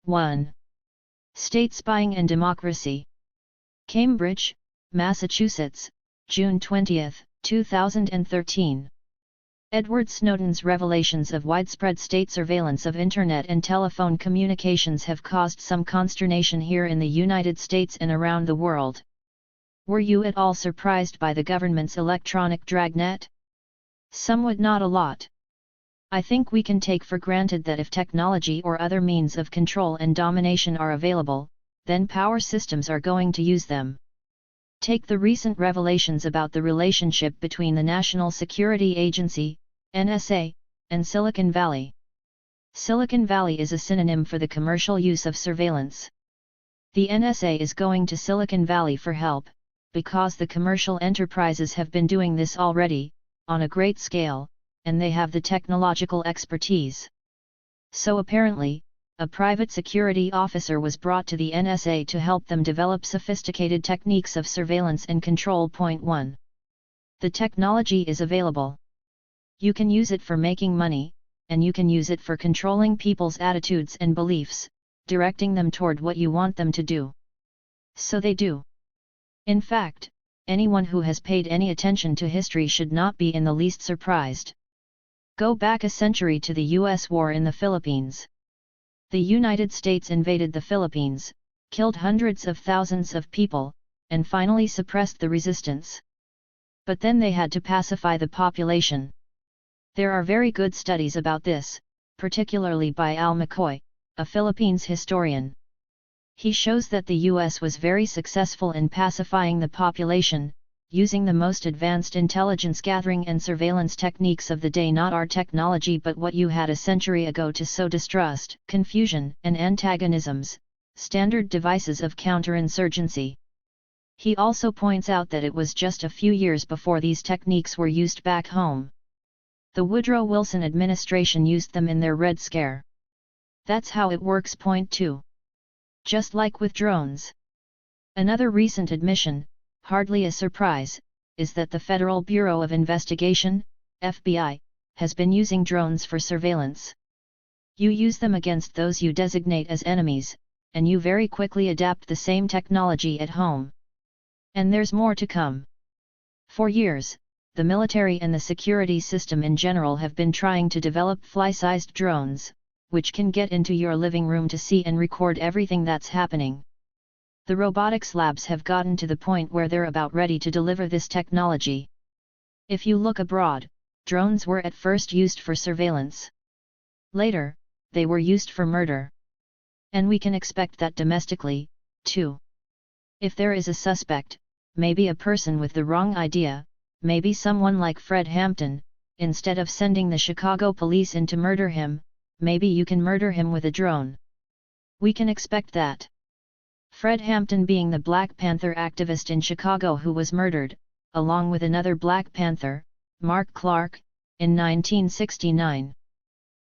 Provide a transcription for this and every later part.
1. State Spying and Democracy. Cambridge, Massachusetts, June 20, 2013. Edward Snowden's revelations of widespread state surveillance of Internet and telephone communications have caused some consternation here in the United States and around the world. Were you at all surprised by the government's electronic dragnet? Somewhat, not a lot. I think we can take for granted that if technology or other means of control and domination are available, then power systems are going to use them. Take the recent revelations about the relationship between the National Security Agency, NSA, and Silicon Valley. Silicon Valley is a synonym for the commercial use of surveillance. The NSA is going to Silicon Valley for help, because the commercial enterprises have been doing this already, on a great scale, and they have the technological expertise. So apparently, a private security officer was brought to the NSA to help them develop sophisticated techniques of surveillance and control. Point 1. The technology is available. You can use it for making money, and you can use it for controlling people's attitudes and beliefs, directing them toward what you want them to do. So they do. In fact, anyone who has paid any attention to history should not be in the least surprised. Go back a century to the U.S. war in the Philippines. The United States invaded the Philippines, killed hundreds of thousands of people, and finally suppressed the resistance. But then they had to pacify the population. There are very good studies about this, particularly by Al McCoy, a Philippines historian. He shows that the U.S. was very successful in pacifying the population, using the most advanced intelligence gathering and surveillance techniques of the day, not our technology but what you had a century ago to sow distrust, confusion, and antagonisms, standard devices of counterinsurgency. He also points out that it was just a few years before these techniques were used back home. The Woodrow Wilson administration used them in their Red Scare. That's how it works. Point 2. Just like with drones. Another recent admission, hardly a surprise, is that the Federal Bureau of Investigation, FBI, has been using drones for surveillance. You use them against those you designate as enemies, and you very quickly adapt the same technology at home. And there's more to come. For years, the military and the security system in general have been trying to develop fly-sized drones, which can get into your living room to see and record everything that's happening. The robotics labs have gotten to the point where they're about ready to deliver this technology. If you look abroad, drones were at first used for surveillance. Later, they were used for murder. And we can expect that domestically, too. If there is a suspect, maybe a person with the wrong idea, maybe someone like Fred Hampton, instead of sending the Chicago police in to murder him, maybe you can murder him with a drone. We can expect that. Fred Hampton being the Black Panther activist in Chicago who was murdered, along with another Black Panther, Mark Clark, in 1969.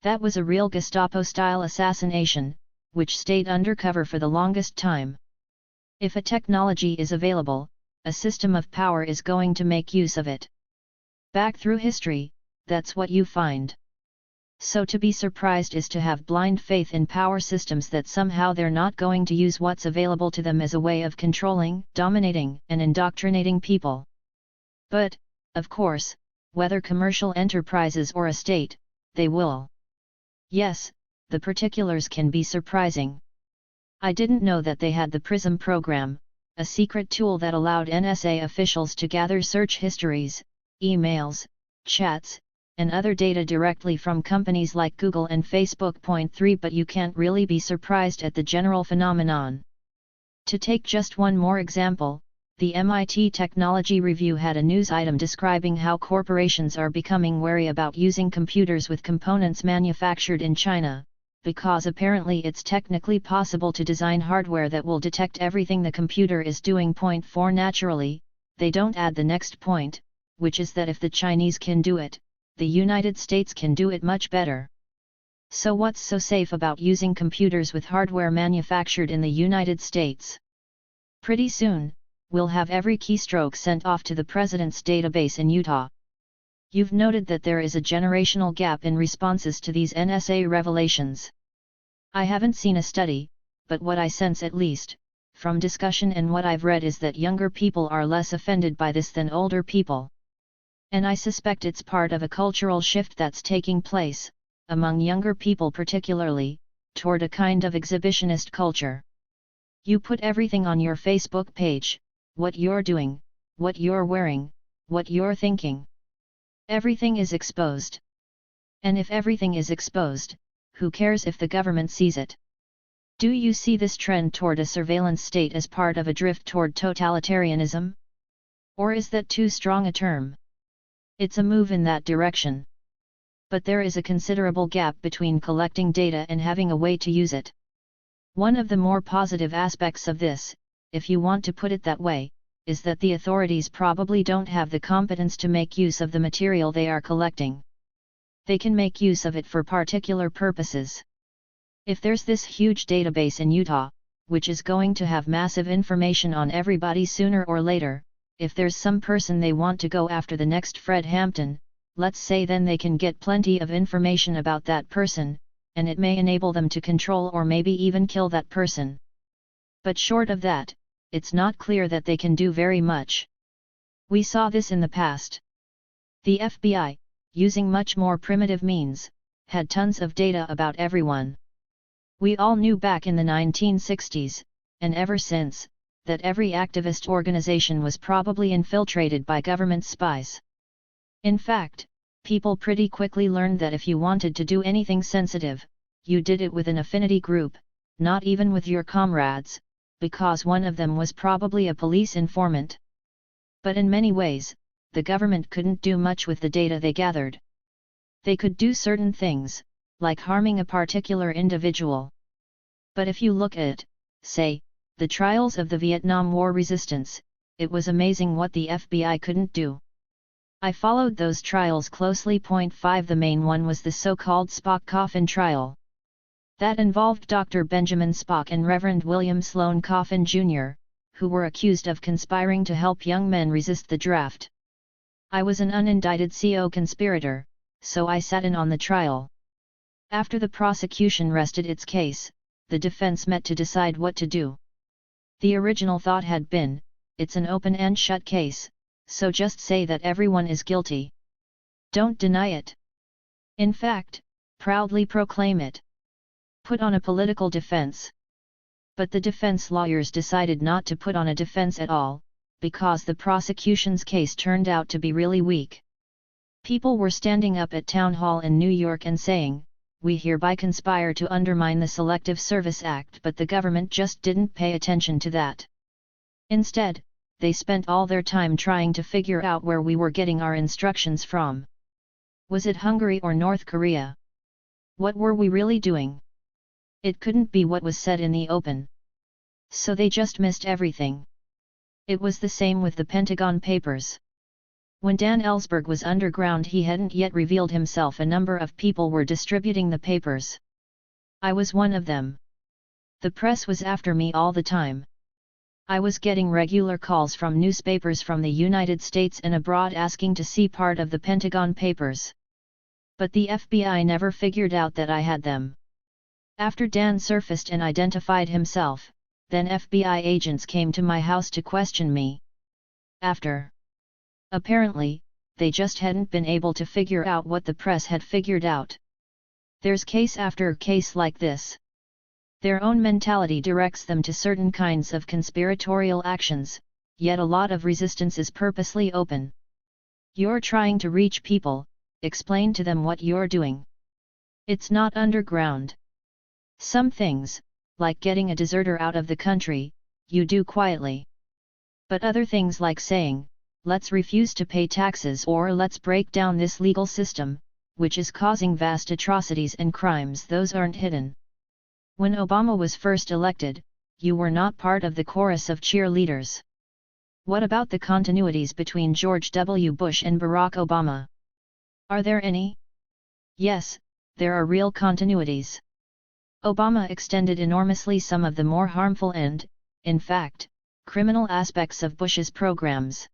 That was a real Gestapo-style assassination, which stayed undercover for the longest time. If a technology is available, a system of power is going to make use of it. Back through history, that's what you find. So to be surprised is to have blind faith in power systems that somehow they're not going to use what's available to them as a way of controlling, dominating, and indoctrinating people. But, of course, whether commercial enterprises or a state, they will. Yes, the particulars can be surprising. I didn't know that they had the PRISM program, a secret tool that allowed NSA officials to gather search histories, emails, chats, and other data directly from companies like Google and Facebook. Point 3. But you can't really be surprised at the general phenomenon. To take just one more example, the MIT Technology Review had a news item describing how corporations are becoming wary about using computers with components manufactured in China, because apparently it's technically possible to design hardware that will detect everything the computer is doing. Point 4. Naturally, they don't add the next point, which is that if the Chinese can do it, the United States can do it much better. So what's so safe about using computers with hardware manufactured in the United States? Pretty soon, we'll have every keystroke sent off to the president's database in Utah. You've noted that there is a generational gap in responses to these NSA revelations. I haven't seen a study, but what I sense at least, from discussion and what I've read is that younger people are less offended by this than older people. And I suspect it's part of a cultural shift that's taking place, among younger people particularly, toward a kind of exhibitionist culture. You put everything on your Facebook page, what you're doing, what you're wearing, what you're thinking. Everything is exposed. And if everything is exposed, who cares if the government sees it? Do you see this trend toward a surveillance state as part of a drift toward totalitarianism? Or is that too strong a term? It's a move in that direction. But there is a considerable gap between collecting data and having a way to use it. One of the more positive aspects of this, if you want to put it that way, is that the authorities probably don't have the competence to make use of the material they are collecting. They can make use of it for particular purposes. If there's this huge database in Utah, which is going to have massive information on everybody sooner or later, if there's some person they want to go after, the next Fred Hampton, let's say, then they can get plenty of information about that person, and it may enable them to control or maybe even kill that person. But short of that, it's not clear that they can do very much. We saw this in the past. The FBI, using much more primitive means, had tons of data about everyone. We all knew back in the 1960s, and ever since, that every activist organization was probably infiltrated by government spies. In fact, people pretty quickly learned that if you wanted to do anything sensitive, you did it with an affinity group, not even with your comrades, because one of them was probably a police informant. But in many ways, the government couldn't do much with the data they gathered. They could do certain things, like harming a particular individual. But if you look at, say, the trials of the Vietnam War resistance, it was amazing what the FBI couldn't do. I followed those trials closely. 5 The main one was the so-called Spock Coffin trial. That involved Dr. Benjamin Spock and Reverend William Sloane Coffin Jr., who were accused of conspiring to help young men resist the draft. I was an unindicted co-conspirator, so I sat in on the trial. After the prosecution rested its case, the defense met to decide what to do. The original thought had been, it's an open and shut case, so just say that everyone is guilty. Don't deny it. In fact, proudly proclaim it. Put on a political defense. But the defense lawyers decided not to put on a defense at all, because the prosecution's case turned out to be really weak. People were standing up at Town Hall in New York and saying, "We hereby conspire to undermine the Selective Service Act," but the government just didn't pay attention to that. Instead, they spent all their time trying to figure out where we were getting our instructions from. Was it Hungary or North Korea? What were we really doing? It couldn't be what was said in the open. So they just missed everything. It was the same with the Pentagon Papers. When Dan Ellsberg was underground, he hadn't yet revealed himself. A number of people were distributing the papers. I was one of them. The press was after me all the time. I was getting regular calls from newspapers from the United States and abroad asking to see part of the Pentagon Papers. But the FBI never figured out that I had them. After Dan surfaced and identified himself, then FBI agents came to my house to question me. Apparently, they just hadn't been able to figure out what the press had figured out. There's case after case like this. Their own mentality directs them to certain kinds of conspiratorial actions, yet a lot of resistance is purposely open. You're trying to reach people, explain to them what you're doing. It's not underground. Some things, like getting a deserter out of the country, you do quietly. But other things like saying, "Let's refuse to pay taxes," or "Let's break down this legal system," which is causing vast atrocities and crimes, those aren't hidden. When Obama was first elected, you were not part of the chorus of cheerleaders. What about the continuities between George W. Bush and Barack Obama? Are there any? Yes, there are real continuities. Obama extended enormously some of the more harmful and, in fact, criminal aspects of Bush's programs.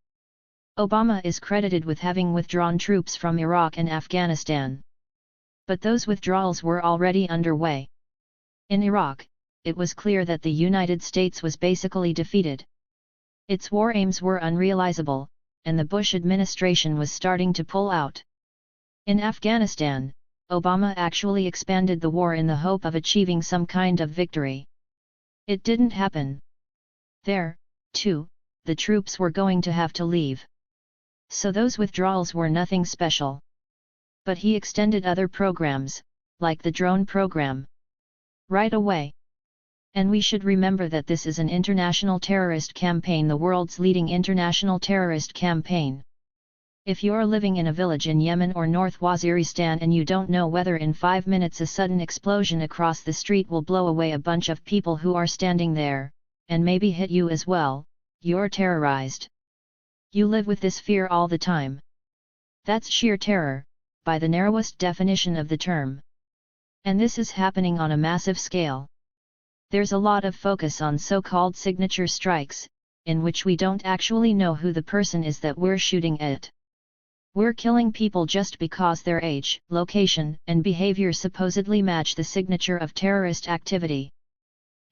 Obama is credited with having withdrawn troops from Iraq and Afghanistan. But those withdrawals were already underway. In Iraq, it was clear that the United States was basically defeated. Its war aims were unrealizable, and the Bush administration was starting to pull out. In Afghanistan, Obama actually expanded the war in the hope of achieving some kind of victory. It didn't happen. There, too, the troops were going to have to leave. So those withdrawals were nothing special. But he extended other programs, like the drone program, right away. And we should remember that this is an international terrorist campaign, the world's leading international terrorist campaign. If you're living in a village in Yemen or North Waziristan and you don't know whether in 5 minutes a sudden explosion across the street will blow away a bunch of people who are standing there, and maybe hit you as well, you're terrorized. You live with this fear all the time. That's sheer terror, by the narrowest definition of the term. And this is happening on a massive scale. There's a lot of focus on so-called signature strikes, in which we don't actually know who the person is that we're shooting at. We're killing people just because their age, location, and behavior supposedly match the signature of terrorist activity.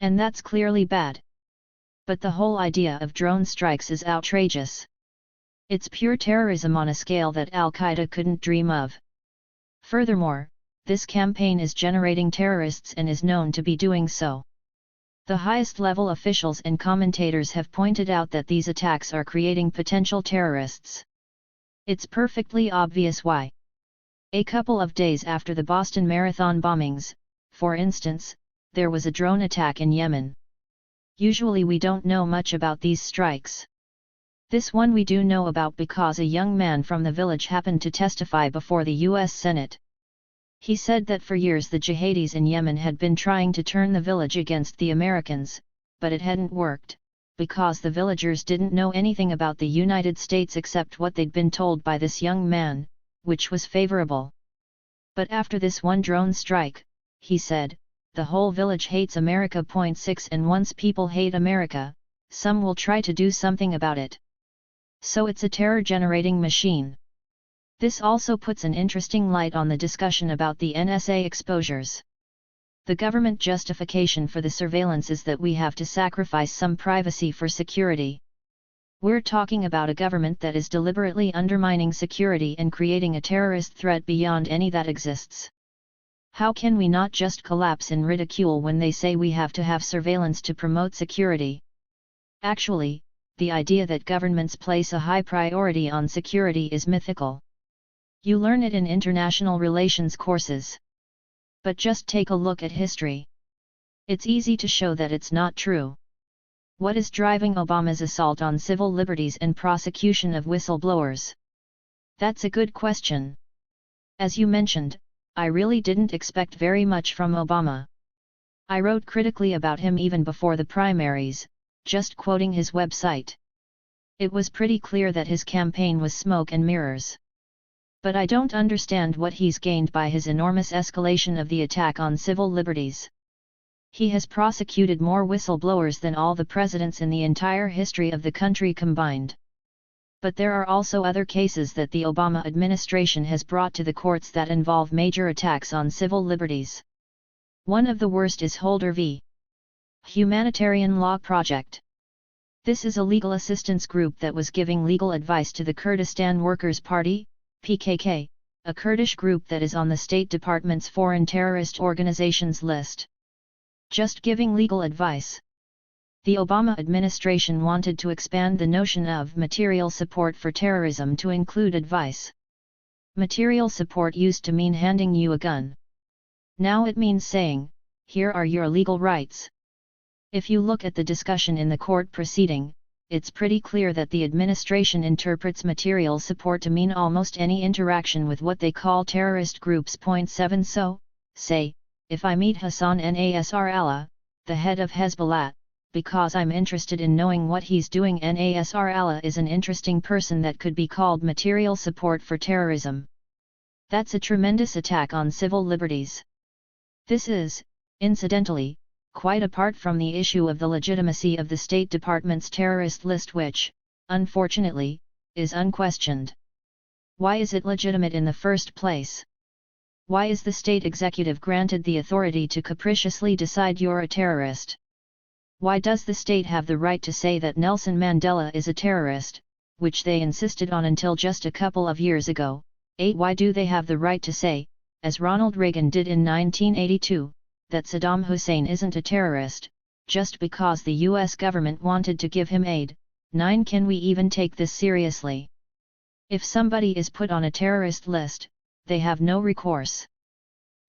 And that's clearly bad. But the whole idea of drone strikes is outrageous. It's pure terrorism on a scale that Al-Qaeda couldn't dream of. Furthermore, this campaign is generating terrorists and is known to be doing so. The highest level officials and commentators have pointed out that these attacks are creating potential terrorists. It's perfectly obvious why. A couple of days after the Boston Marathon bombings, for instance, there was a drone attack in Yemen. Usually we don't know much about these strikes. This one we do know about because a young man from the village happened to testify before the US Senate. He said that for years the jihadis in Yemen had been trying to turn the village against the Americans, but it hadn't worked, because the villagers didn't know anything about the United States except what they'd been told by this young man, which was favorable. But after this one drone strike, he said, the whole village hates America. 6 And once people hate America, some will try to do something about it. So it's a terror-generating machine. This also puts an interesting light on the discussion about the NSA exposures. The government justification for the surveillance is that we have to sacrifice some privacy for security. We're talking about a government that is deliberately undermining security and creating a terrorist threat beyond any that exists. How can we not just collapse in ridicule when they say we have to have surveillance to promote security? Actually, the idea that governments place a high priority on security is mythical. You learn it in international relations courses. But just take a look at history. It's easy to show that it's not true. What is driving Obama's assault on civil liberties and prosecution of whistleblowers? That's a good question. As you mentioned, I really didn't expect very much from Obama. I wrote critically about him even before the primaries, just quoting his website. It was pretty clear that his campaign was smoke and mirrors. But I don't understand what he's gained by his enormous escalation of the attack on civil liberties. He has prosecuted more whistleblowers than all the presidents in the entire history of the country combined. But there are also other cases that the Obama administration has brought to the courts that involve major attacks on civil liberties. One of the worst is Holder v. Humanitarian Law Project. This is a legal assistance group that was giving legal advice to the Kurdistan Workers' Party, PKK, a Kurdish group that is on the State Department's foreign terrorist organizations list. Just giving legal advice. The Obama administration wanted to expand the notion of material support for terrorism to include advice. Material support used to mean handing you a gun. Now it means saying, here are your legal rights. If you look at the discussion in the court proceeding, it's pretty clear that the administration interprets material support to mean almost any interaction with what they call terrorist groups. 7 So, say, if I meet Hassan Nasrallah, the head of Hezbollah, because I'm interested in knowing what he's doing. Nasrallah is an interesting person that could be called material support for terrorism. That's a tremendous attack on civil liberties. This is, incidentally, quite apart from the issue of the legitimacy of the State Department's terrorist list, which, unfortunately, is unquestioned. Why is it legitimate in the first place? Why is the state executive granted the authority to capriciously decide you're a terrorist? Why does the state have the right to say that Nelson Mandela is a terrorist, which they insisted on until just a couple of years ago? 8. Why do they have the right to say, as Ronald Reagan did in 1982, that Saddam Hussein isn't a terrorist, just because the US government wanted to give him aid? 9. Can we even take this seriously? If somebody is put on a terrorist list, they have no recourse.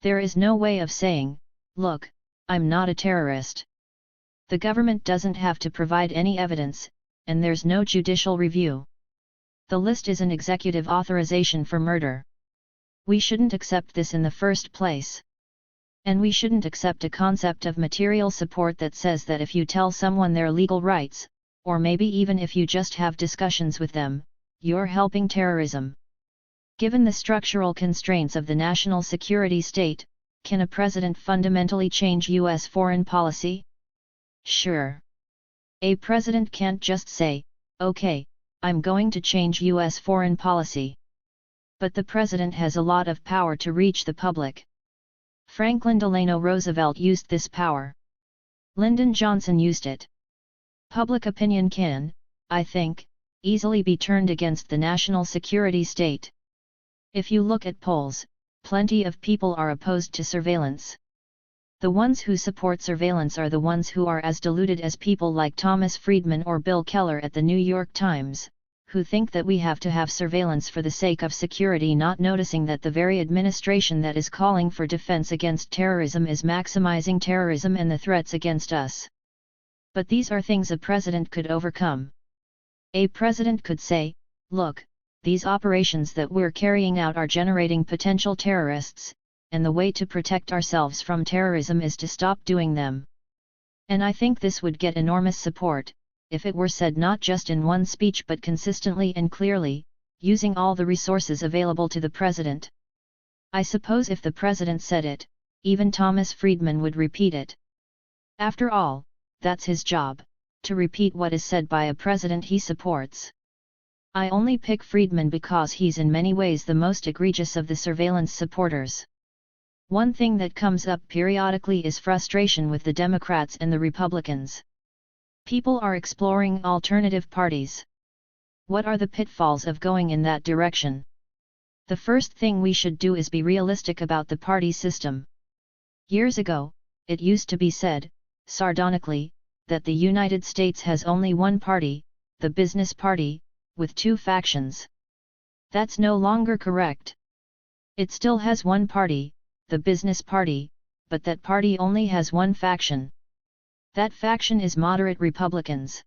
There is no way of saying, look, I'm not a terrorist. The government doesn't have to provide any evidence, and there's no judicial review. The list is an executive authorization for murder. We shouldn't accept this in the first place. And we shouldn't accept a concept of material support that says that if you tell someone their legal rights, or maybe even if you just have discussions with them, you're helping terrorism. Given the structural constraints of the national security state, can a president fundamentally change US foreign policy? Sure. A president can't just say, okay, I'm going to change US foreign policy. But the president has a lot of power to reach the public. Franklin Delano Roosevelt used this power. Lyndon Johnson used it. Public opinion can, I think, easily be turned against the national security state. If you look at polls, plenty of people are opposed to surveillance. The ones who support surveillance are the ones who are as deluded as people like Thomas Friedman or Bill Keller at the New York Times, who think that we have to have surveillance for the sake of security, not noticing that the very administration that is calling for defense against terrorism is maximizing terrorism and the threats against us. But these are things a president could overcome. A president could say, look, these operations that we're carrying out are generating potential terrorists, and the way to protect ourselves from terrorism is to stop doing them. And I think this would get enormous support, if it were said not just in one speech but consistently and clearly, using all the resources available to the president. I suppose if the president said it, even Thomas Friedman would repeat it. After all, that's his job, to repeat what is said by a president he supports. I only pick Friedman because he's in many ways the most egregious of the surveillance supporters. One thing that comes up periodically is frustration with the Democrats and the Republicans. People are exploring alternative parties. What are the pitfalls of going in that direction? The first thing we should do is be realistic about the party system. Years ago, it used to be said, sardonically, that the United States has only one party, the business party, with two factions. That's no longer correct. It still has one party, the business party, but that party only has one faction. That faction is moderate Republicans.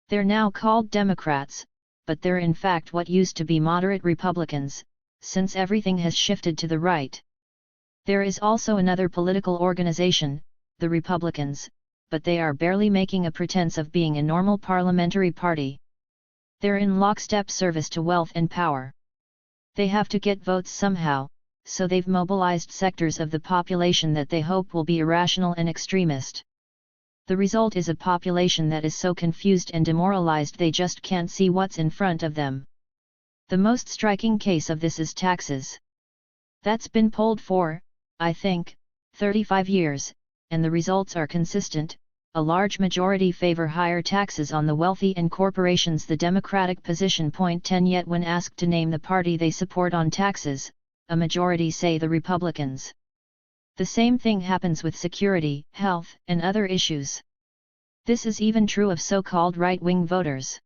They're now called Democrats, but they're in fact what used to be moderate Republicans, since everything has shifted to the right. There is also another political organization, the Republicans, but they are barely making a pretense of being a normal parliamentary party. They're in lockstep service to wealth and power. They have to get votes somehow, so they've mobilized sectors of the population that they hope will be irrational and extremist. The result is a population that is so confused and demoralized they just can't see what's in front of them. The most striking case of this is taxes. That's been polled for, I think, 35 years, and the results are consistent. A large majority favor higher taxes on the wealthy and corporations. The Democratic position. Point 10. Yet when asked to name the party they support on taxes, a majority say the Republicans. The same thing happens with security, health, and other issues. This is even true of so-called right-wing voters.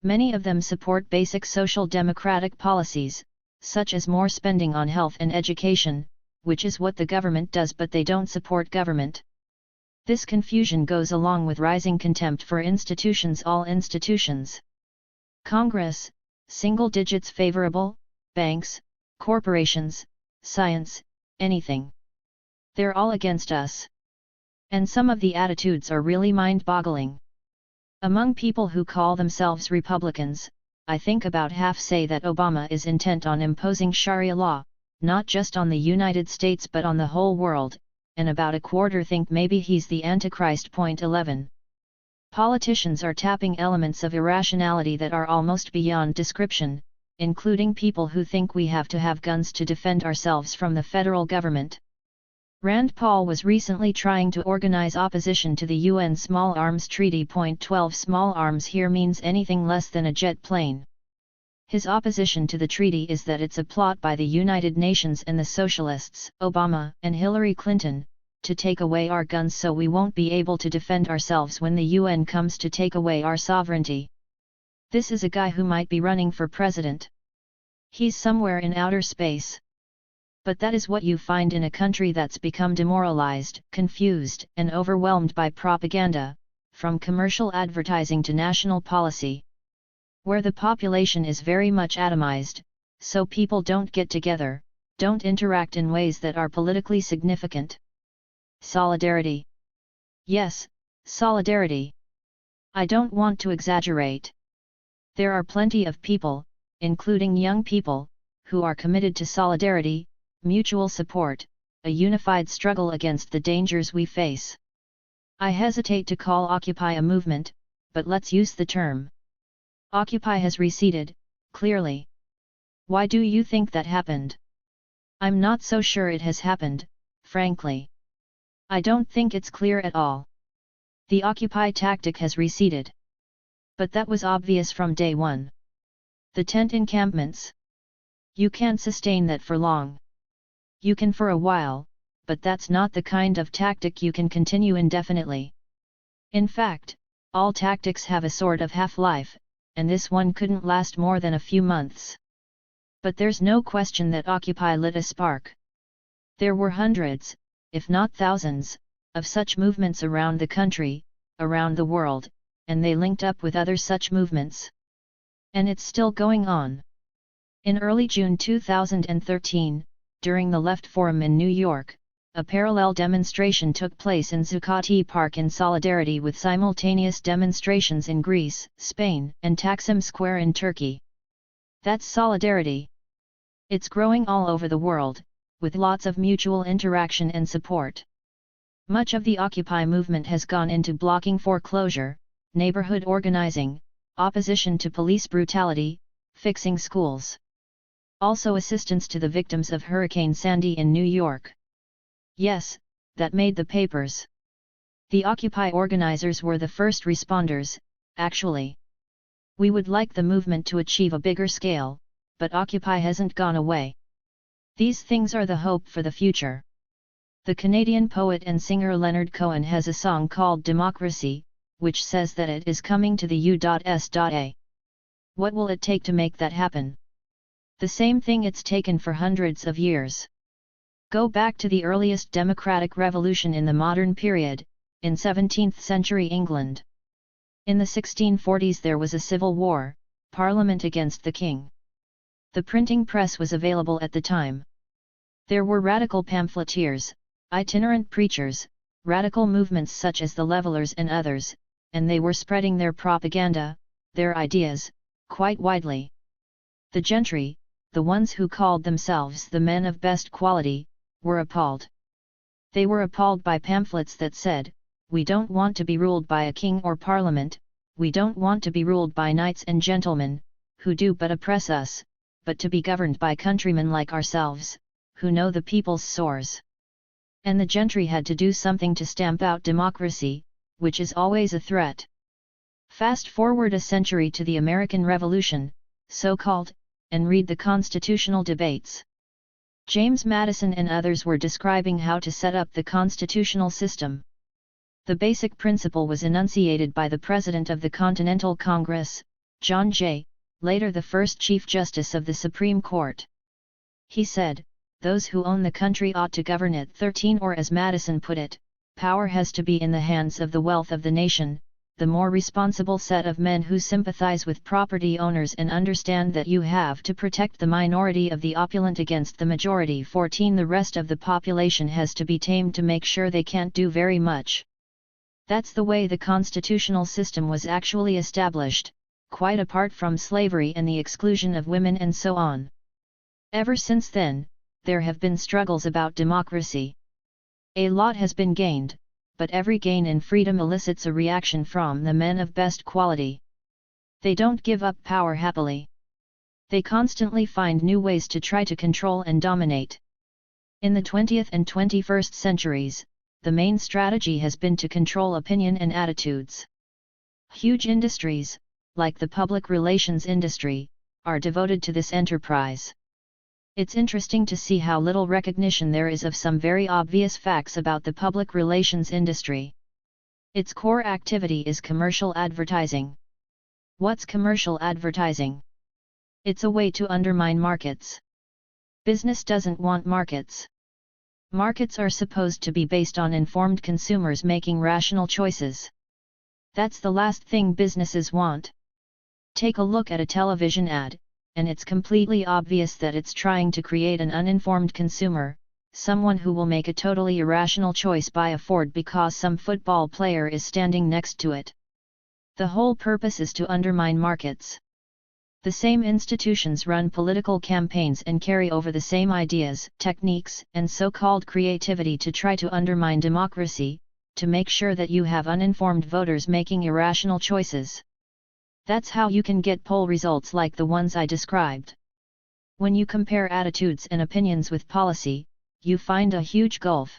Many of them support basic social democratic policies, such as more spending on health and education, which is what the government does, but they don't support government. This confusion goes along with rising contempt for institutions. All institutions. Congress, single digits favorable, banks, corporations, science, anything. They're all against us. And some of the attitudes are really mind-boggling. Among people who call themselves Republicans, I think about half say that Obama is intent on imposing Sharia law, not just on the United States but on the whole world, and about a quarter think maybe he's the Antichrist. Point 11. Politicians are tapping elements of irrationality that are almost beyond description, including people who think we have to have guns to defend ourselves from the federal government. Rand Paul was recently trying to organize opposition to the UN Small Arms Treaty. 12 Small arms here means anything less than a jet plane. His opposition to the treaty is that it's a plot by the United Nations and the Socialists, Obama and Hillary Clinton, to take away our guns so we won't be able to defend ourselves when the UN comes to take away our sovereignty. This is a guy who might be running for president. He's somewhere in outer space. But that is what you find in a country that's become demoralized, confused, and overwhelmed by propaganda, from commercial advertising to national policy. Where the population is very much atomized, so people don't get together, don't interact in ways that are politically significant. Solidarity. Yes, solidarity. I don't want to exaggerate. There are plenty of people, including young people, who are committed to solidarity, mutual support, a unified struggle against the dangers we face. I hesitate to call Occupy a movement, but let's use the term. Occupy has receded, clearly. Why do you think that happened? I'm not so sure it has happened, frankly. I don't think it's clear at all. The Occupy tactic has receded. But that was obvious from day one. The tent encampments. You can't sustain that for long. You can for a while, but that's not the kind of tactic you can continue indefinitely. In fact, all tactics have a sort of half-life, and this one couldn't last more than a few months. But there's no question that Occupy lit a spark. There were hundreds, if not thousands, of such movements around the country, around the world, and they linked up with other such movements. And it's still going on. In early June 2013, during the Left Forum in New York, a parallel demonstration took place in Zuccotti Park in solidarity with simultaneous demonstrations in Greece, Spain, and Taksim Square in Turkey. That's solidarity. It's growing all over the world, with lots of mutual interaction and support. Much of the Occupy movement has gone into blocking foreclosure, neighborhood organizing, opposition to police brutality, fixing schools. Also assistance to the victims of Hurricane Sandy in New York. Yes, that made the papers. The Occupy organizers were the first responders, actually. We would like the movement to achieve a bigger scale, but Occupy hasn't gone away. These things are the hope for the future. The Canadian poet and singer Leonard Cohen has a song called Democracy, which says that it is coming to the U.S.A. What will it take to make that happen? The same thing it's taken for hundreds of years. Go back to the earliest democratic revolution in the modern period, in 17th century England. In the 1640s there was a civil war, Parliament against the king. The printing press was available at the time. There were radical pamphleteers, itinerant preachers, radical movements such as the Levelers and others, and they were spreading their propaganda, their ideas, quite widely. The gentry, the ones who called themselves the men of best quality, were appalled. They were appalled by pamphlets that said, "We don't want to be ruled by a king or parliament, we don't want to be ruled by knights and gentlemen, who do but oppress us, but to be governed by countrymen like ourselves, who know the people's sores." And the gentry had to do something to stamp out democracy, which is always a threat. Fast forward a century to the American Revolution, so-called, and read the constitutional debates. James Madison and others were describing how to set up the constitutional system. The basic principle was enunciated by the President of the Continental Congress, John Jay, later the first Chief Justice of the Supreme Court. He said, "Those who own the country ought to govern it." 13 Or as Madison put it, power has to be in the hands of the wealth of the nation, the more responsible set of men who sympathize with property owners and understand that you have to protect the minority of the opulent against the majority. 14 The rest of the population has to be tamed to make sure they can't do very much. That's the way the constitutional system was actually established, quite apart from slavery and the exclusion of women and so on. Ever since then, there have been struggles about democracy. A lot has been gained, but every gain in freedom elicits a reaction from the men of best quality. They don't give up power happily. They constantly find new ways to try to control and dominate. In the 20th and 21st centuries, the main strategy has been to control opinion and attitudes. Huge industries, like the public relations industry, are devoted to this enterprise. It's interesting to see how little recognition there is of some very obvious facts about the public relations industry. Its core activity is commercial advertising. What's commercial advertising? It's a way to undermine markets. Business doesn't want markets. Markets are supposed to be based on informed consumers making rational choices. That's the last thing businesses want. Take a look at a television ad, and it's completely obvious that it's trying to create an uninformed consumer, someone who will make a totally irrational choice buy a Ford because some football player is standing next to it. The whole purpose is to undermine markets. The same institutions run political campaigns and carry over the same ideas, techniques, and so-called creativity to try to undermine democracy, to make sure that you have uninformed voters making irrational choices. That's how you can get poll results like the ones I described. When you compare attitudes and opinions with policy, you find a huge gulf.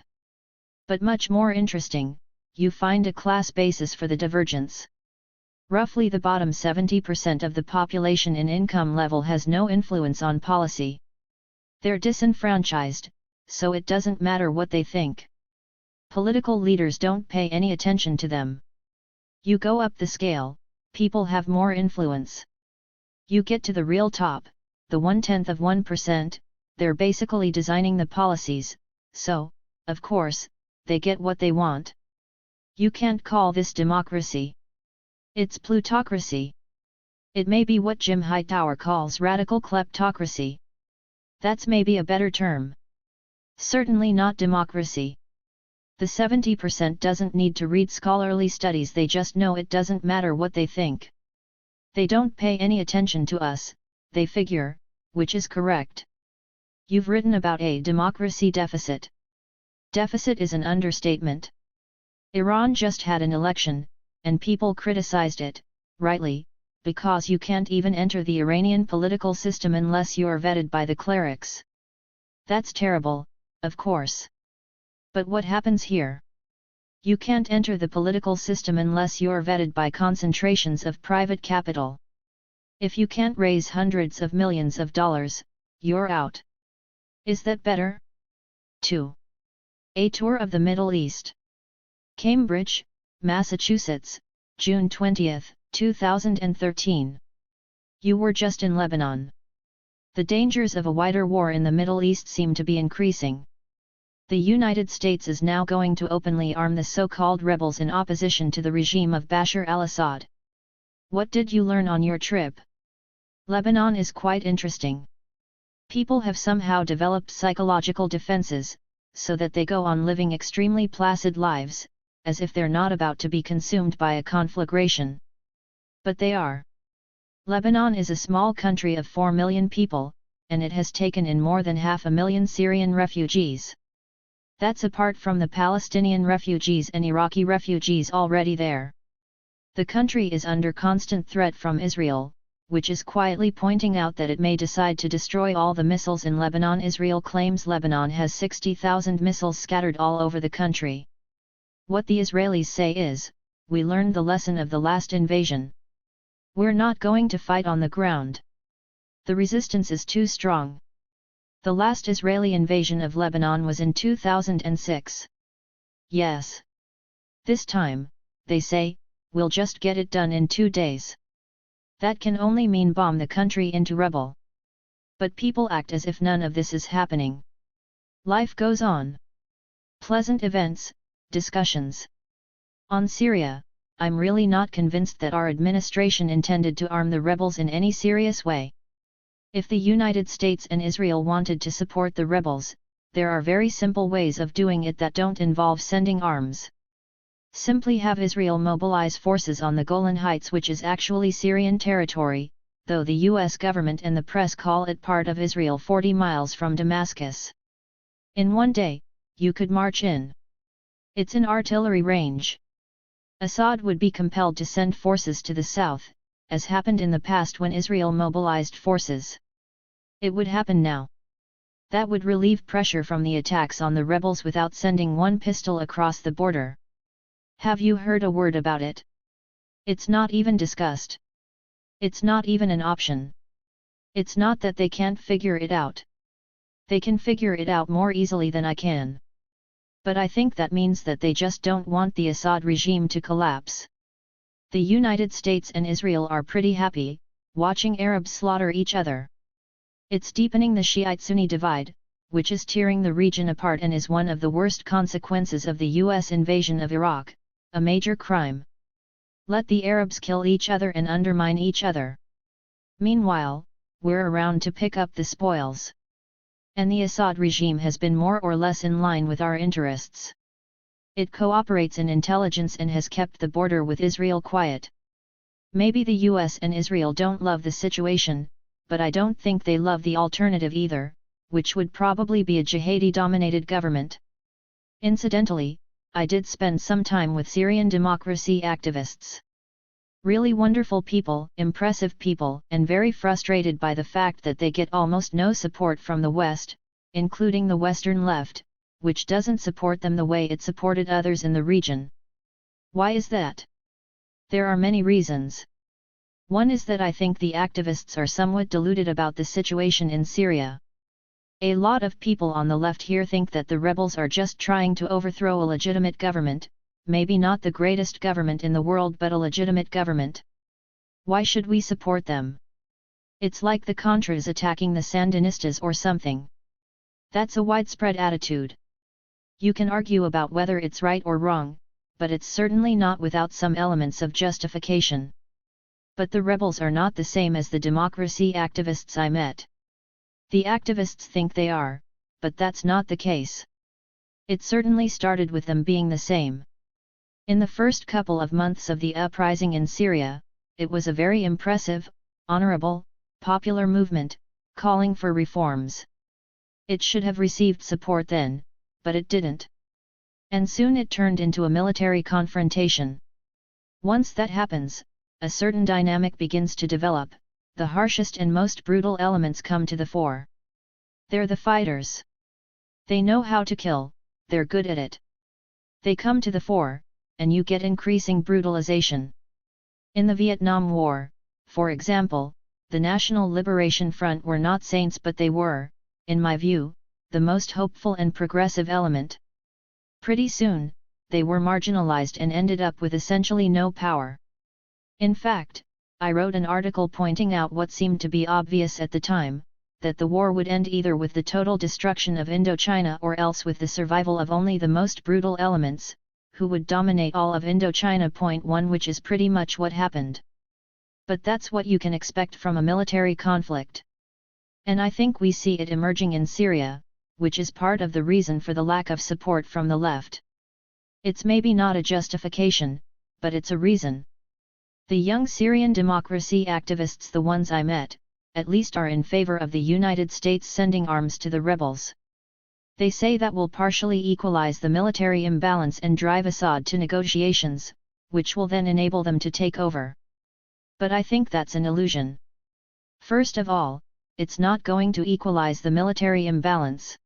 But much more interesting, you find a class basis for the divergence. Roughly the bottom 70% of the population in income level has no influence on policy. They're disenfranchised, so it doesn't matter what they think. Political leaders don't pay any attention to them. You go up the scale, people have more influence. You get to the real top, the 0.1%, they're basically designing the policies, so, of course, they get what they want. You can't call this democracy. It's plutocracy. It may be what Jim Hightower calls radical kleptocracy. That's maybe a better term. Certainly not democracy. The 70% doesn't need to read scholarly studies, they just know it doesn't matter what they think. They don't pay any attention to us, they figure, which is correct. You've written about a democracy deficit. Deficit is an understatement. Iran just had an election, and people criticized it, rightly, because you can't even enter the Iranian political system unless you're vetted by the clerics. That's terrible, of course. But what happens here? You can't enter the political system unless you're vetted by concentrations of private capital. If you can't raise hundreds of millions of dollars, you're out. Is that better? 2. A tour of the Middle East. Cambridge, Massachusetts, June 20, 2013. You were just in Lebanon. The dangers of a wider war in the Middle East seem to be increasing. The United States is now going to openly arm the so-called rebels in opposition to the regime of Bashar al-Assad. What did you learn on your trip? Lebanon is quite interesting. People have somehow developed psychological defenses, so that they go on living extremely placid lives, as if they're not about to be consumed by a conflagration. But they are. Lebanon is a small country of 4 million people, and it has taken in more than 500,000 Syrian refugees. That's apart from the Palestinian refugees and Iraqi refugees already there. The country is under constant threat from Israel, which is quietly pointing out that it may decide to destroy all the missiles in Lebanon. Israel claims Lebanon has 60,000 missiles scattered all over the country. What the Israelis say is, we learned the lesson of the last invasion. We're not going to fight on the ground. The resistance is too strong. The last Israeli invasion of Lebanon was in 2006. Yes. This time, they say, we'll just get it done in 2 days. That can only mean bomb the country into rubble. But people act as if none of this is happening. Life goes on. Pleasant events, discussions. On Syria, I'm really not convinced that our administration intended to arm the rebels in any serious way. If the United States and Israel wanted to support the rebels, there are very simple ways of doing it that don't involve sending arms. Simply have Israel mobilize forces on the Golan Heights, which is actually Syrian territory, though the US government and the press call it part of Israel, 40 miles from Damascus. In one day, you could march in. It's an artillery range. Assad would be compelled to send forces to the south, as happened in the past when Israel mobilized forces. It would happen now. That would relieve pressure from the attacks on the rebels without sending one pistol across the border. Have you heard a word about it? It's not even discussed. It's not even an option. It's not that they can't figure it out. They can figure it out more easily than I can. But I think that means that they just don't want the Assad regime to collapse. The United States and Israel are pretty happy, watching Arabs slaughter each other. It's deepening the Shiite-Sunni divide, which is tearing the region apart and is one of the worst consequences of the US invasion of Iraq, a major crime. Let the Arabs kill each other and undermine each other. Meanwhile, we're around to pick up the spoils. And the Assad regime has been more or less in line with our interests. It cooperates in intelligence and has kept the border with Israel quiet. Maybe the US and Israel don't love the situation, but I don't think they love the alternative either, which would probably be a jihadi-dominated government. Incidentally, I did spend some time with Syrian democracy activists. Really wonderful people, impressive people, and very frustrated by the fact that they get almost no support from the West, including the Western left, which doesn't support them the way it supported others in the region. Why is that? There are many reasons. One is that I think the activists are somewhat deluded about the situation in Syria. A lot of people on the left here think that the rebels are just trying to overthrow a legitimate government, maybe not the greatest government in the world but a legitimate government. Why should we support them? It's like the Contras attacking the Sandinistas or something. That's a widespread attitude. You can argue about whether it's right or wrong, but it's certainly not without some elements of justification. But the rebels are not the same as the democracy activists I met. The activists think they are, but that's not the case. It certainly started with them being the same. In the first couple of months of the uprising in Syria, it was a very impressive, honorable, popular movement, calling for reforms. It should have received support then, but it didn't. And soon it turned into a military confrontation. Once that happens, a certain dynamic begins to develop, the harshest and most brutal elements come to the fore. They're the fighters. They know how to kill, they're good at it. They come to the fore, and you get increasing brutalization. In the Vietnam War, for example, the National Liberation Front were not saints but they were, in my view, the most hopeful and progressive element. Pretty soon, they were marginalized and ended up with essentially no power. In fact, I wrote an article pointing out what seemed to be obvious at the time, that the war would end either with the total destruction of Indochina or else with the survival of only the most brutal elements, who would dominate all of Indochina. Point 1, which is pretty much what happened. But that's what you can expect from a military conflict. And I think we see it emerging in Syria, which is part of the reason for the lack of support from the left. It's maybe not a justification, but it's a reason. The young Syrian democracy activists, the ones I met, at least are in favor of the United States sending arms to the rebels. They say that will partially equalize the military imbalance and drive Assad to negotiations, which will then enable them to take over. But I think that's an illusion. First of all, it's not going to equalize the military imbalance.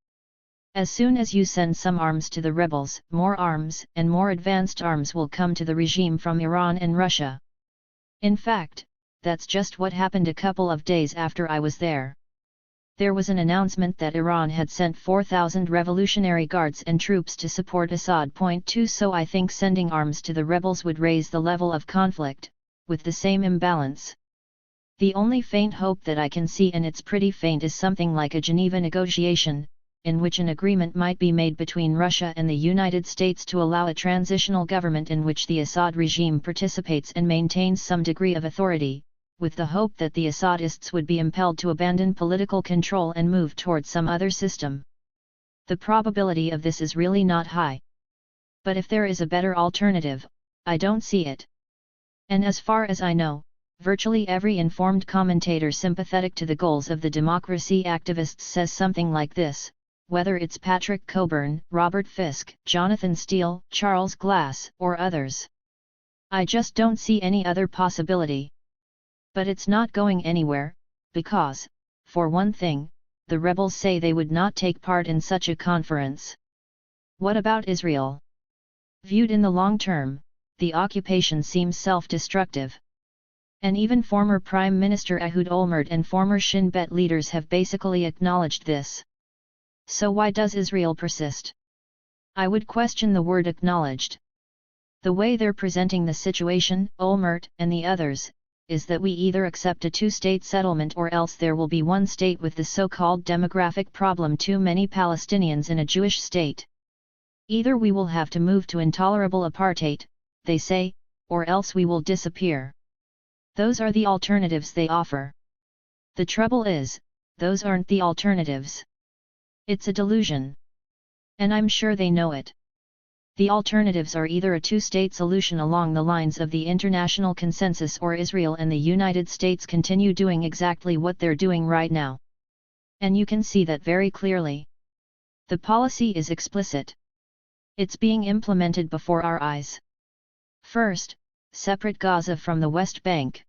As soon as you send some arms to the rebels, more arms and more advanced arms will come to the regime from Iran and Russia. In fact, that's just what happened a couple of days after I was there. There was an announcement that Iran had sent 4,000 Revolutionary Guards and troops to support Assad. Point 2, so I think sending arms to the rebels would raise the level of conflict, with the same imbalance. The only faint hope that I can see, and it's pretty faint, is something like a Geneva negotiation, in which an agreement might be made between Russia and the United States to allow a transitional government in which the Assad regime participates and maintains some degree of authority, with the hope that the Assadists would be impelled to abandon political control and move towards some other system. The probability of this is really not high. But if there is a better alternative, I don't see it. And as far as I know, virtually every informed commentator sympathetic to the goals of the democracy activists says something like this, whether it's Patrick Coburn, Robert Fisk, Jonathan Steele, Charles Glass, or others. I just don't see any other possibility. But it's not going anywhere, because, for one thing, the rebels say they would not take part in such a conference. What about Israel? Viewed in the long term, the occupation seems self-destructive. And even former Prime Minister Ehud Olmert and former Shin Bet leaders have basically acknowledged this. So why does Israel persist? I would question the word acknowledged. The way they're presenting the situation, Olmert and the others, is that we either accept a two-state settlement or else there will be one state with the so-called demographic problem, too many Palestinians in a Jewish state. Either we will have to move to intolerable apartheid, they say, or else we will disappear. Those are the alternatives they offer. The trouble is, those aren't the alternatives. It's a delusion. And I'm sure they know it. The alternatives are either a two-state solution along the lines of the international consensus, or Israel and the United States continue doing exactly what they're doing right now. And you can see that very clearly. The policy is explicit. It's being implemented before our eyes. First, separate Gaza from the West Bank.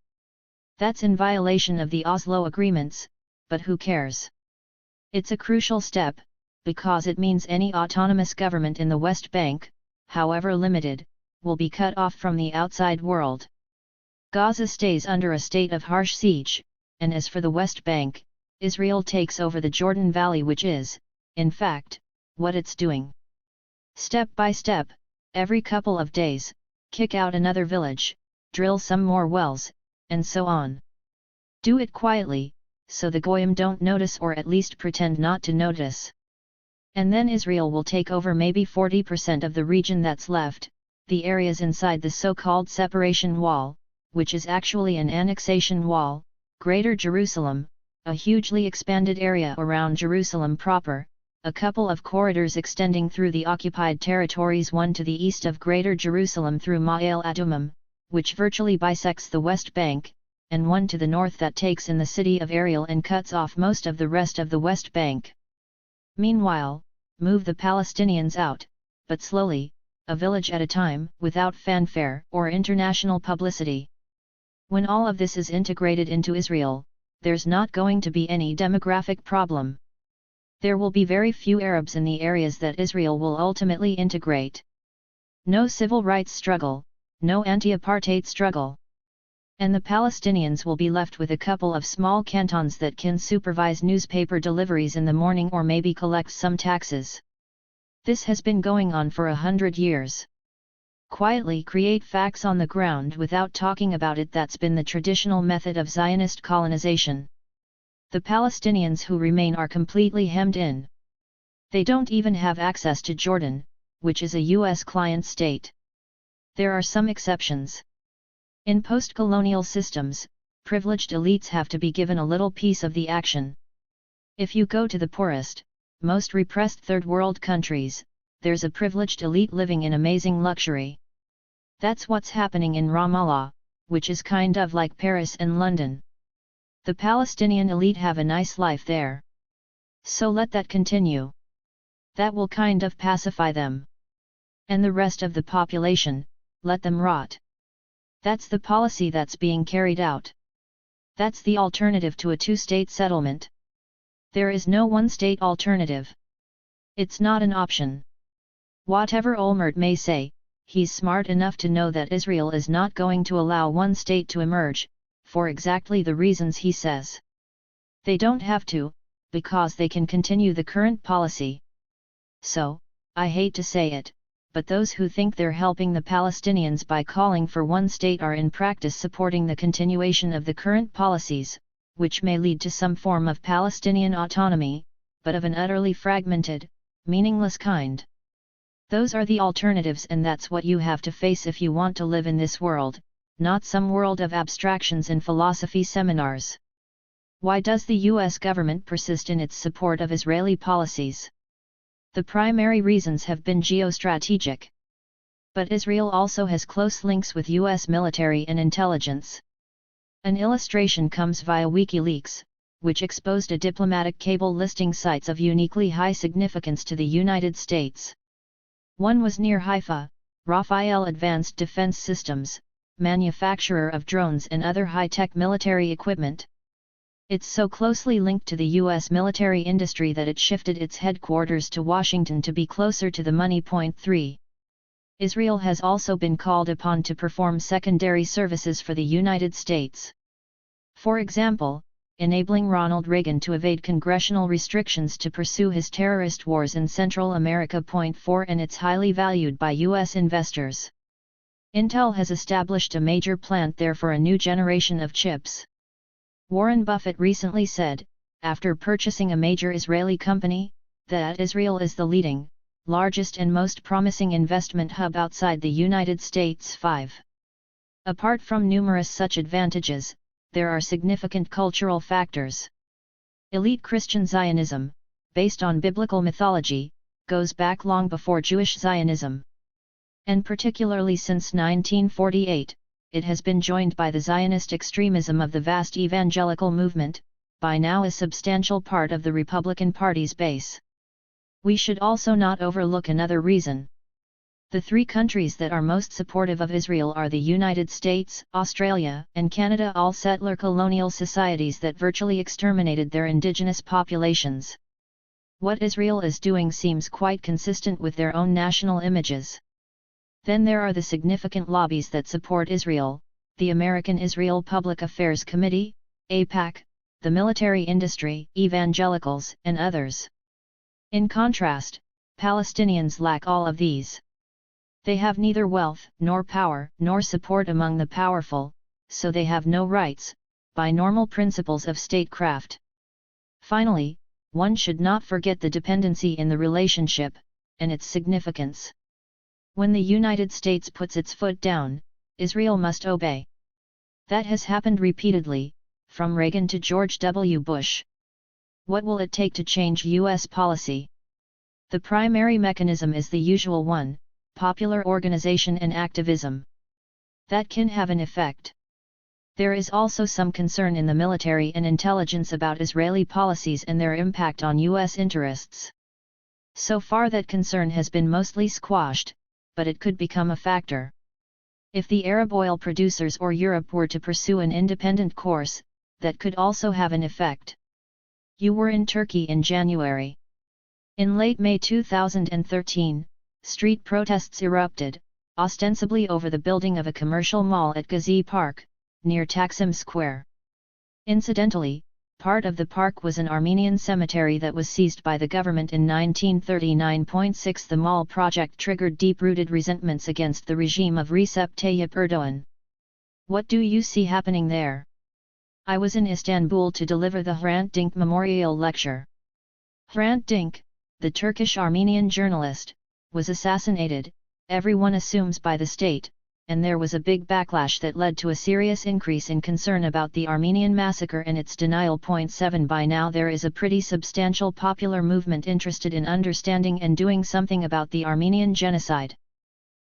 That's in violation of the Oslo agreements, but who cares? It's a crucial step, because it means any autonomous government in the West Bank, however limited, will be cut off from the outside world. Gaza stays under a state of harsh siege, and as for the West Bank, Israel takes over the Jordan Valley, which is, in fact, what it's doing. Step by step, every couple of days, kick out another village, drill some more wells, and so on. Do it quietly, so the Goyim don't notice, or at least pretend not to notice. And then Israel will take over maybe 40% of the region that's left, the areas inside the so-called separation wall, which is actually an annexation wall, Greater Jerusalem, a hugely expanded area around Jerusalem proper, a couple of corridors extending through the occupied territories, one to the east of Greater Jerusalem through Ma'ale Adumim, which virtually bisects the West Bank, and one to the north that takes in the city of Ariel and cuts off most of the rest of the West Bank. Meanwhile, move the Palestinians out, but slowly, a village at a time, without fanfare or international publicity. When all of this is integrated into Israel, there's not going to be any demographic problem. There will be very few Arabs in the areas that Israel will ultimately integrate. No civil rights struggle, no anti-apartheid struggle. And the Palestinians will be left with a couple of small cantons that can supervise newspaper deliveries in the morning or maybe collect some taxes. This has been going on for 100 years. Quietly create facts on the ground without talking about it. That's been the traditional method of Zionist colonization. The Palestinians who remain are completely hemmed in. They don't even have access to Jordan, which is a U.S. client state. There are some exceptions. In post-colonial systems, privileged elites have to be given a little piece of the action. If you go to the poorest, most repressed third world countries, there's a privileged elite living in amazing luxury. That's what's happening in Ramallah, which is kind of like Paris and London. The Palestinian elite have a nice life there. So let that continue. That will kind of pacify them. And the rest of the population, let them rot. That's the policy that's being carried out. That's the alternative to a two-state settlement. There is no one-state alternative. It's not an option. Whatever Olmert may say, he's smart enough to know that Israel is not going to allow one state to emerge, for exactly the reasons he says. They don't have to, because they can continue the current policy. So, I hate to say it, but those who think they're helping the Palestinians by calling for one state are in practice supporting the continuation of the current policies, which may lead to some form of Palestinian autonomy, but of an utterly fragmented, meaningless kind. Those are the alternatives, and that's what you have to face if you want to live in this world, not some world of abstractions and philosophy seminars. Why does the US government persist in its support of Israeli policies? The primary reasons have been geostrategic. But Israel also has close links with US military and intelligence. An illustration comes via WikiLeaks, which exposed a diplomatic cable listing sites of uniquely high significance to the United States. One was near Haifa, Rafael Advanced Defense Systems, manufacturer of drones and other high-tech military equipment. It's so closely linked to the U.S. military industry that it shifted its headquarters to Washington to be closer to the money. Point 3. Israel has also been called upon to perform secondary services for the United States. For example, enabling Ronald Reagan to evade congressional restrictions to pursue his terrorist wars in Central America. Point 4. And it's highly valued by U.S. investors. Intel has established a major plant there for a new generation of chips. Warren Buffett recently said, after purchasing a major Israeli company, that Israel is the leading, largest and most promising investment hub outside the United States. 5. Apart from numerous such advantages, there are significant cultural factors. Elite Christian Zionism, based on biblical mythology, goes back long before Jewish Zionism. And particularly since 1948, it has been joined by the Zionist extremism of the vast evangelical movement, by now a substantial part of the Republican Party's base. We should also not overlook another reason. The three countries that are most supportive of Israel are the United States, Australia, and Canada, all settler colonial societies that virtually exterminated their indigenous populations. What Israel is doing seems quite consistent with their own national images. Then there are the significant lobbies that support Israel, the American Israel Public Affairs Committee, AIPAC, the military industry, evangelicals, and others. In contrast, Palestinians lack all of these. They have neither wealth, nor power, nor support among the powerful, so they have no rights, by normal principles of statecraft. Finally, one should not forget the dependency in the relationship, and its significance. When the United States puts its foot down, Israel must obey. That has happened repeatedly, from Reagan to George W. Bush. What will it take to change U.S. policy? The primary mechanism is the usual one: popular organization and activism. That can have an effect. There is also some concern in the military and intelligence about Israeli policies and their impact on U.S. interests. So far that concern has been mostly squashed, but it could become a factor. If the Arab oil producers or Europe were to pursue an independent course, that could also have an effect. You were in Turkey in January. In late May 2013, street protests erupted, ostensibly over the building of a commercial mall at Gezi Park, near Taksim Square. Incidentally, part of the park was an Armenian cemetery that was seized by the government in 1939.6. The mall project triggered deep-rooted resentments against the regime of Recep Tayyip Erdogan. What do you see happening there? I was in Istanbul to deliver the Hrant Dink Memorial Lecture. Hrant Dink, the Turkish-Armenian journalist, was assassinated, everyone assumes by the state, and there was a big backlash that led to a serious increase in concern about the Armenian massacre and its denial. 7 By now there is a pretty substantial popular movement interested in understanding and doing something about the Armenian genocide.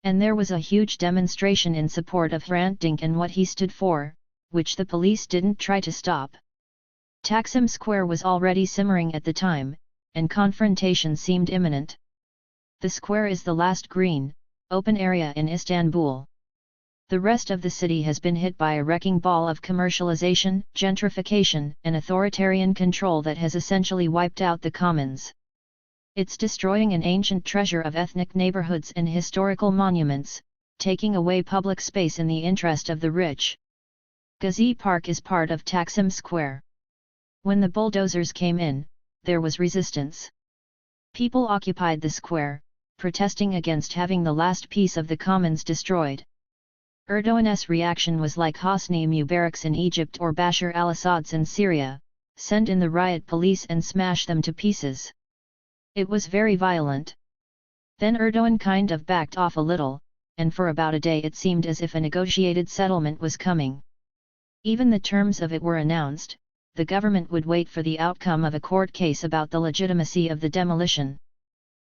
And there was a huge demonstration in support of Hrant Dink and what he stood for, which the police didn't try to stop. Taksim Square was already simmering at the time, and confrontation seemed imminent. The square is the last green, open area in Istanbul. The rest of the city has been hit by a wrecking ball of commercialization, gentrification, and authoritarian control that has essentially wiped out the commons. It's destroying an ancient treasure of ethnic neighborhoods and historical monuments, taking away public space in the interest of the rich. Gezi Park is part of Taksim Square. When the bulldozers came in, there was resistance. People occupied the square, protesting against having the last piece of the commons destroyed. Erdogan's reaction was like Hosni Mubarak's in Egypt or Bashar al-Assad's in Syria: send in the riot police and smash them to pieces. It was very violent. Then Erdogan kind of backed off a little, and for about a day it seemed as if a negotiated settlement was coming. Even the terms of it were announced: the government would wait for the outcome of a court case about the legitimacy of the demolition.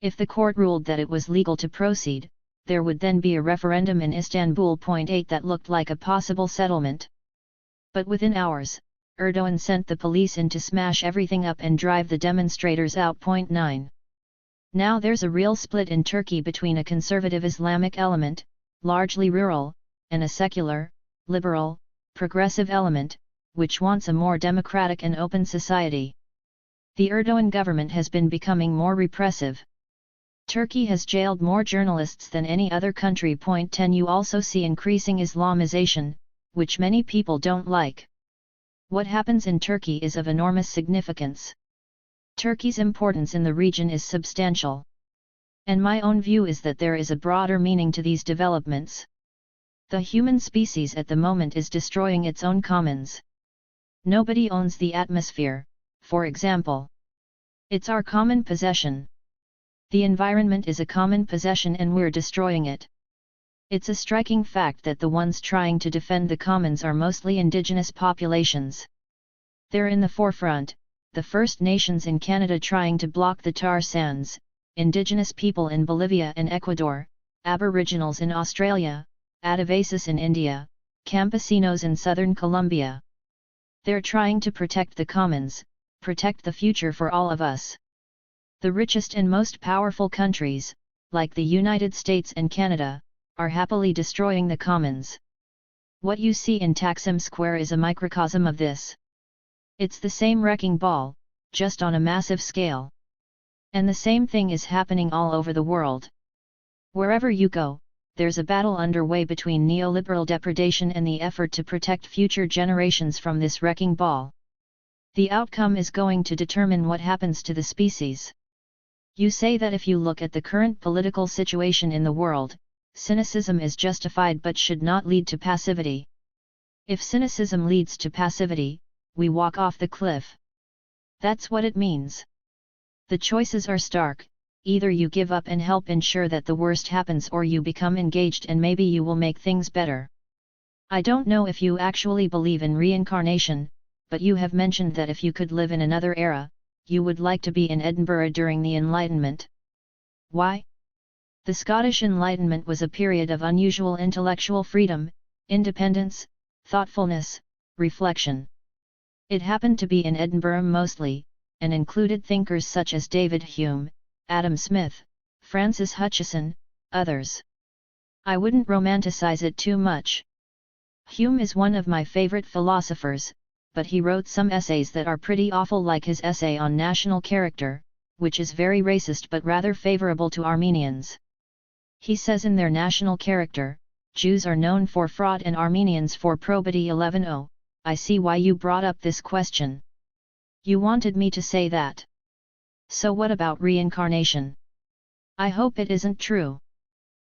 If the court ruled that it was legal to proceed, there would then be a referendum in Istanbul. 8 That looked like a possible settlement. But within hours, Erdogan sent the police in to smash everything up and drive the demonstrators out. 9 Now there's a real split in Turkey between a conservative Islamic element, largely rural, and a secular, liberal, progressive element, which wants a more democratic and open society. The Erdogan government has been becoming more repressive. Turkey has jailed more journalists than any other country. Point 10. You also see increasing Islamization, which many people don't like. What happens in Turkey is of enormous significance. Turkey's importance in the region is substantial. And my own view is that there is a broader meaning to these developments. The human species at the moment is destroying its own commons. Nobody owns the atmosphere, for example. It's our common possession. The environment is a common possession and we're destroying it. It's a striking fact that the ones trying to defend the commons are mostly indigenous populations. They're in the forefront, the First Nations in Canada trying to block the tar sands, indigenous people in Bolivia and Ecuador, Aboriginals in Australia, Adivasis in India, campesinos in southern Colombia. They're trying to protect the commons, protect the future for all of us. The richest and most powerful countries, like the United States and Canada, are happily destroying the commons. What you see in Taksim Square is a microcosm of this. It's the same wrecking ball, just on a massive scale. And the same thing is happening all over the world. Wherever you go, there's a battle underway between neoliberal depredation and the effort to protect future generations from this wrecking ball. The outcome is going to determine what happens to the species. You say that if you look at the current political situation in the world, cynicism is justified but should not lead to passivity. If cynicism leads to passivity, we walk off the cliff. That's what it means. The choices are stark: either you give up and help ensure that the worst happens, or you become engaged and maybe you will make things better. I don't know if you actually believe in reincarnation, but you have mentioned that if you could live in another era, you would like to be in Edinburgh during the Enlightenment. Why? The Scottish Enlightenment was a period of unusual intellectual freedom, independence, thoughtfulness, reflection. It happened to be in Edinburgh mostly, and included thinkers such as David Hume, Adam Smith, Francis Hutcheson, others. I wouldn't romanticize it too much. Hume is one of my favorite philosophers, but he wrote some essays that are pretty awful, like his essay on national character, which is very racist but rather favorable to Armenians. He says in their national character, Jews are known for fraud and Armenians for probity. 11. I see why you brought up this question. You wanted me to say that. So what about reincarnation? I hope it isn't true.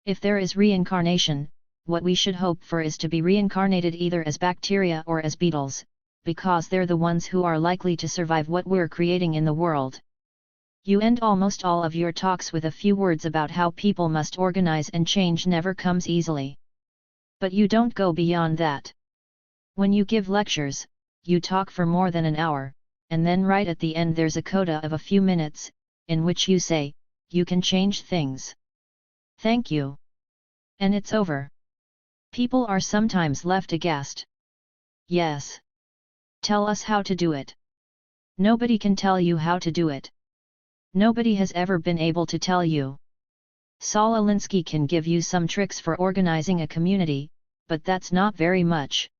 If there is reincarnation, what we should hope for is to be reincarnated either as bacteria or as beetles, because they're the ones who are likely to survive what we're creating in the world. You end almost all of your talks with a few words about how people must organize, and change never comes easily. But you don't go beyond that. When you give lectures, you talk for more than an hour, and then right at the end there's a coda of a few minutes, in which you say, you can change things. Thank you. And it's over. People are sometimes left aghast. Yes. Tell us how to do it. Nobody can tell you how to do it. Nobody has ever been able to tell you. Saul Alinsky can give you some tricks for organizing a community, but that's not very much.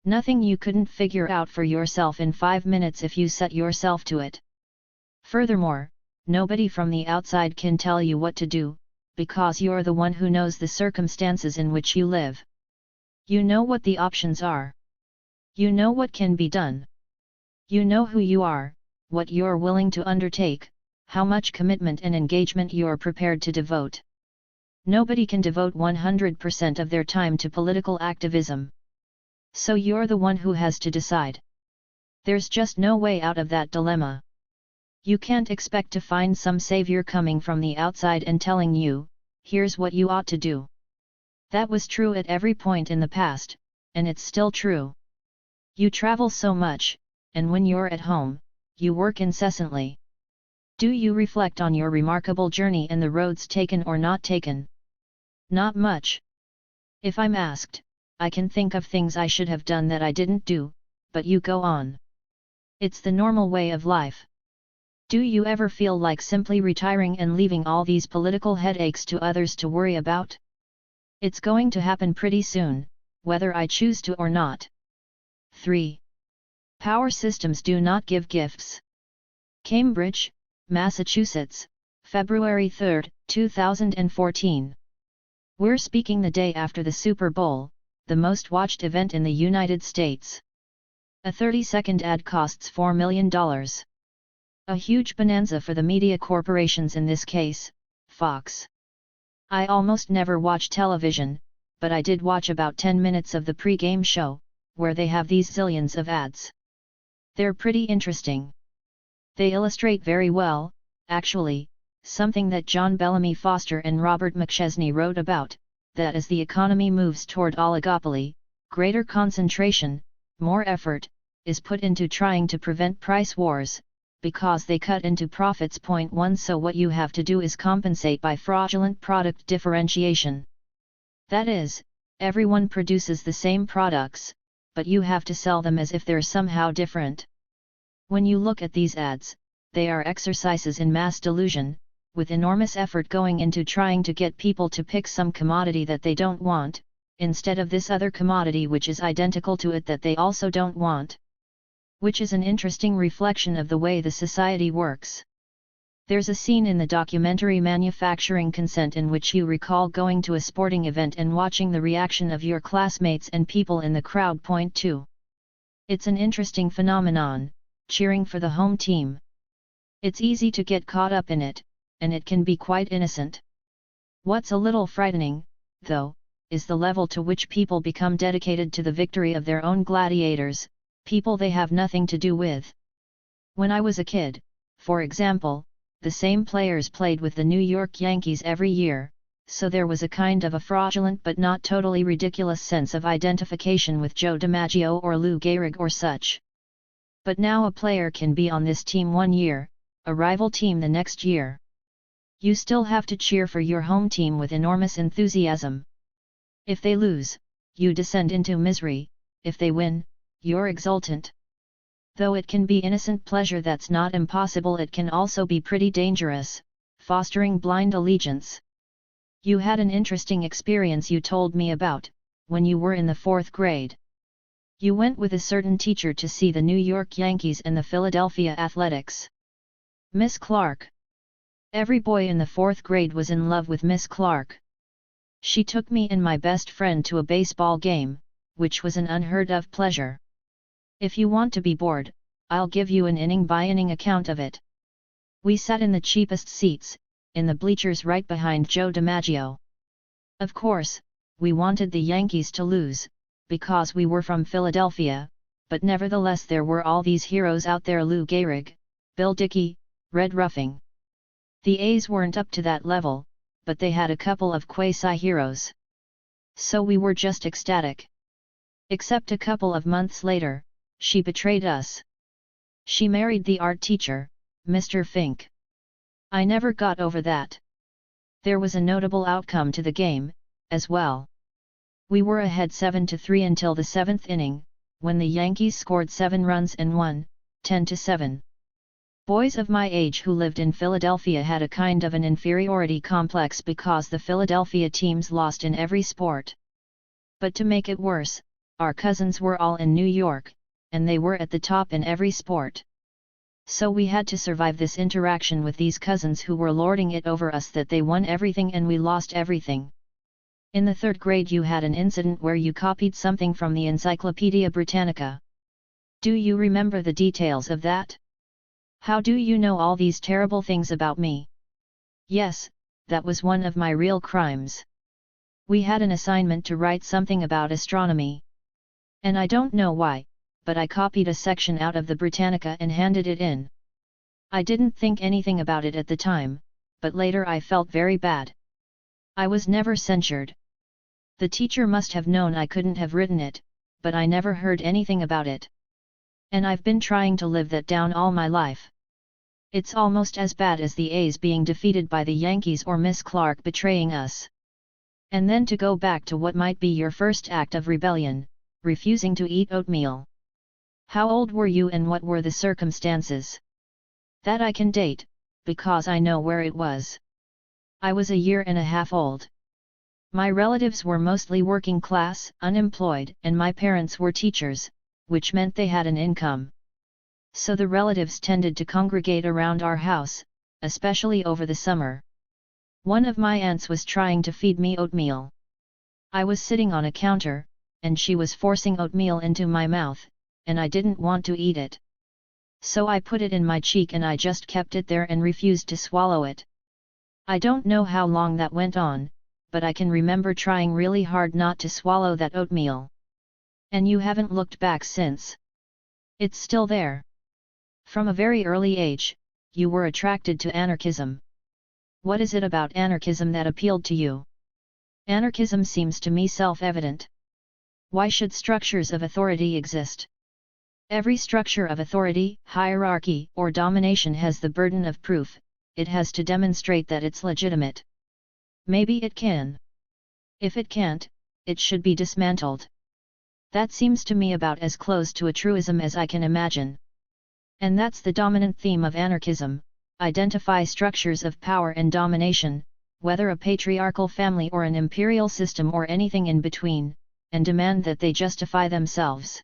Nothing you couldn't figure out for yourself in 5 minutes if you set yourself to it. Furthermore, nobody from the outside can tell you what to do, because you're the one who knows the circumstances in which you live. You know what the options are. You know what can be done. You know who you are, what you're willing to undertake, how much commitment and engagement you're prepared to devote. Nobody can devote 100% of their time to political activism. So you're the one who has to decide. There's just no way out of that dilemma. You can't expect to find some savior coming from the outside and telling you, here's what you ought to do. That was true at every point in the past, and it's still true. You travel so much, and when you're at home, you work incessantly. Do you reflect on your remarkable journey and the roads taken or not taken? Not much. If I'm asked, I can think of things I should have done that I didn't do, but you go on. It's the normal way of life. Do you ever feel like simply retiring and leaving all these political headaches to others to worry about? It's going to happen pretty soon, whether I choose to or not. 3. Power systems do not give gifts. Cambridge, Massachusetts, February 3, 2014. We're speaking the day after the Super Bowl, the most watched event in the United States. A 30-second ad costs $4 million. A huge bonanza for the media corporations, in this case, Fox. I almost never watch television, but I did watch about 10 minutes of the pre-game show, where they have these zillions of ads. They're pretty interesting. They illustrate very well, actually, something that John Bellamy Foster and Robert McChesney wrote about, that as the economy moves toward oligopoly, greater concentration, more effort, is put into trying to prevent price wars, because they cut into profits. Point 1. So what you have to do is compensate by fraudulent product differentiation. That is, everyone produces the same products, but you have to sell them as if they're somehow different. When you look at these ads, they are exercises in mass delusion, with enormous effort going into trying to get people to pick some commodity that they don't want, instead of this other commodity which is identical to it that they also don't want. Which is an interesting reflection of the way the society works. There's a scene in the documentary Manufacturing Consent in which you recall going to a sporting event and watching the reaction of your classmates and people in the crowd. Point 2. It's an interesting phenomenon, cheering for the home team. It's easy to get caught up in it, and it can be quite innocent. What's a little frightening, though, is the level to which people become dedicated to the victory of their own gladiators, people they have nothing to do with. When I was a kid, for example, the same players played with the New York Yankees every year, so there was a kind of a fraudulent but not totally ridiculous sense of identification with Joe DiMaggio or Lou Gehrig or such. But now a player can be on this team one year, a rival team the next year. You still have to cheer for your home team with enormous enthusiasm. If they lose, you descend into misery; if they win, you're exultant. Though it can be innocent pleasure that's not impossible, it can also be pretty dangerous, fostering blind allegiance. You had an interesting experience you told me about, when you were in the 4th grade. You went with a certain teacher to see the New York Yankees and the Philadelphia Athletics. Miss Clark. Every boy in the 4th grade was in love with Miss Clark. She took me and my best friend to a baseball game, which was an unheard of pleasure. If you want to be bored, I'll give you an inning-by-inning account of it. We sat in the cheapest seats, in the bleachers right behind Joe DiMaggio. Of course, we wanted the Yankees to lose, because we were from Philadelphia, but nevertheless there were all these heroes out there: Lou Gehrig, Bill Dickey, Red Ruffing. The A's weren't up to that level, but they had a couple of quasi-heroes. So we were just ecstatic. Except a couple of months later, she betrayed us. She married the art teacher, Mr. Fink. I never got over that. There was a notable outcome to the game, as well. We were ahead 7-3 until the 7th inning, when the Yankees scored 7 runs and won, 10-7. Boys of my age who lived in Philadelphia had a kind of an inferiority complex because the Philadelphia teams lost in every sport. But to make it worse, our cousins were all in New York, and they were at the top in every sport. So we had to survive this interaction with these cousins who were lording it over us that they won everything and we lost everything. In the 3rd grade you had an incident where you copied something from the Encyclopedia Britannica. Do you remember the details of that? How do you know all these terrible things about me? Yes, that was one of my real crimes. We had an assignment to write something about astronomy. And I don't know why, but I copied a section out of the Britannica and handed it in. I didn't think anything about it at the time, but later I felt very bad. I was never censured. The teacher must have known I couldn't have written it, but I never heard anything about it. And I've been trying to live that down all my life. It's almost as bad as the A's being defeated by the Yankees or Miss Clark betraying us. And then to go back to what might be your first act of rebellion, refusing to eat oatmeal. How old were you and what were the circumstances? That I can date, because I know where it was. I was a year and a half old. My relatives were mostly working class, unemployed, and my parents were teachers, which meant they had an income. So the relatives tended to congregate around our house, especially over the summer. One of my aunts was trying to feed me oatmeal. I was sitting on a counter, and she was forcing oatmeal into my mouth, and I didn't want to eat it. So I put it in my cheek and I just kept it there and refused to swallow it. I don't know how long that went on, but I can remember trying really hard not to swallow that oatmeal. And you haven't looked back since. It's still there. From a very early age, you were attracted to anarchism. What is it about anarchism that appealed to you? Anarchism seems to me self-evident. Why should structures of authority exist? Every structure of authority, hierarchy, or domination has the burden of proof. It has to demonstrate that it's legitimate. Maybe it can. If it can't, it should be dismantled. That seems to me about as close to a truism as I can imagine. And that's the dominant theme of anarchism: identify structures of power and domination, whether a patriarchal family or an imperial system or anything in between, and demand that they justify themselves.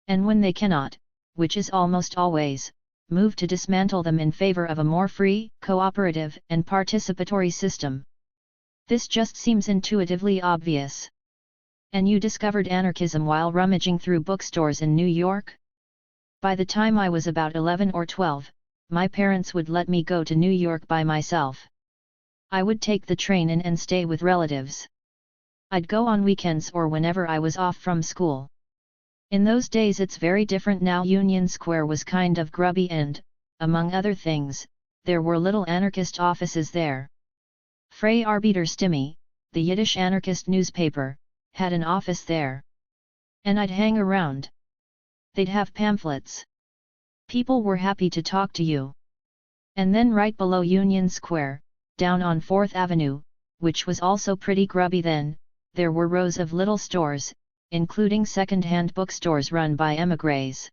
And when they cannot, which is almost always, move to dismantle them in favor of a more free, cooperative, and participatory system. This just seems intuitively obvious. And you discovered anarchism while rummaging through bookstores in New York? By the time I was about 11 or 12, my parents would let me go to New York by myself. I would take the train in and stay with relatives. I'd go on weekends or whenever I was off from school. In those days it's very different now. Union Square was kind of grubby and, among other things, there were little anarchist offices there. Freie Arbeiterstimme, the Yiddish anarchist newspaper, had an office there. And I'd hang around. They'd have pamphlets. People were happy to talk to you. And then right below Union Square, down on 4th Avenue, which was also pretty grubby then, there were rows of little stores, including second-hand bookstores run by émigrés.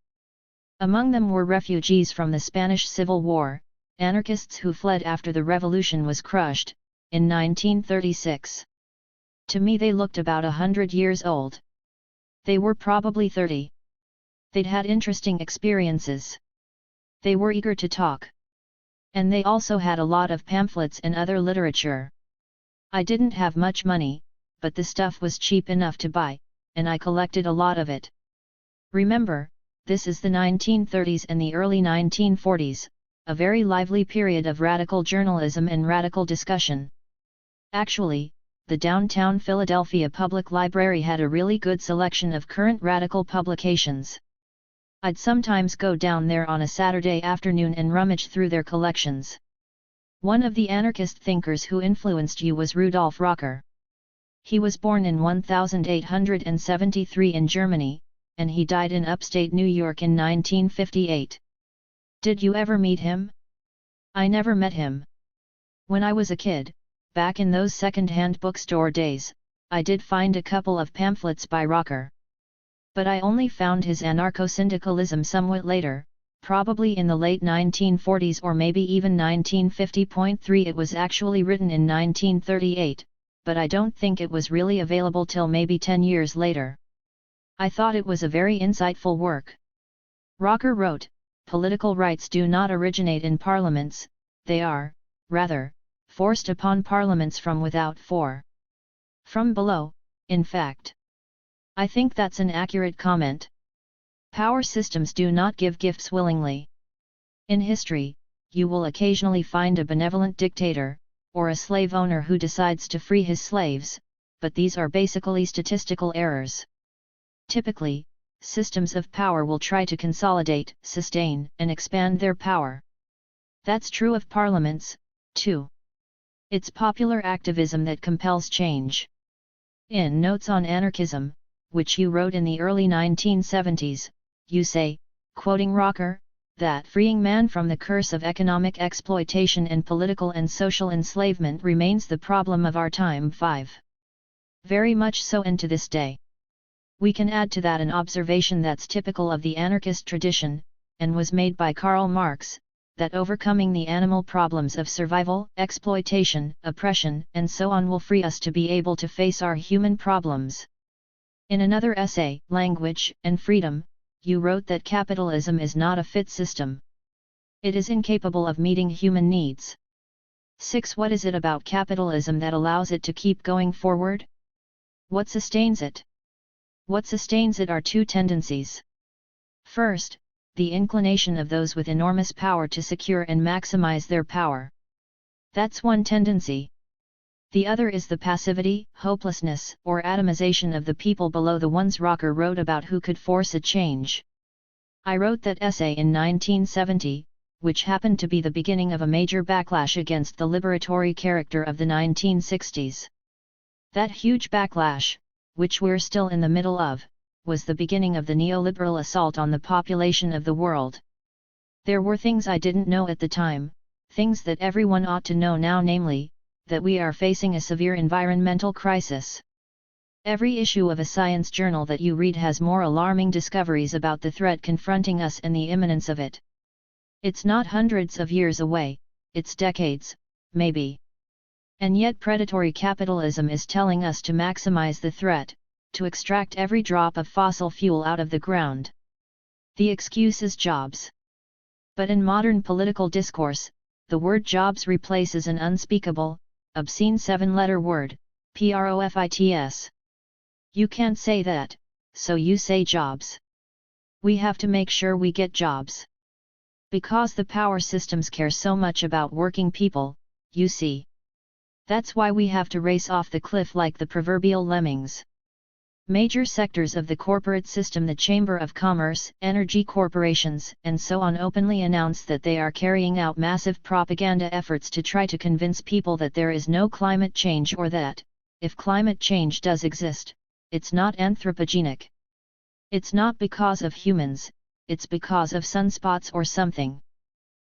Among them were refugees from the Spanish Civil War, anarchists who fled after the revolution was crushed, in 1936. To me they looked about 100 years old. They were probably 30. They'd had interesting experiences. They were eager to talk. And they also had a lot of pamphlets and other literature. I didn't have much money, but the stuff was cheap enough to buy, and I collected a lot of it. Remember, this is the 1930s and the early 1940s, a very lively period of radical journalism and radical discussion. Actually, the downtown Philadelphia Public Library had a really good selection of current radical publications. I'd sometimes go down there on a Saturday afternoon and rummage through their collections. One of the anarchist thinkers who influenced you was Rudolf Rocker. He was born in 1873 in Germany, and he died in upstate New York in 1958. Did you ever meet him? I never met him. When I was a kid, back in those second-hand bookstore days, I did find a couple of pamphlets by Rocker. But I only found his anarcho-syndicalism somewhat later, probably in the late 1940s or maybe even 1950.3. It was actually written in 1938, but I don't think it was really available till maybe 10 years later. I thought it was a very insightful work. Rocker wrote, "Political rights do not originate in parliaments, they are, rather, forced upon parliaments from without from below, in fact." I think that's an accurate comment. Power systems do not give gifts willingly. In history, you will occasionally find a benevolent dictator, or a slave owner who decides to free his slaves, but these are basically statistical errors. Typically, systems of power will try to consolidate, sustain, and expand their power. That's true of parliaments, too. It's popular activism that compels change. In Notes on Anarchism, which you wrote in the early 1970s, you say, quoting Rocker, that freeing man from the curse of economic exploitation and political and social enslavement remains the problem of our time. 5. Very much so, and to this day. We can add to that an observation that's typical of the anarchist tradition, and was made by Karl Marx, that overcoming the animal problems of survival, exploitation, oppression, and so on will free us to be able to face our human problems. In another essay, Language and Freedom, you wrote that capitalism is not a fit system. It is incapable of meeting human needs. 6. What is it about capitalism that allows it to keep going forward? What sustains it? What sustains it are two tendencies. First, the inclination of those with enormous power to secure and maximize their power. That's one tendency. The other is the passivity, hopelessness, or atomization of the people below the ones Rocker wrote about who could force a change. I wrote that essay in 1970, which happened to be the beginning of a major backlash against the liberatory character of the 1960s. That huge backlash, which we're still in the middle of, was the beginning of the neoliberal assault on the population of the world. There were things I didn't know at the time, things that everyone ought to know now, namely, that we are facing a severe environmental crisis. Every issue of a science journal that you read has more alarming discoveries about the threat confronting us and the imminence of it. It's not hundreds of years away, it's decades, maybe. And yet predatory capitalism is telling us to maximize the threat, to extract every drop of fossil fuel out of the ground. The excuse is jobs. But in modern political discourse, the word jobs replaces an unspeakable, obscene 7-letter word, profits. You can't say that, so you say jobs. We have to make sure we get jobs. Because the power systems care so much about working people, you see. That's why we have to race off the cliff like the proverbial lemmings. Major sectors of the corporate system, the Chamber of Commerce, energy corporations, and so on, openly announce that they are carrying out massive propaganda efforts to try to convince people that there is no climate change, or that, if climate change does exist, it's not anthropogenic. It's not because of humans, it's because of sunspots or something.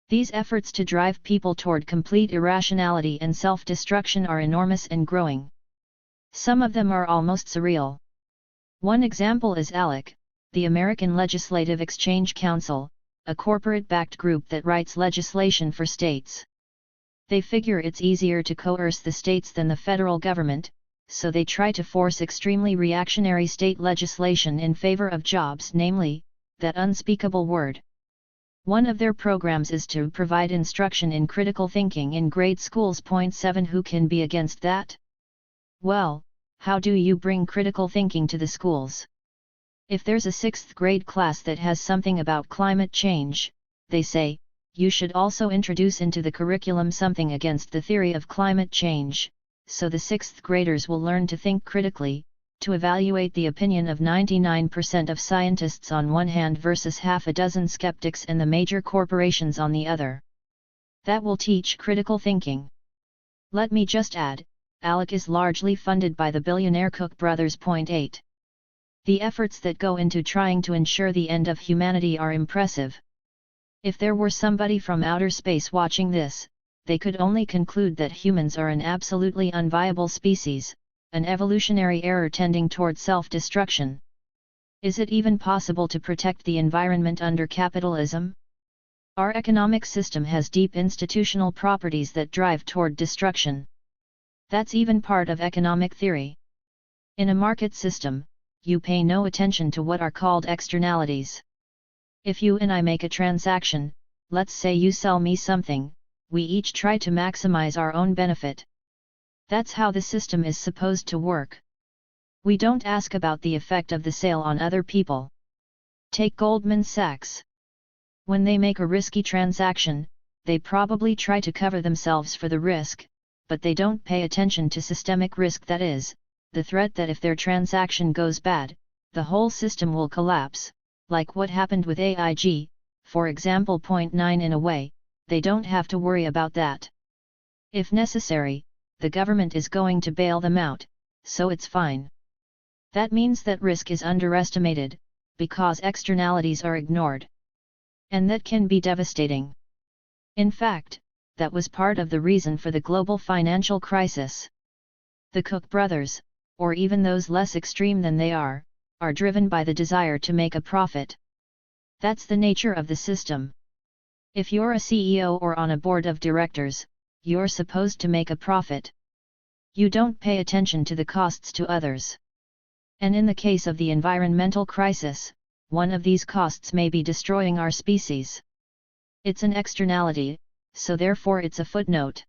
These efforts to drive people toward complete irrationality and self-destruction are enormous and growing. Some of them are almost surreal. One example is ALEC, the American Legislative Exchange Council, a corporate-backed group that writes legislation for states. They figure it's easier to coerce the states than the federal government, so they try to force extremely reactionary state legislation in favor of jobs, namely, that unspeakable word. One of their programs is to provide instruction in critical thinking in grade schools. 7 Who can be against that? Well, how do you bring critical thinking to the schools? If there's a 6th grade class that has something about climate change, they say, you should also introduce into the curriculum something against the theory of climate change, so the 6th graders will learn to think critically, to evaluate the opinion of 99% of scientists on one hand versus half a dozen skeptics and the major corporations on the other. That will teach critical thinking. Let me just add, ALEC is largely funded by the billionaire Koch brothers. 8. The efforts that go into trying to ensure the end of humanity are impressive. If there were somebody from outer space watching this, they could only conclude that humans are an absolutely unviable species, an evolutionary error tending toward self-destruction. Is it even possible to protect the environment under capitalism? Our economic system has deep institutional properties that drive toward destruction. That's even part of economic theory. In a market system, you pay no attention to what are called externalities. If you and I make a transaction, let's say you sell me something, we each try to maximize our own benefit. That's how the system is supposed to work. We don't ask about the effect of the sale on other people. Take Goldman Sachs. When they make a risky transaction, they probably try to cover themselves for the risk, but they don't pay attention to systemic risk, that is, the threat that if their transaction goes bad, the whole system will collapse, like what happened with AIG, for example. 9 In a way, they don't have to worry about that. If necessary, the government is going to bail them out, so it's fine. That means that risk is underestimated, because externalities are ignored. And that can be devastating. In fact, that was part of the reason for the global financial crisis. The Koch brothers, or even those less extreme than they are driven by the desire to make a profit. That's the nature of the system. If you're a CEO or on a board of directors, you're supposed to make a profit. You don't pay attention to the costs to others. And in the case of the environmental crisis, one of these costs may be destroying our species. It's an externality, so therefore it's a footnote.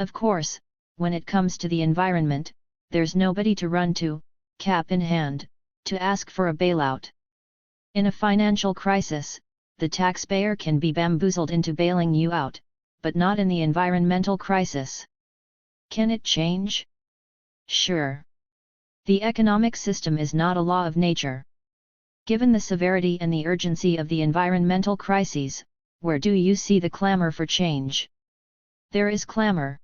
Of course, when it comes to the environment, there's nobody to run to, cap in hand, to ask for a bailout. In a financial crisis, the taxpayer can be bamboozled into bailing you out, but not in the environmental crisis. Can it change? Sure. The economic system is not a law of nature. Given the severity and the urgency of the environmental crises, where do you see the clamor for change? There is clamor.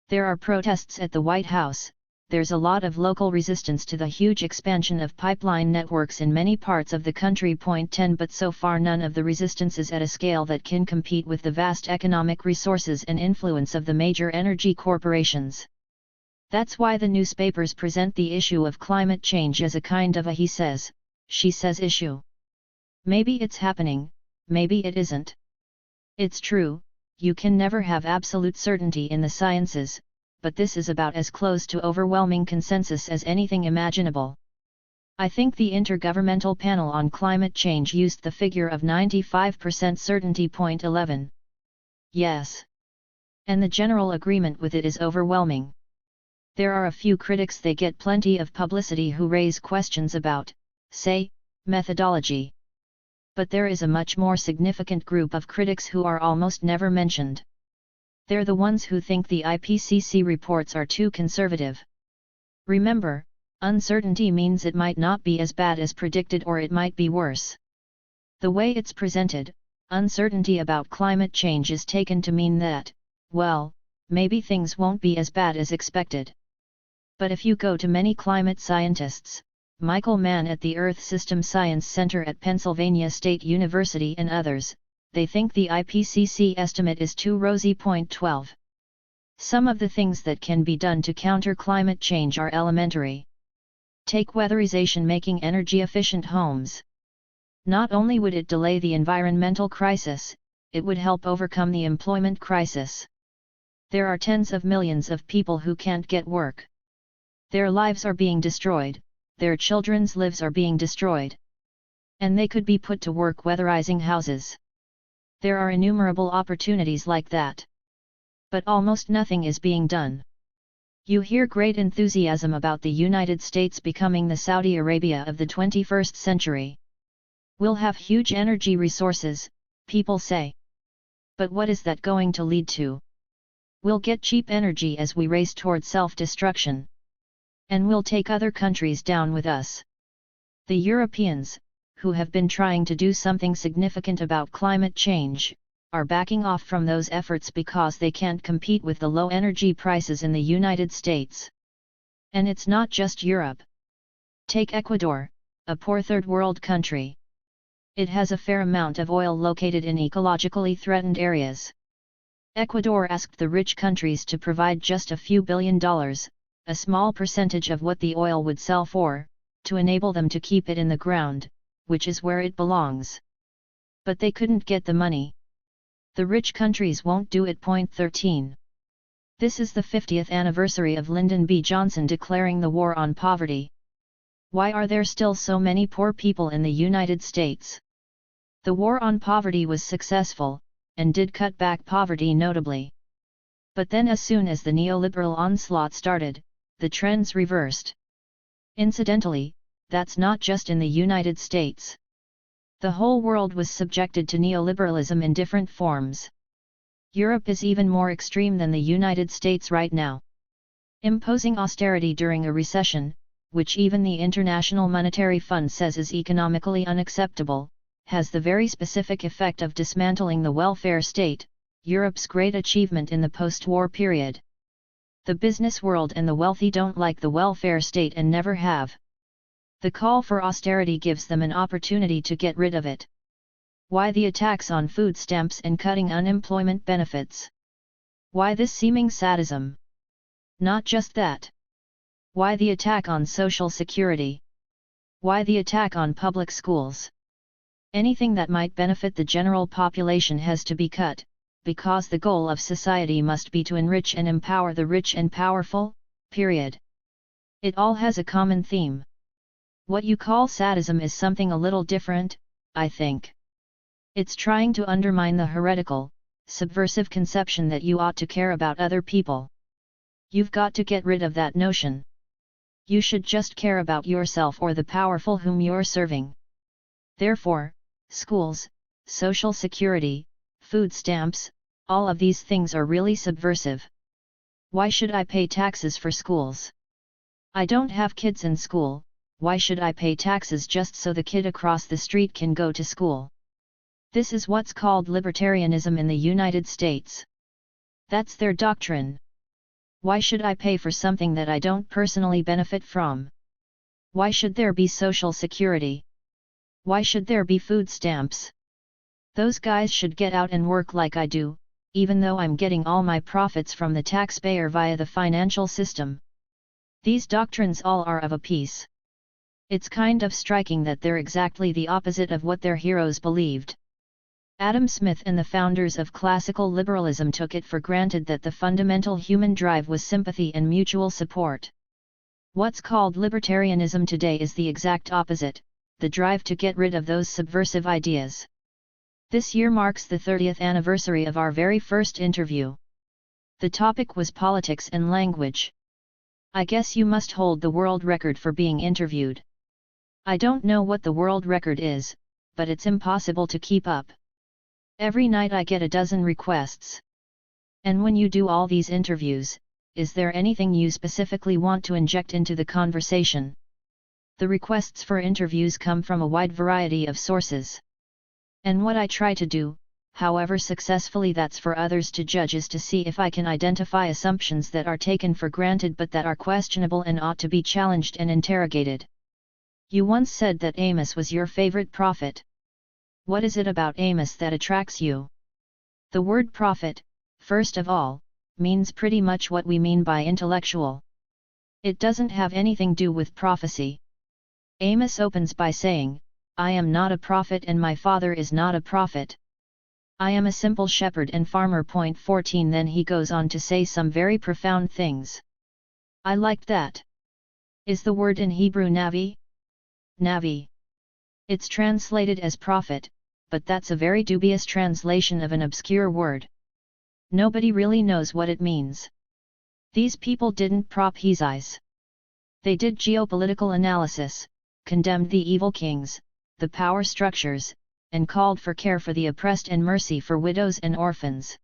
There are protests at the White House. There's a lot of local resistance to the huge expansion of pipeline networks in many parts of the country. 10 But so far none of the resistance is at a scale that can compete with the vast economic resources and influence of the major energy corporations. That's why the newspapers present the issue of climate change as a kind of a he says, she says issue. Maybe it's happening, maybe it isn't. It's true, you can never have absolute certainty in the sciences, but this is about as close to overwhelming consensus as anything imaginable. I think the Intergovernmental Panel on Climate Change used the figure of 95% certainty. 11. Yes. And the general agreement with it is overwhelming. There are a few critics they get plenty of publicity who raise questions about, say, methodology. But there is a much more significant group of critics who are almost never mentioned. They're the ones who think the IPCC reports are too conservative. Remember, uncertainty means it might not be as bad as predicted or it might be worse. The way it's presented, uncertainty about climate change is taken to mean that, well, maybe things won't be as bad as expected. But if you go to many climate scientists, Michael Mann at the Earth System Science Center at Pennsylvania State University and others, they think the IPCC estimate is too rosy. 12. Some of the things that can be done to counter climate change are elementary. Take weatherization, making energy-efficient homes. Not only would it delay the environmental crisis, it would help overcome the employment crisis. There are tens of millions of people who can't get work. Their lives are being destroyed, their children's lives are being destroyed. And they could be put to work weatherizing houses. There are innumerable opportunities like that. But almost nothing is being done. You hear great enthusiasm about the United States becoming the Saudi Arabia of the 21st century. We'll have huge energy resources, people say. But what is that going to lead to? We'll get cheap energy as we race toward self-destruction. And we'll take other countries down with us. The Europeans, who have been trying to do something significant about climate change, are backing off from those efforts because they can't compete with the low energy prices in the United States. And it's not just Europe. Take Ecuador, a poor third world country. It has a fair amount of oil located in ecologically threatened areas. Ecuador asked the rich countries to provide just a few $billions, a small percentage of what the oil would sell for, to enable them to keep it in the ground, which is where it belongs. But they couldn't get the money. The rich countries won't do it. 13. This is the 50th anniversary of Lyndon B. Johnson declaring the war on poverty. Why are there still so many poor people in the United States? The war on poverty was successful, and did cut back poverty notably. But then as soon as the neoliberal onslaught started, the trends reversed. Incidentally, that's not just in the United States. The whole world was subjected to neoliberalism in different forms. Europe is even more extreme than the United States right now. Imposing austerity during a recession, which even the International Monetary Fund says is economically unacceptable, has the very specific effect of dismantling the welfare state, Europe's great achievement in the post-war period. The business world and the wealthy don't like the welfare state and never have. The call for austerity gives them an opportunity to get rid of it. Why the attacks on food stamps and cutting unemployment benefits? Why this seeming sadism? Not just that. Why the attack on Social Security? Why the attack on public schools? Anything that might benefit the general population has to be cut, because the goal of society must be to enrich and empower the rich and powerful, period. It all has a common theme. What you call sadism is something a little different, I think. It's trying to undermine the heretical, subversive conception that you ought to care about other people. You've got to get rid of that notion. You should just care about yourself or the powerful whom you're serving. Therefore, schools, social security, food stamps, all of these things are really subversive. Why should I pay taxes for schools? I don't have kids in school, why should I pay taxes just so the kid across the street can go to school? This is what's called libertarianism in the United States. That's their doctrine. Why should I pay for something that I don't personally benefit from? Why should there be social security? Why should there be food stamps? Those guys should get out and work like I do, even though I'm getting all my profits from the taxpayer via the financial system. These doctrines all are of a piece. It's kind of striking that they're exactly the opposite of what their heroes believed. Adam Smith and the founders of classical liberalism took it for granted that the fundamental human drive was sympathy and mutual support. What's called libertarianism today is the exact opposite, the drive to get rid of those subversive ideas. This year marks the 30th anniversary of our very first interview. The topic was politics and language. I guess you must hold the world record for being interviewed. I don't know what the world record is, but it's impossible to keep up. Every night I get a dozen requests. And when you do all these interviews, is there anything you specifically want to inject into the conversation? The requests for interviews come from a wide variety of sources. And what I try to do, however successfully that's for others to judge, is to see if I can identify assumptions that are taken for granted but that are questionable and ought to be challenged and interrogated. You once said that Amos was your favorite prophet. What is it about Amos that attracts you? The word prophet, first of all, means pretty much what we mean by intellectual. It doesn't have anything to do with prophecy. Amos opens by saying, I am not a prophet and my father is not a prophet. I am a simple shepherd and farmer. 14. Then he goes on to say some very profound things. I liked that. Is the word in Hebrew navi? Navi. It's translated as prophet, but that's a very dubious translation of an obscure word. Nobody really knows what it means. These people didn't prophesize. They did geopolitical analysis, condemned the evil kings, the power structures, and called for care for the oppressed and mercy for widows and orphans.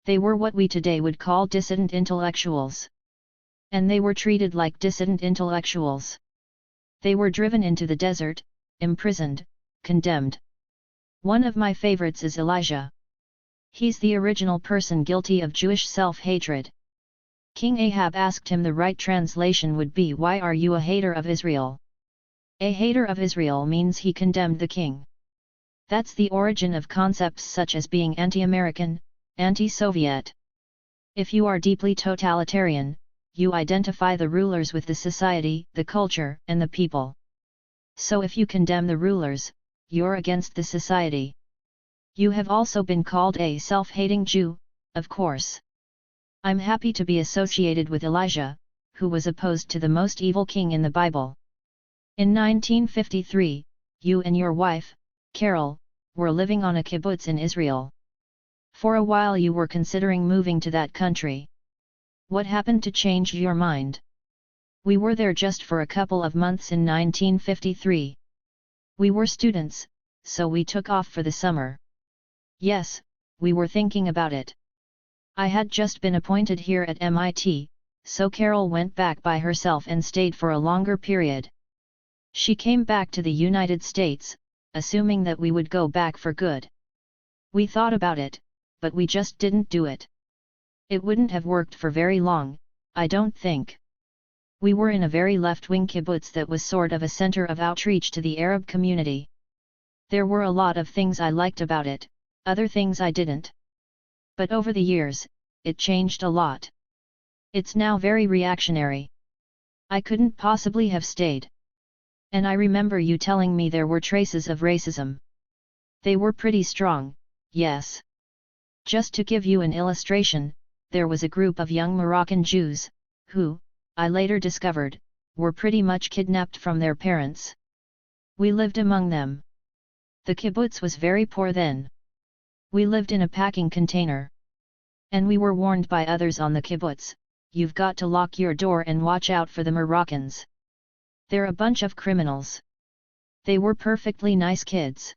They were what we today would call dissident intellectuals. And they were treated like dissident intellectuals. They were driven into the desert, imprisoned, condemned. One of my favorites is Elijah. He's the original person guilty of Jewish self-hatred. King Ahab asked him. The right translation would be, why are you a hater of Israel? A hater of Israel means he condemned the king. That's the origin of concepts such as being anti-American, anti-Soviet. If you are deeply totalitarian, you identify the rulers with the society, the culture, and the people. So if you condemn the rulers, you're against the society. You have also been called a self-hating Jew, of course. I'm happy to be associated with Elijah, who was opposed to the most evil king in the Bible. In 1953, you and your wife, Carol, were living on a kibbutz in Israel. For a while you were considering moving to that country. What happened to change your mind? We were there just for a couple of months in 1953. We were students, so we took off for the summer. Yes, we were thinking about it. I had just been appointed here at MIT, so Carol went back by herself and stayed for a longer period. She came back to the United States, assuming that we would go back for good. We thought about it, but we just didn't do it. It wouldn't have worked for very long, I don't think. We were in a very left-wing kibbutz that was sort of a center of outreach to the Arab community. There were a lot of things I liked about it, other things I didn't. But over the years, it changed a lot. It's now very reactionary. I couldn't possibly have stayed. And I remember you telling me there were traces of racism. They were pretty strong, yes. Just to give you an illustration, there was a group of young Moroccan Jews, who, I later discovered, were pretty much kidnapped from their parents. We lived among them. The kibbutz was very poor then. We lived in a packing container. And we were warned by others on the kibbutz, you've got to lock your door and watch out for the Moroccans. They're a bunch of criminals. They were perfectly nice kids.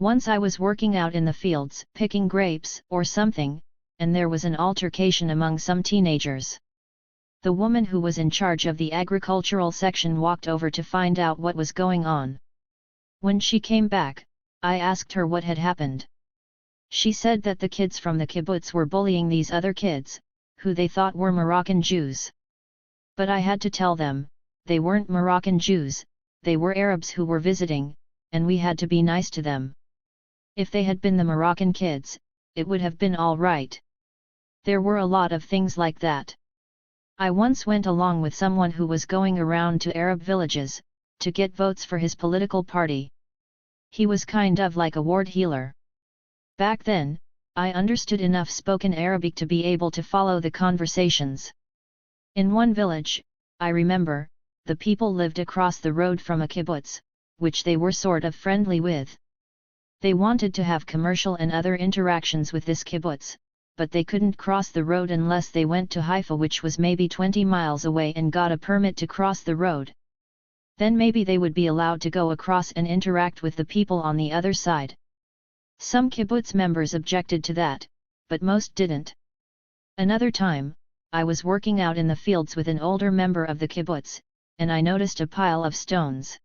Once I was working out in the fields, picking grapes or something, and there was an altercation among some teenagers. The woman who was in charge of the agricultural section walked over to find out what was going on. When she came back, I asked her what had happened. She said that the kids from the kibbutz were bullying these other kids, who they thought were Moroccan Jews. But I had to tell them, they weren't Moroccan Jews, they were Arabs who were visiting, and we had to be nice to them. If they had been the Moroccan kids, it would have been all right. There were a lot of things like that. I once went along with someone who was going around to Arab villages, to get votes for his political party. He was kind of like a ward healer. Back then, I understood enough spoken Arabic to be able to follow the conversations. In one village, I remember, the people lived across the road from a kibbutz, which they were sort of friendly with. They wanted to have commercial and other interactions with this kibbutz, but they couldn't cross the road unless they went to Haifa, which was maybe 20 miles away, and got a permit to cross the road. Then maybe they would be allowed to go across and interact with the people on the other side. Some kibbutz members objected to that, but most didn't. Another time, I was working out in the fields with an older member of the kibbutz, and I noticed a pile of stones.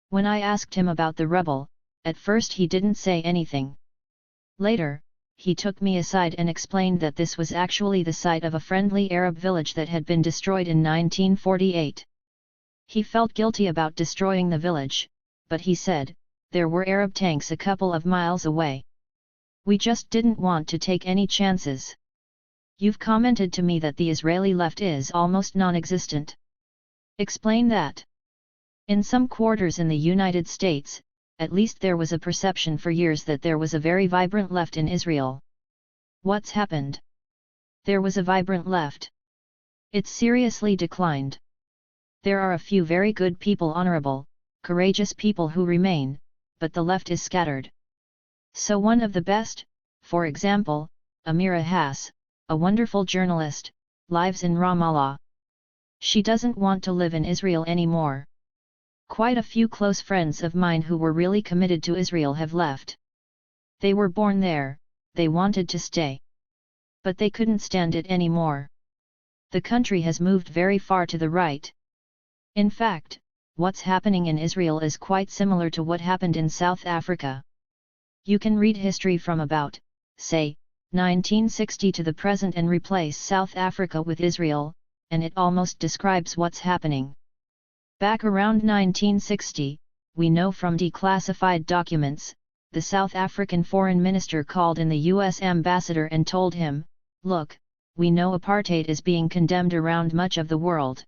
When I asked him about the rubble, at first he didn't say anything. Later, he took me aside and explained that this was actually the site of a friendly Arab village that had been destroyed in 1948. He felt guilty about destroying the village, but he said, there were Arab tanks a couple of miles away. We just didn't want to take any chances. You've commented to me that the Israeli left is almost non-existent. Explain that. In some quarters in the United States, at least there was a perception for years that there was a very vibrant left in Israel. What's happened? There was a vibrant left. It's seriously declined. There are a few very good people, honorable, courageous people who remain, but the left is scattered. So one of the best, for example, Amira Hass, a wonderful journalist, lives in Ramallah. She doesn't want to live in Israel anymore. Quite a few close friends of mine who were really committed to Israel have left. They were born there, they wanted to stay. But they couldn't stand it anymore. The country has moved very far to the right. In fact, what's happening in Israel is quite similar to what happened in South Africa. You can read history from about, say, 1960 to the present and replace South Africa with Israel, and it almost describes what's happening. Back around 1960, we know from declassified documents, the South African foreign minister called in the U.S. ambassador and told him, "Look, we know apartheid is being condemned around much of the world.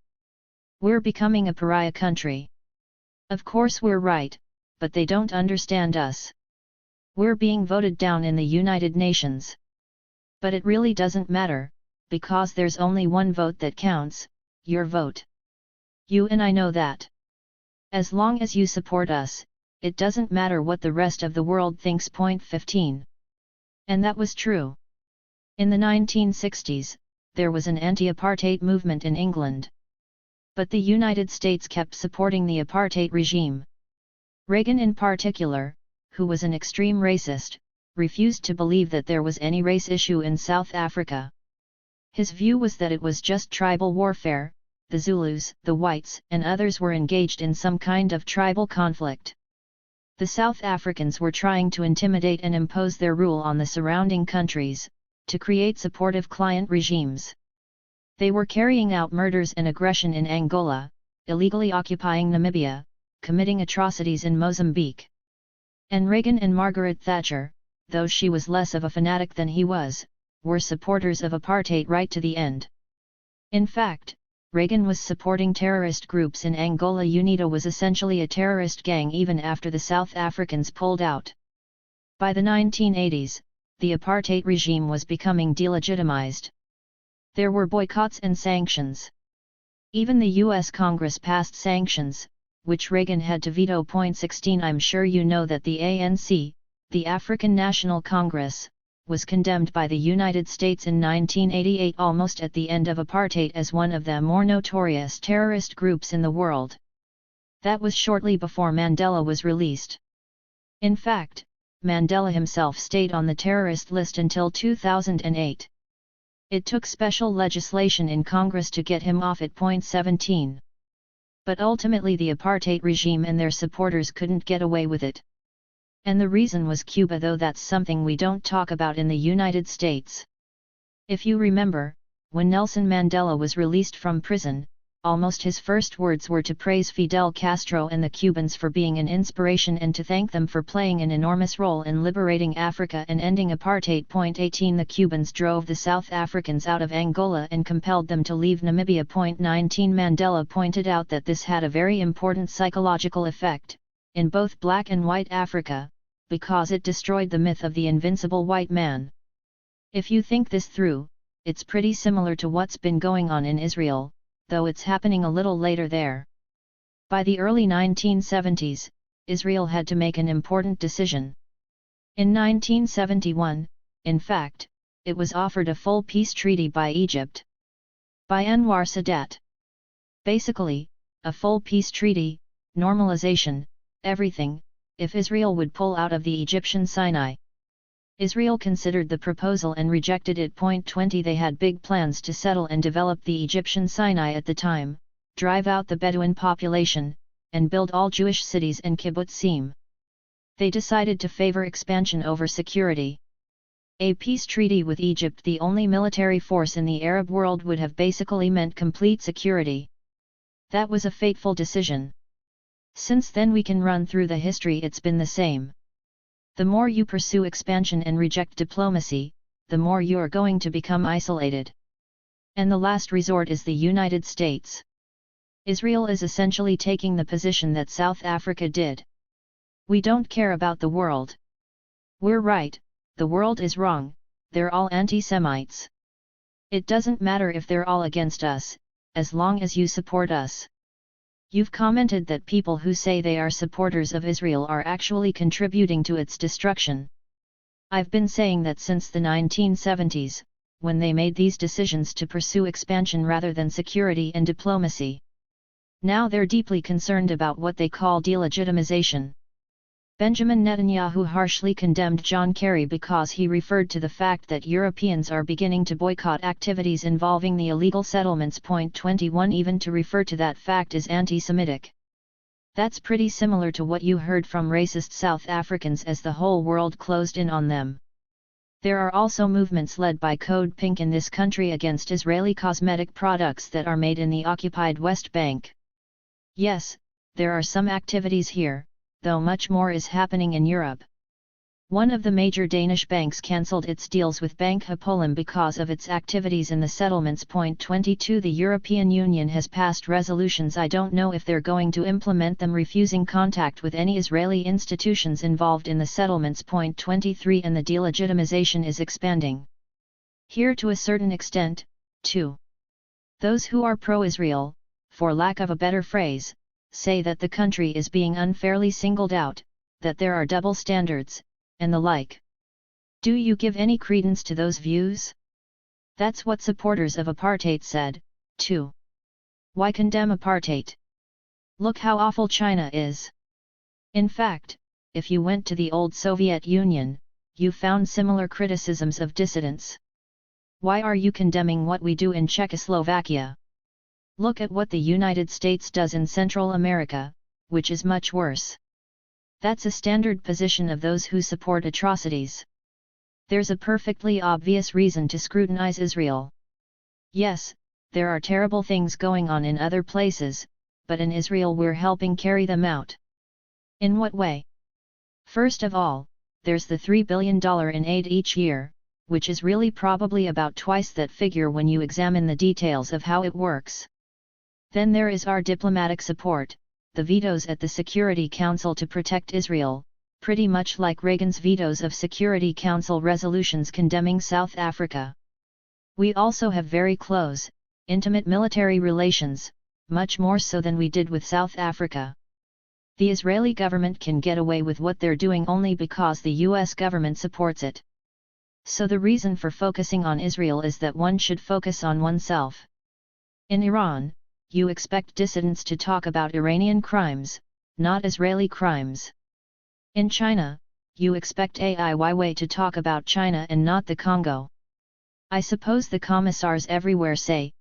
We're becoming a pariah country. Of course we're right, but they don't understand us. We're being voted down in the United Nations. But it really doesn't matter, because there's only one vote that counts, your vote. You and I know that. As long as you support us, it doesn't matter what the rest of the world thinks." 15. And that was true. In the 1960s, there was an anti-apartheid movement in England. But the United States kept supporting the apartheid regime. Reagan in particular, who was an extreme racist, refused to believe that there was any race issue in South Africa. His view was that it was just tribal warfare. The Zulus, the whites, and others were engaged in some kind of tribal conflict. The South Africans were trying to intimidate and impose their rule on the surrounding countries, to create supportive client regimes. They were carrying out murders and aggression in Angola, illegally occupying Namibia, committing atrocities in Mozambique. And Reagan and Margaret Thatcher, though she was less of a fanatic than he was, were supporters of apartheid right to the end. In fact, Reagan was supporting terrorist groups in Angola. UNITA was essentially a terrorist gang even after the South Africans pulled out. By the 1980s, the apartheid regime was becoming delegitimized. There were boycotts and sanctions. Even the US Congress passed sanctions, which Reagan had to veto. 16 I'm sure you know that the ANC, the African National Congress, was condemned by the United States in 1988 almost at the end of apartheid as one of the more notorious terrorist groups in the world. That was shortly before Mandela was released. In fact, Mandela himself stayed on the terrorist list until 2008. It took special legislation in Congress to get him off at. 17. But ultimately the apartheid regime and their supporters couldn't get away with it. And the reason was Cuba, though that's something we don't talk about in the United States. If you remember, when Nelson Mandela was released from prison, almost his first words were to praise Fidel Castro and the Cubans for being an inspiration and to thank them for playing an enormous role in liberating Africa and ending apartheid. 18 The Cubans drove the South Africans out of Angola and compelled them to leave Namibia. 19 Mandela pointed out that this had a very important psychological effect, in both black and white Africa, because it destroyed the myth of the invincible white man. If you think this through, it's pretty similar to what's been going on in Israel, though it's happening a little later there. By the early 1970s, Israel had to make an important decision. In 1971, in fact, it was offered a full peace treaty by Egypt. By Anwar Sadat. Basically, a full peace treaty, normalization, everything, if Israel would pull out of the Egyptian Sinai. Israel considered the proposal and rejected it. 20 They had big plans to settle and develop the Egyptian Sinai at the time, drive out the Bedouin population, and build all Jewish cities and kibbutzim. They decided to favor expansion over security. A peace treaty with Egypt, the only military force in the Arab world, would have basically meant complete security. That was a fateful decision. Since then we can run through the history, it's been the same. The more you pursue expansion and reject diplomacy, the more you are going to become isolated. And the last resort is the United States. Israel is essentially taking the position that South Africa did. We don't care about the world. We're right, the world is wrong, they're all anti-Semites. It doesn't matter if they're all against us, as long as you support us. You've commented that people who say they are supporters of Israel are actually contributing to its destruction. I've been saying that since the 1970s, when they made these decisions to pursue expansion rather than security and diplomacy. Now they're deeply concerned about what they call delegitimization. Benjamin Netanyahu harshly condemned John Kerry because he referred to the fact that Europeans are beginning to boycott activities involving the illegal settlements. 21 Even to refer to that fact is anti-Semitic. That's pretty similar to what you heard from racist South Africans as the whole world closed in on them. There are also movements led by Code Pink in this country against Israeli cosmetic products that are made in the occupied West Bank. Yes, there are some activities here, though much more is happening in Europe. One of the major Danish banks cancelled its deals with Bank Hapoalim because of its activities in the settlements. 22 The European Union has passed resolutions. I don't know if they're going to implement them, refusing contact with any Israeli institutions involved in the settlements. 23 And the delegitimization is expanding. Here to a certain extent, too. Those who are pro-Israel, for lack of a better phrase, say that the country is being unfairly singled out, that there are double standards, and the like. Do you give any credence to those views? That's what supporters of apartheid said, too. Why condemn apartheid? Look how awful China is. In fact, if you went to the old Soviet Union, you found similar criticisms of dissidents. Why are you condemning what we do in Czechoslovakia? Look at what the United States does in Central America, which is much worse. That's a standard position of those who support atrocities. There's a perfectly obvious reason to scrutinize Israel. Yes, there are terrible things going on in other places, but in Israel we're helping carry them out. In what way? First of all, there's the $3 billion in aid each year, which is really probably about twice that figure when you examine the details of how it works. Then there is our diplomatic support, the vetoes at the Security Council to protect Israel, pretty much like Reagan's vetoes of Security Council resolutions condemning South Africa. We also have very close, intimate military relations, much more so than we did with South Africa. The Israeli government can get away with what they're doing only because the US government supports it. So the reason for focusing on Israel is that one should focus on oneself. In Iran, you expect dissidents to talk about Iranian crimes, not Israeli crimes. In China, you expect Ai Weiwei to talk about China and not the Congo. I suppose the commissars everywhere say,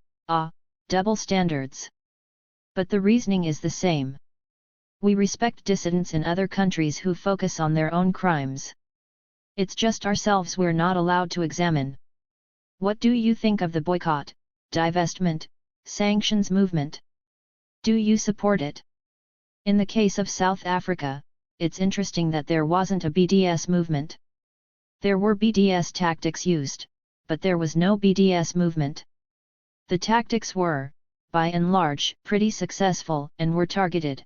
double standards. But the reasoning is the same. We respect dissidents in other countries who focus on their own crimes. It's just ourselves we're not allowed to examine. What do you think of the boycott, divestment, sanctions movement? Do you support it? In the case of South Africa, it's interesting that there wasn't a BDS movement. There were BDS tactics used, but there was no BDS movement. The tactics were, by and large, pretty successful and were targeted.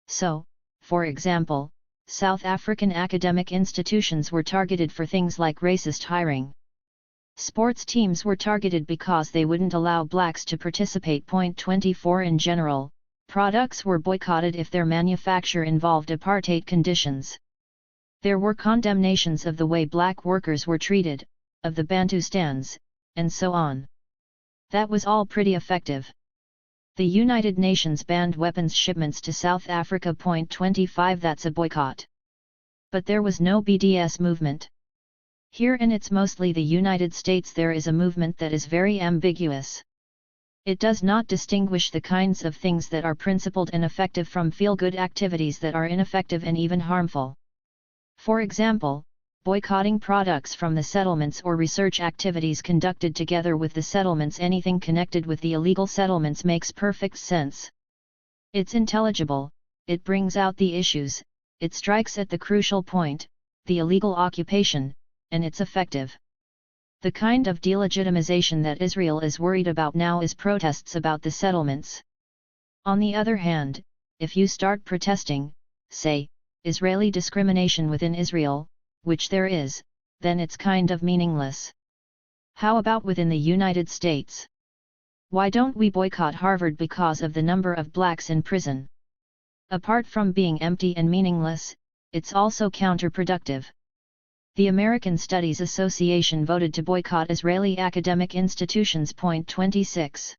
So, for example, South African academic institutions were targeted for things like racist hiring. Sports teams were targeted because they wouldn't allow blacks to participate. 24 In general, products were boycotted if their manufacture involved apartheid conditions. There were condemnations of the way black workers were treated, of the Bantustans, and so on. That was all pretty effective. The United Nations banned weapons shipments to South Africa. 25 That's a boycott. But there was no BDS movement. Here, and it's mostly the United States, there is a movement that is very ambiguous. It does not distinguish the kinds of things that are principled and effective from feel-good activities that are ineffective and even harmful. For example, boycotting products from the settlements or research activities conducted together with the settlements. Anything connected with the illegal settlements makes perfect sense. It's intelligible, it brings out the issues, it strikes at the crucial point, the illegal occupation, and it's effective. The kind of delegitimization that Israel is worried about now is protests about the settlements. On the other hand, if you start protesting, say, Israeli discrimination within Israel, which there is, then it's kind of meaningless. How about within the United States? Why don't we boycott Harvard because of the number of blacks in prison? Apart from being empty and meaningless, it's also counterproductive. The American Studies Association voted to boycott Israeli academic institutions. 26.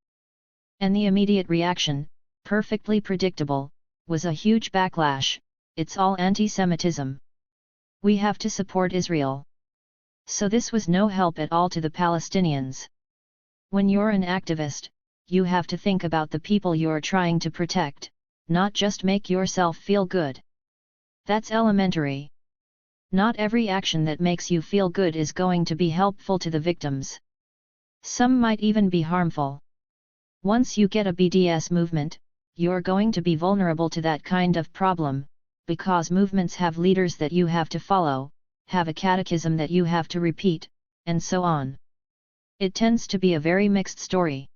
And the immediate reaction, perfectly predictable, was a huge backlash. It's all anti-Semitism. We have to support Israel. So this was no help at all to the Palestinians. When you're an activist, you have to think about the people you're trying to protect, not just make yourself feel good. That's elementary. Not every action that makes you feel good is going to be helpful to the victims. Some might even be harmful. Once you get a BDS movement, you're going to be vulnerable to that kind of problem, because movements have leaders that you have to follow, have a catechism that you have to repeat, and so on. It tends to be a very mixed story.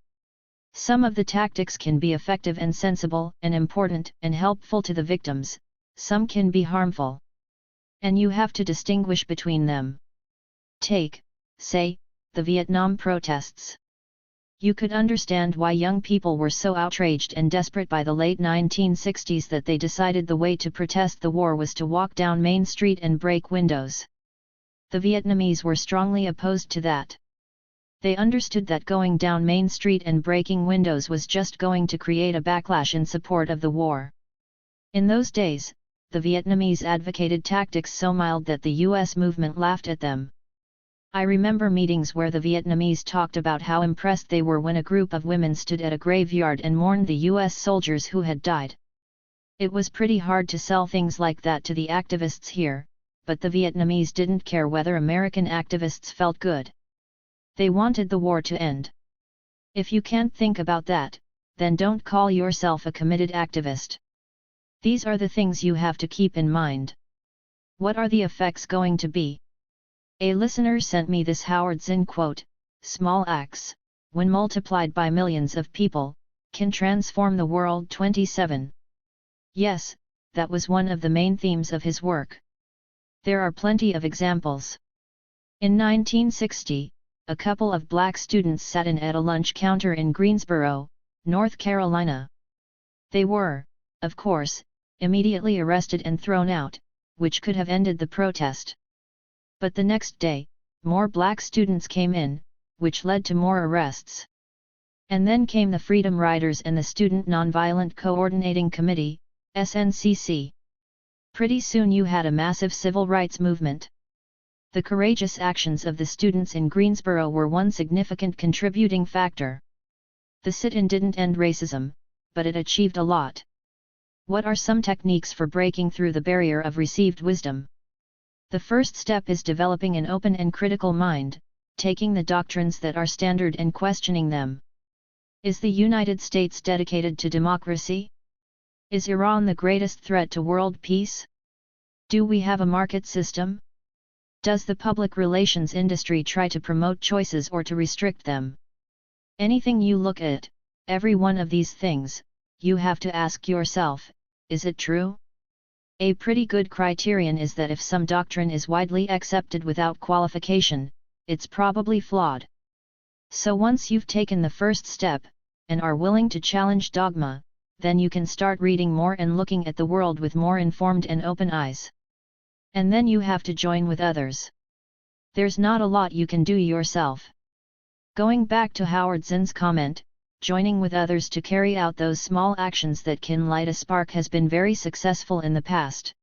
Some of the tactics can be effective and sensible and important and helpful to the victims, some can be harmful. And you have to distinguish between them. Take, say, the Vietnam protests. You could understand why young people were so outraged and desperate by the late 1960s that they decided the way to protest the war was to walk down Main Street and break windows. The Vietnamese were strongly opposed to that. They understood that going down Main Street and breaking windows was just going to create a backlash in support of the war. In those days, the Vietnamese advocated tactics so mild that the US movement laughed at them. I remember meetings where the Vietnamese talked about how impressed they were when a group of women stood at a graveyard and mourned the US soldiers who had died. It was pretty hard to sell things like that to the activists here, but the Vietnamese didn't care whether American activists felt good. They wanted the war to end. If you can't think about that, then don't call yourself a committed activist. These are the things you have to keep in mind. What are the effects going to be? A listener sent me this Howard Zinn quote, "Small acts, when multiplied by millions of people, can transform the world." 27. Yes, that was one of the main themes of his work. There are plenty of examples. In 1960, a couple of black students sat in at a lunch counter in Greensboro, North Carolina. They were, of course, immediately arrested and thrown out, which could have ended the protest. But the next day, more black students came in, which led to more arrests. And then came the Freedom Riders and the Student Nonviolent Coordinating Committee, SNCC. Pretty soon you had a massive civil rights movement. The courageous actions of the students in Greensboro were one significant contributing factor. The sit-in didn't end racism, but it achieved a lot. What are some techniques for breaking through the barrier of received wisdom? The first step is developing an open and critical mind, taking the doctrines that are standard and questioning them. Is the United States dedicated to democracy? Is Iran the greatest threat to world peace? Do we have a market system? Does the public relations industry try to promote choices or to restrict them? Anything you look at, every one of these things, you have to ask yourself, is it true? A pretty good criterion is that if some doctrine is widely accepted without qualification, it's probably flawed. So once you've taken the first step, and are willing to challenge dogma, then you can start reading more and looking at the world with more informed and open eyes. And then you have to join with others. There's not a lot you can do yourself. Going back to Howard Zinn's comment, joining with others to carry out those small actions that can light a spark has been very successful in the past.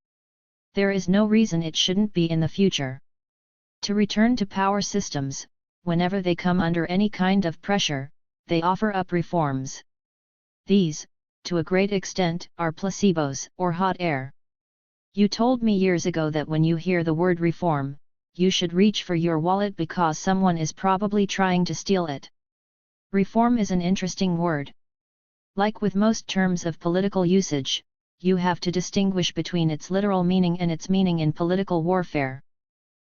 There is no reason it shouldn't be in the future. To return to power systems, whenever they come under any kind of pressure, they offer up reforms. These, to a great extent, are placebos or hot air. You told me years ago that when you hear the word reform, you should reach for your wallet because someone is probably trying to steal it. Reform is an interesting word. Like with most terms of political usage, you have to distinguish between its literal meaning and its meaning in political warfare.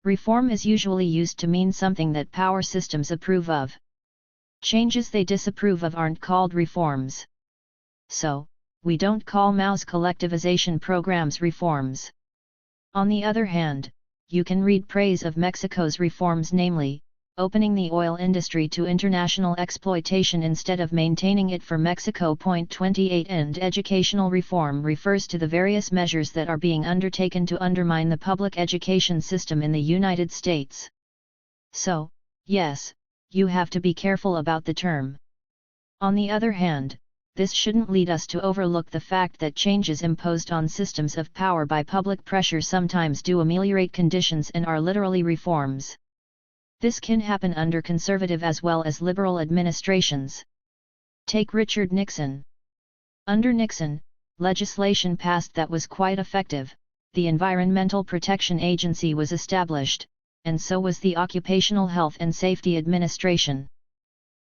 Reform is usually used to mean something that power systems approve of. Changes they disapprove of aren't called reforms. So, we don't call Mao's collectivization programs reforms. On the other hand, you can read praise of Mexico's reforms, namely, opening the oil industry to international exploitation instead of maintaining it for Mexico. 28 And educational reform refers to the various measures that are being undertaken to undermine the public education system in the United States. So, yes, you have to be careful about the term. On the other hand, this shouldn't lead us to overlook the fact that changes imposed on systems of power by public pressure sometimes do ameliorate conditions and are literally reforms. This can happen under conservative as well as liberal administrations. Take Richard Nixon. Under Nixon, legislation passed that was quite effective. The Environmental Protection Agency was established, and so was the Occupational Health and Safety Administration.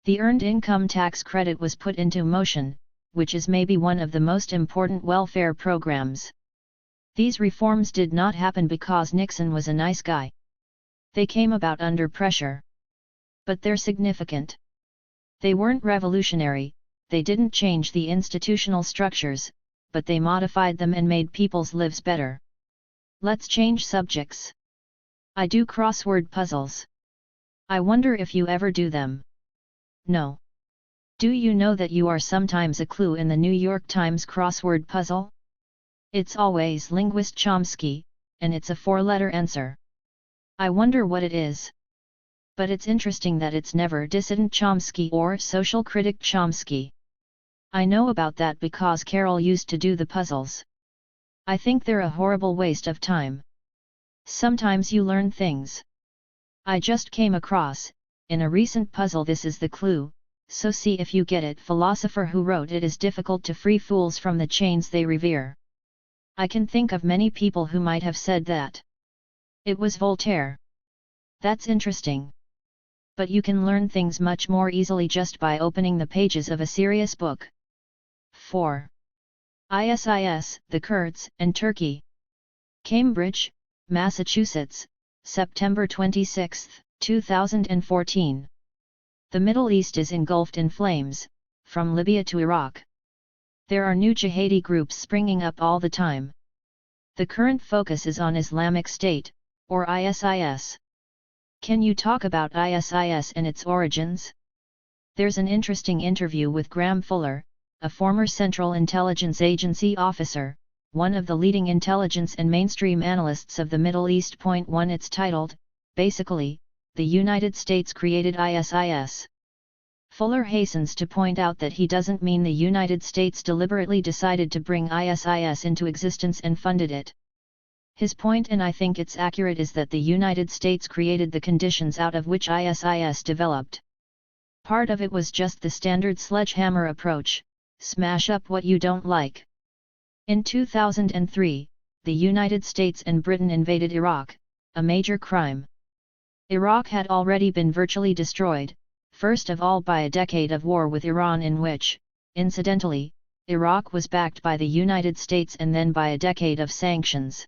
The Earned Income Tax Credit was put into motion, which is maybe one of the most important welfare programs. These reforms did not happen because Nixon was a nice guy. They came about under pressure. But they're significant. They weren't revolutionary, they didn't change the institutional structures, but they modified them and made people's lives better. Let's change subjects. I do crossword puzzles. I wonder if you ever do them. No. Do you know that you are sometimes a clue in the New York Times crossword puzzle? It's always linguist Chomsky, and it's a 4-letter answer. I wonder what it is. But it's interesting that it's never dissident Chomsky or social critic Chomsky. I know about that because Carol used to do the puzzles. I think they're a horrible waste of time. Sometimes you learn things. I just came across, in a recent puzzle, this is the clue, so see if you get it. Philosopher who wrote it is difficult to free fools from the chains they revere. I can think of many people who might have said that. It was Voltaire. That's interesting. But you can learn things much more easily just by opening the pages of a serious book. 4. ISIS, the Kurds and Turkey. Cambridge, Massachusetts, September 26, 2014. The Middle East is engulfed in flames, from Libya to Iraq. There are new jihadi groups springing up all the time. The current focus is on Islamic State, or ISIS. Can you talk about ISIS and its origins? There's an interesting interview with Graham Fuller, a former Central Intelligence Agency officer, one of the leading intelligence and mainstream analysts of the Middle East. Point 1. It's titled, basically, the United States created ISIS. Fuller hastens to point out that he doesn't mean the United States deliberately decided to bring ISIS into existence and funded it. His point, and I think it's accurate, is that the United States created the conditions out of which ISIS developed. Part of it was just the standard sledgehammer approach, smash up what you don't like. In 2003, the United States and Britain invaded Iraq, a major crime. Iraq had already been virtually destroyed, first of all by a decade of war with Iran, in which, incidentally, Iraq was backed by the United States, and then by a decade of sanctions.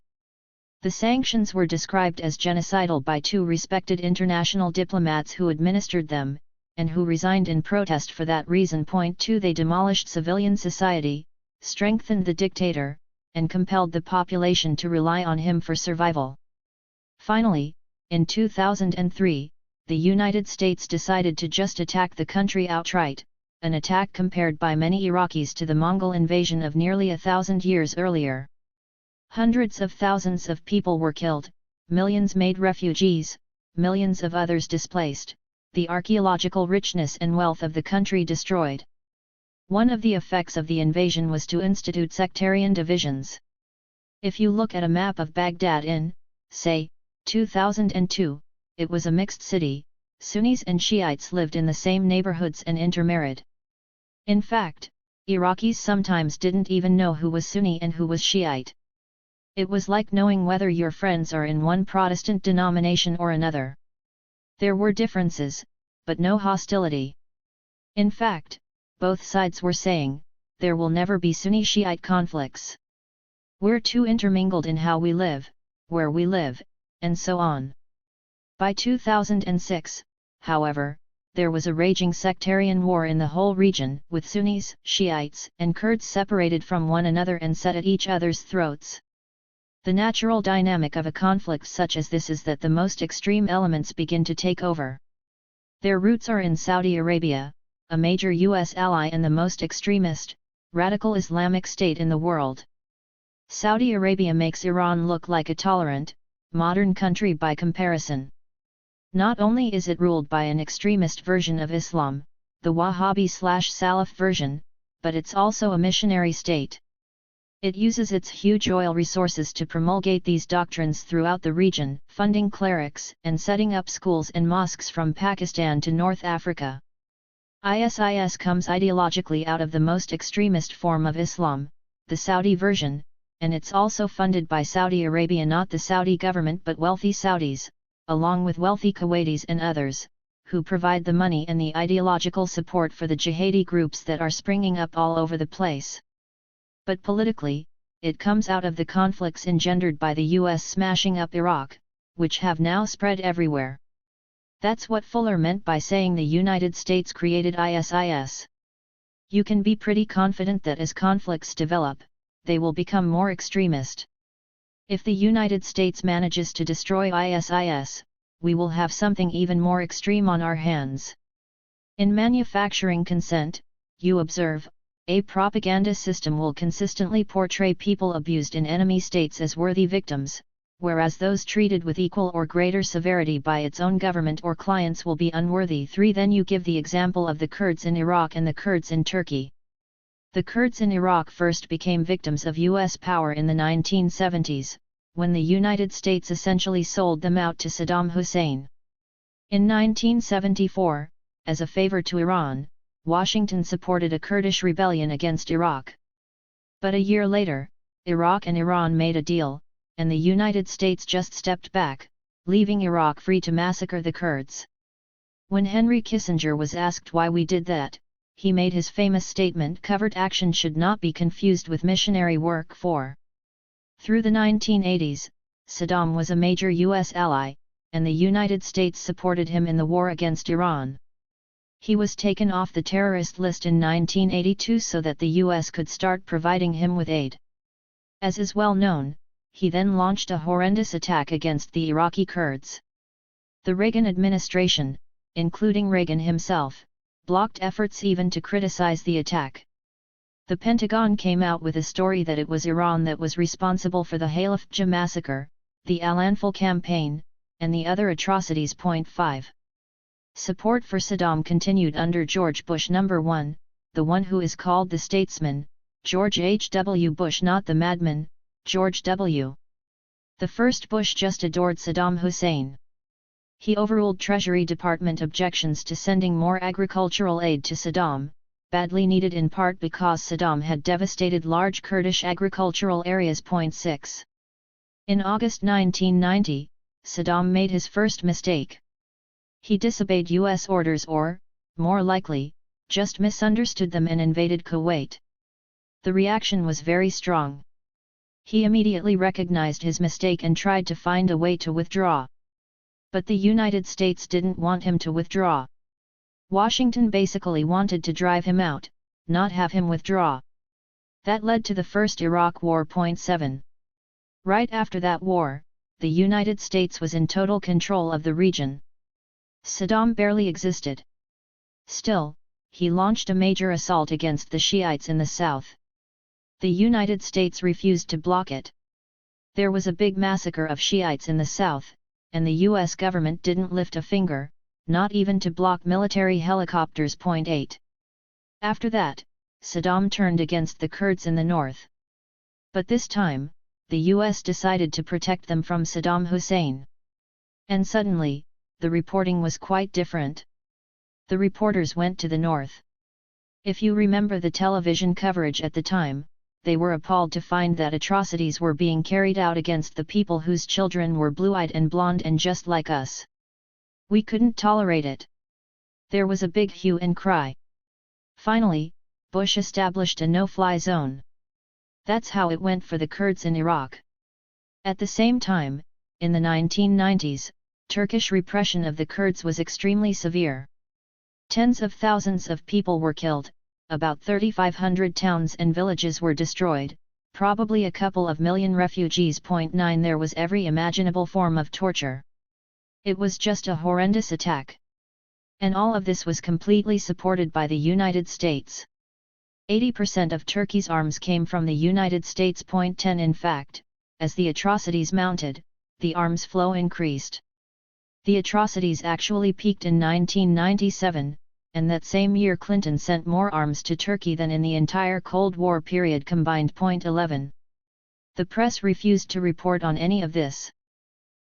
The sanctions were described as genocidal by two respected international diplomats who administered them, and who resigned in protest for that reason. Point 2. They demolished civilian society, strengthened the dictator, and compelled the population to rely on him for survival. Finally, in 2003, the United States decided to just attack the country outright, an attack compared by many Iraqis to the Mongol invasion of nearly 1,000 years earlier. Hundreds of thousands of people were killed, millions made refugees, millions of others displaced, the archaeological richness and wealth of the country destroyed. One of the effects of the invasion was to institute sectarian divisions. If you look at a map of Baghdad in, say, 2002, it was a mixed city. Sunnis and Shiites lived in the same neighborhoods and intermarried. In fact, Iraqis sometimes didn't even know who was Sunni and who was Shiite. It was like knowing whether your friends are in one Protestant denomination or another. There were differences, but no hostility. In fact, both sides were saying, there will never be Sunni-Shiite conflicts. We're too intermingled in how we live, where we live, and so on. By 2006, however, there was a raging sectarian war in the whole region, with Sunnis, Shiites, and Kurds separated from one another and set at each other's throats. The natural dynamic of a conflict such as this is that the most extreme elements begin to take over. Their roots are in Saudi Arabia, a major U.S. ally and the most extremist, radical Islamic state in the world. Saudi Arabia makes Iran look like a tolerant, modern country by comparison. Not only is it ruled by an extremist version of Islam, the Wahhabi/Salaf version, but it's also a missionary state. It uses its huge oil resources to promulgate these doctrines throughout the region, funding clerics and setting up schools and mosques from Pakistan to North Africa. ISIS comes ideologically out of the most extremist form of Islam, the Saudi version, and it's also funded by Saudi Arabia, not the Saudi government but wealthy Saudis, along with wealthy Kuwaitis and others, who provide the money and the ideological support for the jihadi groups that are springing up all over the place. But politically, it comes out of the conflicts engendered by the US smashing up Iraq, which have now spread everywhere. That's what Fuller meant by saying the United States created ISIS. You can be pretty confident that as conflicts develop, they will become more extremist. If the United States manages to destroy ISIS, we will have something even more extreme on our hands. In manufacturing consent, you observe, a propaganda system will consistently portray people abused in enemy states as worthy victims, whereas those treated with equal or greater severity by its own government or clients will be unworthy. 3. Then you give the example of the Kurds in Iraq and the Kurds in Turkey. The Kurds in Iraq first became victims of US power in the 1970s, when the United States essentially sold them out to Saddam Hussein. In 1974, as a favor to Iran, Washington supported a Kurdish rebellion against Iraq. But a year later, Iraq and Iran made a deal, and the United States just stepped back, leaving Iraq free to massacre the Kurds. When Henry Kissinger was asked why we did that, he made his famous statement: covert action should not be confused with missionary work. Through the 1980s, Saddam was a major US ally, and the United States supported him in the war against Iran. He was taken off the terrorist list in 1982 so that the US could start providing him with aid. As is well known, he then launched a horrendous attack against the Iraqi Kurds. The Reagan administration, including Reagan himself, blocked efforts even to criticize the attack. The Pentagon came out with a story that it was Iran that was responsible for the Halafja massacre, the Al-Anfal campaign, and the other atrocities. 5. Support for Saddam continued under George Bush I, the one who is called the statesman, George H. W. Bush, not the madman, George W. The first Bush just adored Saddam Hussein. He overruled Treasury Department objections to sending more agricultural aid to Saddam, badly needed in part because Saddam had devastated large Kurdish agricultural areas. 6. In August 1990, Saddam made his first mistake. He disobeyed U.S. orders or, more likely, just misunderstood them and invaded Kuwait. The reaction was very strong. He immediately recognized his mistake and tried to find a way to withdraw. But the United States didn't want him to withdraw. Washington basically wanted to drive him out, not have him withdraw. That led to the First Iraq War. 7. Right after that war, the United States was in total control of the region. Saddam barely existed. Still, he launched a major assault against the Shiites in the south. The United States refused to block it. There was a big massacre of Shiites in the south, and the U.S. government didn't lift a finger, not even to block military helicopters. 8. After that, Saddam turned against the Kurds in the north. But this time, the U.S. decided to protect them from Saddam Hussein. And suddenly, the reporting was quite different. The reporters went to the north. If you remember the television coverage at the time, they were appalled to find that atrocities were being carried out against the people whose children were blue-eyed and blonde and just like us. We couldn't tolerate it. There was a big hue and cry. Finally, Bush established a no-fly zone. That's how it went for the Kurds in Iraq. At the same time, in the 1990s, Turkish repression of the Kurds was extremely severe. Tens of thousands of people were killed, about 3,500 towns and villages were destroyed, probably a couple of million refugees. 9. There was every imaginable form of torture. It was just a horrendous attack. And all of this was completely supported by the United States. 80% of Turkey's arms came from the United States. 10. In fact, as the atrocities mounted, the arms flow increased. The atrocities actually peaked in 1997, and that same year Clinton sent more arms to Turkey than in the entire Cold War period combined. 11. The press refused to report on any of this.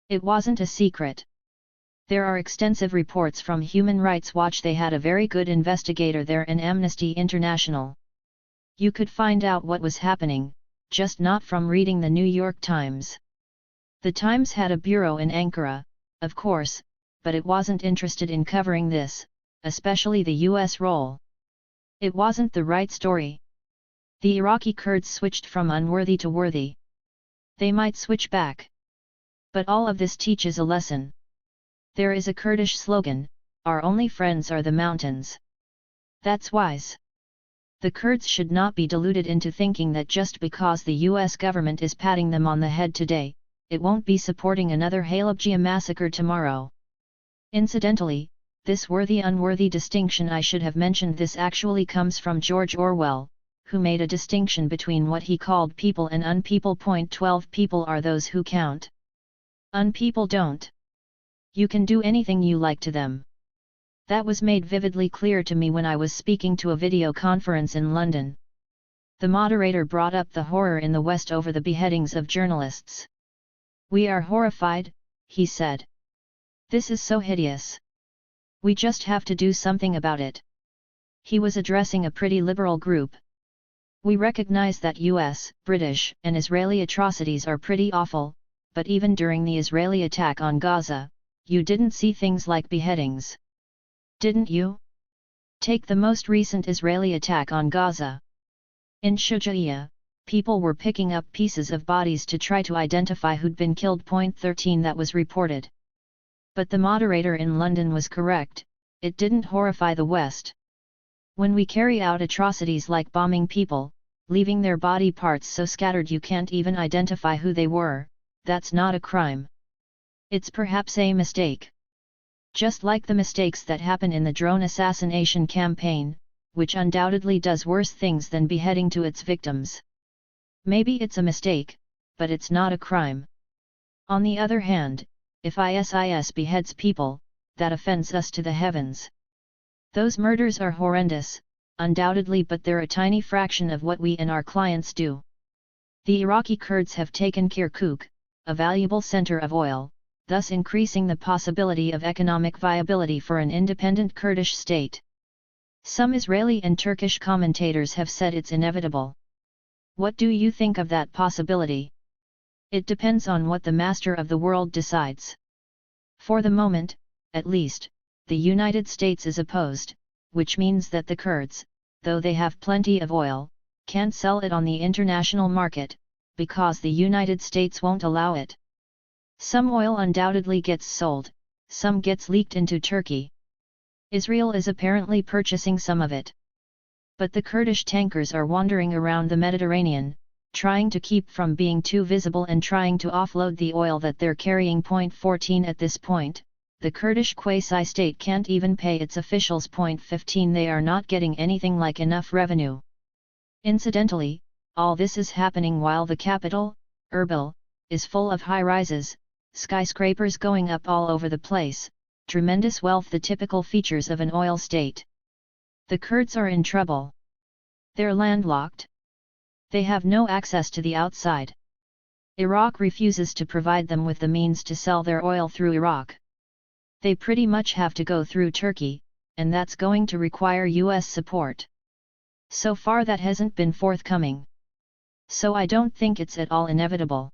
It wasn't a secret. There are extensive reports from Human Rights Watch. They had a very good investigator there, and Amnesty International. You could find out what was happening, just not from reading the New York Times. The Times had a bureau in Ankara, of course, but it wasn't interested in covering this, especially the U.S. role. It wasn't the right story. The Iraqi Kurds switched from unworthy to worthy. They might switch back. But all of this teaches a lesson. There is a Kurdish slogan, "Our only friends are the mountains." That's wise. The Kurds should not be deluded into thinking that just because the US government is patting them on the head today, it won't be supporting another Halabja massacre tomorrow. Incidentally, this worthy-unworthy distinction, I should have mentioned this, actually comes from George Orwell, who made a distinction between what he called people and unpeople. 12. People are those who count. Unpeople don't. You can do anything you like to them. That was made vividly clear to me when I was speaking to a video conference in London. The moderator brought up the horror in the West over the beheadings of journalists. "We are horrified," he said. "This is so hideous. We just have to do something about it." He was addressing a pretty liberal group. "We recognize that US, British, and Israeli atrocities are pretty awful, but even during the Israeli attack on Gaza, you didn't see things like beheadings. Didn't you? Take the most recent Israeli attack on Gaza. In Shujaia, people were picking up pieces of bodies to try to identify who'd been killed. 13. That was reported. But the moderator in London was correct, it didn't horrify the West. When we carry out atrocities like bombing people, leaving their body parts so scattered you can't even identify who they were. That's not a crime. It's perhaps a mistake. Just like the mistakes that happen in the drone assassination campaign, which undoubtedly does worse things than beheading to its victims. Maybe it's a mistake, but it's not a crime. On the other hand, if ISIS beheads people, that offends us to the heavens. Those murders are horrendous, undoubtedly, but they're a tiny fraction of what we and our clients do. The Iraqi Kurds have taken Kirkuk, a valuable center of oil, thus increasing the possibility of economic viability for an independent Kurdish state. Some Israeli and Turkish commentators have said it's inevitable. What do you think of that possibility? It depends on what the master of the world decides. For the moment, at least, the United States is opposed, which means that the Kurds, though they have plenty of oil, can't sell it on the international market, because the United States won't allow it. Some oil undoubtedly gets sold, some gets leaked into Turkey. Israel is apparently purchasing some of it. But the Kurdish tankers are wandering around the Mediterranean, trying to keep from being too visible and trying to offload the oil that they're carrying. 14 At this point, the Kurdish quasi-state can't even pay its officials. 15 They are not getting anything like enough revenue. Incidentally, all this is happening while the capital, Erbil, is full of high-rises, skyscrapers going up all over the place, tremendous wealth, the typical features of an oil state. The Kurds are in trouble. They're landlocked. They have no access to the outside. Iraq refuses to provide them with the means to sell their oil through Iraq. They pretty much have to go through Turkey, and that's going to require US support. So far that hasn't been forthcoming. So I don't think it's at all inevitable.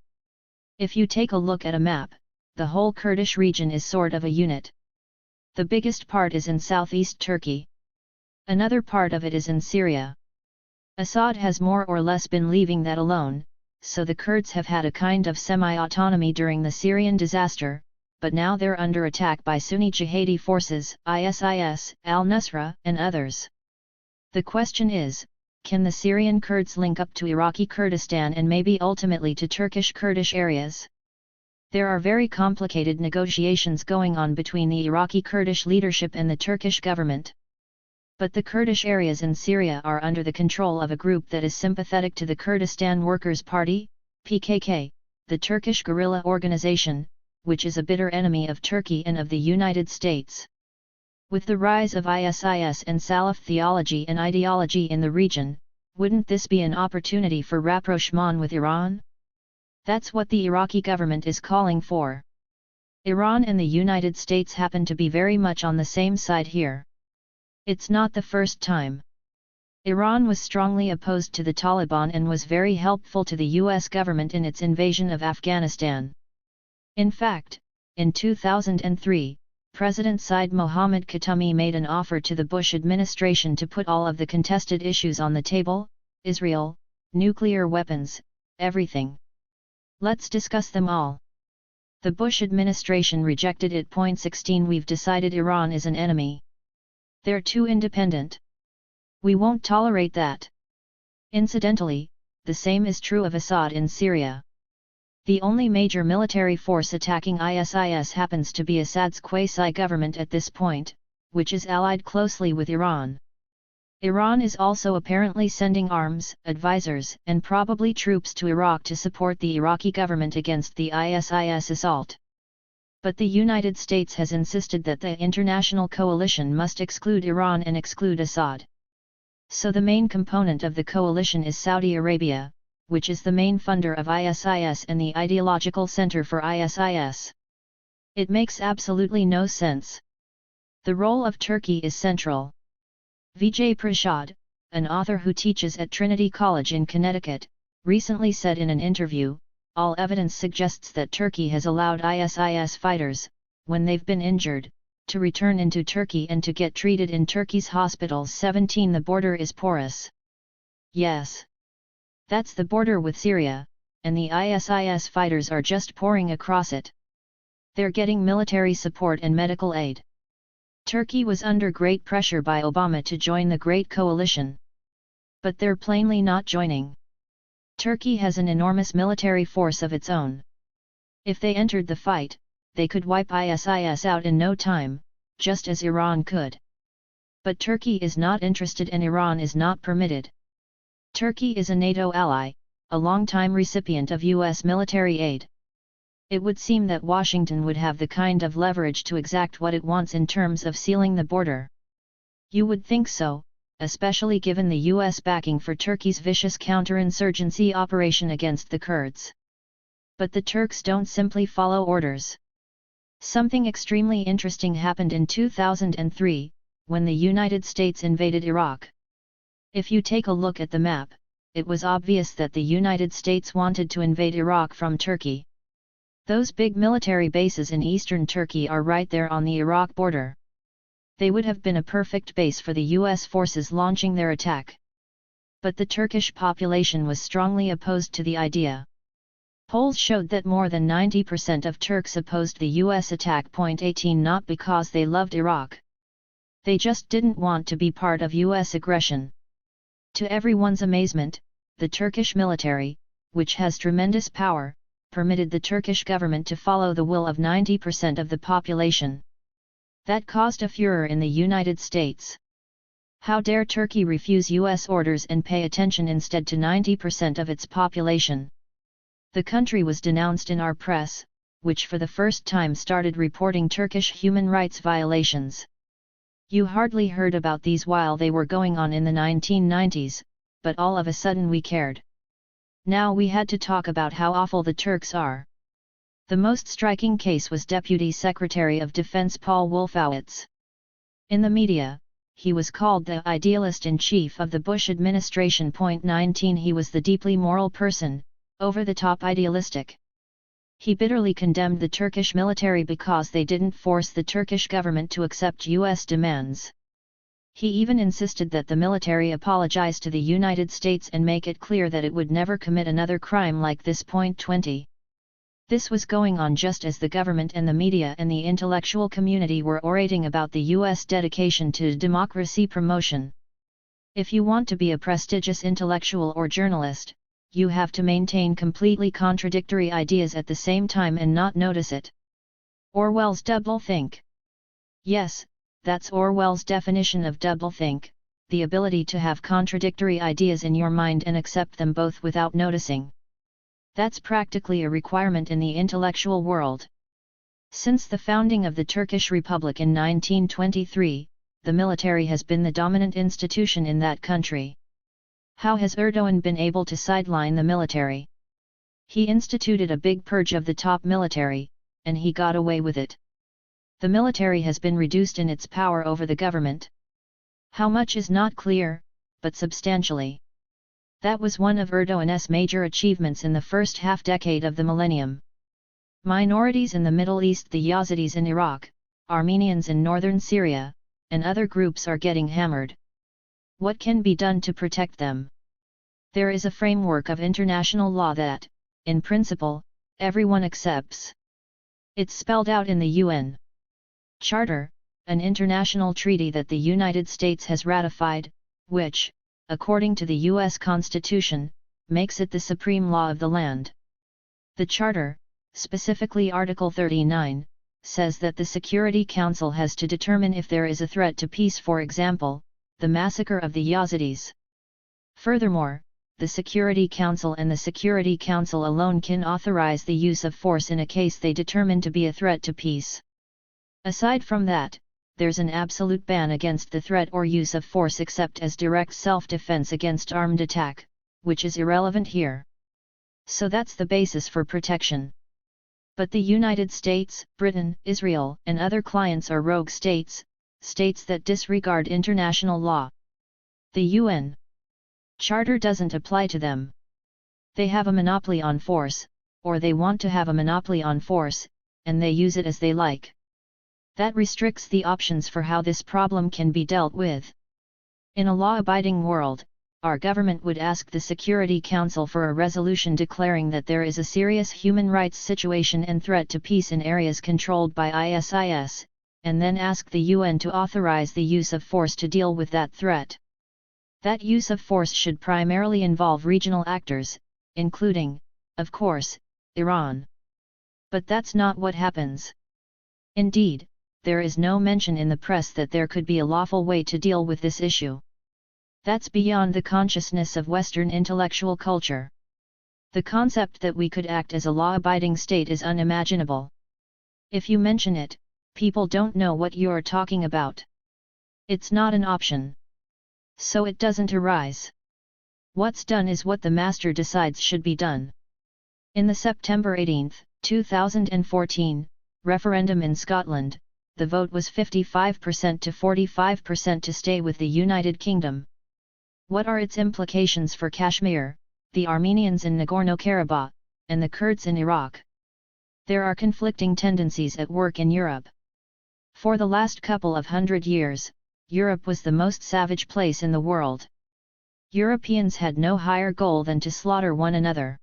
If you take a look at a map, the whole Kurdish region is sort of a unit. The biggest part is in southeast Turkey. Another part of it is in Syria. Assad has more or less been leaving that alone, so the Kurds have had a kind of semi-autonomy during the Syrian disaster, but now they're under attack by Sunni jihadi forces, ISIS, al-Nusra, and others. The question is, can the Syrian Kurds link up to Iraqi Kurdistan and maybe ultimately to Turkish Kurdish areas? There are very complicated negotiations going on between the Iraqi Kurdish leadership and the Turkish government. But the Kurdish areas in Syria are under the control of a group that is sympathetic to the Kurdistan Workers' Party, PKK, the Turkish guerrilla organization, which is a bitter enemy of Turkey and of the United States. With the rise of ISIS and Salaf theology and ideology in the region, wouldn't this be an opportunity for rapprochement with Iran? That's what the Iraqi government is calling for. Iran and the United States happen to be very much on the same side here. It's not the first time. Iran was strongly opposed to the Taliban and was very helpful to the US government in its invasion of Afghanistan. In fact, in 2003, President Said Mohammad Khatami made an offer to the Bush administration to put all of the contested issues on the table: Israel, nuclear weapons, everything. Let's discuss them all. The Bush administration rejected it. 16 We've decided Iran is an enemy. They're too independent. We won't tolerate that. Incidentally, the same is true of Assad in Syria. The only major military force attacking ISIS happens to be Assad's quasi-government at this point, which is allied closely with Iran. Iran is also apparently sending arms, advisors, and probably troops to Iraq to support the Iraqi government against the ISIS assault. But the United States has insisted that the international coalition must exclude Iran and exclude Assad. So the main component of the coalition is Saudi Arabia, which is the main funder of ISIS and the ideological center for ISIS. It makes absolutely no sense. The role of Turkey is central. Vijay Prashad, an author who teaches at Trinity College in Connecticut, recently said in an interview, "All evidence suggests that Turkey has allowed ISIS fighters, when they've been injured, to return into Turkey and to get treated in Turkey's hospitals." 17 The border is porous. Yes. That's the border with Syria, and the ISIS fighters are just pouring across it. They're getting military support and medical aid. Turkey was under great pressure by Obama to join the Great Coalition. But they're plainly not joining. Turkey has an enormous military force of its own. If they entered the fight, they could wipe ISIS out in no time, just as Iran could. But Turkey is not interested and Iran is not permitted. Turkey is a NATO ally, a long-time recipient of US military aid. It would seem that Washington would have the kind of leverage to exact what it wants in terms of sealing the border. You would think so, especially given the US backing for Turkey's vicious counterinsurgency operation against the Kurds. But the Turks don't simply follow orders. Something extremely interesting happened in 2003, when the United States invaded Iraq. If you take a look at the map, it was obvious that the United States wanted to invade Iraq from Turkey. Those big military bases in eastern Turkey are right there on the Iraq border. They would have been a perfect base for the US forces launching their attack. But the Turkish population was strongly opposed to the idea. Polls showed that more than 90% of Turks opposed the US attack. 18 Not because they loved Iraq. They just didn't want to be part of US aggression. To everyone's amazement, the Turkish military, which has tremendous power, permitted the Turkish government to follow the will of 90% of the population. That caused a furor in the United States. How dare Turkey refuse US orders and pay attention instead to 90% of its population? The country was denounced in our press, which for the first time started reporting Turkish human rights violations. You hardly heard about these while they were going on in the 1990s, but all of a sudden we cared. Now we had to talk about how awful the Turks are. The most striking case was Deputy Secretary of Defense Paul Wolfowitz. In the media, he was called the idealist-in-chief of the Bush administration. 19 He was the deeply moral person, over-the-top idealistic. He bitterly condemned the Turkish military because they didn't force the Turkish government to accept US demands. He even insisted that the military apologize to the United States and make it clear that it would never commit another crime like this. 20. This was going on just as the government and the media and the intellectual community were orating about the US dedication to democracy promotion. If you want to be a prestigious intellectual or journalist, you have to maintain completely contradictory ideas at the same time and not notice it. Orwell's doublethink. Yes, that's Orwell's definition of doublethink, the ability to have contradictory ideas in your mind and accept them both without noticing. That's practically a requirement in the intellectual world. Since the founding of the Turkish Republic in 1923, the military has been the dominant institution in that country. How has Erdogan been able to sideline the military? He instituted a big purge of the top military, and he got away with it. The military has been reduced in its power over the government. How much is not clear, but substantially. That was one of Erdogan's major achievements in the first half-decade of the millennium. Minorities in the Middle East, the Yazidis in Iraq, Armenians in northern Syria, and other groups are getting hammered. What can be done to protect them? There is a framework of international law that, in principle, everyone accepts. It's spelled out in the UN Charter, an international treaty that the United States has ratified, which, according to the U.S. Constitution, makes it the supreme law of the land. The Charter, specifically Article 39, says that the Security Council has to determine if there is a threat to peace, for example, the massacre of the Yazidis. Furthermore, the Security Council and the Security Council alone can authorize the use of force in a case they determine to be a threat to peace. Aside from that, there's an absolute ban against the threat or use of force except as direct self-defense against armed attack, which is irrelevant here. So that's the basis for protection. But the United States, Britain, Israel, and other clients are rogue states, states that disregard international law. The UN Charter doesn't apply to them. They have a monopoly on force, or they want to have a monopoly on force, and they use it as they like. That restricts the options for how this problem can be dealt with. In a law-abiding world, our government would ask the Security Council for a resolution declaring that there is a serious human rights situation and threat to peace in areas controlled by ISIS, and then ask the UN to authorize the use of force to deal with that threat. That use of force should primarily involve regional actors, including, of course, Iran. But that's not what happens. Indeed, there is no mention in the press that there could be a lawful way to deal with this issue. That's beyond the consciousness of Western intellectual culture. The concept that we could act as a law-abiding state is unimaginable. If you mention it, people don't know what you're talking about. It's not an option. So it doesn't arise. What's done is what the master decides should be done. In the September 18, 2014, referendum in Scotland, the vote was 55% to 45% to stay with the United Kingdom. What are its implications for Kashmir, the Armenians in Nagorno-Karabakh, and the Kurds in Iraq? There are conflicting tendencies at work in Europe. For the last couple of hundred years, Europe was the most savage place in the world. Europeans had no higher goal than to slaughter one another.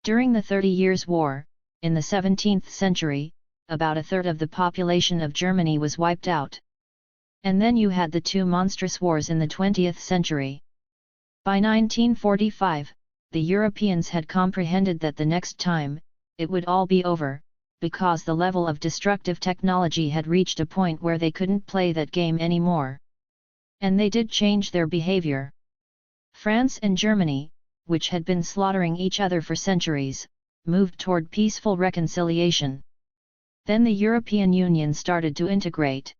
During the 30 Years' War, in the 17th century, about a third of the population of Germany was wiped out. And then you had the two monstrous wars in the 20th century. By 1945, the Europeans had comprehended that the next time, it would all be over, because the level of destructive technology had reached a point where they couldn't play that game anymore. And they did change their behavior. France and Germany, which had been slaughtering each other for centuries, moved toward peaceful reconciliation. Then the European Union started to integrate.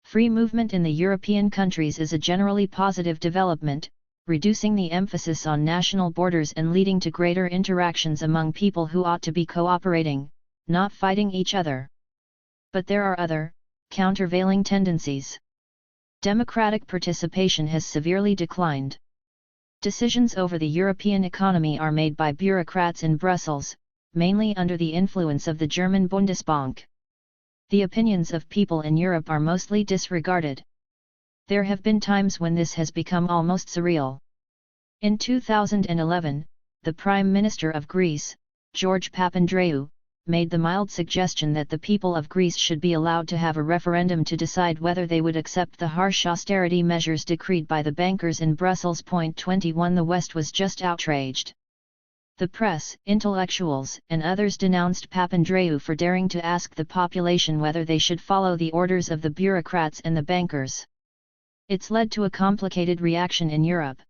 Free movement in the European countries is a generally positive development, reducing the emphasis on national borders and leading to greater interactions among people who ought to be cooperating, not fighting each other. But there are other, countervailing tendencies. Democratic participation has severely declined. Decisions over the European economy are made by bureaucrats in Brussels, mainly under the influence of the German Bundesbank. The opinions of people in Europe are mostly disregarded. There have been times when this has become almost surreal. In 2011, the Prime Minister of Greece, George Papandreou, made the mild suggestion that the people of Greece should be allowed to have a referendum to decide whether they would accept the harsh austerity measures decreed by the bankers in Brussels. 21 The West was just outraged. The press, intellectuals, and others denounced Papandreou for daring to ask the population whether they should follow the orders of the bureaucrats and the bankers. It's led to a complicated reaction in Europe.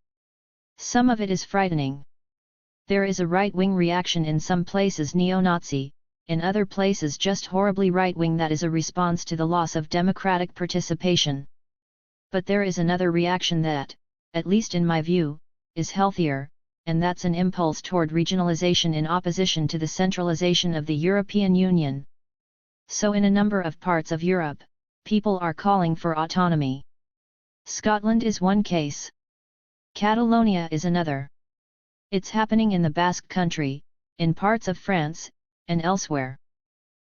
Some of it is frightening. There is a right-wing reaction in some places, neo-Nazi, in other places just horribly right-wing, that is a response to the loss of democratic participation. But there is another reaction that, at least in my view, is healthier, and that's an impulse toward regionalization in opposition to the centralization of the European Union. So in a number of parts of Europe, people are calling for autonomy. Scotland is one case. Catalonia is another. It's happening in the Basque Country, in parts of France, and elsewhere.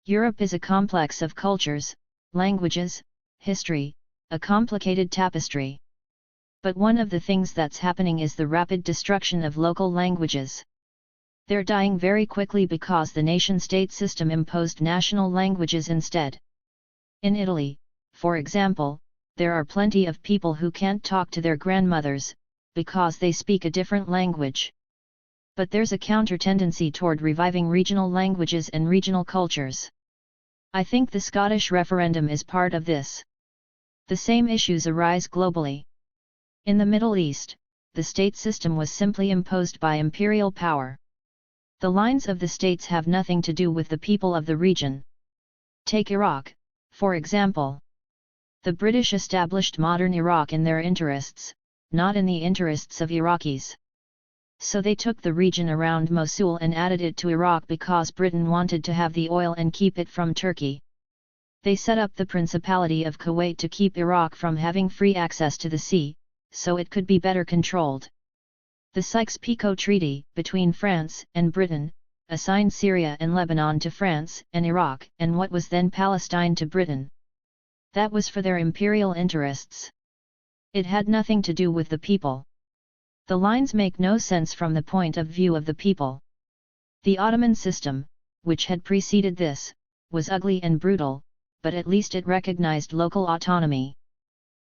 Europe is a complex of cultures, languages, history, a complicated tapestry. But one of the things that's happening is the rapid destruction of local languages. They're dying very quickly because the nation-state system imposed national languages instead. In Italy, for example, there are plenty of people who can't talk to their grandmothers, because they speak a different language. But there's a counter-tendency toward reviving regional languages and regional cultures. I think the Scottish referendum is part of this. The same issues arise globally. In the Middle East, the state system was simply imposed by imperial power. The lines of the states have nothing to do with the people of the region. Take Iraq, for example. The British established modern Iraq in their interests, not in the interests of Iraqis. So they took the region around Mosul and added it to Iraq because Britain wanted to have the oil and keep it from Turkey. They set up the Principality of Kuwait to keep Iraq from having free access to the sea, so it could be better controlled. The Sykes-Picot Treaty, between France and Britain, assigned Syria and Lebanon to France and Iraq and what was then Palestine to Britain. That was for their imperial interests. It had nothing to do with the people. The lines make no sense from the point of view of the people. The Ottoman system, which had preceded this, was ugly and brutal, but at least it recognized local autonomy.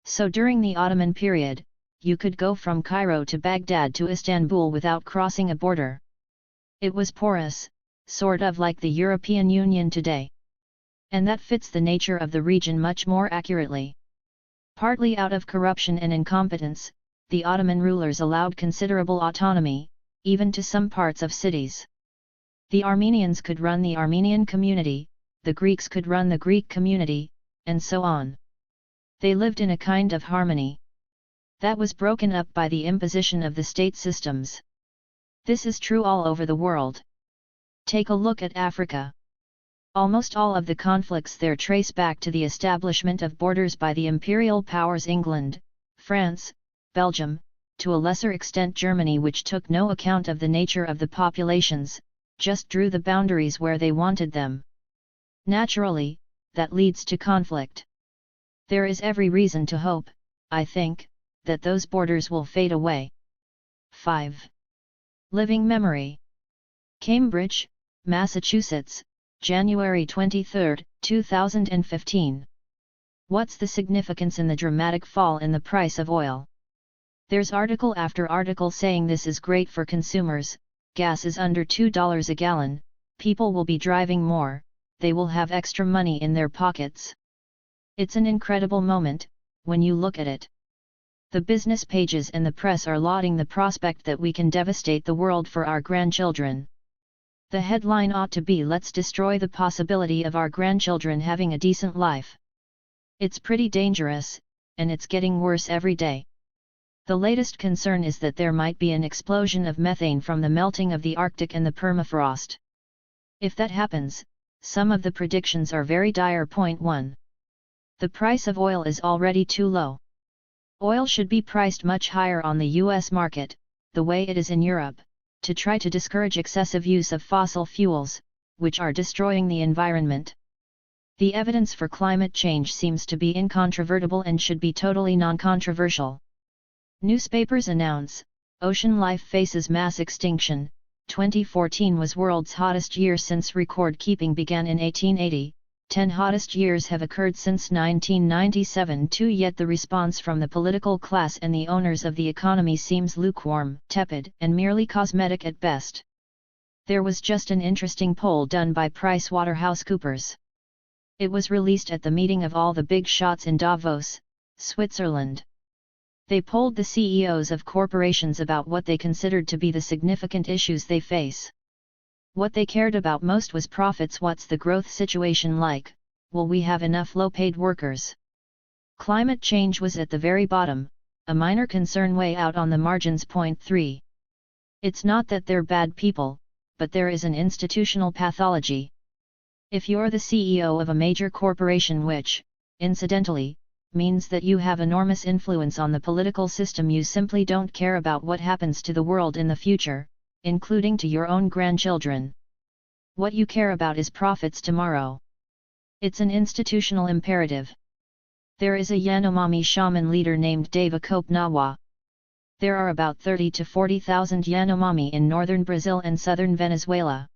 So during the Ottoman period, you could go from Cairo to Baghdad to Istanbul without crossing a border. It was porous, sort of like the European Union today. And that fits the nature of the region much more accurately. Partly out of corruption and incompetence, the Ottoman rulers allowed considerable autonomy, even to some parts of cities. The Armenians could run the Armenian community, the Greeks could run the Greek community, and so on. They lived in a kind of harmony that was broken up by the imposition of the state systems. This is true all over the world. Take a look at Africa. Almost all of the conflicts there trace back to the establishment of borders by the imperial powers England, France, Belgium, to a lesser extent Germany, which took no account of the nature of the populations, just drew the boundaries where they wanted them. Naturally, that leads to conflict. There is every reason to hope, I think, that those borders will fade away. 5. Living memory. Cambridge, Massachusetts, January 23, 2015. What's the significance in the dramatic fall in the price of oil? There's article after article saying this is great for consumers, gas is under $2 a gallon, people will be driving more, they will have extra money in their pockets. It's an incredible moment, when you look at it. The business pages and the press are lauding the prospect that we can devastate the world for our grandchildren. The headline ought to be "Let's destroy the possibility of our grandchildren having a decent life." It's pretty dangerous, and it's getting worse every day. The latest concern is that there might be an explosion of methane from the melting of the Arctic and the permafrost. If that happens, some of the predictions are very dire. Point 1. The price of oil is already too low. Oil should be priced much higher on the US market, the way it is in Europe, to try to discourage excessive use of fossil fuels, which are destroying the environment. The evidence for climate change seems to be incontrovertible and should be totally non-controversial. Newspapers announce, ocean life faces mass extinction. 2014 was world's hottest year since record keeping began in 1880. 10 hottest years have occurred since 1997 too, yet the response from the political class and the owners of the economy seems lukewarm, tepid, and merely cosmetic at best. There was just an interesting poll done by PricewaterhouseCoopers. It was released at the meeting of all the big shots in Davos, Switzerland. They polled the CEOs of corporations about what they considered to be the significant issues they face. What they cared about most was profits. What's the growth situation like? Will we have enough low-paid workers? Climate change was at the very bottom, a minor concern way out on the margins. Point 3. It's not that they're bad people, but there is an institutional pathology. If you're the CEO of a major corporation, which, incidentally, means that you have enormous influence on the political system, you simply don't care about what happens to the world in the future, including to your own grandchildren. What you care about is profits tomorrow. It's an institutional imperative. There is a Yanomami shaman leader named Deva Kopnawa. There are about 30 to 40,000 Yanomami in northern Brazil and southern Venezuela.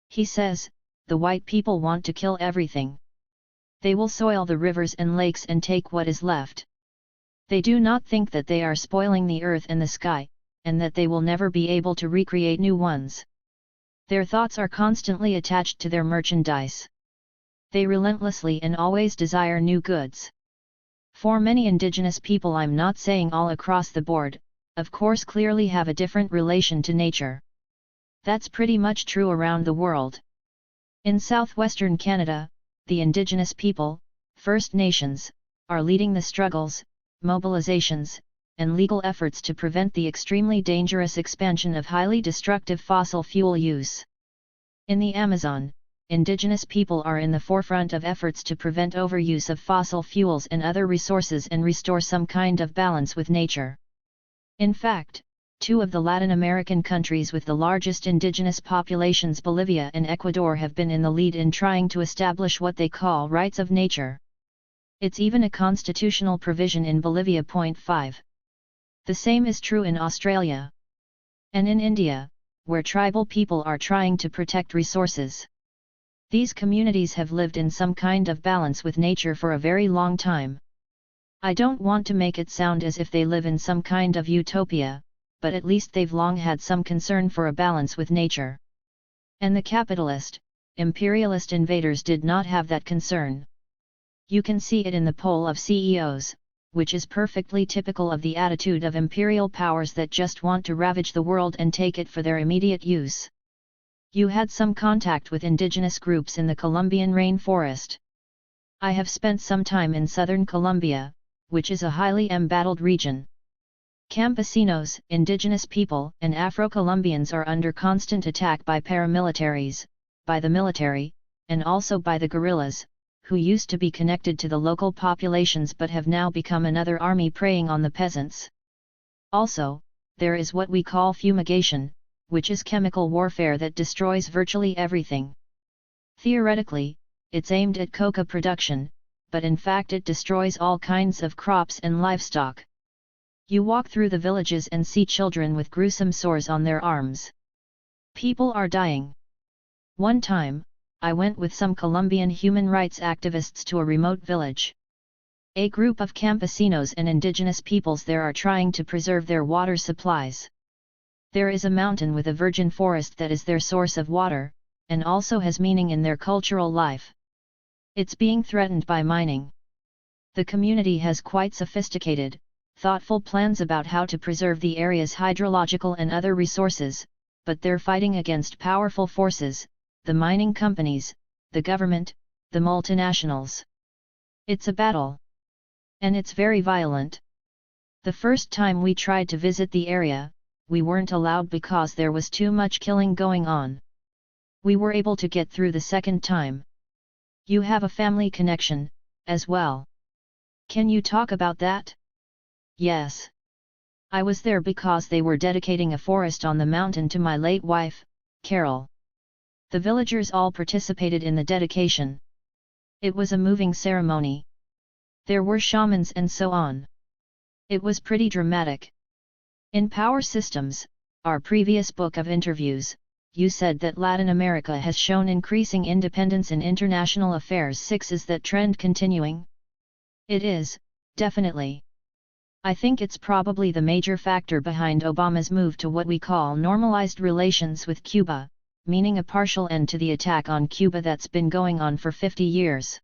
He says, the white people want to kill everything. They will soil the rivers and lakes and take what is left. They do not think that they are spoiling the earth and the sky, and that they will never be able to recreate new ones. Their thoughts are constantly attached to their merchandise. They relentlessly and always desire new goods. For many indigenous people, I'm not saying all across the board, of course, clearly have a different relation to nature. That's pretty much true around the world. In southwestern Canada, the indigenous people, First Nations, are leading the struggles, mobilizations, and legal efforts to prevent the extremely dangerous expansion of highly destructive fossil fuel use. In the Amazon, indigenous people are in the forefront of efforts to prevent overuse of fossil fuels and other resources and restore some kind of balance with nature. In fact, two of the Latin American countries with the largest indigenous populations, Bolivia and Ecuador, have been in the lead in trying to establish what they call rights of nature. It's even a constitutional provision in Bolivia. Point 5. The same is true in Australia. And in India, where tribal people are trying to protect resources. These communities have lived in some kind of balance with nature for a very long time. I don't want to make it sound as if they live in some kind of utopia, but at least they've long had some concern for a balance with nature. And the capitalist, imperialist invaders did not have that concern. You can see it in the poll of CEOs, which is perfectly typical of the attitude of imperial powers that just want to ravage the world and take it for their immediate use. You had some contact with indigenous groups in the Colombian rainforest. I have spent some time in southern Colombia, which is a highly embattled region. Campesinos, indigenous people, and Afro-Colombians are under constant attack by paramilitaries, by the military, and also by the guerrillas, who used to be connected to the local populations but have now become another army preying on the peasants. Also, there is what we call fumigation, which is chemical warfare that destroys virtually everything. Theoretically, it's aimed at coca production, but in fact it destroys all kinds of crops and livestock. You walk through the villages and see children with gruesome sores on their arms. People are dying. One time, I went with some Colombian human rights activists to a remote village. A group of campesinos and indigenous peoples there are trying to preserve their water supplies. There is a mountain with a virgin forest that is their source of water, and also has meaning in their cultural life. It's being threatened by mining. The community has quite sophisticated, thoughtful plans about how to preserve the area's hydrological and other resources, but they're fighting against powerful forces, the mining companies, the government, the multinationals. It's a battle. And it's very violent. The first time we tried to visit the area, we weren't allowed because there was too much killing going on. We were able to get through the second time. You have a family connection, as well. Can you talk about that? Yes. I was there because they were dedicating a forest on the mountain to my late wife, Carol. The villagers all participated in the dedication. It was a moving ceremony. There were shamans and so on. It was pretty dramatic. In Power Systems, our previous book of interviews, you said that Latin America has shown increasing independence in international affairs. 6 Is that trend continuing? It is, definitely. I think it's probably the major factor behind Obama's move to what we call normalized relations with Cuba, meaning a partial end to the attack on Cuba that's been going on for 50 years.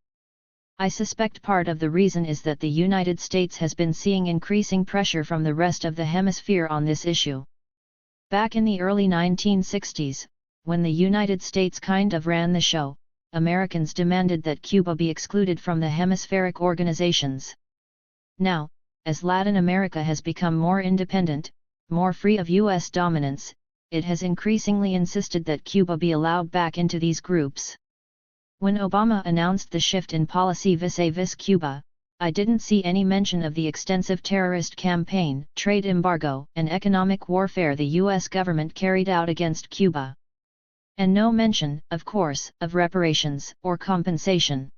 I suspect part of the reason is that the United States has been seeing increasing pressure from the rest of the hemisphere on this issue. Back in the early 1960s, when the United States kind of ran the show, Americans demanded that Cuba be excluded from the hemispheric organizations. Now, as Latin America has become more independent, more free of U.S. dominance, it has increasingly insisted that Cuba be allowed back into these groups. When Obama announced the shift in policy vis-a-vis Cuba, I didn't see any mention of the extensive terrorist campaign, trade embargo, and economic warfare the U.S. government carried out against Cuba. And no mention, of course, of reparations or compensation.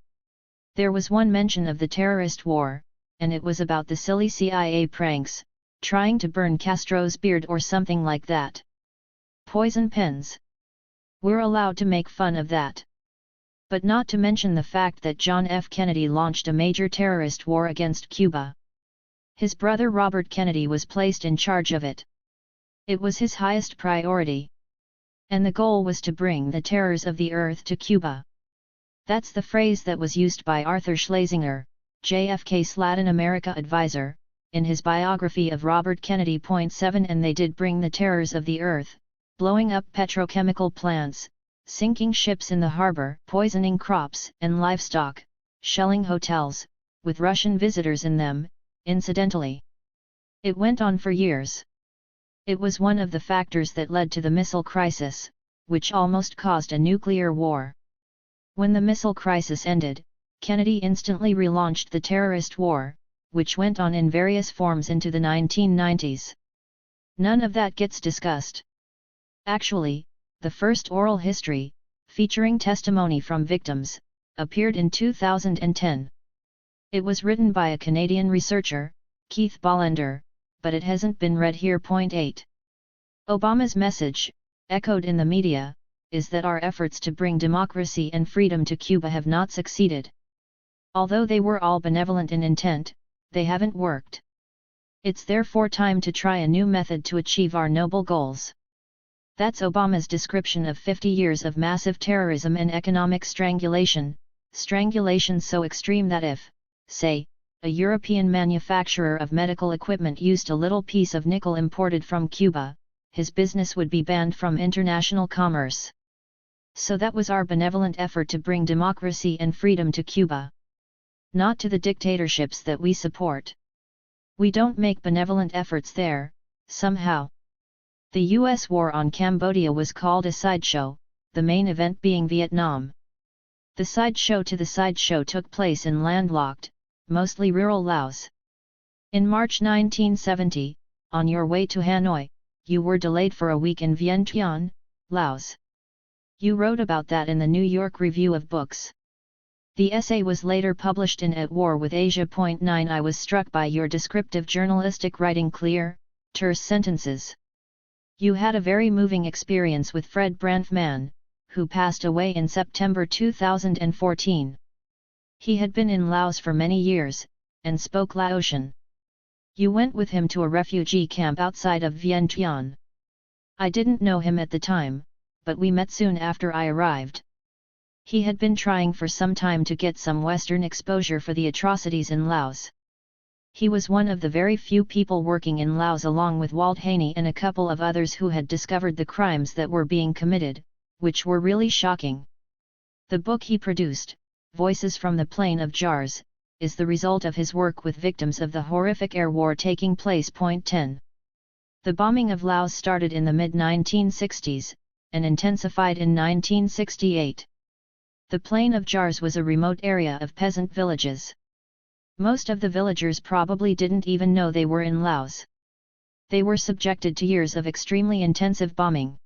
There was one mention of the terrorist war, and it was about the silly CIA pranks, trying to burn Castro's beard or something like that. Poison pens. We're allowed to make fun of that. But not to mention the fact that John F. Kennedy launched a major terrorist war against Cuba. His brother Robert Kennedy was placed in charge of it. It was his highest priority. And the goal was to bring the terrors of the earth to Cuba. That's the phrase that was used by Arthur Schlesinger, JFK's Latin America advisor, in his biography of Robert Kennedy. 7 And they did bring the terrors of the earth, blowing up petrochemical plants, sinking ships in the harbor, poisoning crops and livestock, shelling hotels, with Russian visitors in them, incidentally. It went on for years. It was one of the factors that led to the missile crisis, which almost caused a nuclear war. When the missile crisis ended, Kennedy instantly relaunched the terrorist war, which went on in various forms into the 1990s. None of that gets discussed. Actually, the first oral history, featuring testimony from victims, appeared in 2010. It was written by a Canadian researcher, Keith Bollender, but it hasn't been read here. 8. Obama's message, echoed in the media, is that our efforts to bring democracy and freedom to Cuba have not succeeded. Although they were all benevolent in intent, they haven't worked. It's therefore time to try a new method to achieve our noble goals. That's Obama's description of 50 years of massive terrorism and economic strangulation so extreme that if, say, a European manufacturer of medical equipment used a little piece of nickel imported from Cuba, his business would be banned from international commerce. So that was our benevolent effort to bring democracy and freedom to Cuba. Not to the dictatorships that we support. We don't make benevolent efforts there, somehow. The U.S. war on Cambodia was called a sideshow, the main event being Vietnam. The sideshow to the sideshow took place in landlocked, mostly rural Laos. In March 1970, on your way to Hanoi, you were delayed for a week in Vientiane, Laos. You wrote about that in the New York Review of Books. The essay was later published in At War with Asia. 9 I was struck by your descriptive journalistic writing, clear, terse sentences. You had a very moving experience with Fred Branfman, who passed away in September 2014. He had been in Laos for many years, and spoke Laotian. You went with him to a refugee camp outside of Vientiane. I didn't know him at the time, but we met soon after I arrived. He had been trying for some time to get some Western exposure for the atrocities in Laos. He was one of the very few people working in Laos along with Walt Haney and a couple of others who had discovered the crimes that were being committed, which were really shocking. The book he produced, Voices from the Plain of Jars, is the result of his work with victims of the horrific air war taking place. 10. The bombing of Laos started in the mid-1960s, and intensified in 1968. The Plain of Jars was a remote area of peasant villages. Most of the villagers probably didn't even know they were in Laos. They were subjected to years of extremely intensive bombing.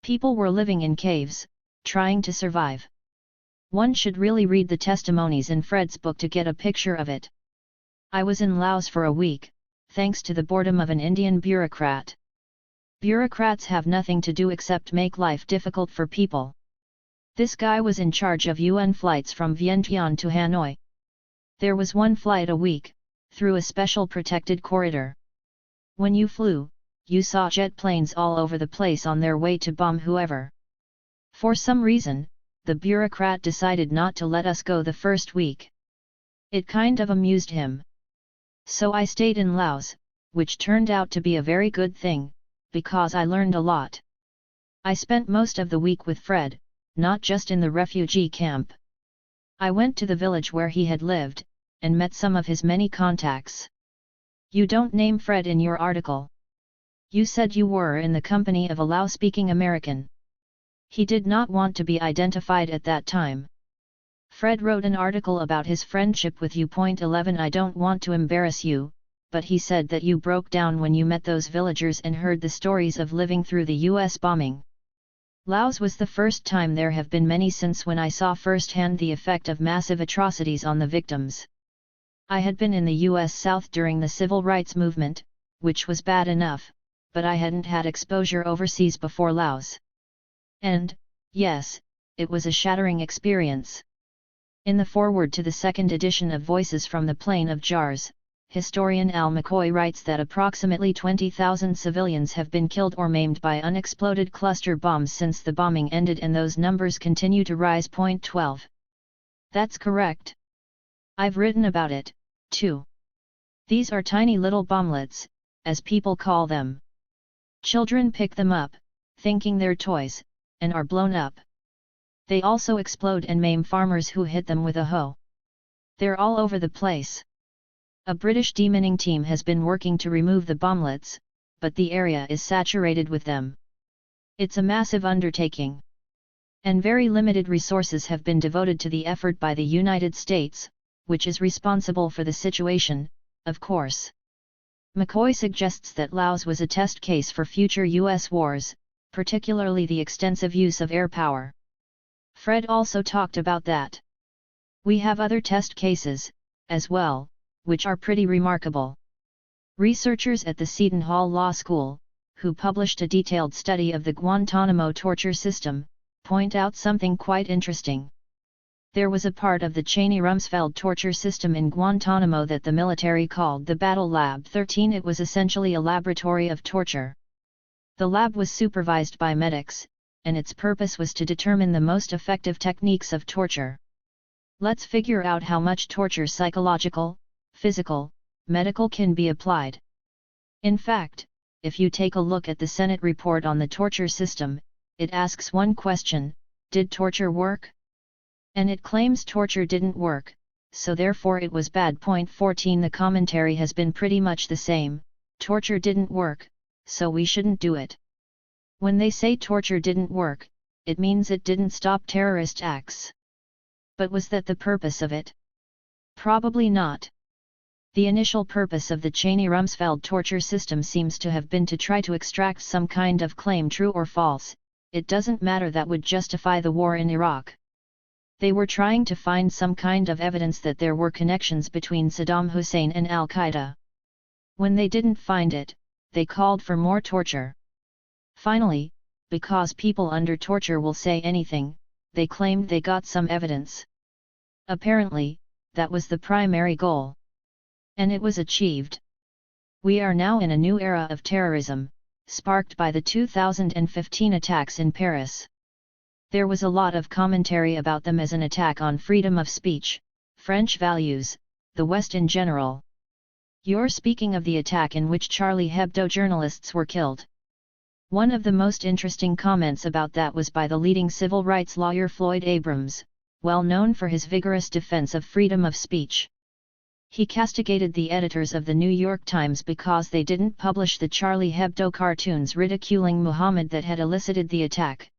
People were living in caves, trying to survive. One should really read the testimonies in Fred's book to get a picture of it. I was in Laos for a week, thanks to the boredom of an Indian bureaucrat. Bureaucrats have nothing to do except make life difficult for people. This guy was in charge of UN flights from Vientiane to Hanoi. There was one flight a week, through a special protected corridor. When you flew, you saw jet planes all over the place on their way to bomb whoever. For some reason, the bureaucrat decided not to let us go the first week. It kind of amused him. So I stayed in Laos, which turned out to be a very good thing, because I learned a lot. I spent most of the week with Fred, not just in the refugee camp. I went to the village where he had lived, and met some of his many contacts. You don't name Fred in your article. You said you were in the company of a Lao-speaking American. He did not want to be identified at that time. Fred wrote an article about his friendship with you. 11 I don't want to embarrass you, but he said that you broke down when you met those villagers and heard the stories of living through the US bombing. Laos was the first time, there have been many since, when I saw firsthand the effect of massive atrocities on the victims. I had been in the US South during the civil rights movement, which was bad enough, but I hadn't had exposure overseas before Laos. And, yes, it was a shattering experience. In the foreword to the second edition of Voices from the Plain of Jars, historian Al McCoy writes that approximately 20,000 civilians have been killed or maimed by unexploded cluster bombs since the bombing ended, and those numbers continue to rise. 12. That's correct. I've written about it, too. These are tiny little bomblets, as people call them. Children pick them up, thinking they're toys, and are blown up. They also explode and maim farmers who hit them with a hoe. They're all over the place. A British demining team has been working to remove the bomblets, but the area is saturated with them. It's a massive undertaking. And very limited resources have been devoted to the effort by the United States, which is responsible for the situation, of course. McCoy suggests that Laos was a test case for future U.S. wars, particularly the extensive use of air power. Fred also talked about that. We have other test cases, as well, which are pretty remarkable. Researchers at the Seton Hall Law School, who published a detailed study of the Guantanamo torture system, point out something quite interesting. There was a part of the Cheney-Rumsfeld torture system in Guantanamo that the military called the Battle Lab 13. It was essentially a laboratory of torture. The lab was supervised by medics, and its purpose was to determine the most effective techniques of torture. Let's figure out how much torture, psychological, physical, medical, can be applied. In fact, if you take a look at the Senate report on the torture system, it asks one question: did torture work? And it claims torture didn't work, so therefore it was bad. Point 14. The commentary has been pretty much the same: torture didn't work, so we shouldn't do it. When they say torture didn't work, it means it didn't stop terrorist acts. But was that the purpose of it? Probably not. The initial purpose of the Cheney-Rumsfeld torture system seems to have been to try to extract some kind of claim, true or false, it doesn't matter, that would justify the war in Iraq. They were trying to find some kind of evidence that there were connections between Saddam Hussein and Al-Qaeda. When they didn't find it, they called for more torture. Finally, because people under torture will say anything, they claimed they got some evidence. Apparently, that was the primary goal. And it was achieved. We are now in a new era of terrorism, sparked by the 2015 attacks in Paris. There was a lot of commentary about them as an attack on freedom of speech, French values, the West in general. You're speaking of the attack in which Charlie Hebdo journalists were killed. One of the most interesting comments about that was by the leading civil rights lawyer Floyd Abrams, well known for his vigorous defense of freedom of speech. He castigated the editors of the New York Times because they didn't publish the Charlie Hebdo cartoons ridiculing Muhammad that had elicited the attack.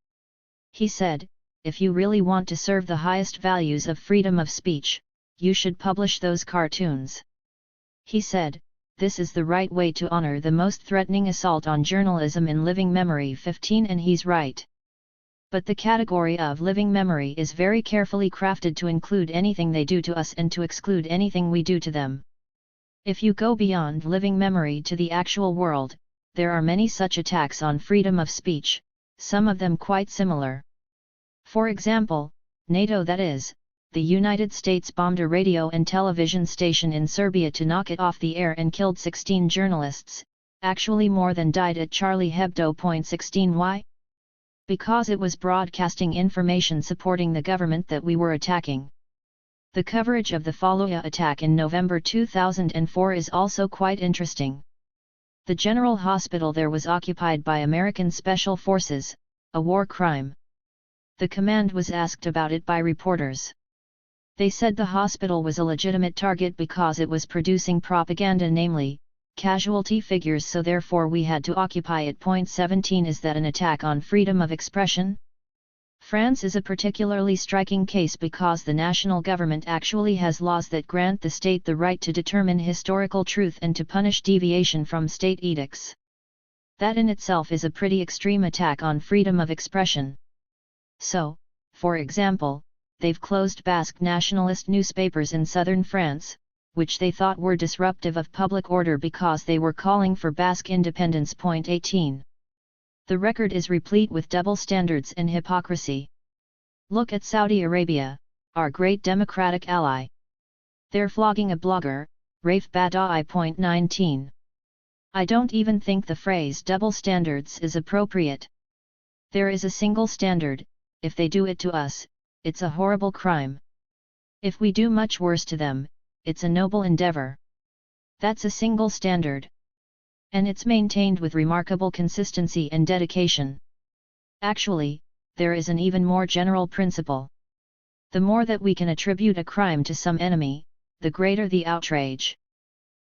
He said, "If you really want to serve the highest values of freedom of speech, you should publish those cartoons." He said, "This is the right way to honor the most threatening assault on journalism in living memory." 15. And he's right. But the category of living memory is very carefully crafted to include anything they do to us and to exclude anything we do to them. If you go beyond living memory to the actual world, there are many such attacks on freedom of speech, some of them quite similar. For example, NATO, that is, the United States, bombed a radio and television station in Serbia to knock it off the air and killed 16 journalists, actually more than died at Charlie Hebdo. 16. Why? Because it was broadcasting information supporting the government that we were attacking. The coverage of the Fallujah attack in November 2004 is also quite interesting. The General Hospital there was occupied by American Special Forces, a war crime. The command was asked about it by reporters. They said the hospital was a legitimate target because it was producing propaganda, namely, casualty figures, so therefore we had to occupy it. 17. Is that an attack on freedom of expression? France is a particularly striking case because the national government actually has laws that grant the state the right to determine historical truth and to punish deviation from state edicts. That in itself is a pretty extreme attack on freedom of expression. So, for example, they've closed Basque nationalist newspapers in southern France, which they thought were disruptive of public order because they were calling for Basque independence. 18. The record is replete with double standards and hypocrisy. Look at Saudi Arabia, our great democratic ally. They're flogging a blogger, Raif Badawi. 19. I don't even think the phrase double standards is appropriate. There is a single standard. If they do it to us, it's a horrible crime. If we do much worse to them, it's a noble endeavor. That's a single standard. And it's maintained with remarkable consistency and dedication. Actually, there is an even more general principle. The more that we can attribute a crime to some enemy, the greater the outrage.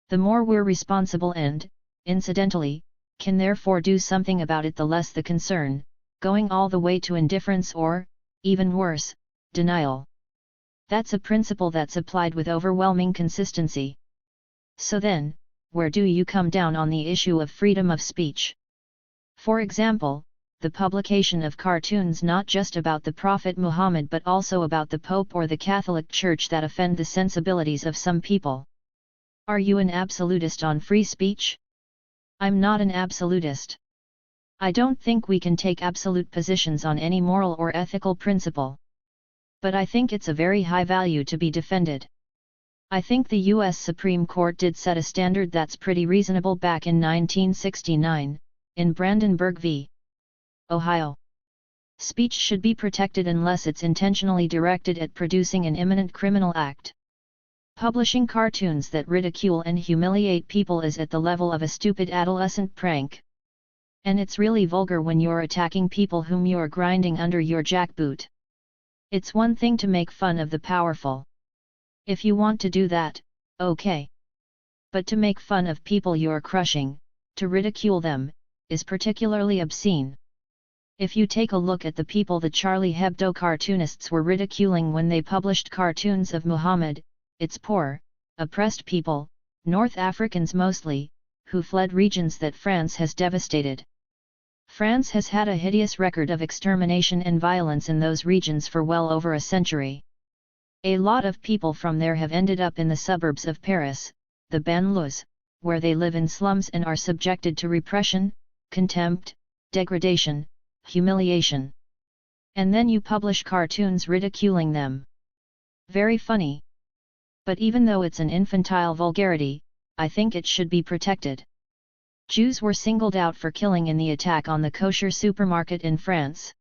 The more we're responsible and, incidentally, can therefore do something about it, the less the concern, going all the way to indifference or, even worse, denial. That's a principle that's applied with overwhelming consistency. So then, where do you come down on the issue of freedom of speech? For example, the publication of cartoons not just about the Prophet Muhammad but also about the Pope or the Catholic Church that offend the sensibilities of some people. Are you an absolutist on free speech? I'm not an absolutist. I don't think we can take absolute positions on any moral or ethical principle. But I think it's a very high value to be defended. I think the US Supreme Court did set a standard that's pretty reasonable back in 1969, in Brandenburg v. Ohio. Speech should be protected unless it's intentionally directed at producing an imminent criminal act. Publishing cartoons that ridicule and humiliate people is at the level of a stupid adolescent prank. And it's really vulgar when you're attacking people whom you're grinding under your jackboot. It's one thing to make fun of the powerful. If you want to do that, okay. But to make fun of people you're crushing, to ridicule them, is particularly obscene. If you take a look at the people the Charlie Hebdo cartoonists were ridiculing when they published cartoons of Muhammad, it's poor, oppressed people, North Africans mostly, who fled regions that France has devastated. France has had a hideous record of extermination and violence in those regions for well over a century. A lot of people from there have ended up in the suburbs of Paris, the banlieues, where they live in slums and are subjected to repression, contempt, degradation, humiliation. And then you publish cartoons ridiculing them. Very funny. But even though it's an infantile vulgarity, I think it should be protected. Jews were singled out for killing in the attack on the kosher supermarket in France.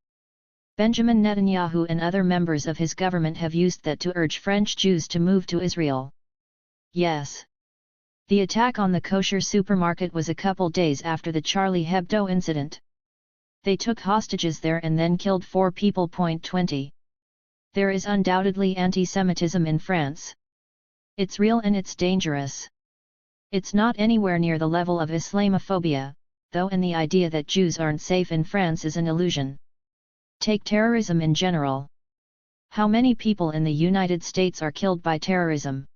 Benjamin Netanyahu and other members of his government have used that to urge French Jews to move to Israel. Yes. The attack on the kosher supermarket was a couple days after the Charlie Hebdo incident. They took hostages there and then killed 4 people. 20. There is undoubtedly anti-Semitism in France. It's real and it's dangerous. It's not anywhere near the level of Islamophobia, though, and the idea that Jews aren't safe in France is an illusion. Take terrorism in general. How many people in the United States are killed by terrorism?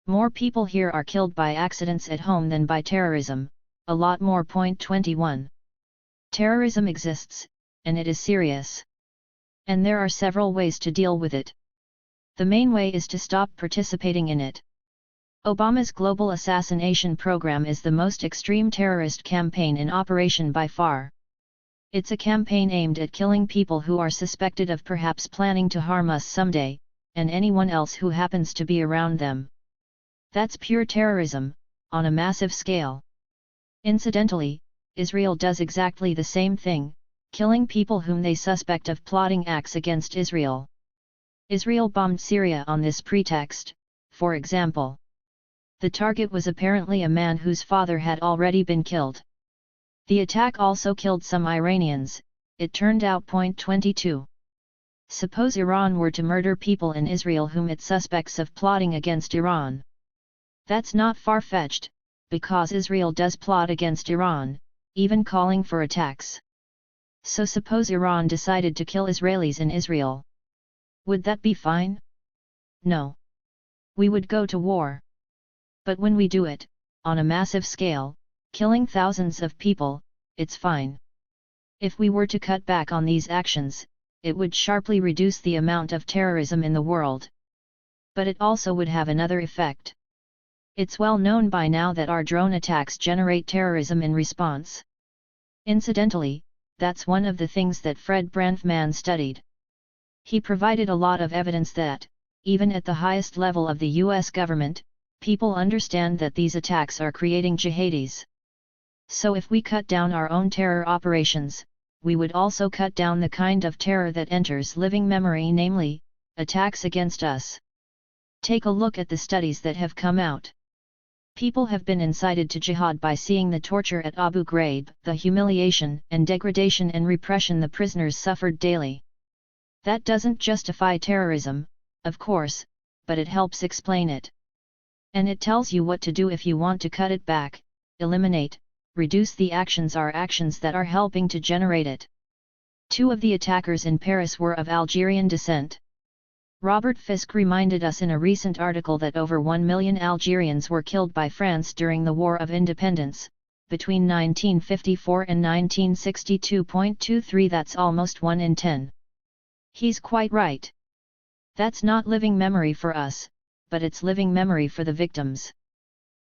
More people here are killed by accidents at home than by terrorism, a lot more. 21. Terrorism exists, and it is serious. And there are several ways to deal with it. The main way is to stop participating in it. Obama's global assassination program is the most extreme terrorist campaign in operation by far. It's a campaign aimed at killing people who are suspected of perhaps planning to harm us someday, and anyone else who happens to be around them. That's pure terrorism, on a massive scale. Incidentally, Israel does exactly the same thing, killing people whom they suspect of plotting acts against Israel. Israel bombed Syria on this pretext, for example. The target was apparently a man whose father had already been killed. The attack also killed some Iranians, it turned out. 22. Suppose Iran were to murder people in Israel whom it suspects of plotting against Iran. That's not far-fetched, because Israel does plot against Iran, even calling for attacks. So suppose Iran decided to kill Israelis in Israel. Would that be fine? No. We would go to war. But when we do it, on a massive scale, killing thousands of people, it's fine. If we were to cut back on these actions, it would sharply reduce the amount of terrorism in the world. But it also would have another effect. It's well known by now that our drone attacks generate terrorism in response. Incidentally, that's one of the things that Fred Brandtman studied. He provided a lot of evidence that, even at the highest level of the US government, people understand that these attacks are creating jihadis. So if we cut down our own terror operations, we would also cut down the kind of terror that enters living memory, namely, attacks against us. Take a look at the studies that have come out. People have been incited to jihad by seeing the torture at Abu Ghraib, the humiliation and degradation and repression the prisoners suffered daily. That doesn't justify terrorism, of course, but it helps explain it. And it tells you what to do if you want to cut it back, eliminate, reduce the actions are actions that are helping to generate it. 2 of the attackers in Paris were of Algerian descent. Robert Fisk reminded us in a recent article that over 1 million Algerians were killed by France during the War of Independence, between 1954 and 1962. 23 That's almost 1 in 10. He's quite right. That's not living memory for us, but it's living memory for the victims.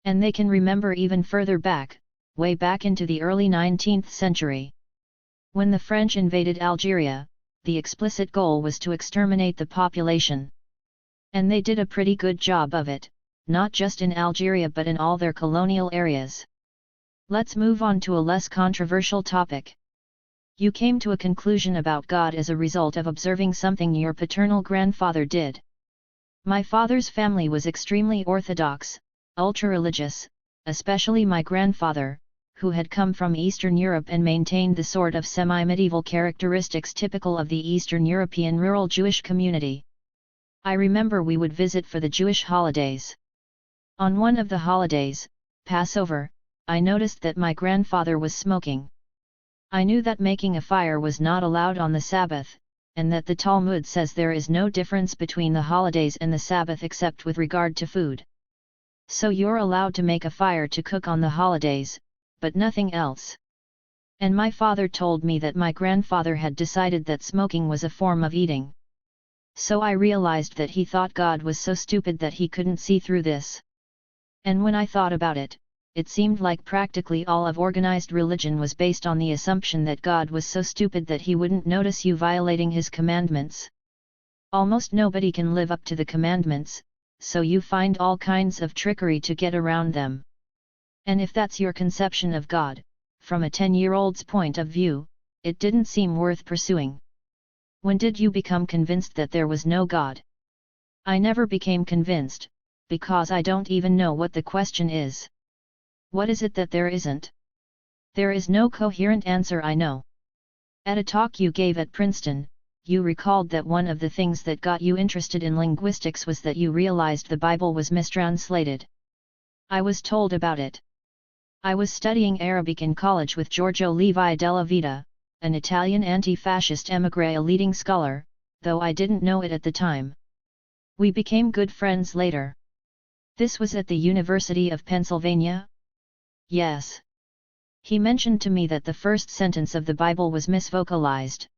And they can remember even further back, way back into the early 19th century. When the French invaded Algeria, the explicit goal was to exterminate the population. And they did a pretty good job of it, not just in Algeria but in all their colonial areas. Let's move on to a less controversial topic. You came to a conclusion about God as a result of observing something your paternal grandfather did. My father's family was extremely orthodox, ultra-religious, especially my grandfather, who had come from Eastern Europe and maintained the sort of semi-medieval characteristics typical of the Eastern European rural Jewish community. I remember we would visit for the Jewish holidays. On one of the holidays, Passover, I noticed that my grandfather was smoking. I knew that making a fire was not allowed on the Sabbath, and that the Talmud says there is no difference between the holidays and the Sabbath except with regard to food. So you're allowed to make a fire to cook on the holidays, but nothing else. And my father told me that my grandfather had decided that smoking was a form of eating. So I realized that he thought God was so stupid that he couldn't see through this. And when I thought about it, it seemed like practically all of organized religion was based on the assumption that God was so stupid that he wouldn't notice you violating his commandments. Almost nobody can live up to the commandments, so you find all kinds of trickery to get around them. And if that's your conception of God, from a 10-year-old's point of view, it didn't seem worth pursuing. When did you become convinced that there was no God? I never became convinced, because I don't even know what the question is. What is it that there isn't? There is no coherent answer I know. At a talk you gave at Princeton, you recalled that one of the things that got you interested in linguistics was that you realized the Bible was mistranslated. I was told about it. I was studying Arabic in college with Giorgio Levi della Vita, an Italian anti-fascist émigré, a leading scholar, though I didn't know it at the time. We became good friends later. This was at the University of Pennsylvania? Yes. He mentioned to me that the first sentence of the Bible was misvocalized.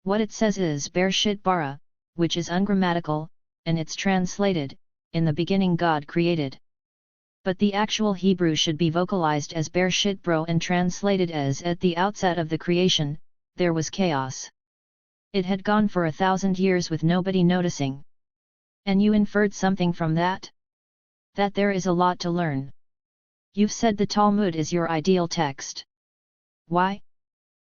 What it says is Bereshit bara, which is ungrammatical, and it's translated, in the beginning God created. But the actual Hebrew should be vocalized as Bereshit bro and translated as at the outset of the creation, there was chaos. It had gone for 1,000 years with nobody noticing. And you inferred something from that? That there is a lot to learn. You've said the Talmud is your ideal text. Why?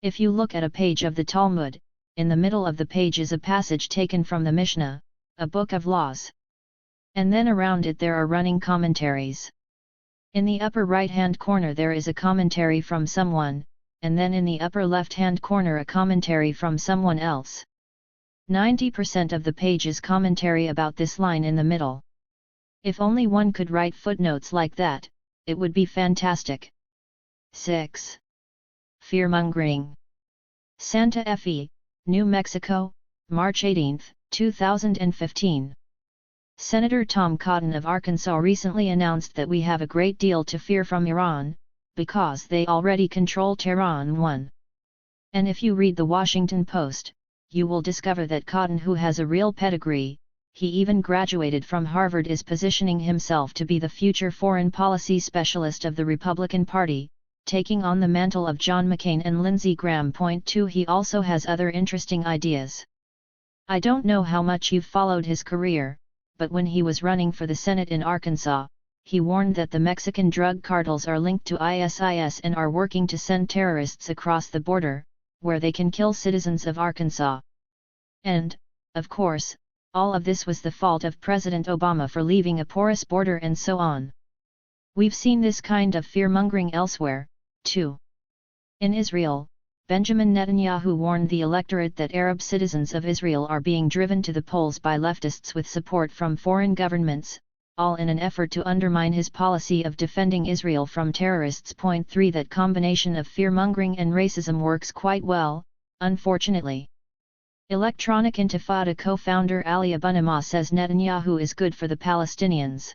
If you look at a page of the Talmud, in the middle of the page is a passage taken from the Mishnah, a book of laws. And then around it there are running commentaries. In the upper right-hand corner there is a commentary from someone, and then in the upper left-hand corner a commentary from someone else. 90% of the page is commentary about this line in the middle. If only one could write footnotes like that, it would be fantastic. 6. Fearmongering. Santa Fe, New Mexico, March 18, 2015. Senator Tom Cotton of Arkansas recently announced that we have a great deal to fear from Iran, because they already control Tehran 1. And if you read the Washington Post, you will discover that Cotton, who has a real pedigree, he even graduated from Harvard, is positioning himself to be the future foreign policy specialist of the Republican Party, taking on the mantle of John McCain and Lindsey Graham. Point 2. He also has other interesting ideas. I don't know how much you've followed his career, but when he was running for the Senate in Arkansas, he warned that the Mexican drug cartels are linked to ISIS and are working to send terrorists across the border, where they can kill citizens of Arkansas. And, of course, all of this was the fault of President Obama for leaving a porous border and so on. We've seen this kind of fear-mongering elsewhere, too. In Israel, Benjamin Netanyahu warned the electorate that Arab citizens of Israel are being driven to the polls by leftists with support from foreign governments, all in an effort to undermine his policy of defending Israel from terrorists. Point 3. That combination of fear-mongering and racism works quite well, unfortunately. Electronic Intifada co-founder Ali Abunimah says Netanyahu is good for the Palestinians.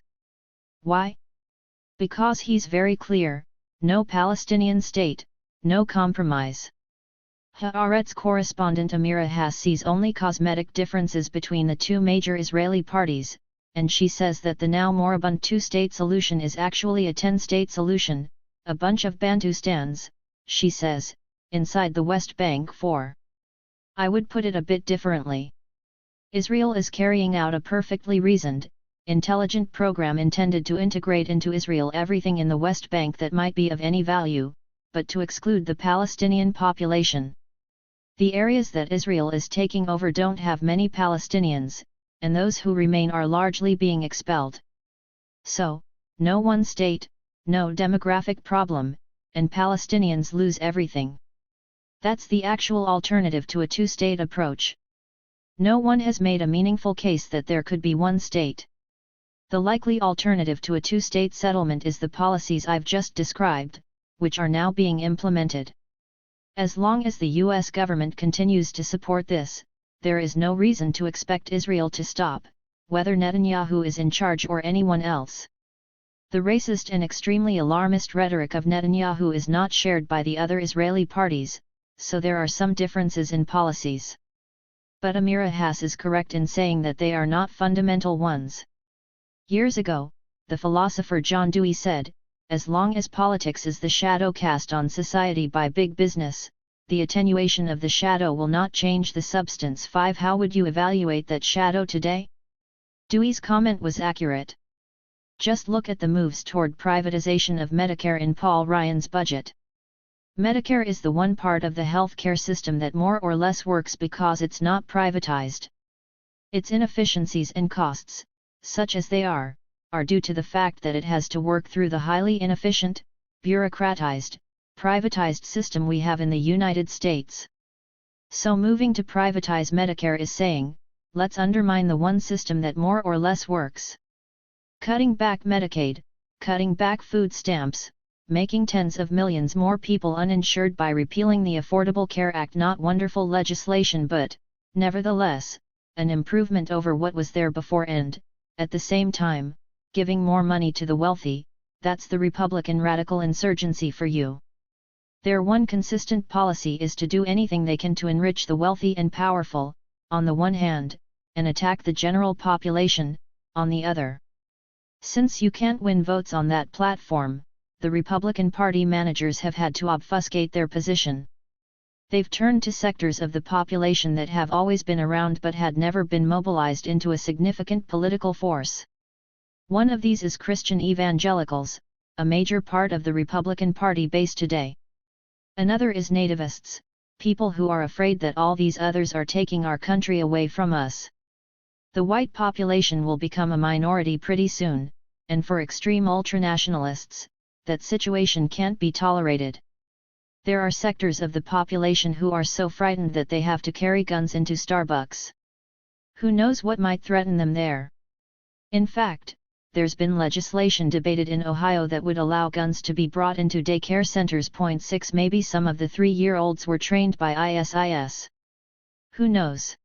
Why? Because he's very clear: no Palestinian state, no compromise. Haaretz correspondent Amira Hass sees only cosmetic differences between the two major Israeli parties, and she says that the now moribund two-state solution is actually a 10-state solution, a bunch of Bantustans, she says, inside the West Bank. 4. I would put it a bit differently. Israel is carrying out a perfectly reasoned, intelligent program intended to integrate into Israel everything in the West Bank that might be of any value, but to exclude the Palestinian population. The areas that Israel is taking over don't have many Palestinians, and those who remain are largely being expelled. So, no one state, no demographic problem, and Palestinians lose everything. That's the actual alternative to a two-state approach. No one has made a meaningful case that there could be one state. The likely alternative to a two-state settlement is the policies I've just described, which are now being implemented. As long as the US government continues to support this, there is no reason to expect Israel to stop, whether Netanyahu is in charge or anyone else. The racist and extremely alarmist rhetoric of Netanyahu is not shared by the other Israeli parties, so there are some differences in policies. But Amira Hass is correct in saying that they are not fundamental ones. Years ago, the philosopher John Dewey said, as long as politics is the shadow cast on society by big business, the attenuation of the shadow will not change the substance. 5. How would you evaluate that shadow today? Dewey's comment was accurate. Just look at the moves toward privatization of Medicare in Paul Ryan's budget. Medicare is the one part of the healthcare system that more or less works because it's not privatized. Its inefficiencies and costs, such as they are due to the fact that it has to work through the highly inefficient, bureaucratized, privatized system we have in the United States. So moving to privatize Medicare is saying, let's undermine the one system that more or less works. Cutting back Medicaid, cutting back food stamps, making tens of millions more people uninsured by repealing the Affordable Care Act. Not wonderful legislation, but, nevertheless, an improvement over what was there before and, at the same time, giving more money to the wealthy. That's the Republican radical insurgency for you. Their one consistent policy is to do anything they can to enrich the wealthy and powerful, on the one hand, and attack the general population, on the other. Since you can't win votes on that platform, the Republican Party managers have had to obfuscate their position. They've turned to sectors of the population that have always been around but had never been mobilized into a significant political force. One of these is Christian evangelicals, a major part of the Republican Party base today. Another is nativists, people who are afraid that all these others are taking our country away from us. The white population will become a minority pretty soon, and for extreme ultranationalists, that situation can't be tolerated. There are sectors of the population who are so frightened that they have to carry guns into Starbucks. Who knows what might threaten them there? In fact, there's been legislation debated in Ohio that would allow guns to be brought into daycare centers. 6 Maybe some of the 3-year-olds were trained by ISIS. Who knows?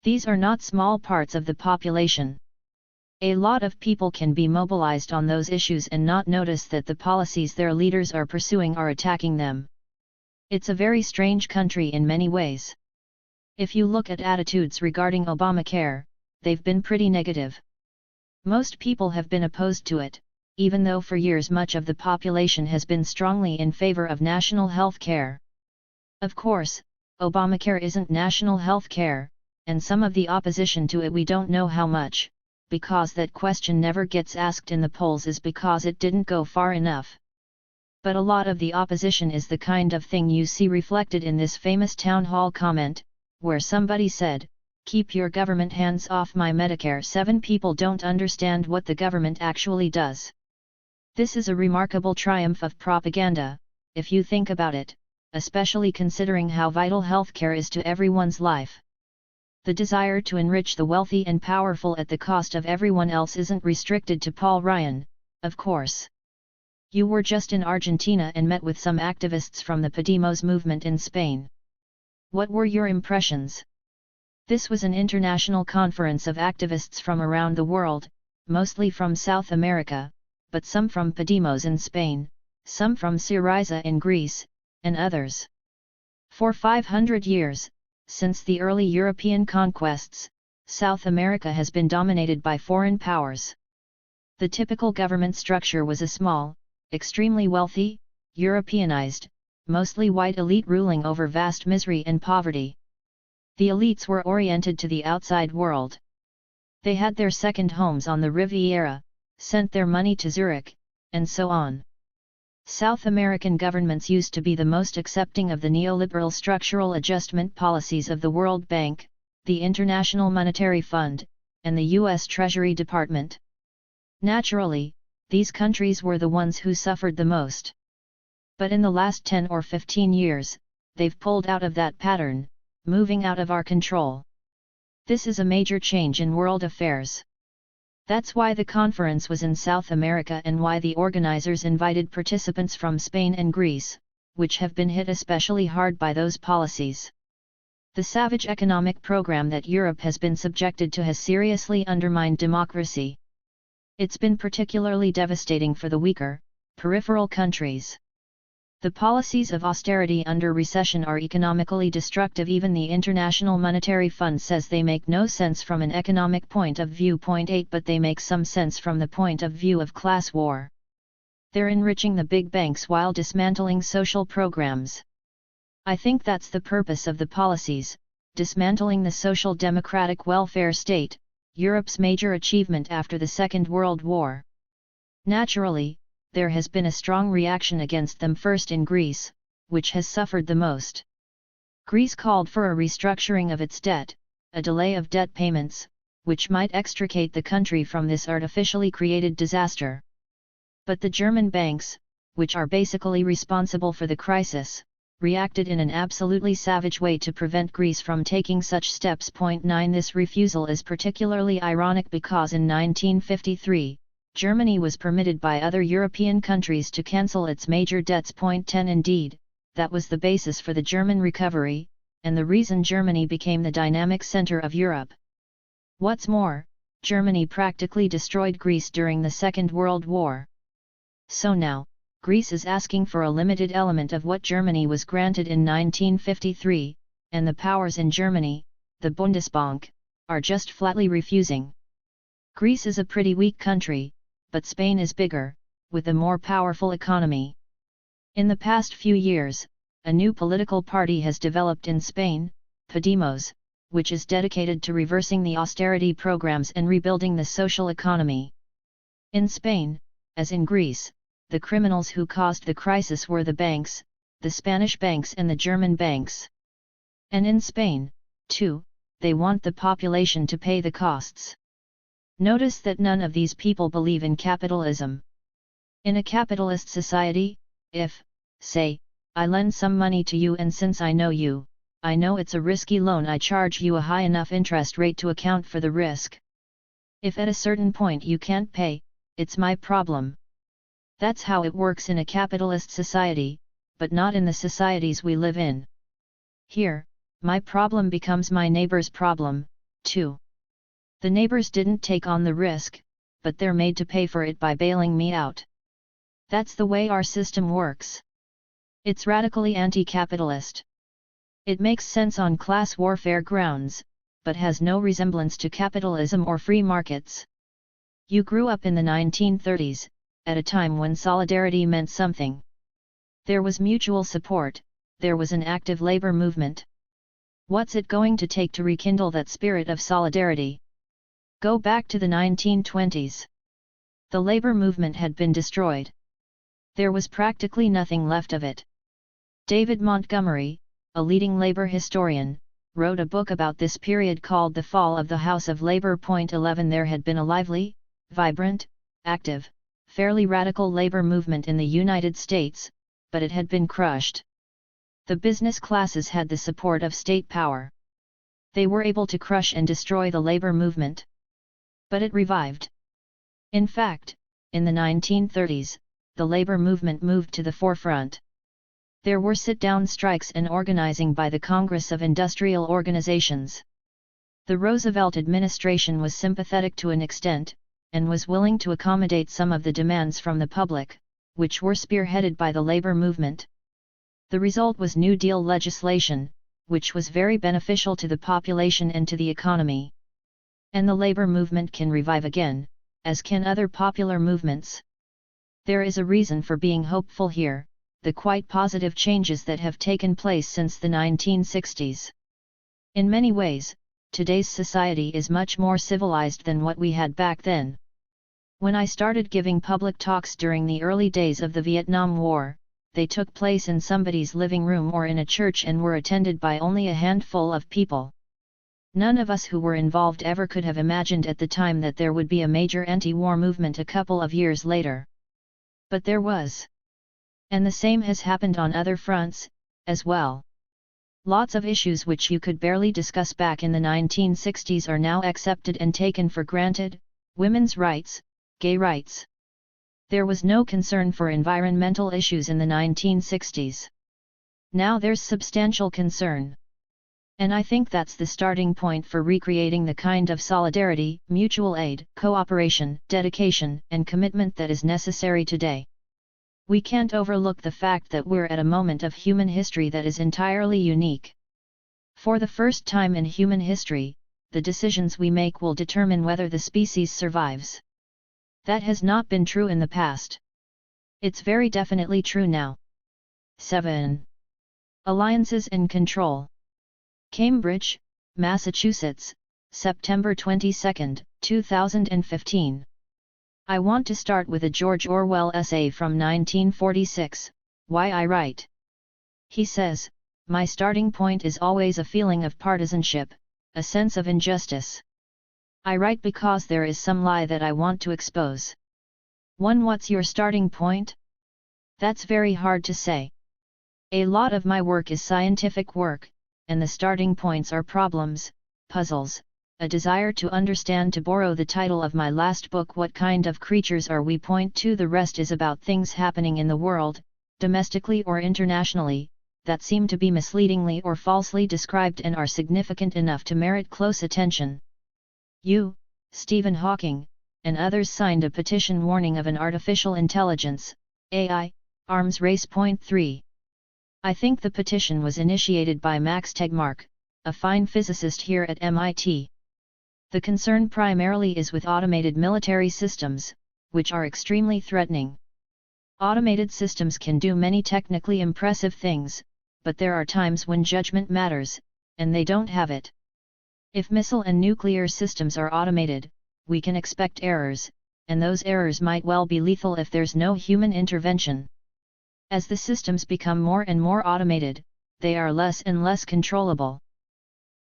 These are not small parts of the population. A lot of people can be mobilized on those issues and not notice that the policies their leaders are pursuing are attacking them. It's a very strange country in many ways. If you look at attitudes regarding Obamacare, they've been pretty negative. Most people have been opposed to it, even though for years much of the population has been strongly in favor of national health care. Of course, Obamacare isn't national health care, and some of the opposition to it we don't know how much, because that question never gets asked in the polls is because it didn't go far enough. But a lot of the opposition is the kind of thing you see reflected in this famous town hall comment, where somebody said, "Keep your government hands off my Medicare." 7 People don't understand what the government actually does. This is a remarkable triumph of propaganda, if you think about it, especially considering how vital healthcare is to everyone's life. The desire to enrich the wealthy and powerful at the cost of everyone else isn't restricted to Paul Ryan, of course. You were just in Argentina and met with some activists from the Podemos movement in Spain. What were your impressions? This was an international conference of activists from around the world, mostly from South America, but some from Podemos in Spain, some from Syriza in Greece, and others. For 500 years, since the early European conquests, South America has been dominated by foreign powers. The typical government structure was a small, extremely wealthy, Europeanized, mostly white elite ruling over vast misery and poverty. The elites were oriented to the outside world. They had their second homes on the Riviera, sent their money to Zurich, and so on. South American governments used to be the most accepting of the neoliberal structural adjustment policies of the World Bank, the International Monetary Fund, and the U.S. Treasury Department. Naturally, these countries were the ones who suffered the most. But in the last 10 or 15 years, they've pulled out of that pattern, moving out of our control. This is a major change in world affairs. That's why the conference was in South America and why the organizers invited participants from Spain and Greece, which have been hit especially hard by those policies. The savage economic program that Europe has been subjected to has seriously undermined democracy. It's been particularly devastating for the weaker, peripheral countries. The policies of austerity under recession are economically destructive. Even the International Monetary Fund says they make no sense from an economic point of view. Point 8 But they make some sense from the point of view of class war. They're enriching the big banks while dismantling social programs. I think that's the purpose of the policies, dismantling the social democratic welfare state, Europe's major achievement after the Second World War. Naturally, there has been a strong reaction against them, first in Greece, which has suffered the most. Greece called for a restructuring of its debt, a delay of debt payments, which might extricate the country from this artificially created disaster. But the German banks, which are basically responsible for the crisis, reacted in an absolutely savage way to prevent Greece from taking such steps. Point 9 This refusal is particularly ironic because in 1953, Germany was permitted by other European countries to cancel its major debts. Point 10 Indeed, that was the basis for the German recovery, and the reason Germany became the dynamic center of Europe. What's more, Germany practically destroyed Greece during the Second World War. So now, Greece is asking for a limited element of what Germany was granted in 1953, and the powers in Germany, the Bundesbank, are just flatly refusing. Greece is a pretty weak country, but Spain is bigger, with a more powerful economy. In the past few years, a new political party has developed in Spain, Podemos, which is dedicated to reversing the austerity programs and rebuilding the social economy. In Spain, as in Greece, the criminals who caused the crisis were the banks, the Spanish banks and the German banks. And in Spain, too, they want the population to pay the costs. Notice that none of these people believe in capitalism. In a capitalist society, if, say, I lend some money to you and since I know you, I know it's a risky loan, I charge you a high enough interest rate to account for the risk. If at a certain point you can't pay, it's my problem. That's how it works in a capitalist society, but not in the societies we live in. Here, my problem becomes my neighbor's problem, too. The neighbors didn't take on the risk, but they're made to pay for it by bailing me out. That's the way our system works. It's radically anti-capitalist. It makes sense on class warfare grounds, but has no resemblance to capitalism or free markets. You grew up in the 1930s, at a time when solidarity meant something. There was mutual support, there was an active labor movement. What's it going to take to rekindle that spirit of solidarity? Go back to the 1920s. The labor movement had been destroyed. There was practically nothing left of it. David Montgomery, a leading labor historian, wrote a book about this period called The Fall of the House of Labor. 11 There had been a lively, vibrant, active, fairly radical labor movement in the United States, but it had been crushed. The business classes had the support of state power. They were able to crush and destroy the labor movement. But it revived. In fact, in the 1930s, the labor movement moved to the forefront. There were sit-down strikes and organizing by the Congress of Industrial Organizations. The Roosevelt administration was sympathetic to an extent, and was willing to accommodate some of the demands from the public, which were spearheaded by the labor movement. The result was New Deal legislation, which was very beneficial to the population and to the economy. And the labor movement can revive again, as can other popular movements. There is a reason for being hopeful here, the quite positive changes that have taken place since the 1960s. In many ways, today's society is much more civilized than what we had back then. When I started giving public talks during the early days of the Vietnam War, they took place in somebody's living room or in a church and were attended by only a handful of people. None of us who were involved ever could have imagined at the time that there would be a major anti-war movement a couple of years later. But there was. And the same has happened on other fronts, as well. Lots of issues which you could barely discuss back in the 1960s are now accepted and taken for granted: women's rights, gay rights. There was no concern for environmental issues in the 1960s. Now there's substantial concern. And I think that's the starting point for recreating the kind of solidarity, mutual aid, cooperation, dedication, and commitment that is necessary today. We can't overlook the fact that we're at a moment of human history that is entirely unique. For the first time in human history, the decisions we make will determine whether the species survives. That has not been true in the past. It's very definitely true now. 7. Alliances and Control. Cambridge, Massachusetts, September 22, 2015. I want to start with a George Orwell essay from 1946, Why I Write. He says, "My starting point is always a feeling of partisanship, a sense of injustice. I write because there is some lie that I want to expose." What's your starting point? That's very hard to say. A lot of my work is scientific work, and the starting points are problems, puzzles, a desire to understand. To borrow the title of my last book, What Kind of Creatures Are We? The rest is about things happening in the world, domestically or internationally, that seem to be misleadingly or falsely described and are significant enough to merit close attention. You, Stephen Hawking, and others signed a petition warning of an artificial intelligence, AI, arms race. 3. I think the petition was initiated by Max Tegmark, a fine physicist here at MIT. The concern primarily is with automated military systems, which are extremely threatening. Automated systems can do many technically impressive things, but there are times when judgment matters, and they don't have it. If missile and nuclear systems are automated, we can expect errors, and those errors might well be lethal if there's no human intervention. As the systems become more and more automated, they are less and less controllable.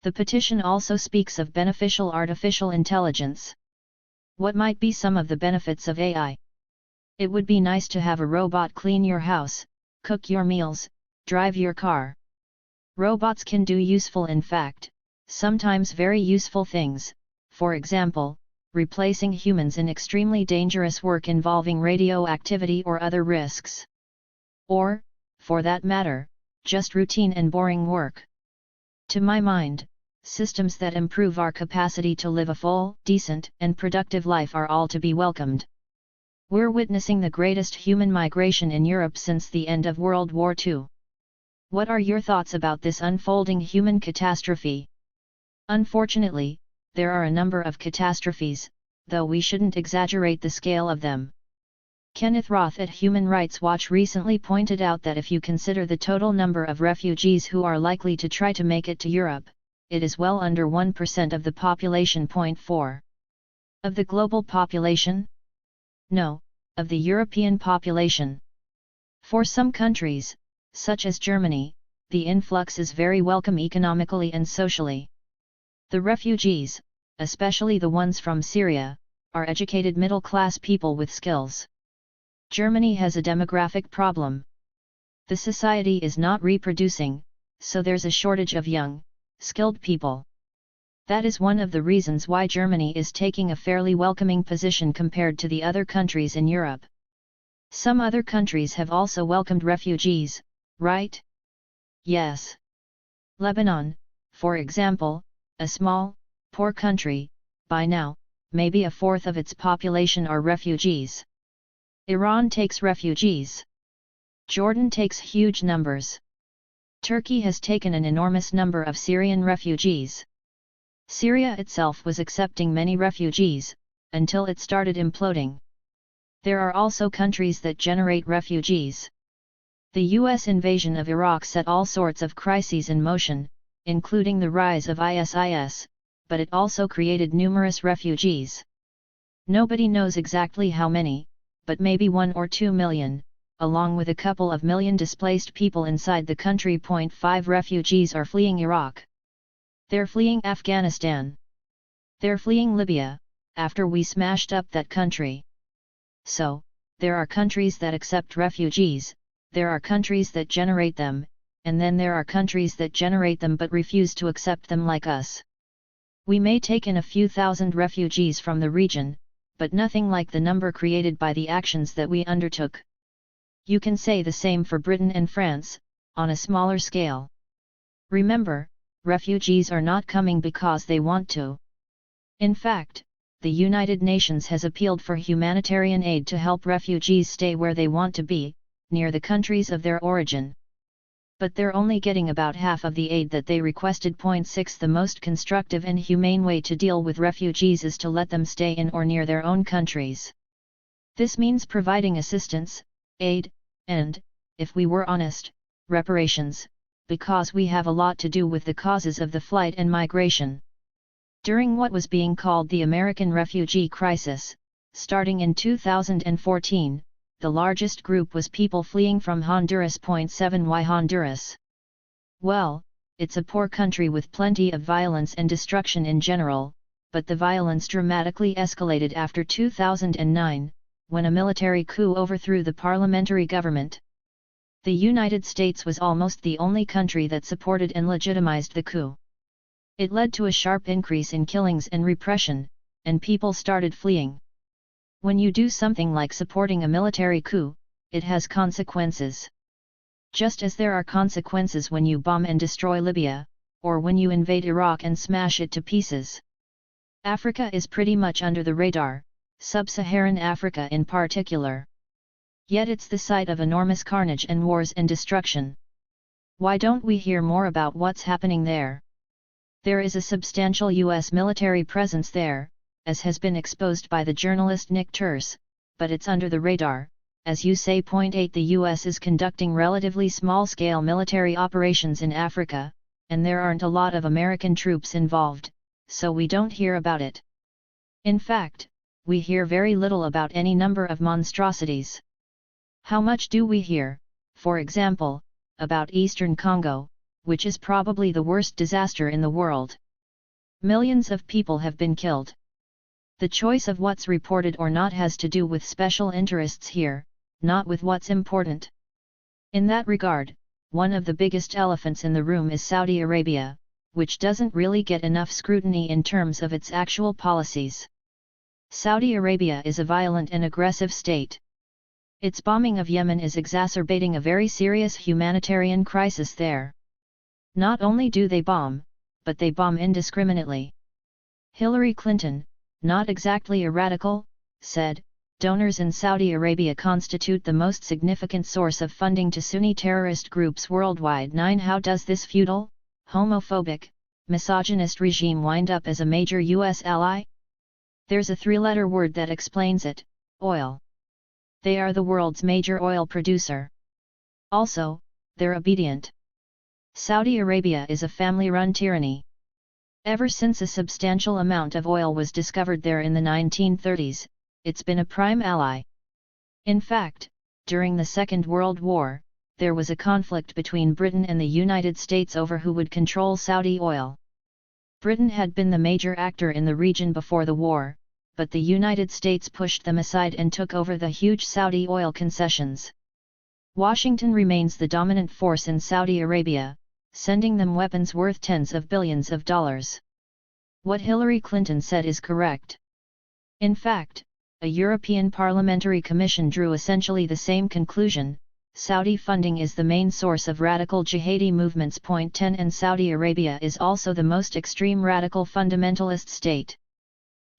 The petition also speaks of beneficial artificial intelligence. What might be some of the benefits of AI? It would be nice to have a robot clean your house, cook your meals, drive your car. Robots can do useful, in fact, sometimes very useful things, for example, replacing humans in extremely dangerous work involving radioactivity or other risks. Or, for that matter, just routine and boring work. To my mind, systems that improve our capacity to live a full, decent, and productive life are all to be welcomed. We're witnessing the greatest human migration in Europe since the end of World War II. What are your thoughts about this unfolding human catastrophe? Unfortunately, there are a number of catastrophes, though we shouldn't exaggerate the scale of them. Kenneth Roth at Human Rights Watch recently pointed out that if you consider the total number of refugees who are likely to try to make it to Europe, it is well under 1% of the population. 4. Of the global population? No, of the European population. For some countries, such as Germany, the influx is very welcome economically and socially. The refugees, especially the ones from Syria, are educated middle-class people with skills. Germany has a demographic problem. The society is not reproducing, so there's a shortage of young, skilled people. That is one of the reasons why Germany is taking a fairly welcoming position compared to the other countries in Europe. Some other countries have also welcomed refugees, right? Yes. Lebanon, for example, a small, poor country, by now, maybe a fourth of its population are refugees. Iran takes refugees. Jordan takes huge numbers. Turkey has taken an enormous number of Syrian refugees. Syria itself was accepting many refugees, until it started imploding. There are also countries that generate refugees. The U.S. invasion of Iraq set all sorts of crises in motion, including the rise of ISIS, but it also created numerous refugees. Nobody knows exactly how many, but maybe 1 or 2 million, along with a couple of million displaced people inside the country. 5 Refugees are fleeing Iraq. They're fleeing Afghanistan. They're fleeing Libya, after we smashed up that country. So, there are countries that accept refugees, there are countries that generate them, and then there are countries that generate them but refuse to accept them, like us. We may take in a few thousand refugees from the region, but nothing like the number created by the actions that we undertook. You can say the same for Britain and France, on a smaller scale. Remember, refugees are not coming because they want to. In fact, the United Nations has appealed for humanitarian aid to help refugees stay where they want to be, near the countries of their origin. But they're only getting about half of the aid that they requested. 6 The most constructive and humane way to deal with refugees is to let them stay in or near their own countries. This means providing assistance, aid, and, if we were honest, reparations, because we have a lot to do with the causes of the flight and migration. During what was being called the American refugee crisis, starting in 2014, the largest group was people fleeing from Honduras. 7 Why Honduras? Well, it's a poor country with plenty of violence and destruction in general, but the violence dramatically escalated after 2009, when a military coup overthrew the parliamentary government. The United States was almost the only country that supported and legitimized the coup. It led to a sharp increase in killings and repression, and people started fleeing. When you do something like supporting a military coup, it has consequences. Just as there are consequences when you bomb and destroy Libya, or when you invade Iraq and smash it to pieces. Africa is pretty much under the radar, sub-Saharan Africa in particular. Yet it's the site of enormous carnage and wars and destruction. Why don't we hear more about what's happening there? There is a substantial U.S. military presence there, as has been exposed by the journalist Nick Turse, but it's under the radar, as you say. 8 The U.S. is conducting relatively small-scale military operations in Africa, and there aren't a lot of American troops involved, so we don't hear about it. In fact, we hear very little about any number of monstrosities. How much do we hear, for example, about Eastern Congo, which is probably the worst disaster in the world? Millions of people have been killed. The choice of what's reported or not has to do with special interests here, not with what's important. In that regard, one of the biggest elephants in the room is Saudi Arabia, which doesn't really get enough scrutiny in terms of its actual policies. Saudi Arabia is a violent and aggressive state. Its bombing of Yemen is exacerbating a very serious humanitarian crisis there. Not only do they bomb, but they bomb indiscriminately. Hillary Clinton, not exactly a radical, said, donors in Saudi Arabia constitute the most significant source of funding to Sunni terrorist groups worldwide. 9 How does this feudal, homophobic, misogynist regime wind up as a major U.S. ally? There's a 3-letter word that explains it: oil. They are the world's major oil producer. Also, they're obedient. Saudi Arabia is a family-run tyranny. Ever since a substantial amount of oil was discovered there in the 1930s, it's been a prime ally. In fact, during the Second World War, there was a conflict between Britain and the United States over who would control Saudi oil. Britain had been the major actor in the region before the war, but the United States pushed them aside and took over the huge Saudi oil concessions. Washington remains the dominant force in Saudi Arabia, sending them weapons worth tens of billions of dollars. What Hillary Clinton said is correct. In fact, a European Parliamentary Commission drew essentially the same conclusion: Saudi funding is the main source of radical jihadi movements. 10 And Saudi Arabia is also the most extreme radical fundamentalist state.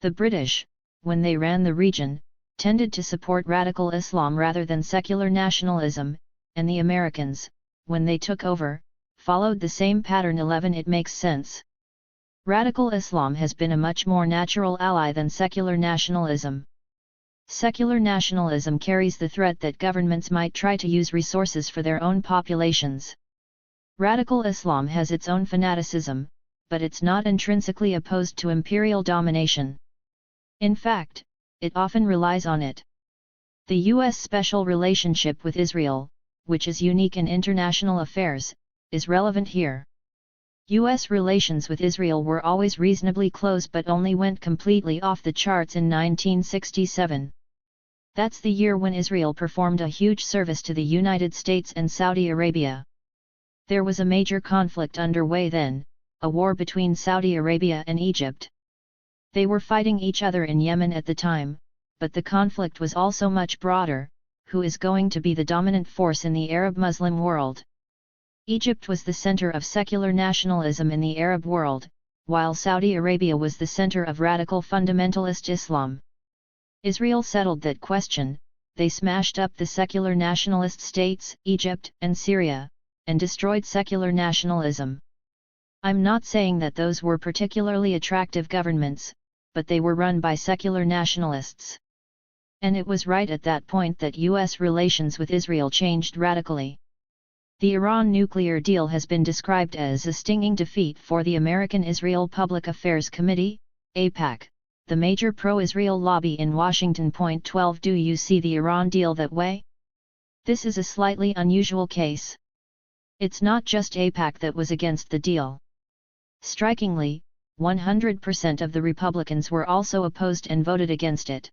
The British, when they ran the region, tended to support radical Islam rather than secular nationalism, and the Americans, when they took over, followed the same pattern. 11 It makes sense. Radical Islam has been a much more natural ally than secular nationalism. Secular nationalism carries the threat that governments might try to use resources for their own populations. Radical Islam has its own fanaticism, but it's not intrinsically opposed to imperial domination. In fact, it often relies on it. The U.S. special relationship with Israel, which is unique in international affairs, is relevant here. U.S. relations with Israel were always reasonably close but only went completely off the charts in 1967. That's the year when Israel performed a huge service to the United States and Saudi Arabia. There was a major conflict underway then, a war between Saudi Arabia and Egypt. They were fighting each other in Yemen at the time, but the conflict was also much broader: who is going to be the dominant force in the Arab-Muslim world? Egypt was the center of secular nationalism in the Arab world, while Saudi Arabia was the center of radical fundamentalist Islam. Israel settled that question. They smashed up the secular nationalist states, Egypt and Syria, and destroyed secular nationalism. I'm not saying that those were particularly attractive governments, but they were run by secular nationalists. And it was right at that point that U.S. relations with Israel changed radically. The Iran nuclear deal has been described as a stinging defeat for the American Israel Public Affairs Committee, AIPAC, the major pro-Israel lobby in Washington. 12 Do you see the Iran deal that way? This is a slightly unusual case. It's not just AIPAC that was against the deal. Strikingly, 100% of the Republicans were also opposed and voted against it.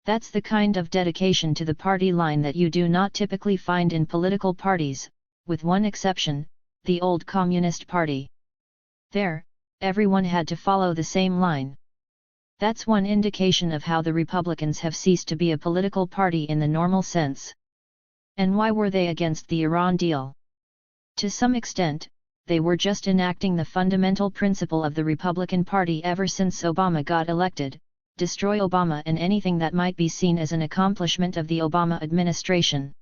That's the kind of dedication to the party line that you do not typically find in political parties, with one exception, the old Communist Party. There, everyone had to follow the same line. That's one indication of how the Republicans have ceased to be a political party in the normal sense. And why were they against the Iran deal? To some extent, they were just enacting the fundamental principle of the Republican Party ever since Obama got elected: destroy Obama and anything that might be seen as an accomplishment of the Obama administration.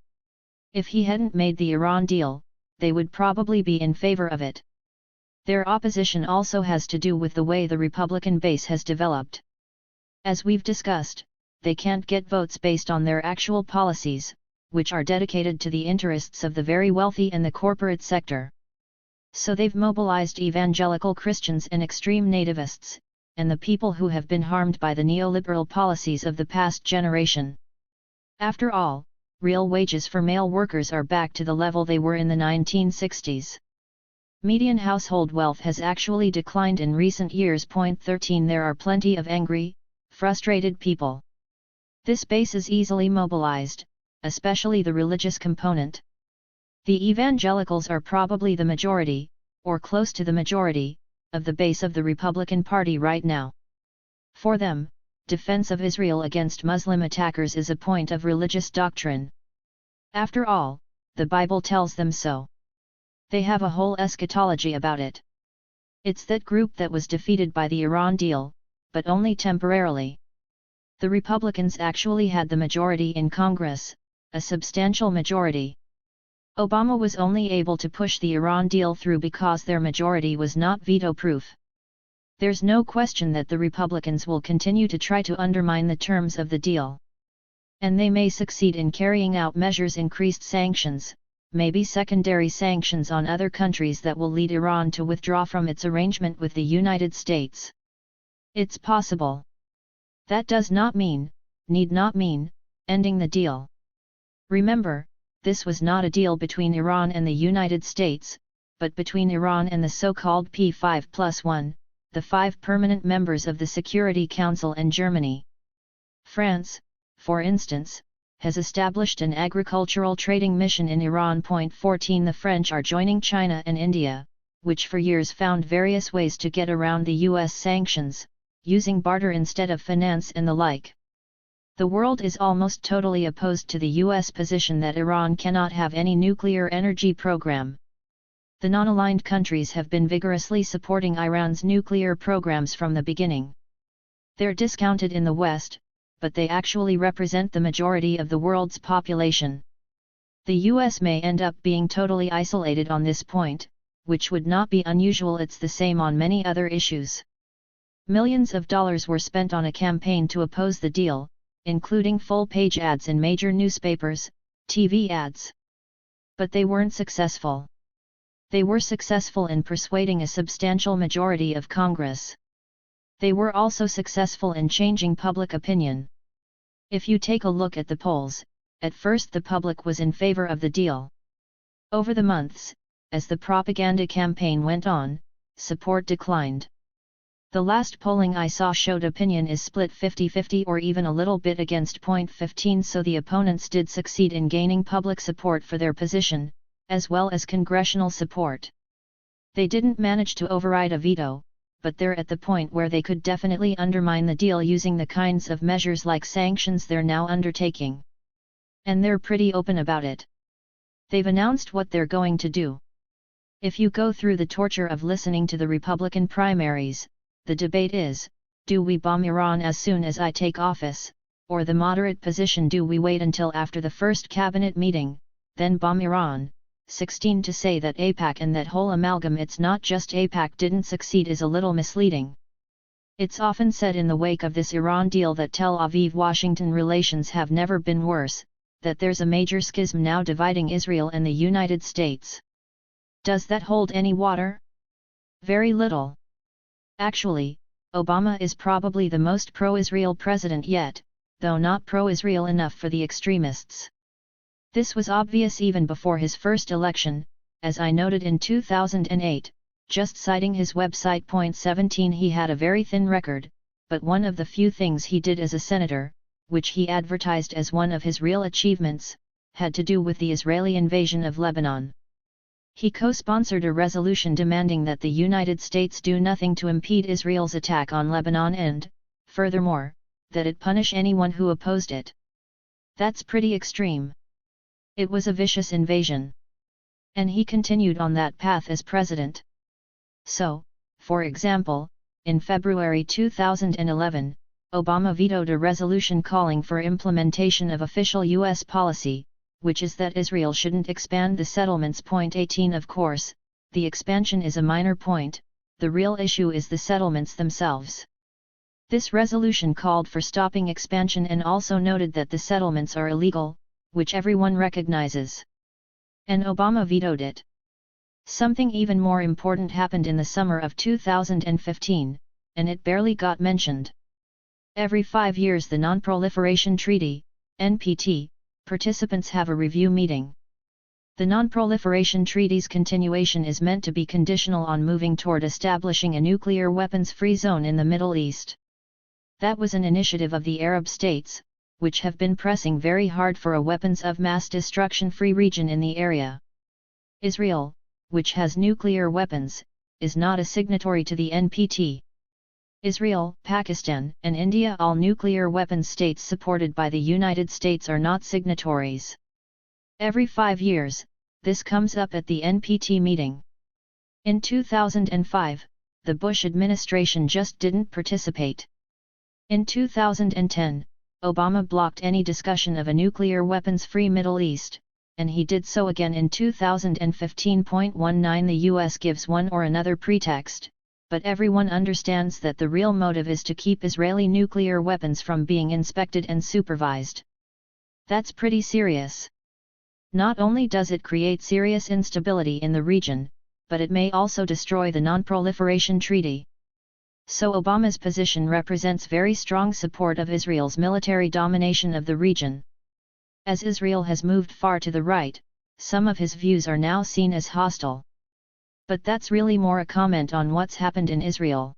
If he hadn't made the Iran deal, they would probably be in favor of it. Their opposition also has to do with the way the Republican base has developed. As we've discussed, they can't get votes based on their actual policies, which are dedicated to the interests of the very wealthy and the corporate sector. So they've mobilized evangelical Christians and extreme nativists, and the people who have been harmed by the neoliberal policies of the past generation. After all, real wages for male workers are back to the level they were in the 1960s. Median household wealth has actually declined in recent years. 13 There are plenty of angry, frustrated people. This base is easily mobilized, especially the religious component. The evangelicals are probably the majority, or close to the majority, of the base of the Republican Party right now. For them, defense of Israel against Muslim attackers is a point of religious doctrine. After all, the Bible tells them so. They have a whole eschatology about it. It's that group that was defeated by the Iran deal, but only temporarily. The Republicans actually had the majority in Congress, a substantial majority. Obama was only able to push the Iran deal through because their majority was not veto-proof. There's no question that the Republicans will continue to try to undermine the terms of the deal. And they may succeed in carrying out measures: increased sanctions, maybe secondary sanctions on other countries that will lead Iran to withdraw from its arrangement with the United States. It's possible. That does not mean, need not mean, ending the deal. Remember, this was not a deal between Iran and the United States, but between Iran and the so-called P5+1, the 5 permanent members of the Security Council, and Germany. France, for instance, has established an agricultural trading mission in Iran. 14 The French are joining China and India, which for years found various ways to get around the US sanctions, using barter instead of finance and the like. The world is almost totally opposed to the US position that Iran cannot have any nuclear energy program. The non-aligned countries have been vigorously supporting Iran's nuclear programs from the beginning. They're discounted in the West, but they actually represent the majority of the world's population. The US may end up being totally isolated on this point, which would not be unusual. It's the same on many other issues. Millions of dollars were spent on a campaign to oppose the deal, including full-page ads in major newspapers, TV ads. But they weren't successful. They were successful in persuading a substantial majority of Congress. They were also successful in changing public opinion. If you take a look at the polls, at first the public was in favor of the deal. Over the months, as the propaganda campaign went on, support declined. The last polling I saw showed opinion is split 50-50 or even a little bit against .15, so the opponents did succeed in gaining public support for their position, as well as congressional support. They didn't manage to override a veto, but they're at the point where they could definitely undermine the deal using the kinds of measures like sanctions they're now undertaking. And they're pretty open about it. They've announced what they're going to do. If you go through the torture of listening to the Republican primaries, the debate is, do we bomb Iran as soon as I take office, or the moderate position, do we wait until after the first cabinet meeting, then bomb Iran? 16 To say that AIPAC and that whole amalgam, it's not just AIPAC, didn't succeed is a little misleading. It's often said in the wake of this Iran deal that Tel Aviv-Washington relations have never been worse, that there's a major schism now dividing Israel and the United States. Does that hold any water? Very little. Actually, Obama is probably the most pro-Israel president yet, though not pro-Israel enough for the extremists. This was obvious even before his first election, as I noted in 2008, just citing his website. 17 He had a very thin record, but one of the few things he did as a senator, which he advertised as one of his real achievements, had to do with the Israeli invasion of Lebanon. He co-sponsored a resolution demanding that the United States do nothing to impede Israel's attack on Lebanon and, furthermore, that it punish anyone who opposed it. That's pretty extreme. It was a vicious invasion. And he continued on that path as president. So, for example, in February 2011, Obama vetoed a resolution calling for implementation of official U.S. policy, which is that Israel shouldn't expand the settlements. 18 Of course, the expansion is a minor point, the real issue is the settlements themselves. This resolution called for stopping expansion and also noted that the settlements are illegal, which everyone recognizes. And Obama vetoed it. Something even more important happened in the summer of 2015, and it barely got mentioned. Every 5 years the Non-Proliferation Treaty, NPT, participants have a review meeting. The Non-Proliferation Treaty's continuation is meant to be conditional on moving toward establishing a nuclear weapons-free zone in the Middle East. That was an initiative of the Arab states, which have been pressing very hard for a weapons of mass destruction-free region in the area. Israel, which has nuclear weapons, is not a signatory to the NPT. Israel, Pakistan, and India, all nuclear weapons states supported by the United States, are not signatories. Every 5 years, this comes up at the NPT meeting. In 2005, the Bush administration just didn't participate. In 2010, Obama blocked any discussion of a nuclear weapons-free Middle East, and he did so again in 2015.19. The US gives one or another pretext, but everyone understands that the real motive is to keep Israeli nuclear weapons from being inspected and supervised. That's pretty serious. Not only does it create serious instability in the region, but it may also destroy the Non-Proliferation Treaty. So Obama's position represents very strong support of Israel's military domination of the region. As Israel has moved far to the right, some of his views are now seen as hostile. But that's really more a comment on what's happened in Israel.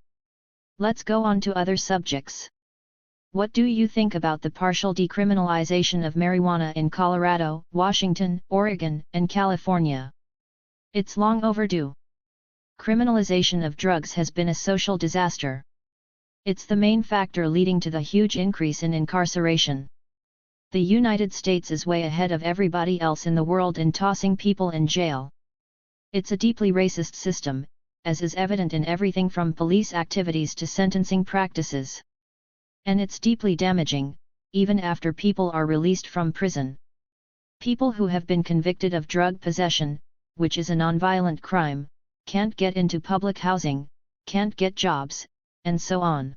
Let's go on to other subjects. What do you think about the partial decriminalization of marijuana in Colorado, Washington, Oregon, and California? It's long overdue. Criminalization of drugs has been a social disaster. It's the main factor leading to the huge increase in incarceration. The United States is way ahead of everybody else in the world in tossing people in jail. It's a deeply racist system, as is evident in everything from police activities to sentencing practices. And it's deeply damaging, even after people are released from prison. People who have been convicted of drug possession, which is a nonviolent crime, can't get into public housing, can't get jobs, and so on.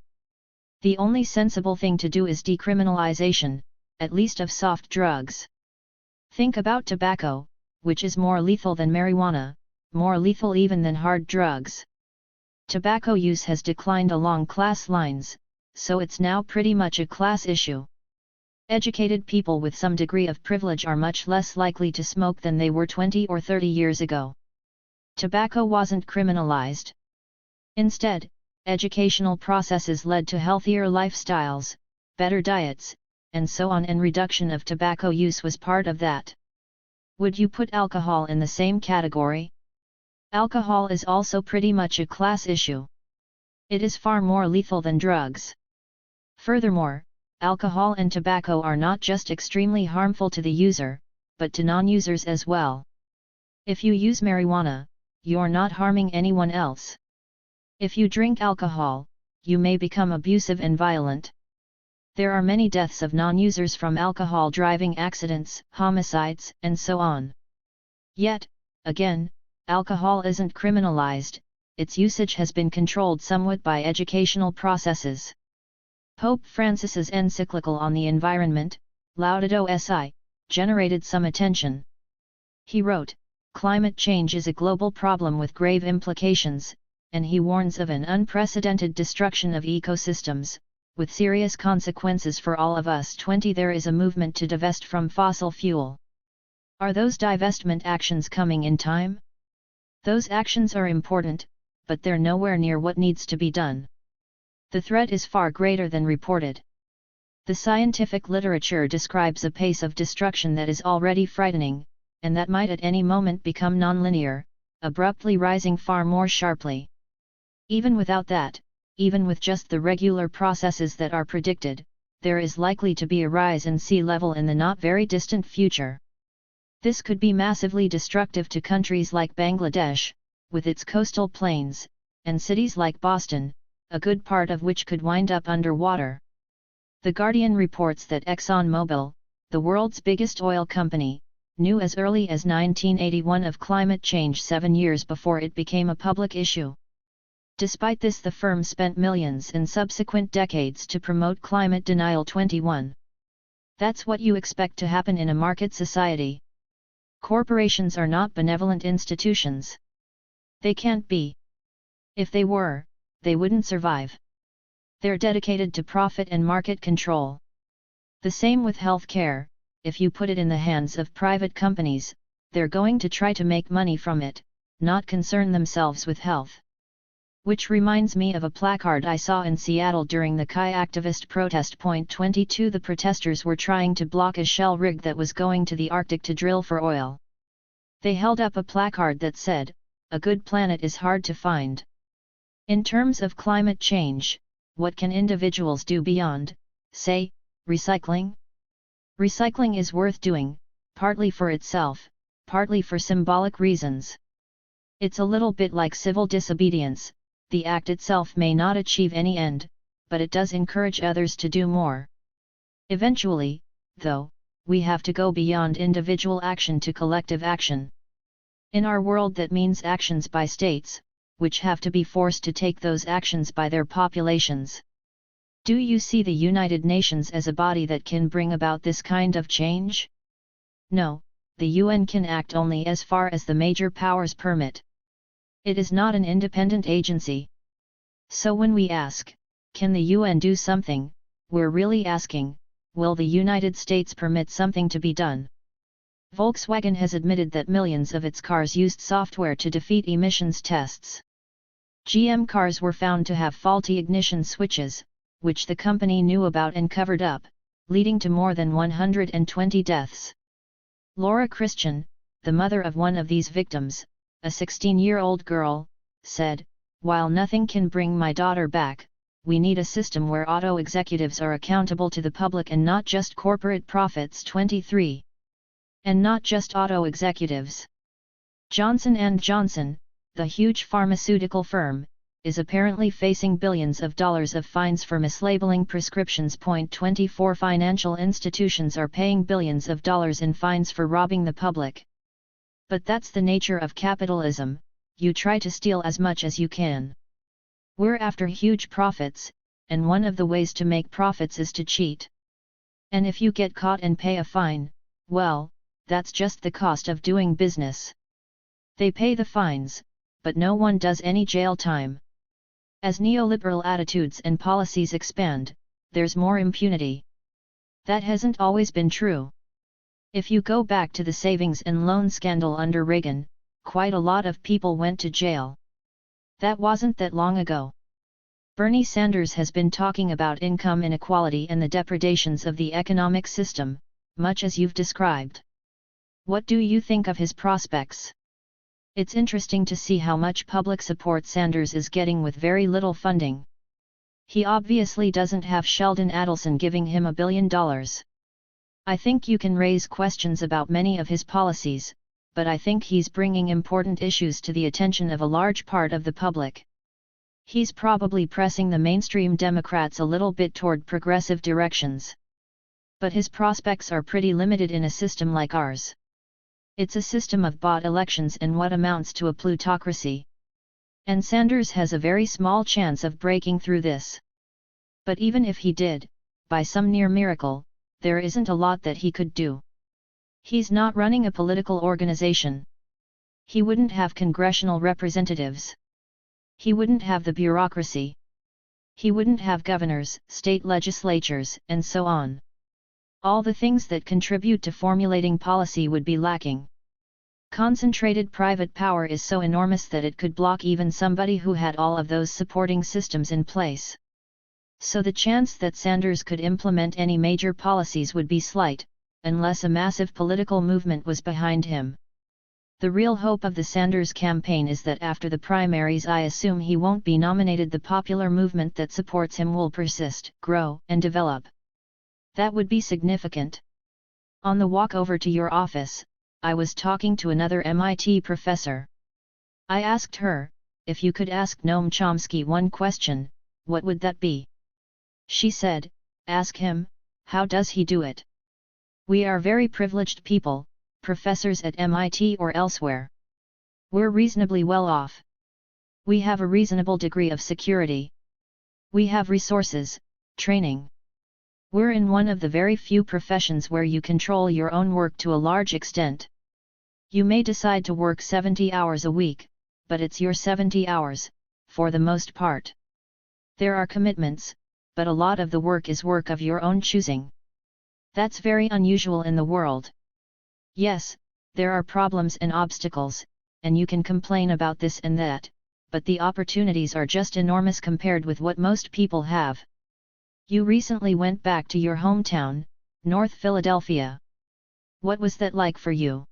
The only sensible thing to do is decriminalization, at least of soft drugs. Think about tobacco, which is more lethal than marijuana, more lethal even than hard drugs. Tobacco use has declined along class lines, so it's now pretty much a class issue. Educated people with some degree of privilege are much less likely to smoke than they were 20 or 30 years ago. Tobacco wasn't criminalized. Instead, educational processes led to healthier lifestyles, better diets, and so on, and reduction of tobacco use was part of that. Would you put alcohol in the same category? Alcohol is also pretty much a class issue. It is far more lethal than drugs. Furthermore, alcohol and tobacco are not just extremely harmful to the user, but to non-users as well. If you use marijuana, you're not harming anyone else. If you drink alcohol, you may become abusive and violent. There are many deaths of non-users from alcohol driving accidents, homicides, and so on. Yet, again, alcohol isn't criminalized, its usage has been controlled somewhat by educational processes. Pope Francis's encyclical on the environment, Laudato Si', generated some attention. He wrote, "Climate change is a global problem with grave implications," and he warns of an unprecedented destruction of ecosystems, with serious consequences for all of us. 20 There is a movement to divest from fossil fuel. Are those divestment actions coming in time? Those actions are important, but they're nowhere near what needs to be done. The threat is far greater than reported. The scientific literature describes a pace of destruction that is already frightening, and that might at any moment become nonlinear, abruptly rising far more sharply. Even without that, even with just the regular processes that are predicted, there is likely to be a rise in sea level in the not very distant future. This could be massively destructive to countries like Bangladesh, with its coastal plains, and cities like Boston, a good part of which could wind up underwater. The Guardian reports that ExxonMobil, the world's biggest oil company, knew as early as 1981 of climate change 7 years before it became a public issue. Despite this, the firm spent millions in subsequent decades to promote climate denial. 21. That's what you expect to happen in a market society. Corporations are not benevolent institutions. They can't be. If they were, they wouldn't survive. They're dedicated to profit and market control. The same with healthcare. If you put it in the hands of private companies, they're going to try to make money from it, not concern themselves with health. Which reminds me of a placard I saw in Seattle during the Kai activist protest. 22 The protesters were trying to block a shell rig that was going to the Arctic to drill for oil. They held up a placard that said, "A good planet is hard to find." In terms of climate change, what can individuals do beyond, say, recycling? Recycling is worth doing, partly for itself, partly for symbolic reasons. It's a little bit like civil disobedience. The act itself may not achieve any end, but it does encourage others to do more. Eventually, though, we have to go beyond individual action to collective action. In our world, that means actions by states, which have to be forced to take those actions by their populations. Do you see the United Nations as a body that can bring about this kind of change? No, the UN can act only as far as the major powers permit. It is not an independent agency. So when we ask, can the UN do something, we're really asking, will the United States permit something to be done? Volkswagen has admitted that millions of its cars used software to defeat emissions tests. GM cars were found to have faulty ignition switches, which the company knew about and covered up, leading to more than 120 deaths. Laura Christian, the mother of one of these victims, a 16-year-old girl, said, "While nothing can bring my daughter back, we need a system where auto executives are accountable to the public and not just corporate profits." 23. And not just auto executives. Johnson & Johnson, the huge pharmaceutical firm, is apparently facing billions of dollars of fines for mislabeling prescriptions. 24 Financial institutions are paying billions of dollars in fines for robbing the public. But that's the nature of capitalism, you try to steal as much as you can. We're after huge profits, and one of the ways to make profits is to cheat. And if you get caught and pay a fine, well, that's just the cost of doing business. They pay the fines, but no one does any jail time. As neoliberal attitudes and policies expand, there's more impunity. That hasn't always been true. If you go back to the savings and loan scandal under Reagan, quite a lot of people went to jail. That wasn't that long ago. Bernie Sanders has been talking about income inequality and the depredations of the economic system, much as you've described. What do you think of his prospects? It's interesting to see how much public support Sanders is getting with very little funding. He obviously doesn't have Sheldon Adelson giving him $1 billion. I think you can raise questions about many of his policies, but I think he's bringing important issues to the attention of a large part of the public. He's probably pressing the mainstream Democrats a little bit toward progressive directions. But his prospects are pretty limited in a system like ours. It's a system of bought elections and what amounts to a plutocracy. And Sanders has a very small chance of breaking through this. But even if he did, by some near miracle, there isn't a lot that he could do. He's not running a political organization. He wouldn't have congressional representatives. He wouldn't have the bureaucracy. He wouldn't have governors, state legislatures, and so on. All the things that contribute to formulating policy would be lacking. Concentrated private power is so enormous that it could block even somebody who had all of those supporting systems in place. So the chance that Sanders could implement any major policies would be slight, unless a massive political movement was behind him. The real hope of the Sanders campaign is that after the primaries, I assume he won't be nominated. The popular movement that supports him will persist, grow, and develop. That would be significant. On the walk over to your office, I was talking to another MIT professor. I asked her, if you could ask Noam Chomsky one question, what would that be? She said, ask him, how does he do it? We are very privileged people, professors at MIT or elsewhere. We're reasonably well off. We have a reasonable degree of security. We have resources, training. We're in one of the very few professions where you control your own work to a large extent. You may decide to work 70 hours a week, but it's your 70 hours, for the most part. There are commitments, but a lot of the work is work of your own choosing. That's very unusual in the world. Yes, there are problems and obstacles, and you can complain about this and that, but the opportunities are just enormous compared with what most people have. You recently went back to your hometown, North Philadelphia. What was that like for you?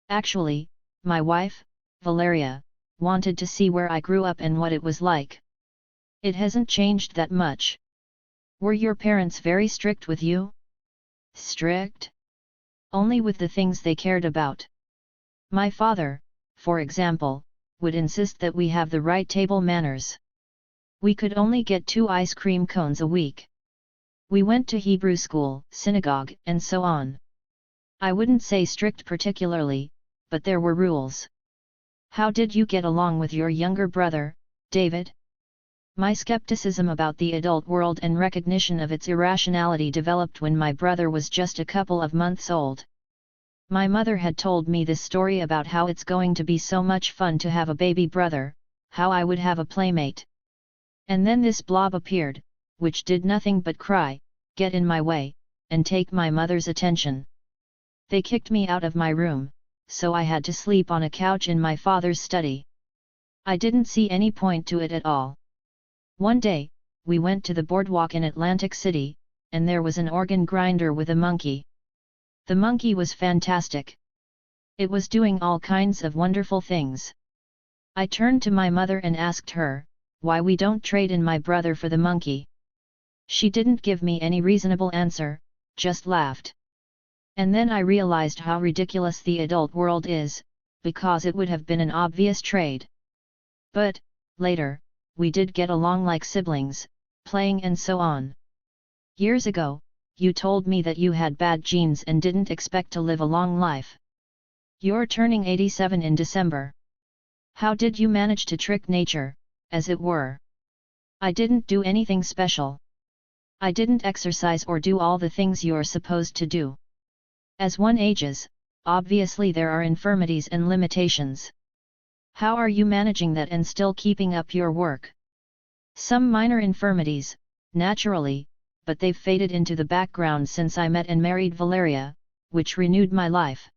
Actually, my wife, Valeria, wanted to see where I grew up and what it was like. It hasn't changed that much. Were your parents very strict with you? Strict? Only with the things they cared about. My father, for example, would insist that we have the right table manners. We could only get 2 ice cream cones a week. We went to Hebrew school, synagogue, and so on. I wouldn't say strict particularly, but there were rules. How did you get along with your younger brother, David? My skepticism about the adult world and recognition of its irrationality developed when my brother was just a couple of months old. My mother had told me this story about how it's going to be so much fun to have a baby brother, how I would have a playmate. And then this blob appeared, which did nothing but cry, get in my way, and take my mother's attention. They kicked me out of my room, so I had to sleep on a couch in my father's study. I didn't see any point to it at all. One day, we went to the boardwalk in Atlantic City, and there was an organ grinder with a monkey. The monkey was fantastic. It was doing all kinds of wonderful things. I turned to my mother and asked her, why we don't trade in my brother for the monkey. She didn't give me any reasonable answer, just laughed. And then I realized how ridiculous the adult world is, because it would have been an obvious trade. But, later, we did get along like siblings, playing and so on. Years ago, you told me that you had bad genes and didn't expect to live a long life. You're turning 87 in December. How did you manage to trick nature, as it were? I didn't do anything special. I didn't exercise or do all the things you're supposed to do. As one ages, obviously there are infirmities and limitations. How are you managing that and still keeping up your work? Some minor infirmities, naturally, but they've faded into the background since I met and married Valeria, which renewed my life.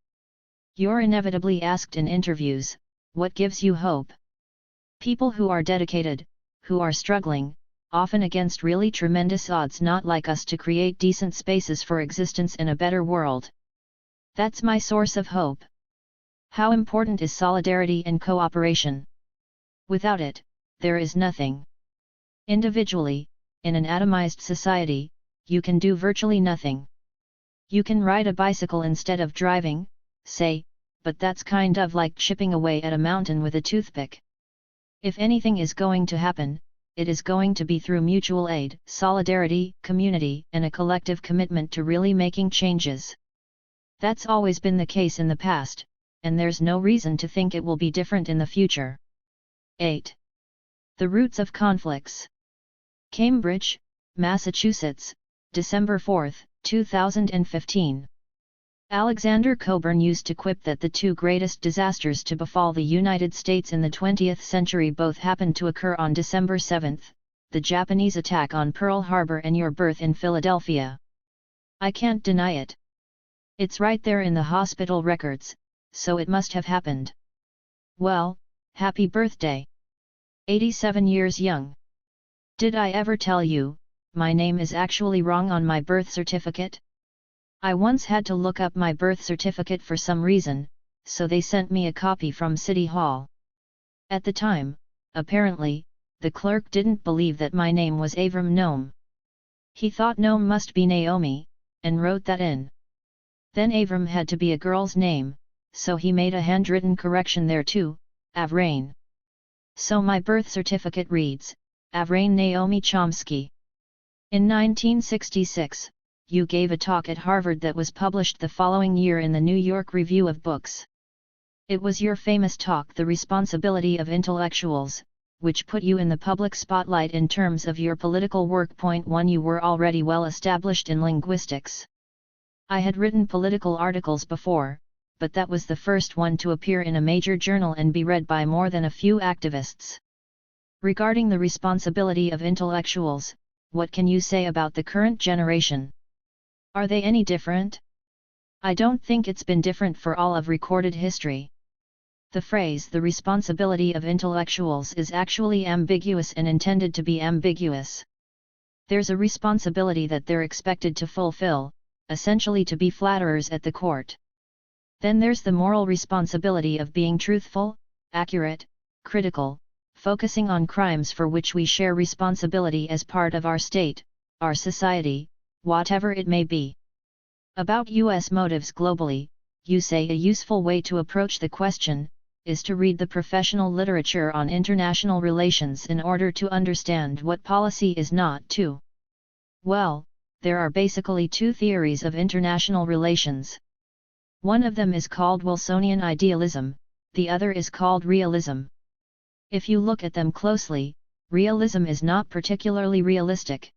You're inevitably asked in interviews, what gives you hope? People who are dedicated, who are struggling, often against really tremendous odds, not like us, to create decent spaces for existence in a better world. That's my source of hope. How important is solidarity and cooperation? Without it, there is nothing. Individually, in an atomized society, you can do virtually nothing. You can ride a bicycle instead of driving, say, but that's kind of like chipping away at a mountain with a toothpick. If anything is going to happen, it is going to be through mutual aid, solidarity, community, and a collective commitment to really making changes. That's always been the case in the past, and there's no reason to think it will be different in the future. 8. The roots of conflicts. Cambridge, Massachusetts, December 4, 2015. Alexander Cockburn used to quip that the two greatest disasters to befall the United States in the 20th century both happened to occur on December 7, the Japanese attack on Pearl Harbor and your birth in Philadelphia. I can't deny it. It's right there in the hospital records, so it must have happened. Well, happy birthday. 87 years young. Did I ever tell you, my name is actually wrong on my birth certificate? I once had to look up my birth certificate for some reason, so they sent me a copy from City Hall. At the time, apparently, the clerk didn't believe that my name was Avram Noam. He thought Noam must be Naomi, and wrote that in. Then Avram had to be a girl's name, so he made a handwritten correction there too, Avrain. So my birth certificate reads, Avrain Naomi Chomsky. In 1966, you gave a talk at Harvard that was published the following year in the New York Review of Books. It was your famous talk, The Responsibility of Intellectuals, which put you in the public spotlight in terms of your political work. Point 1. You were already well established in linguistics. I had written political articles before, but that was the first one to appear in a major journal and be read by more than a few activists. Regarding the responsibility of intellectuals, what can you say about the current generation? Are they any different? I don't think it's been different for all of recorded history. The phrase "the responsibility of intellectuals" is actually ambiguous and intended to be ambiguous. There's a responsibility that they're expected to fulfill, essentially to be flatterers at the court. Then there's the moral responsibility of being truthful, accurate, critical, focusing on crimes for which we share responsibility as part of our state, our society, whatever it may be. About U.S. motives globally, you say a useful way to approach the question is to read the professional literature on international relations in order to understand what policy is not to. Well, there are basically two theories of international relations. One of them is called Wilsonian idealism, the other is called realism. If you look at them closely, realism is not particularly realistic.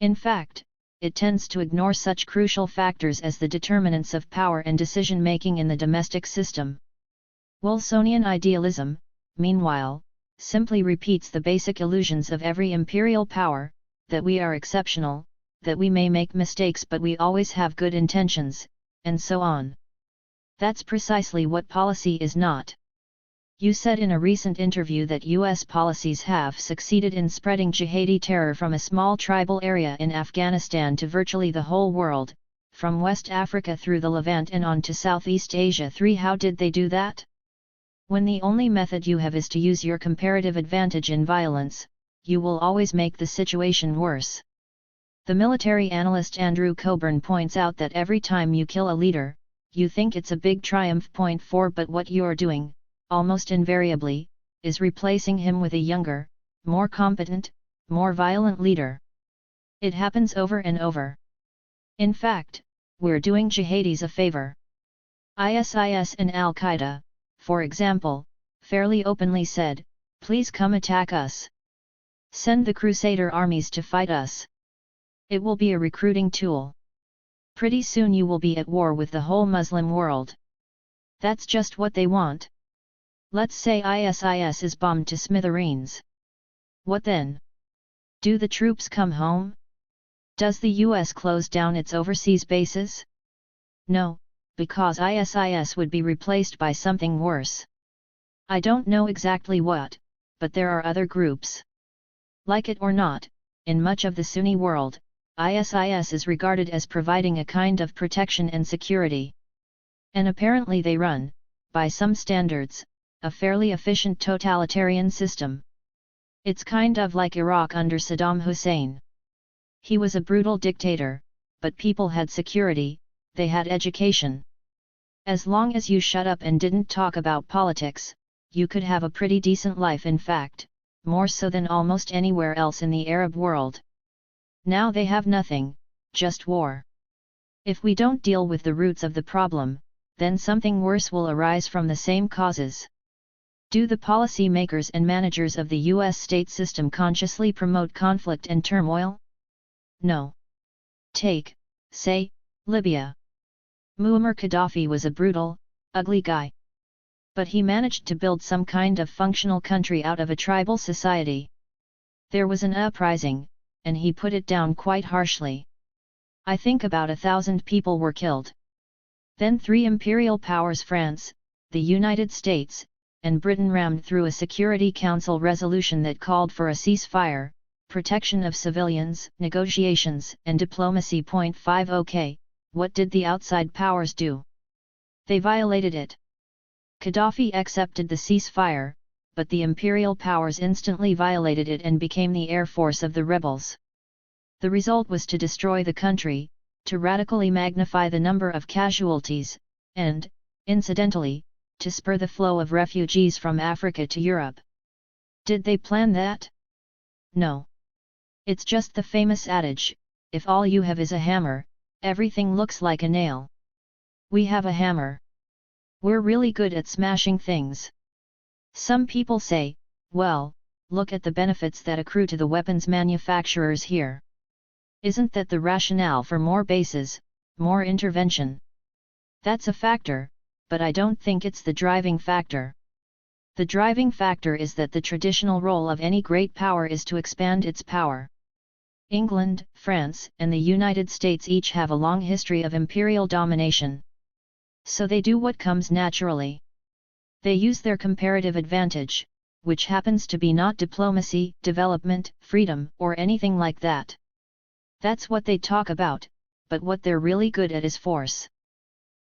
In fact, it tends to ignore such crucial factors as the determinants of power and decision-making in the domestic system. Wilsonian idealism, meanwhile, simply repeats the basic illusions of every imperial power, that we are exceptional, that we may make mistakes but we always have good intentions, and so on. That's precisely what policy is not. You said in a recent interview that U.S. policies have succeeded in spreading jihadi terror from a small tribal area in Afghanistan to virtually the whole world, from West Africa through the Levant and on to Southeast Asia. 3. How did they do that? When the only method you have is to use your comparative advantage in violence, you will always make the situation worse. The military analyst Andrew Cockburn points out that every time you kill a leader, you think it's a big triumph. Point 4. But what you're doing, almost invariably, is replacing him with a younger, more competent, more violent leader. It happens over and over. In fact, we're doing jihadis a favor. ISIS and Al-Qaeda, for example, fairly openly said, "Please come attack us. Send the Crusader armies to fight us." It will be a recruiting tool. Pretty soon you will be at war with the whole Muslim world. That's just what they want. Let's say ISIS is bombed to smithereens. What then? Do the troops come home? Does the US close down its overseas bases? No, because ISIS would be replaced by something worse. I don't know exactly what, but there are other groups. Like it or not, in much of the Sunni world, ISIS is regarded as providing a kind of protection and security. And apparently they run, by some standards, a fairly efficient totalitarian system. It's kind of like Iraq under Saddam Hussein. He was a brutal dictator, but people had security, they had education. As long as you shut up and didn't talk about politics, you could have a pretty decent life, in fact, more so than almost anywhere else in the Arab world. Now they have nothing, just war. If we don't deal with the roots of the problem, then something worse will arise from the same causes. Do the policy makers and managers of the US state system consciously promote conflict and turmoil? No. Take, say, Libya. Muammar Gaddafi was a brutal, ugly guy. But he managed to build some kind of functional country out of a tribal society. There was an uprising, and he put it down quite harshly. I think about 1,000 people were killed. Then 3 imperial powers, France, the United States, and Britain, rammed through a Security Council resolution that called for a ceasefire, protection of civilians, negotiations, and diplomacy. 5 OK, what did the outside powers do? They violated it. Gaddafi accepted the ceasefire, but the imperial powers instantly violated it and became the air force of the rebels. The result was to destroy the country, to radically magnify the number of casualties, and, incidentally, to spur the flow of refugees from Africa to Europe. Did they plan that? No. It's just the famous adage, if all you have is a hammer, everything looks like a nail. We have a hammer. We're really good at smashing things. Some people say, well, look at the benefits that accrue to the weapons manufacturers here. Isn't that the rationale for more bases, more intervention? That's a factor, but I don't think it's the driving factor. The driving factor is that the traditional role of any great power is to expand its power. England, France, and the United States each have a long history of imperial domination. So they do what comes naturally. They use their comparative advantage, which happens to be not diplomacy, development, freedom, or anything like that. That's what they talk about, but what they're really good at is force.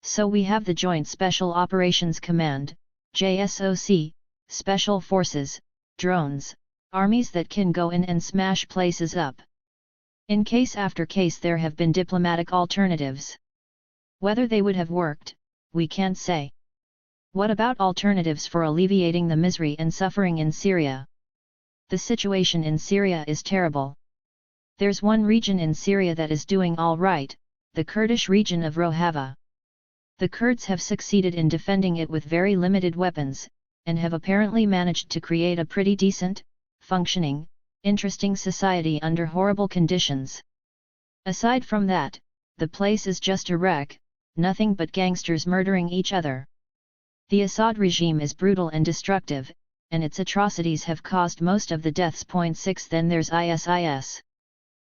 So we have the Joint Special Operations Command, JSOC, Special Forces, drones, armies that can go in and smash places up. In case after case there have been diplomatic alternatives. Whether they would have worked, we can't say. What about alternatives for alleviating the misery and suffering in Syria? The situation in Syria is terrible. There's one region in Syria that is doing all right, the Kurdish region of Rojava. The Kurds have succeeded in defending it with very limited weapons, and have apparently managed to create a pretty decent, functioning, interesting society under horrible conditions. Aside from that, the place is just a wreck, nothing but gangsters murdering each other. The Assad regime is brutal and destructive, and its atrocities have caused most of the deaths. 6 Then there's ISIS.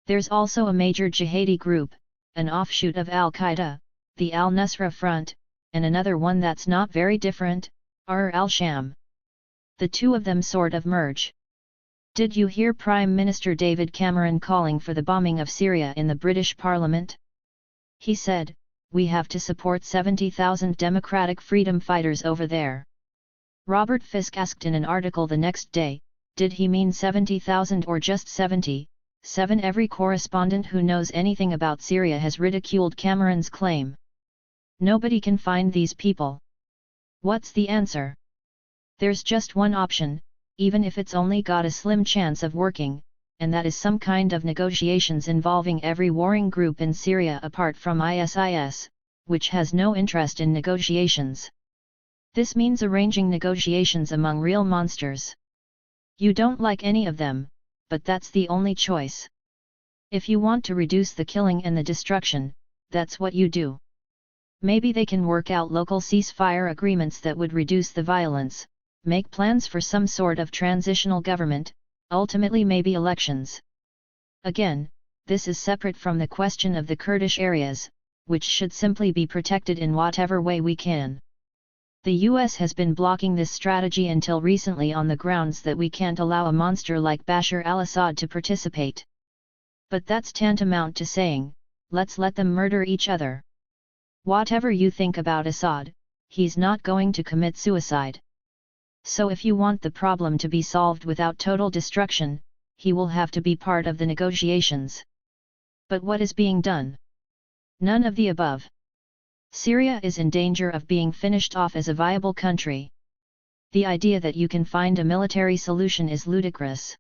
There's also a major jihadi group, an offshoot of Al-Qaeda, the Al-Nusra Front, and another one that's not very different, al-Sham. The two of them sort of merge. Did you hear Prime Minister David Cameron calling for the bombing of Syria in the British Parliament? He said, "We have to support 70,000 democratic freedom fighters over there." Robert Fisk asked in an article the next day, did he mean 70,000 or just 70? Every correspondent who knows anything about Syria has ridiculed Cameron's claim. Nobody can find these people. What's the answer? There's just one option, even if it's only got a slim chance of working, and that is some kind of negotiations involving every warring group in Syria apart from ISIS, which has no interest in negotiations. This means arranging negotiations among real monsters. You don't like any of them, but that's the only choice. If you want to reduce the killing and the destruction, that's what you do. Maybe they can work out local ceasefire agreements that would reduce the violence, make plans for some sort of transitional government, ultimately maybe elections. Again, this is separate from the question of the Kurdish areas, which should simply be protected in whatever way we can. The US has been blocking this strategy until recently on the grounds that we can't allow a monster like Bashar al-Assad to participate. But that's tantamount to saying, let's let them murder each other. Whatever you think about Assad, he's not going to commit suicide. So if you want the problem to be solved without total destruction, he will have to be part of the negotiations. But what is being done? None of the above. Syria is in danger of being finished off as a viable country. The idea that you can find a military solution is ludicrous.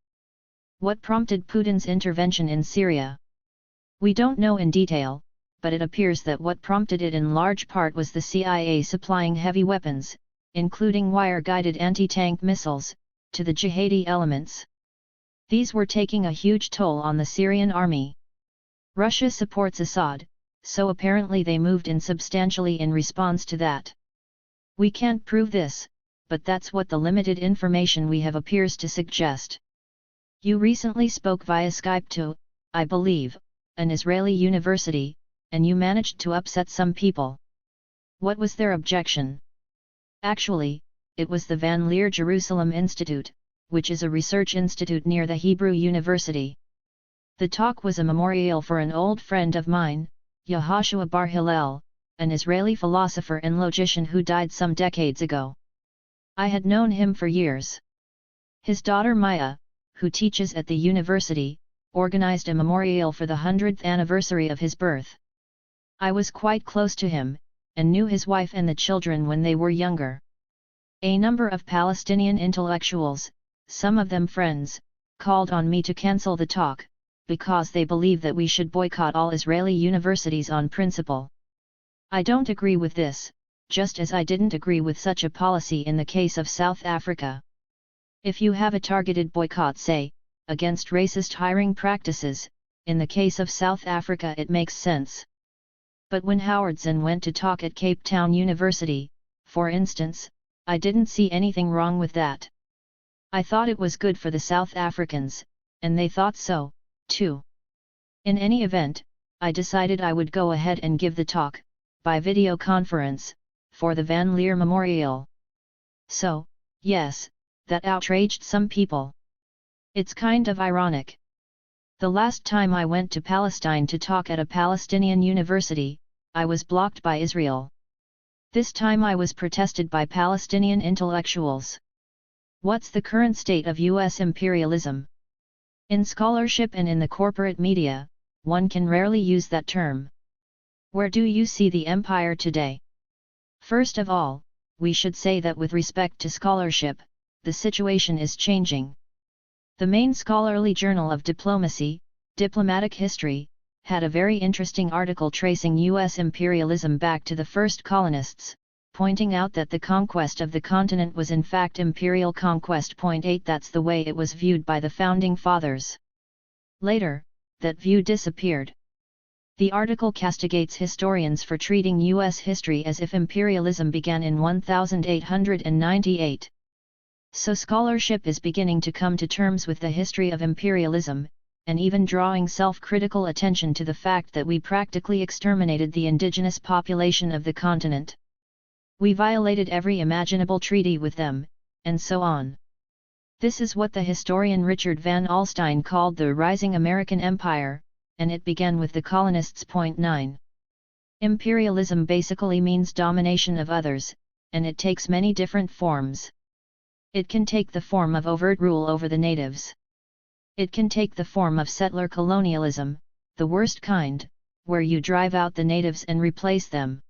What prompted Putin's intervention in Syria? We don't know in detail, but it appears that what prompted it in large part was the CIA supplying heavy weapons, including wire-guided anti-tank missiles, to the jihadi elements. These were taking a huge toll on the Syrian army. Russia supports Assad, so apparently they moved in substantially in response to that. We can't prove this, but that's what the limited information we have appears to suggest. You recently spoke via Skype to, I believe, an Israeli university, and you managed to upset some people. What was their objection? Actually, it was the Van Leer Jerusalem Institute, which is a research institute near the Hebrew University. The talk was a memorial for an old friend of mine, Yehoshua Bar Hillel, an Israeli philosopher and logician who died some decades ago. I had known him for years. His daughter Maya, who teaches at the university, organized a memorial for the 100th anniversary of his birth. I was quite close to him, and knew his wife and the children when they were younger. A number of Palestinian intellectuals, some of them friends, called on me to cancel the talk, because they believe that we should boycott all Israeli universities on principle. I don't agree with this, just as I didn't agree with such a policy in the case of South Africa. If you have a targeted boycott, say, against racist hiring practices, in the case of South Africa it makes sense. But when Howardson went to talk at Cape Town University, for instance, I didn't see anything wrong with that. I thought it was good for the South Africans, and they thought so, too. In any event, I decided I would go ahead and give the talk, by video conference, for the Van Leer Memorial. So, yes, that outraged some people. It's kind of ironic. The last time I went to Palestine to talk at a Palestinian university, I was blocked by Israel. This time I was protested by Palestinian intellectuals. What's the current state of US imperialism? In scholarship and in the corporate media, one can rarely use that term. Where do you see the empire today? First of all, we should say that with respect to scholarship, the situation is changing. The main scholarly journal of diplomacy, Diplomatic History, had a very interesting article tracing US imperialism back to the first colonists, pointing out that the conquest of the continent was in fact imperial conquest. 8 That's the way it was viewed by the founding fathers. Later, that view disappeared. The article castigates historians for treating US history as if imperialism began in 1898. So scholarship is beginning to come to terms with the history of imperialism, and even drawing self-critical attention to the fact that we practically exterminated the indigenous population of the continent. We violated every imaginable treaty with them, and so on. This is what the historian Richard Van Alstyne called the rising American empire, and it began with the colonists. 9. Imperialism basically means domination of others, and it takes many different forms. It can take the form of overt rule over the natives. It can take the form of settler colonialism, the worst kind, where you drive out the natives and replace them.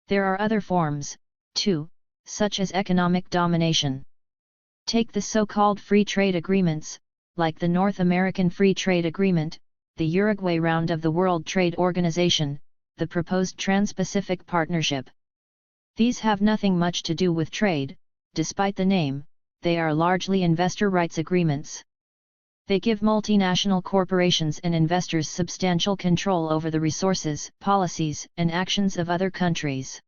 There are other forms, too, such as economic domination. Take the so-called free trade agreements, like the North American Free Trade Agreement, the Uruguay Round of the World Trade Organization, the proposed Trans-Pacific Partnership. These have nothing much to do with trade. Despite the name, they are largely investor rights agreements. They give multinational corporations and investors substantial control over the resources, policies, and actions of other countries.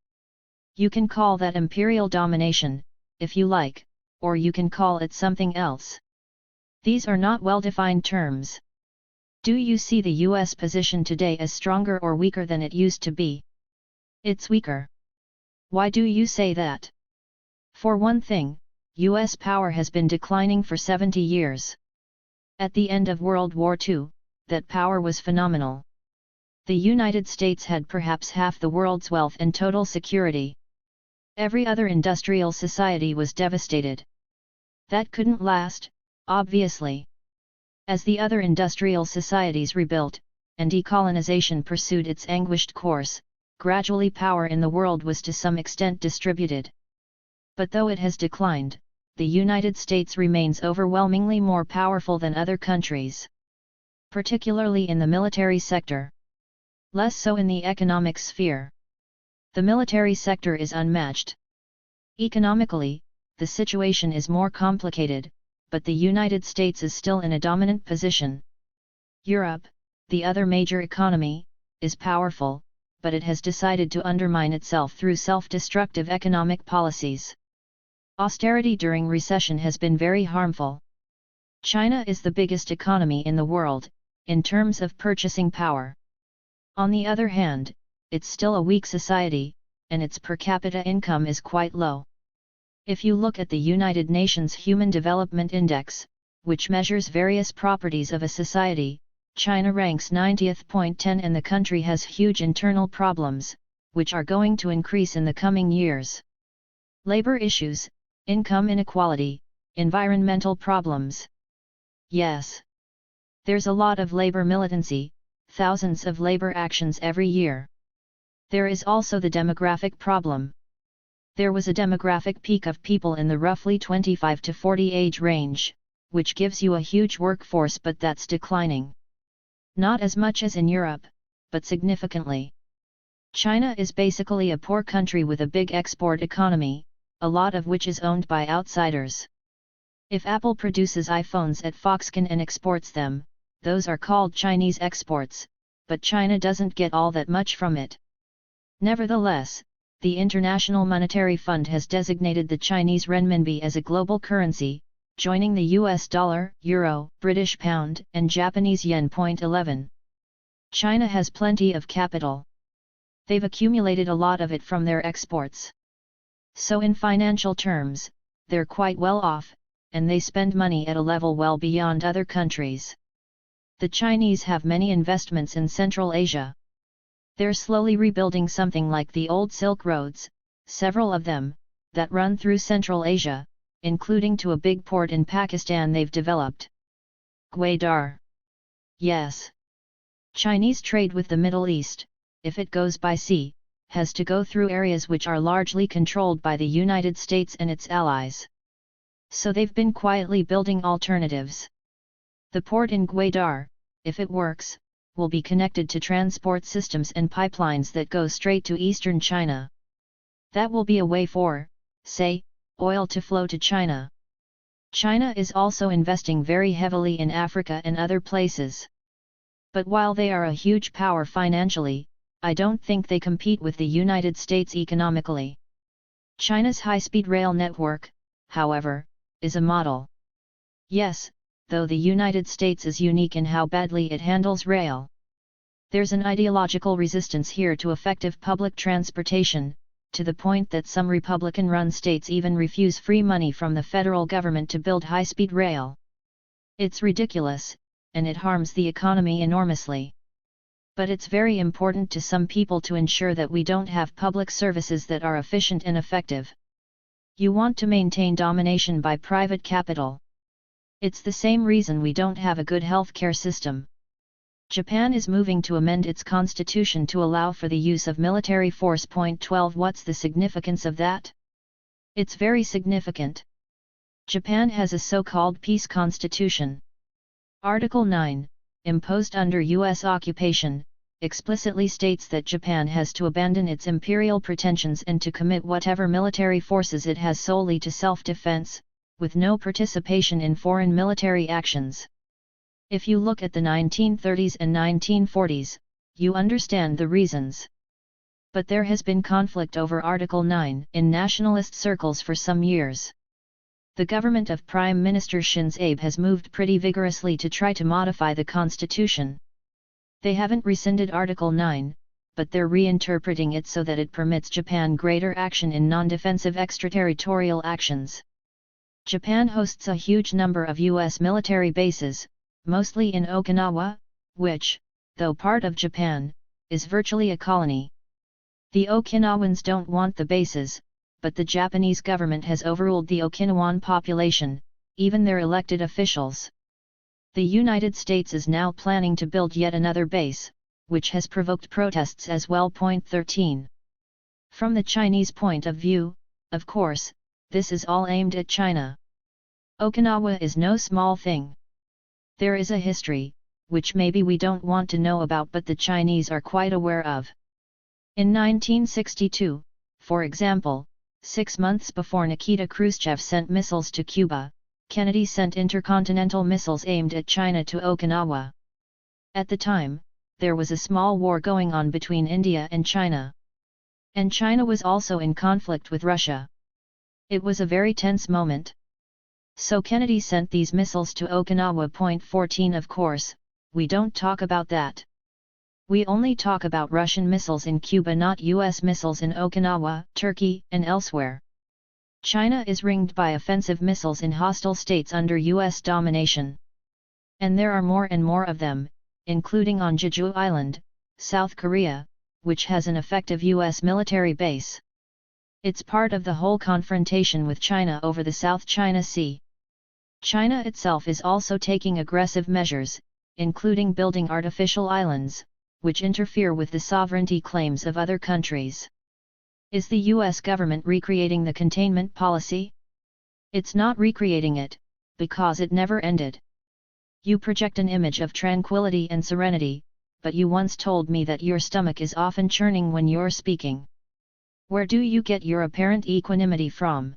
You can call that imperial domination, if you like, or you can call it something else. These are not well-defined terms. Do you see the US position today as stronger or weaker than it used to be? It's weaker. Why do you say that? For one thing, US power has been declining for 70 years. At the end of World War II, that power was phenomenal. The United States had perhaps half the world's wealth and total security. Every other industrial society was devastated. That couldn't last, obviously. As the other industrial societies rebuilt, and decolonization pursued its anguished course, gradually power in the world was to some extent distributed. But though it has declined, the United States remains overwhelmingly more powerful than other countries. Particularly in the military sector. Less so in the economic sphere. The military sector is unmatched. Economically, the situation is more complicated, but the United States is still in a dominant position. Europe, the other major economy, is powerful, but it has decided to undermine itself through self-destructive economic policies. Austerity during recession has been very harmful. China is the biggest economy in the world, in terms of purchasing power. On the other hand, it's still a weak society, and its per capita income is quite low. If you look at the United Nations Human Development Index, which measures various properties of a society, China ranks 90th.10 and the country has huge internal problems, which are going to increase in the coming years. Labor issues, income inequality, environmental problems. Yes. There's a lot of labor militancy, thousands of labor actions every year. There is also the demographic problem. There was a demographic peak of people in the roughly 25 to 40 age range, which gives you a huge workforce, but that's declining. Not as much as in Europe, but significantly. China is basically a poor country with a big export economy, a lot of which is owned by outsiders. If Apple produces iPhones at Foxconn and exports them, those are called Chinese exports, but China doesn't get all that much from it. Nevertheless, the International Monetary Fund has designated the Chinese renminbi as a global currency, joining the US dollar, euro, British pound, and Japanese yen. 11. China has plenty of capital. They've accumulated a lot of it from their exports. So in financial terms, they're quite well off, and they spend money at a level well beyond other countries. The Chinese have many investments in Central Asia. They're slowly rebuilding something like the old Silk Roads, several of them, that run through Central Asia, including to a big port in Pakistan they've developed. Gwadar. Yes. Chinese trade with the Middle East, if it goes by sea, has to go through areas which are largely controlled by the United States and its allies. So they've been quietly building alternatives. The port in Gwadar, if it works, will be connected to transport systems and pipelines that go straight to eastern China. That will be a way for, say, oil to flow to China. China is also investing very heavily in Africa and other places. But while they are a huge power financially, I don't think they compete with the United States economically. China's high-speed rail network, however, is a model. Yes, though the United States is unique in how badly it handles rail. There's an ideological resistance here to effective public transportation, to the point that some Republican-run states even refuse free money from the federal government to build high-speed rail. It's ridiculous, and it harms the economy enormously. But it's very important to some people to ensure that we don't have public services that are efficient and effective. You want to maintain domination by private capital. It's the same reason we don't have a good healthcare system. Japan is moving to amend its constitution to allow for the use of military force. 12 What's the significance of that? It's very significant. Japan has a so-called peace constitution. Article 9, imposed under U.S. occupation, explicitly states that Japan has to abandon its imperial pretensions and to commit whatever military forces it has solely to self-defense, with no participation in foreign military actions. If you look at the 1930s and 1940s, you understand the reasons. But there has been conflict over Article 9 in nationalist circles for some years. The government of Prime Minister Shinzo Abe has moved pretty vigorously to try to modify the constitution. They haven't rescinded Article 9, but they're reinterpreting it so that it permits Japan greater action in non-defensive extraterritorial actions. Japan hosts a huge number of U.S. military bases, mostly in Okinawa, which, though part of Japan, is virtually a colony. The Okinawans don't want the bases, but the Japanese government has overruled the Okinawan population, even their elected officials. The United States is now planning to build yet another base, which has provoked protests as well. 13. From the Chinese point of view, of course, this is all aimed at China. Okinawa is no small thing. There is a history, which maybe we don't want to know about but the Chinese are quite aware of. In 1962, for example, 6 months before Nikita Khrushchev sent missiles to Cuba, Kennedy sent intercontinental missiles aimed at China to Okinawa. At the time, there was a small war going on between India and China. And China was also in conflict with Russia. It was a very tense moment. So Kennedy sent these missiles to Okinawa. 14. Of course, we don't talk about that. We only talk about Russian missiles in Cuba, not US missiles in Okinawa, Turkey, and elsewhere. China is ringed by offensive missiles in hostile states under US domination. And there are more and more of them, including on Jeju Island, South Korea, which has an effective US military base. It's part of the whole confrontation with China over the South China Sea. China itself is also taking aggressive measures, including building artificial islands, which interfere with the sovereignty claims of other countries. Is the US government recreating the containment policy? It's not recreating it, because it never ended. You project an image of tranquility and serenity, but you once told me that your stomach is often churning when you're speaking. Where do you get your apparent equanimity from?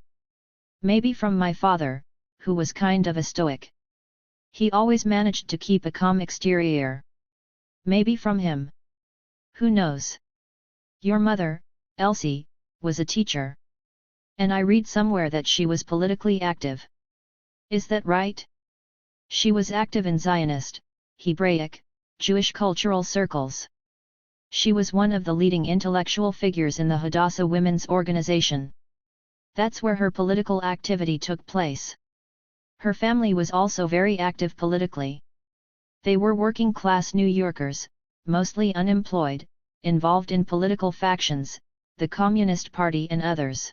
Maybe from my father, who was kind of a stoic. He always managed to keep a calm exterior. Maybe from him. Who knows? Your mother, Elsie, was a teacher. And I read somewhere that she was politically active. Is that right? She was active in Zionist, Hebraic, Jewish cultural circles. She was one of the leading intellectual figures in the Hadassah Women's Organization. That's where her political activity took place. Her family was also very active politically. They were working-class New Yorkers, mostly unemployed, involved in political factions, the Communist Party and others.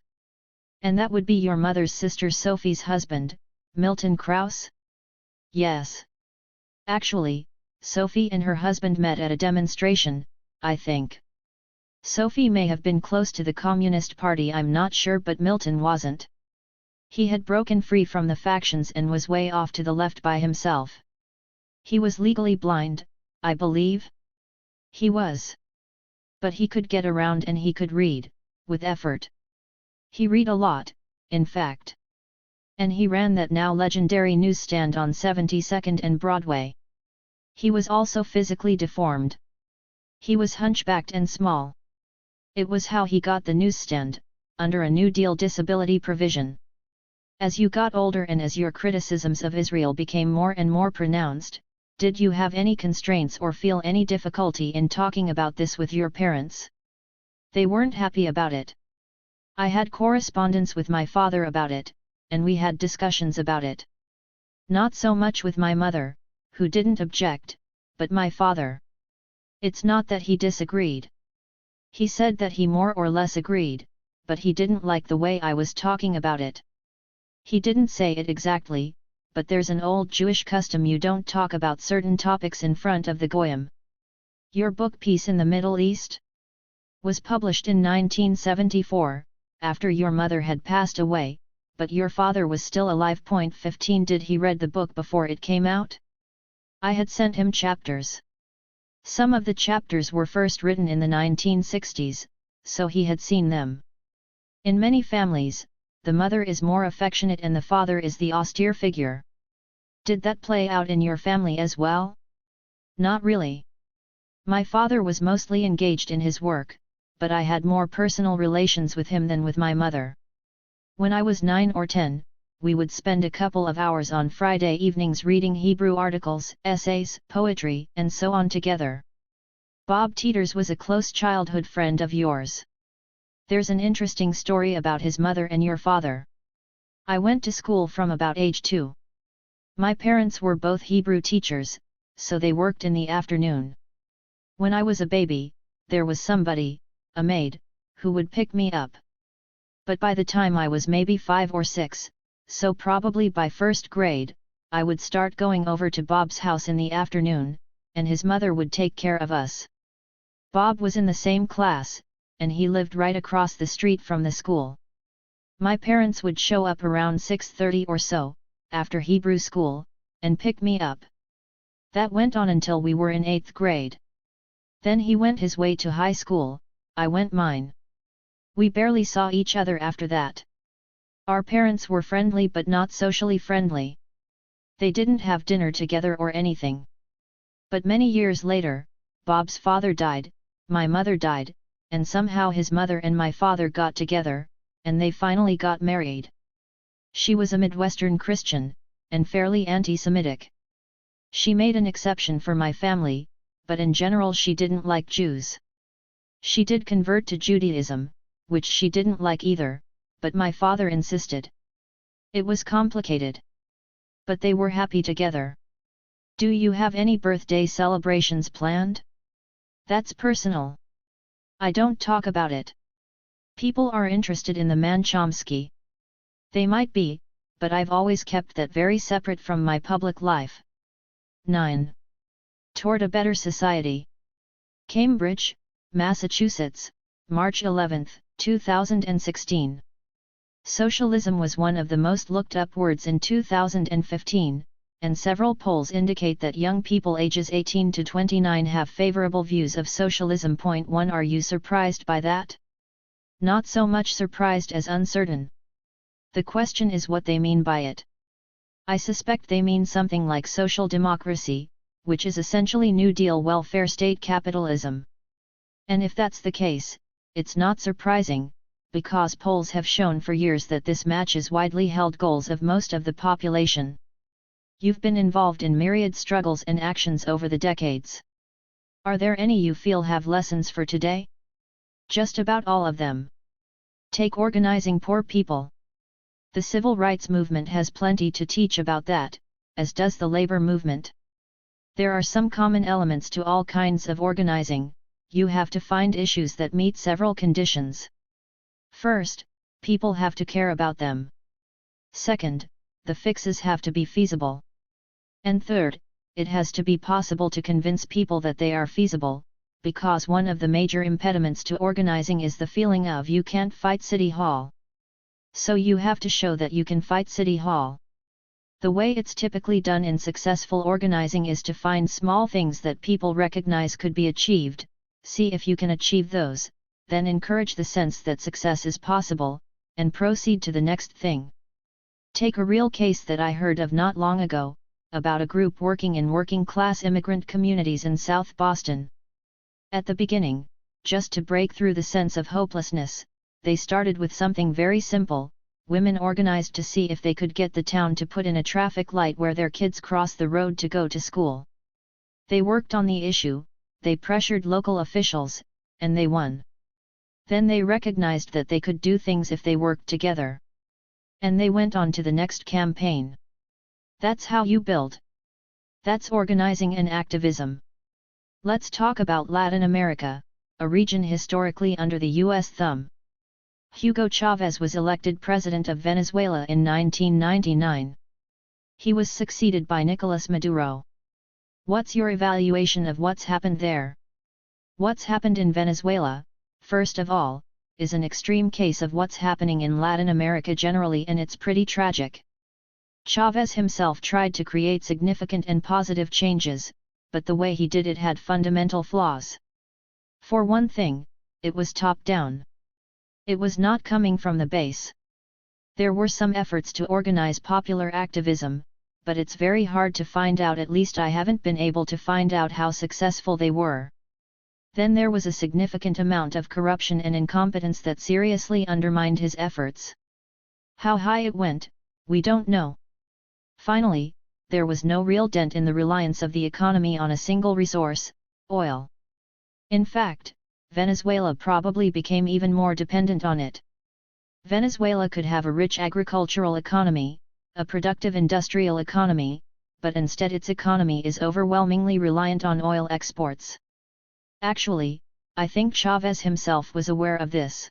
And that would be your mother's sister Sophie's husband, Milton Krauss? Yes. Actually, Sophie and her husband met at a demonstration, I think. Sophie may have been close to the Communist Party, I'm not sure, but Milton wasn't. He had broken free from the factions and was way off to the left by himself. He was legally blind, I believe? He was. But he could get around and he could read, with effort. He read a lot, in fact. And he ran that now legendary newsstand on 72nd and Broadway. He was also physically deformed. He was hunchbacked and small. It was how he got the newsstand, under a New Deal disability provision. As you got older and as your criticisms of Israel became more and more pronounced, did you have any constraints or feel any difficulty in talking about this with your parents? They weren't happy about it. I had correspondence with my father about it, and we had discussions about it. Not so much with my mother, who didn't object, but my father. It's not that he disagreed. He said that he more or less agreed, but he didn't like the way I was talking about it. He didn't say it exactly, but there's an old Jewish custom you don't talk about certain topics in front of the Goyim. Your book Peace in the Middle East was published in 1974, after your mother had passed away, but your father was still alive. 15 Did he read the book before it came out? I had sent him chapters. Some of the chapters were first written in the 1960s, so he had seen them. In many families, the mother is more affectionate and the father is the austere figure. Did that play out in your family as well? Not really. My father was mostly engaged in his work, but I had more personal relations with him than with my mother. When I was 9 or 10, we would spend a couple of hours on Friday evenings reading Hebrew articles, essays, poetry, and so on together. Bob Teeters was a close childhood friend of yours. There's an interesting story about his mother and your father. I went to school from about age 2. My parents were both Hebrew teachers, so they worked in the afternoon. When I was a baby, there was somebody, a maid, who would pick me up. But by the time I was maybe 5 or 6, so probably by first grade, I would start going over to Bob's house in the afternoon, and his mother would take care of us. Bob was in the same class, and he lived right across the street from the school. My parents would show up around 6:30 or so, after Hebrew school, and pick me up. That went on until we were in 8th grade. Then he went his way to high school, I went mine. We barely saw each other after that. Our parents were friendly but not socially friendly. They didn't have dinner together or anything. But many years later, Bob's father died, my mother died, and somehow his mother and my father got together, and they finally got married. She was a Midwestern Christian, and fairly anti-Semitic. She made an exception for my family, but in general she didn't like Jews. She did convert to Judaism, which she didn't like either, but my father insisted. It was complicated. But they were happy together. Do you have any birthday celebrations planned? That's personal. I don't talk about it. People are interested in the man Chomsky. They might be, but I've always kept that very separate from my public life. 9. Toward a Better Society. Cambridge, Massachusetts, March 11, 2016. Socialism was one of the most looked up words in 2015, and several polls indicate that young people ages 18 to 29 have favorable views of socialism. 1. Are you surprised by that? Not so much surprised as uncertain. The question is what they mean by it. I suspect they mean something like social democracy, which is essentially New Deal welfare state capitalism. And if that's the case, it's not surprising, because polls have shown for years that this matches widely held goals of most of the population. You've been involved in myriad struggles and actions over the decades. Are there any you feel have lessons for today? Just about all of them. Take organizing poor people. The civil rights movement has plenty to teach about that, as does the labor movement. There are some common elements to all kinds of organizing. You have to find issues that meet several conditions. First, people have to care about them. Second, the fixes have to be feasible. And third, it has to be possible to convince people that they are feasible, because one of the major impediments to organizing is the feeling of you can't fight City Hall. So you have to show that you can fight City Hall. The way it's typically done in successful organizing is to find small things that people recognize could be achieved, see if you can achieve those, then encourage the sense that success is possible, and proceed to the next thing. Take a real case that I heard of not long ago, about a group working in working-class immigrant communities in South Boston. At the beginning, just to break through the sense of hopelessness, they started with something very simple. Women organized to see if they could get the town to put in a traffic light where their kids cross the road to go to school. They worked on the issue, they pressured local officials, and they won. Then they recognized that they could do things if they worked together. And they went on to the next campaign. That's how you build. That's organizing and activism. Let's talk about Latin America, a region historically under the U.S. thumb. Hugo Chavez was elected president of Venezuela in 1999. He was succeeded by Nicolas Maduro. What's your evaluation of what's happened there? What's happened in Venezuela, first of all, is an extreme case of what's happening in Latin America generally, and it's pretty tragic. Chavez himself tried to create significant and positive changes, but the way he did it had fundamental flaws. For one thing, it was top-down. It was not coming from the base. There were some efforts to organize popular activism, but it's very hard to find out, at least I haven't been able to find out how successful they were. Then there was a significant amount of corruption and incompetence that seriously undermined his efforts. How high it went, We don't know. Finally, there was no real dent in the reliance of the economy on a single resource, oil. In fact, Venezuela probably became even more dependent on it. Venezuela could have a rich agricultural economy, a productive industrial economy, but instead its economy is overwhelmingly reliant on oil exports. Actually, I think Chavez himself was aware of this.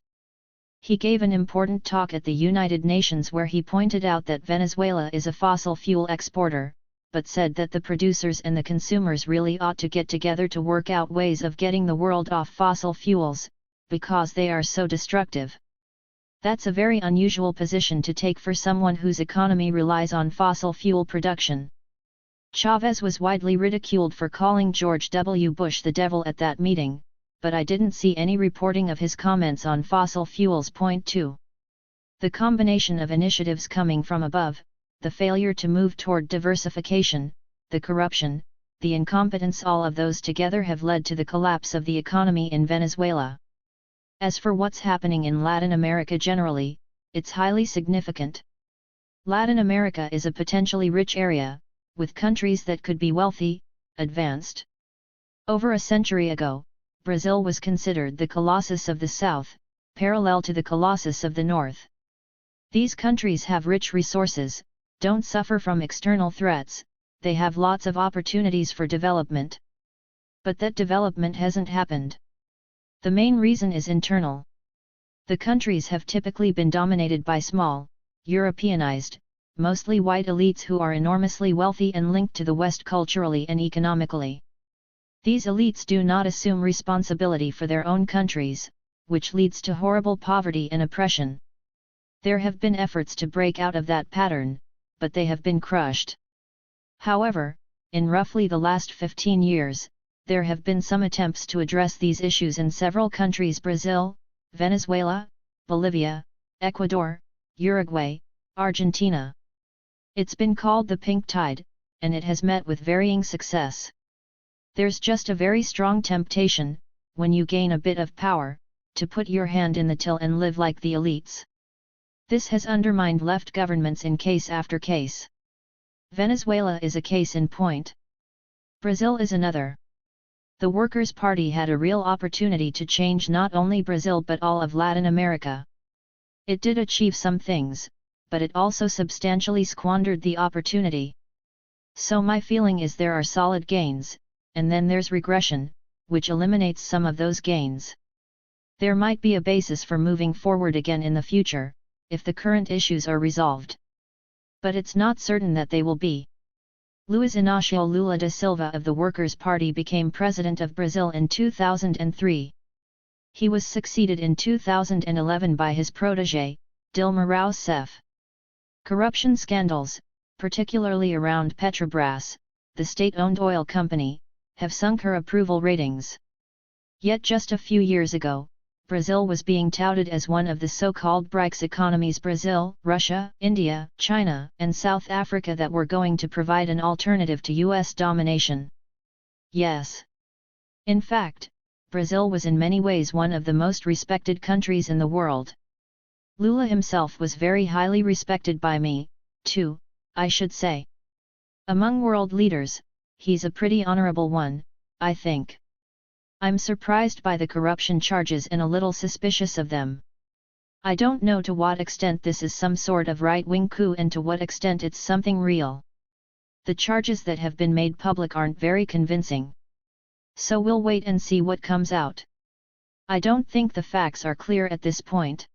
He gave an important talk at the United Nations where he pointed out that Venezuela is a fossil fuel exporter, but said that the producers and the consumers really ought to get together to work out ways of getting the world off fossil fuels, because they are so destructive. That's a very unusual position to take for someone whose economy relies on fossil fuel production. Chavez was widely ridiculed for calling George W. Bush the devil at that meeting, but I didn't see any reporting of his comments on fossil fuels. Point 2. The combination of initiatives coming from above, the failure to move toward diversification, the corruption, the incompetence, all of those together have led to the collapse of the economy in Venezuela. As for what's happening in Latin America generally, it's highly significant. Latin America is a potentially rich area, with countries that could be wealthy, advanced. Over a century ago, Brazil was considered the Colossus of the South, parallel to the Colossus of the North. These countries have rich resources, don't suffer from external threats, they have lots of opportunities for development. But that development hasn't happened. The main reason is internal. The countries have typically been dominated by small, Europeanized, mostly white elites who are enormously wealthy and linked to the West culturally and economically. These elites do not assume responsibility for their own countries, which leads to horrible poverty and oppression. There have been efforts to break out of that pattern, but they have been crushed. However, in roughly the last 15 years, there have been some attempts to address these issues in several countries: Brazil, Venezuela, Bolivia, Ecuador, Uruguay, Argentina. It's been called the pink tide, and it has met with varying success. There's just a very strong temptation, when you gain a bit of power, to put your hand in the till and live like the elites. This has undermined left governments in case after case. Venezuela is a case in point. Brazil is another. The Workers' Party had a real opportunity to change not only Brazil but all of Latin America. It did achieve some things, but it also substantially squandered the opportunity. So my feeling is there are solid gains, and then there's regression, which eliminates some of those gains. There might be a basis for moving forward again in the future, if the current issues are resolved. But it's not certain that they will be. Luiz Inácio Lula da Silva of the Workers' Party became president of Brazil in 2003. He was succeeded in 2011 by his protégé, Dilma Rousseff. Corruption scandals, particularly around Petrobras, the state-owned oil company, have sunk her approval ratings. Yet just a few years ago, Brazil was being touted as one of the so-called BRICS economies: Brazil, Russia, India, China, and South Africa, that were going to provide an alternative to US domination. Yes. In fact, Brazil was in many ways one of the most respected countries in the world. Lula himself was very highly respected by me, too, I should say. Among world leaders, he's a pretty honorable one, I think. I'm surprised by the corruption charges and a little suspicious of them. I don't know to what extent this is some sort of right-wing coup and to what extent it's something real. The charges that have been made public aren't very convincing. So we'll wait and see what comes out. I don't think the facts are clear at this point.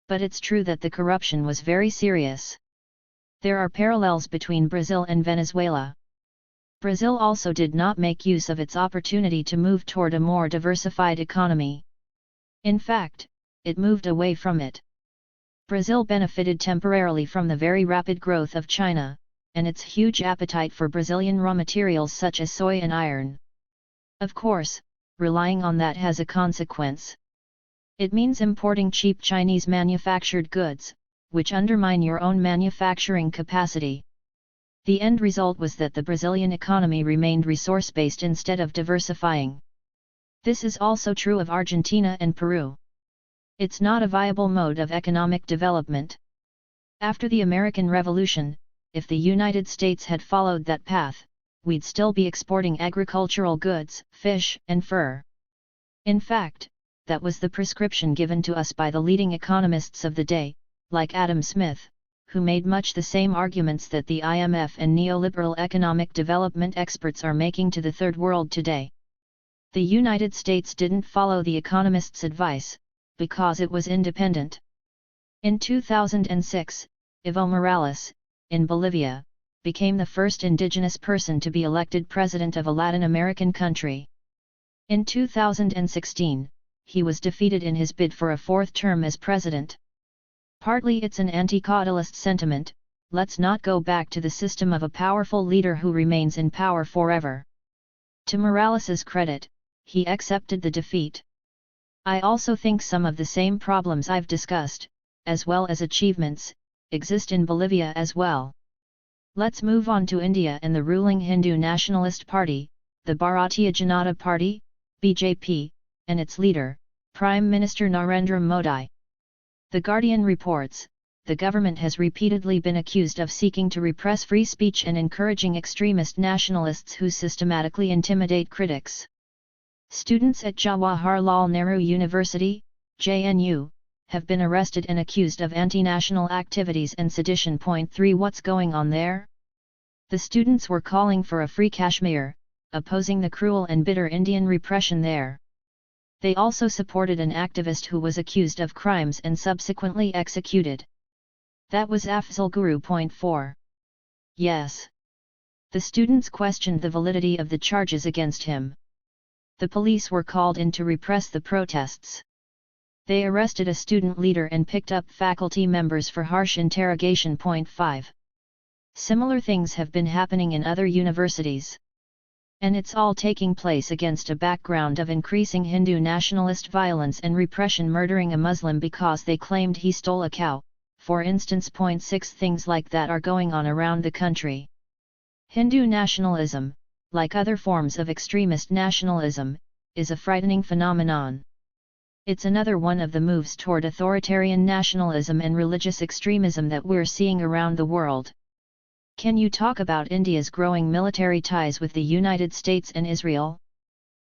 But it's true that the corruption was very serious. There are parallels between Brazil and Venezuela. Brazil also did not make use of its opportunity to move toward a more diversified economy. In fact, it moved away from it. Brazil benefited temporarily from the very rapid growth of China, and its huge appetite for Brazilian raw materials such as soy and iron. Of course, relying on that has a consequence. It means importing cheap Chinese manufactured goods, which undermine your own manufacturing capacity. The end result was that the Brazilian economy remained resource-based instead of diversifying. This is also true of Argentina and Peru. It's not a viable mode of economic development. After the American Revolution, if the United States had followed that path, we'd still be exporting agricultural goods, fish, and fur. In fact, that was the prescription given to us by the leading economists of the day, like Adam Smith, who made much the same arguments that the IMF and neoliberal economic development experts are making to the Third World today. The United States didn't follow the economists' advice, because it was independent. In 2006, Evo Morales, in Bolivia, became the first indigenous person to be elected president of a Latin American country. In 2016, he was defeated in his bid for a fourth term as president. Partly it's an anti-caudalist sentiment, let's not go back to the system of a powerful leader who remains in power forever. To Morales's credit, he accepted the defeat. I also think some of the same problems I've discussed, as well as achievements, exist in Bolivia as well. Let's move on to India and the ruling Hindu Nationalist Party, the Bharatiya Janata Party, BJP, and its leader, Prime Minister Narendra Modi. The Guardian reports, the government has repeatedly been accused of seeking to repress free speech and encouraging extremist nationalists who systematically intimidate critics. Students at Jawaharlal Nehru University, JNU, have been arrested and accused of anti-national activities and sedition. 3 What's going on there? The students were calling for a free Kashmir, opposing the cruel and bitter Indian repression there. They also supported an activist who was accused of crimes and subsequently executed. That was Afzal Guru. 4. Yes. The students questioned the validity of the charges against him. The police were called in to repress the protests. They arrested a student leader and picked up faculty members for harsh interrogation. 5. Similar things have been happening in other universities. And it's all taking place against a background of increasing Hindu nationalist violence and repression, murdering a Muslim because they claimed he stole a cow, for instance. 6 Things like that are going on around the country. Hindu nationalism, like other forms of extremist nationalism, is a frightening phenomenon. It's another one of the moves toward authoritarian nationalism and religious extremism that we're seeing around the world. Can you talk about India's growing military ties with the United States and Israel?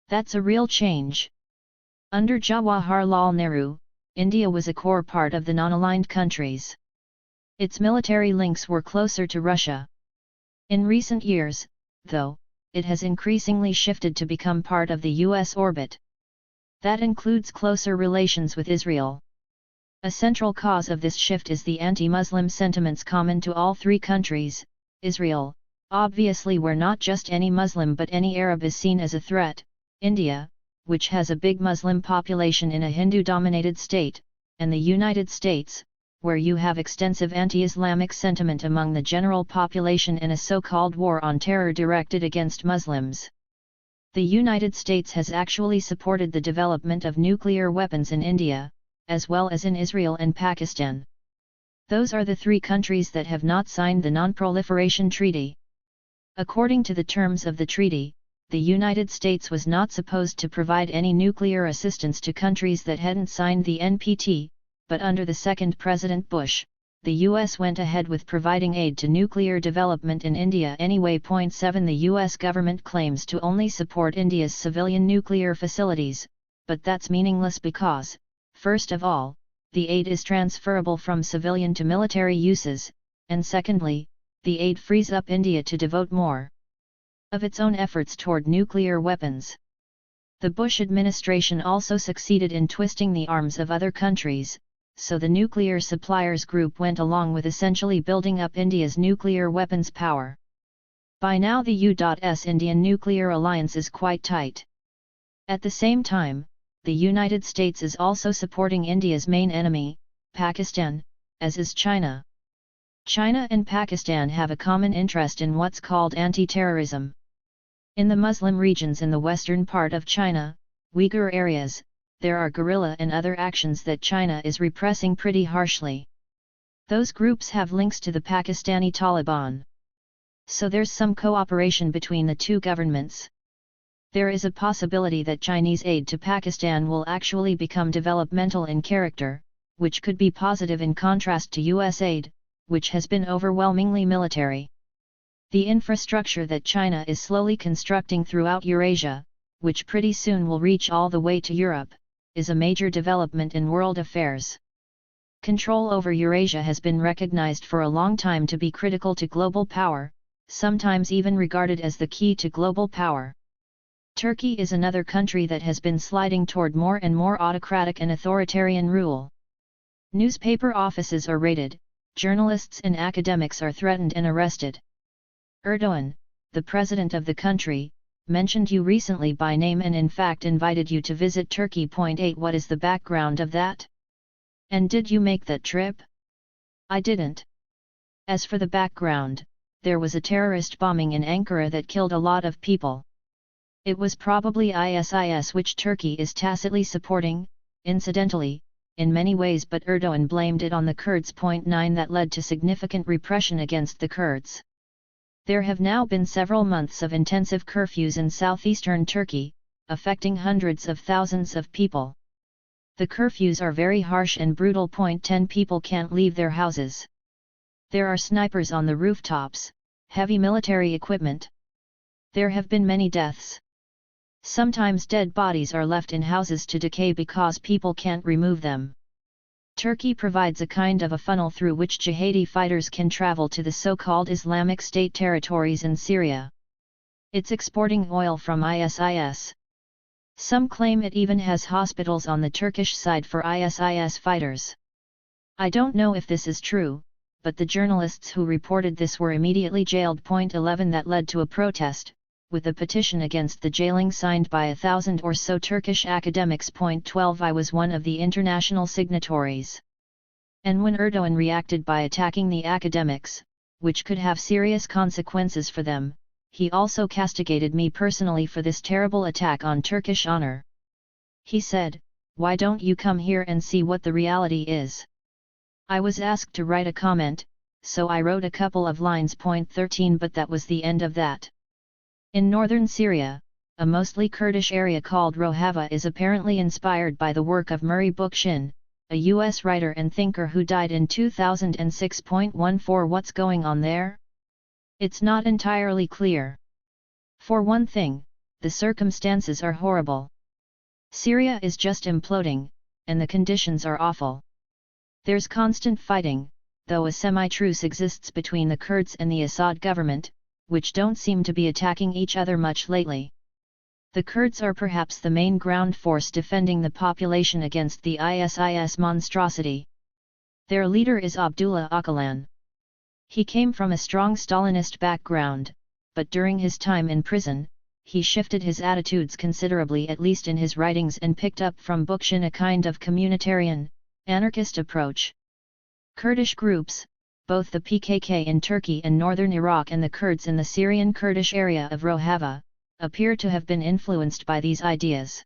That's a real change. Under Jawaharlal Nehru, India was a core part of the non-aligned countries. Its military links were closer to Russia. In recent years, though, it has increasingly shifted to become part of the US orbit. That includes closer relations with Israel. A central cause of this shift is the anti-Muslim sentiments common to all three countries. Israel, obviously, where not just any Muslim but any Arab is seen as a threat, India, which has a big Muslim population in a Hindu-dominated state, and the United States, where you have extensive anti-Islamic sentiment among the general population and a so-called war on terror directed against Muslims. The United States has actually supported the development of nuclear weapons in India, as well as in Israel and Pakistan. Those are the three countries that have not signed the Non-Proliferation Treaty. According to the terms of the treaty, the United States was not supposed to provide any nuclear assistance to countries that hadn't signed the NPT, but under the second President Bush, the US went ahead with providing aid to nuclear development in India anyway. 7 The US government claims to only support India's civilian nuclear facilities, but that's meaningless because, first of all, the aid is transferable from civilian to military uses, and secondly, the aid frees up India to devote more of its own efforts toward nuclear weapons. The Bush administration also succeeded in twisting the arms of other countries, so the nuclear suppliers group went along with essentially building up India's nuclear weapons power. By now the U.S. Indian nuclear alliance is quite tight. At the same time, the United States is also supporting India's main enemy, Pakistan, as is China. China and Pakistan have a common interest in what's called anti-terrorism. In the Muslim regions in the western part of China, Uyghur areas, there are guerrilla and other actions that China is repressing pretty harshly. Those groups have links to the Pakistani Taliban. So there's some cooperation between the two governments. There is a possibility that Chinese aid to Pakistan will actually become developmental in character, which could be positive in contrast to US aid, which has been overwhelmingly military. The infrastructure that China is slowly constructing throughout Eurasia, which pretty soon will reach all the way to Europe, is a major development in world affairs. Control over Eurasia has been recognized for a long time to be critical to global power, sometimes even regarded as the key to global power. Turkey is another country that has been sliding toward more and more autocratic and authoritarian rule. Newspaper offices are raided, journalists and academics are threatened and arrested. Erdogan, the president of the country, mentioned you recently by name and in fact invited you to visit Turkey. 8 What is the background of that? And did you make that trip? I didn't. As for the background, there was a terrorist bombing in Ankara that killed a lot of people. It was probably ISIS, which Turkey is tacitly supporting, incidentally, in many ways, but Erdogan blamed it on the Kurds. 9 That led to significant repression against the Kurds. There have now been several months of intensive curfews in southeastern Turkey, affecting hundreds of thousands of people. The curfews are very harsh and brutal. 10 People can't leave their houses. There are snipers on the rooftops, heavy military equipment. There have been many deaths. Sometimes dead bodies are left in houses to decay because people can't remove them. Turkey provides a kind of a funnel through which jihadi fighters can travel to the so-called Islamic State territories in Syria. It's exporting oil from ISIS. Some claim it even has hospitals on the Turkish side for ISIS fighters. I don't know if this is true, but the journalists who reported this were immediately jailed. 11 That led to a protest, with a petition against the jailing signed by 1,000 or so Turkish academics. 12 I was one of the international signatories. And when Erdogan reacted by attacking the academics, which could have serious consequences for them, he also castigated me personally for this terrible attack on Turkish honor. He said, "Why don't you come here and see what the reality is?" I was asked to write a comment, so I wrote a couple of lines. 13 But that was the end of that. In northern Syria, a mostly Kurdish area called Rojava is apparently inspired by the work of Murray Bookchin, a U.S. writer and thinker who died in 2006. 14 What's going on there? It's not entirely clear. For one thing, the circumstances are horrible. Syria is just imploding, and the conditions are awful. There's constant fighting, though a semi-truce exists between the Kurds and the Assad government, which don't seem to be attacking each other much lately. The Kurds are perhaps the main ground force defending the population against the ISIS monstrosity. Their leader is Abdullah Öcalan. He came from a strong Stalinist background, but during his time in prison, he shifted his attitudes considerably, at least in his writings, and picked up from Bookchin a kind of communitarian, anarchist approach. Kurdish groups, both the PKK in Turkey and northern Iraq and the Kurds in the Syrian Kurdish area of Rojava, appear to have been influenced by these ideas.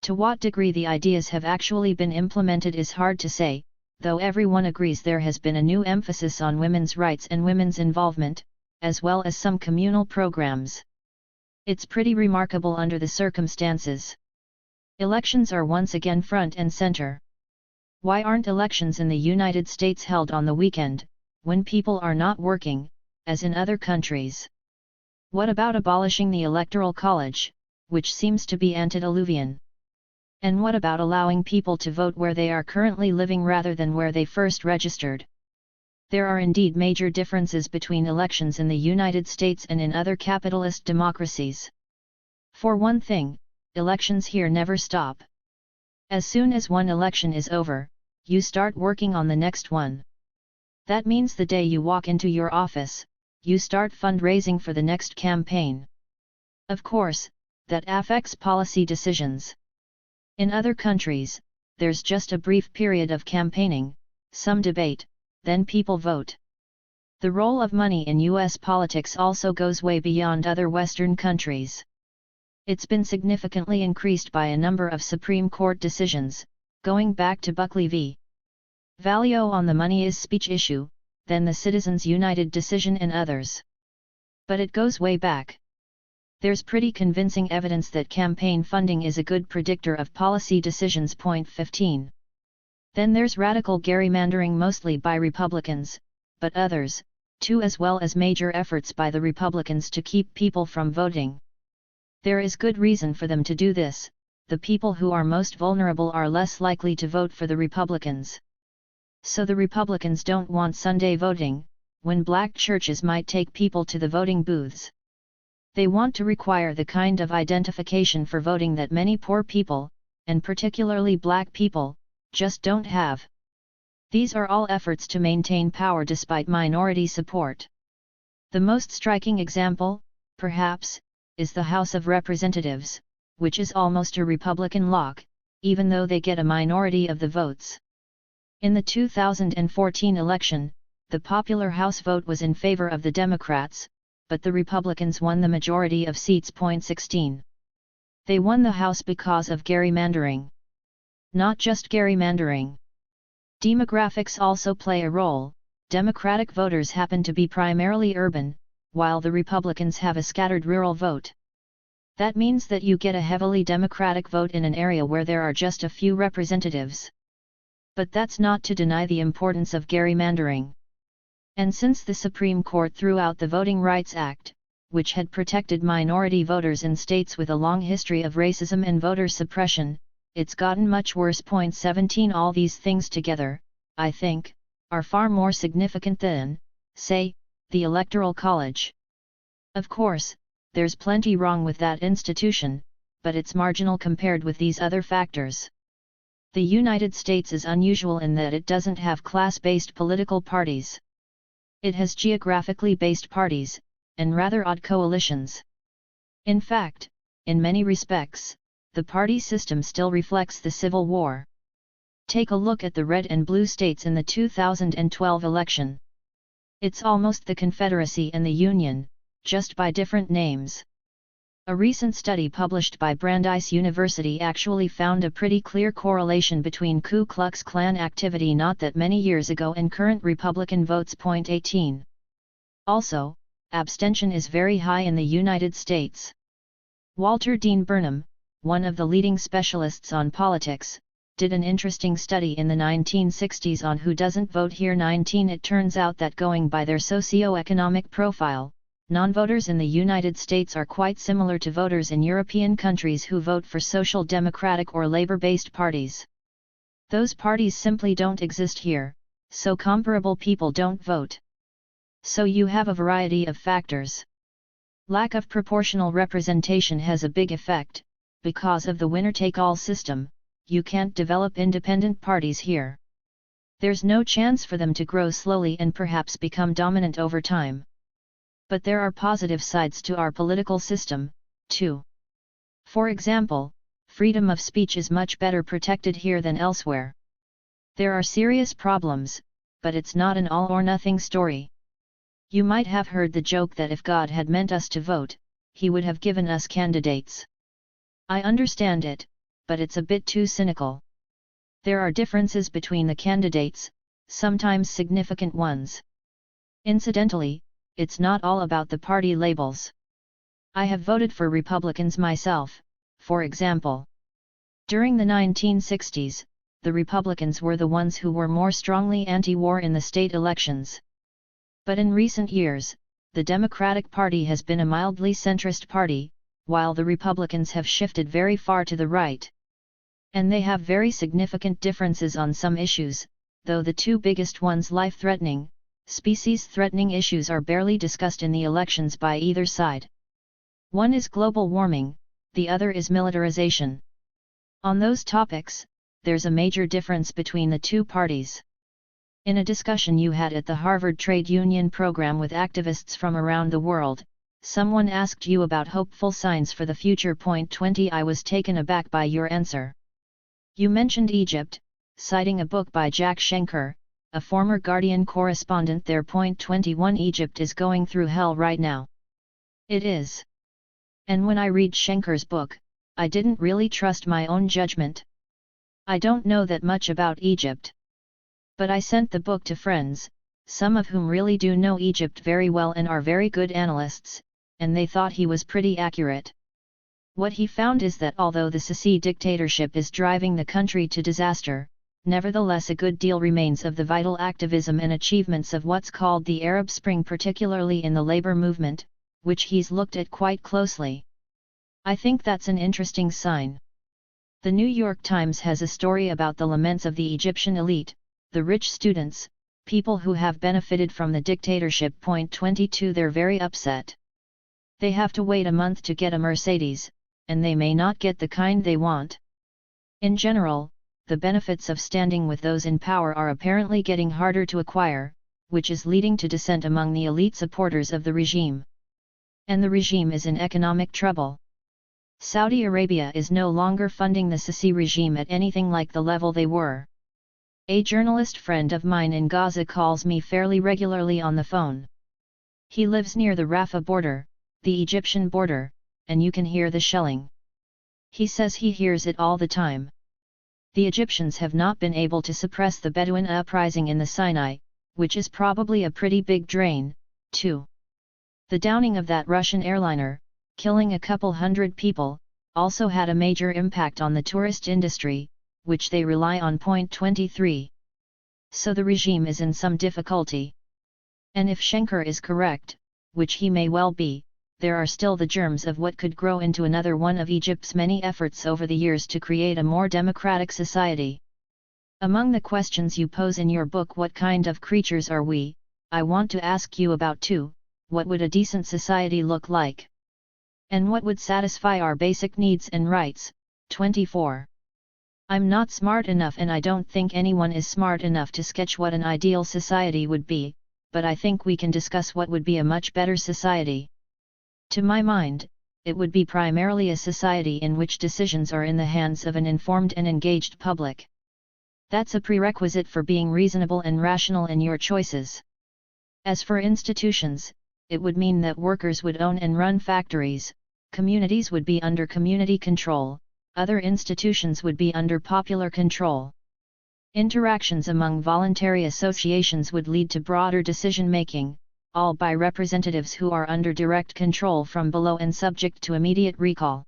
To what degree the ideas have actually been implemented is hard to say, though everyone agrees there has been a new emphasis on women's rights and women's involvement, as well as some communal programs. It's pretty remarkable under the circumstances. Elections are once again front and center. Why aren't elections in the United States held on the weekend, when people are not working, as in other countries? What about abolishing the Electoral College, which seems to be antediluvian? And what about allowing people to vote where they are currently living rather than where they first registered? There are indeed major differences between elections in the United States and in other capitalist democracies. For one thing, elections here never stop. As soon as one election is over, you start working on the next one. That means the day you walk into your office, you start fundraising for the next campaign. Of course, that affects policy decisions. In other countries, there's just a brief period of campaigning, some debate, then people vote. The role of money in U.S. politics also goes way beyond other Western countries. It's been significantly increased by a number of Supreme Court decisions, going back to Buckley v. Valeo on the money is speech issue, then the Citizens United decision and others. But it goes way back. There's pretty convincing evidence that campaign funding is a good predictor of policy decisions. 15. Then there's radical gerrymandering, mostly by Republicans, but others, too, as well as major efforts by the Republicans to keep people from voting. There is good reason for them to do this. The people who are most vulnerable are less likely to vote for the Republicans. So the Republicans don't want Sunday voting, when black churches might take people to the voting booths. They want to require the kind of identification for voting that many poor people, and particularly black people, just don't have. These are all efforts to maintain power despite minority support. The most striking example, perhaps, is the House of Representatives, which is almost a Republican lock, even though they get a minority of the votes. In the 2014 election, the popular House vote was in favor of the Democrats, but the Republicans won the majority of seats. 16. They won the House because of gerrymandering. Not just gerrymandering. Demographics also play a role. Democratic voters happen to be primarily urban, while the Republicans have a scattered rural vote. That means that you get a heavily Democratic vote in an area where there are just a few representatives. But that's not to deny the importance of gerrymandering. And since the Supreme Court threw out the Voting Rights Act, which had protected minority voters in states with a long history of racism and voter suppression, it's gotten much worse. 17. All these things together, I think, are far more significant than, say, the Electoral College. Of course, there's plenty wrong with that institution, but it's marginal compared with these other factors. The United States is unusual in that it doesn't have class-based political parties. It has geographically based parties, and rather odd coalitions. In fact, in many respects, the party system still reflects the Civil War. Take a look at the red and blue states in the 2012 election. It's almost the Confederacy and the Union, just by different names. A recent study published by Brandeis University actually found a pretty clear correlation between Ku Klux Klan activity not that many years ago and current Republican votes. 18. Also, abstention is very high in the United States. Walter Dean Burnham, one of the leading specialists on politics, did an interesting study in the 1960s on who doesn't vote here. 19. It turns out that going by their socio-economic profile, non-voters in the United States are quite similar to voters in European countries who vote for social democratic or labor-based parties. Those parties simply don't exist here, so comparable people don't vote. So you have a variety of factors. Lack of proportional representation has a big effect. Because of the winner-take-all system, you can't develop independent parties here. There's no chance for them to grow slowly and perhaps become dominant over time. But there are positive sides to our political system, too. For example, freedom of speech is much better protected here than elsewhere. There are serious problems, but it's not an all-or-nothing story. You might have heard the joke that if God had meant us to vote, He would have given us candidates. I understand it, but it's a bit too cynical. There are differences between the candidates, sometimes significant ones. Incidentally, it's not all about the party labels. I have voted for Republicans myself, for example. During the 1960s, the Republicans were the ones who were more strongly anti-war in the state elections. But in recent years, the Democratic Party has been a mildly centrist party, while the Republicans have shifted very far to the right. And they have very significant differences on some issues, though the two biggest ones, life-threatening, species-threatening issues, are barely discussed in the elections by either side. One is global warming, the other is militarization. On those topics, there's a major difference between the two parties. In a discussion you had at the Harvard Trade Union program with activists from around the world, someone asked you about hopeful signs for the future. 20. I was taken aback by your answer. You mentioned Egypt, citing a book by Jack Schenker, a former Guardian correspondent there. 21. Egypt is going through hell right now. It is. And when I read Schenker's book, I didn't really trust my own judgment. I don't know that much about Egypt. But I sent the book to friends, some of whom really do know Egypt very well and are very good analysts, and they thought he was pretty accurate. What he found is that although the Sisi dictatorship is driving the country to disaster, nevertheless a good deal remains of the vital activism and achievements of what's called the Arab Spring, particularly in the labor movement, which he's looked at quite closely. I think that's an interesting sign. The New York Times has a story about the laments of the Egyptian elite, the rich students, people who have benefited from the dictatorship. 22 They're very upset. They have to wait a month to get a Mercedes, and they may not get the kind they want. In general, the benefits of standing with those in power are apparently getting harder to acquire, which is leading to dissent among the elite supporters of the regime. And the regime is in economic trouble. Saudi Arabia is no longer funding the Sisi regime at anything like the level they were. A journalist friend of mine in Gaza calls me fairly regularly on the phone. He lives near the Rafah border, the Egyptian border, and you can hear the shelling. He says he hears it all the time. The Egyptians have not been able to suppress the Bedouin uprising in the Sinai, which is probably a pretty big drain, too. The downing of that Russian airliner, killing a couple hundred people, also had a major impact on the tourist industry, which they rely on. 23. So the regime is in some difficulty. And if Schenker is correct, which he may well be, there are still the germs of what could grow into another one of Egypt's many efforts over the years to create a more democratic society. Among the questions you pose in your book, What Kind of Creatures Are We?, I want to ask you about too. What would a decent society look like? And what would satisfy our basic needs and rights? 24. I'm not smart enough, and I don't think anyone is smart enough to sketch what an ideal society would be, but I think we can discuss what would be a much better society. To my mind, it would be primarily a society in which decisions are in the hands of an informed and engaged public. That's a prerequisite for being reasonable and rational in your choices. As for institutions, it would mean that workers would own and run factories, communities would be under community control, other institutions would be under popular control. Interactions among voluntary associations would lead to broader decision-making, all by representatives who are under direct control from below and subject to immediate recall.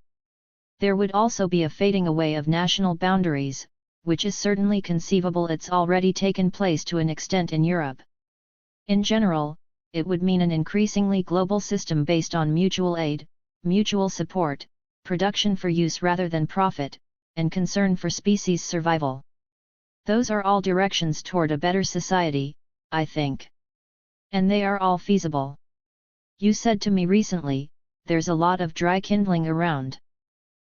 There would also be a fading away of national boundaries, which is certainly conceivable. It's already taken place to an extent in Europe. In general, it would mean an increasingly global system based on mutual aid, mutual support, production for use rather than profit, and concern for species survival. Those are all directions toward a better society, I think. And they are all feasible. You said to me recently, there's a lot of dry kindling around.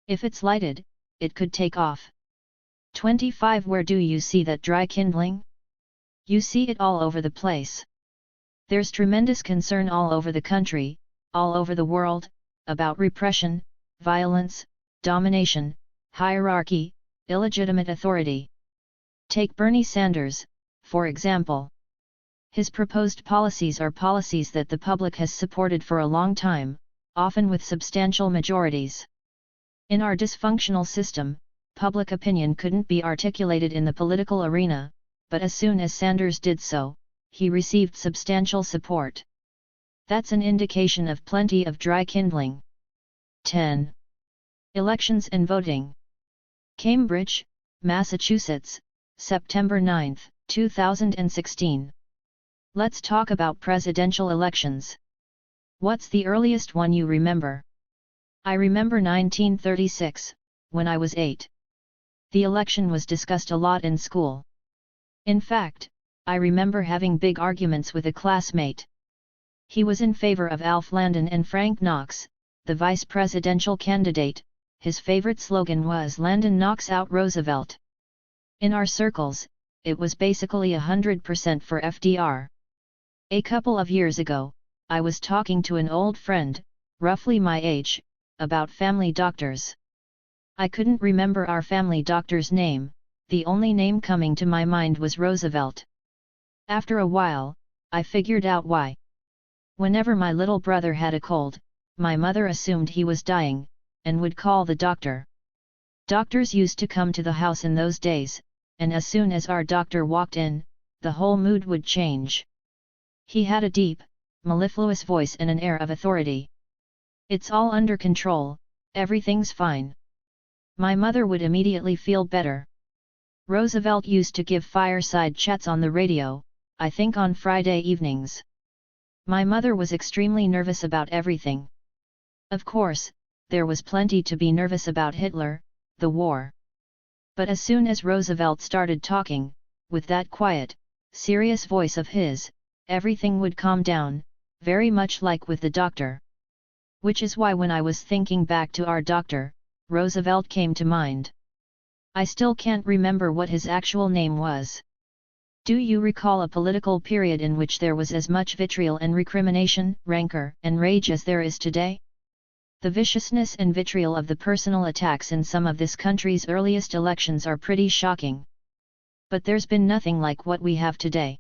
If it's lighted, it could take off. 25 Where do you see that dry kindling? You see it all over the place. There's tremendous concern all over the country, all over the world, about repression, violence, domination, hierarchy, illegitimate authority. Take Bernie Sanders, for example. His proposed policies are policies that the public has supported for a long time, often with substantial majorities. In our dysfunctional system, public opinion couldn't be articulated in the political arena, but as soon as Sanders did so, he received substantial support. That's an indication of plenty of dry kindling. 10. Elections and voting. Cambridge, Massachusetts, September 9, 2016. Let's talk about presidential elections. What's the earliest one you remember? I remember 1936, when I was 8. The election was discussed a lot in school. In fact, I remember having big arguments with a classmate. He was in favor of Alf Landon and Frank Knox, the vice presidential candidate. His favorite slogan was "Landon knocks out Roosevelt." In our circles, it was basically 100% for FDR. A couple of years ago, I was talking to an old friend, roughly my age, about family doctors. I couldn't remember our family doctor's name, the only name coming to my mind was Roosevelt. After a while, I figured out why. Whenever my little brother had a cold, my mother assumed he was dying, and would call the doctor. Doctors used to come to the house in those days, and as soon as our doctor walked in, the whole mood would change. He had a deep, mellifluous voice and an air of authority. "It's all under control, everything's fine." My mother would immediately feel better. Roosevelt used to give fireside chats on the radio, I think on Friday evenings. My mother was extremely nervous about everything. Of course, there was plenty to be nervous about: Hitler, the war. But as soon as Roosevelt started talking, with that quiet, serious voice of his, everything would calm down, very much like with the doctor. Which is why when I was thinking back to our doctor, Roosevelt came to mind. I still can't remember what his actual name was. Do you recall a political period in which there was as much vitriol and recrimination, rancor, and rage as there is today? The viciousness and vitriol of the personal attacks in some of this country's earliest elections are pretty shocking. But there's been nothing like what we have today.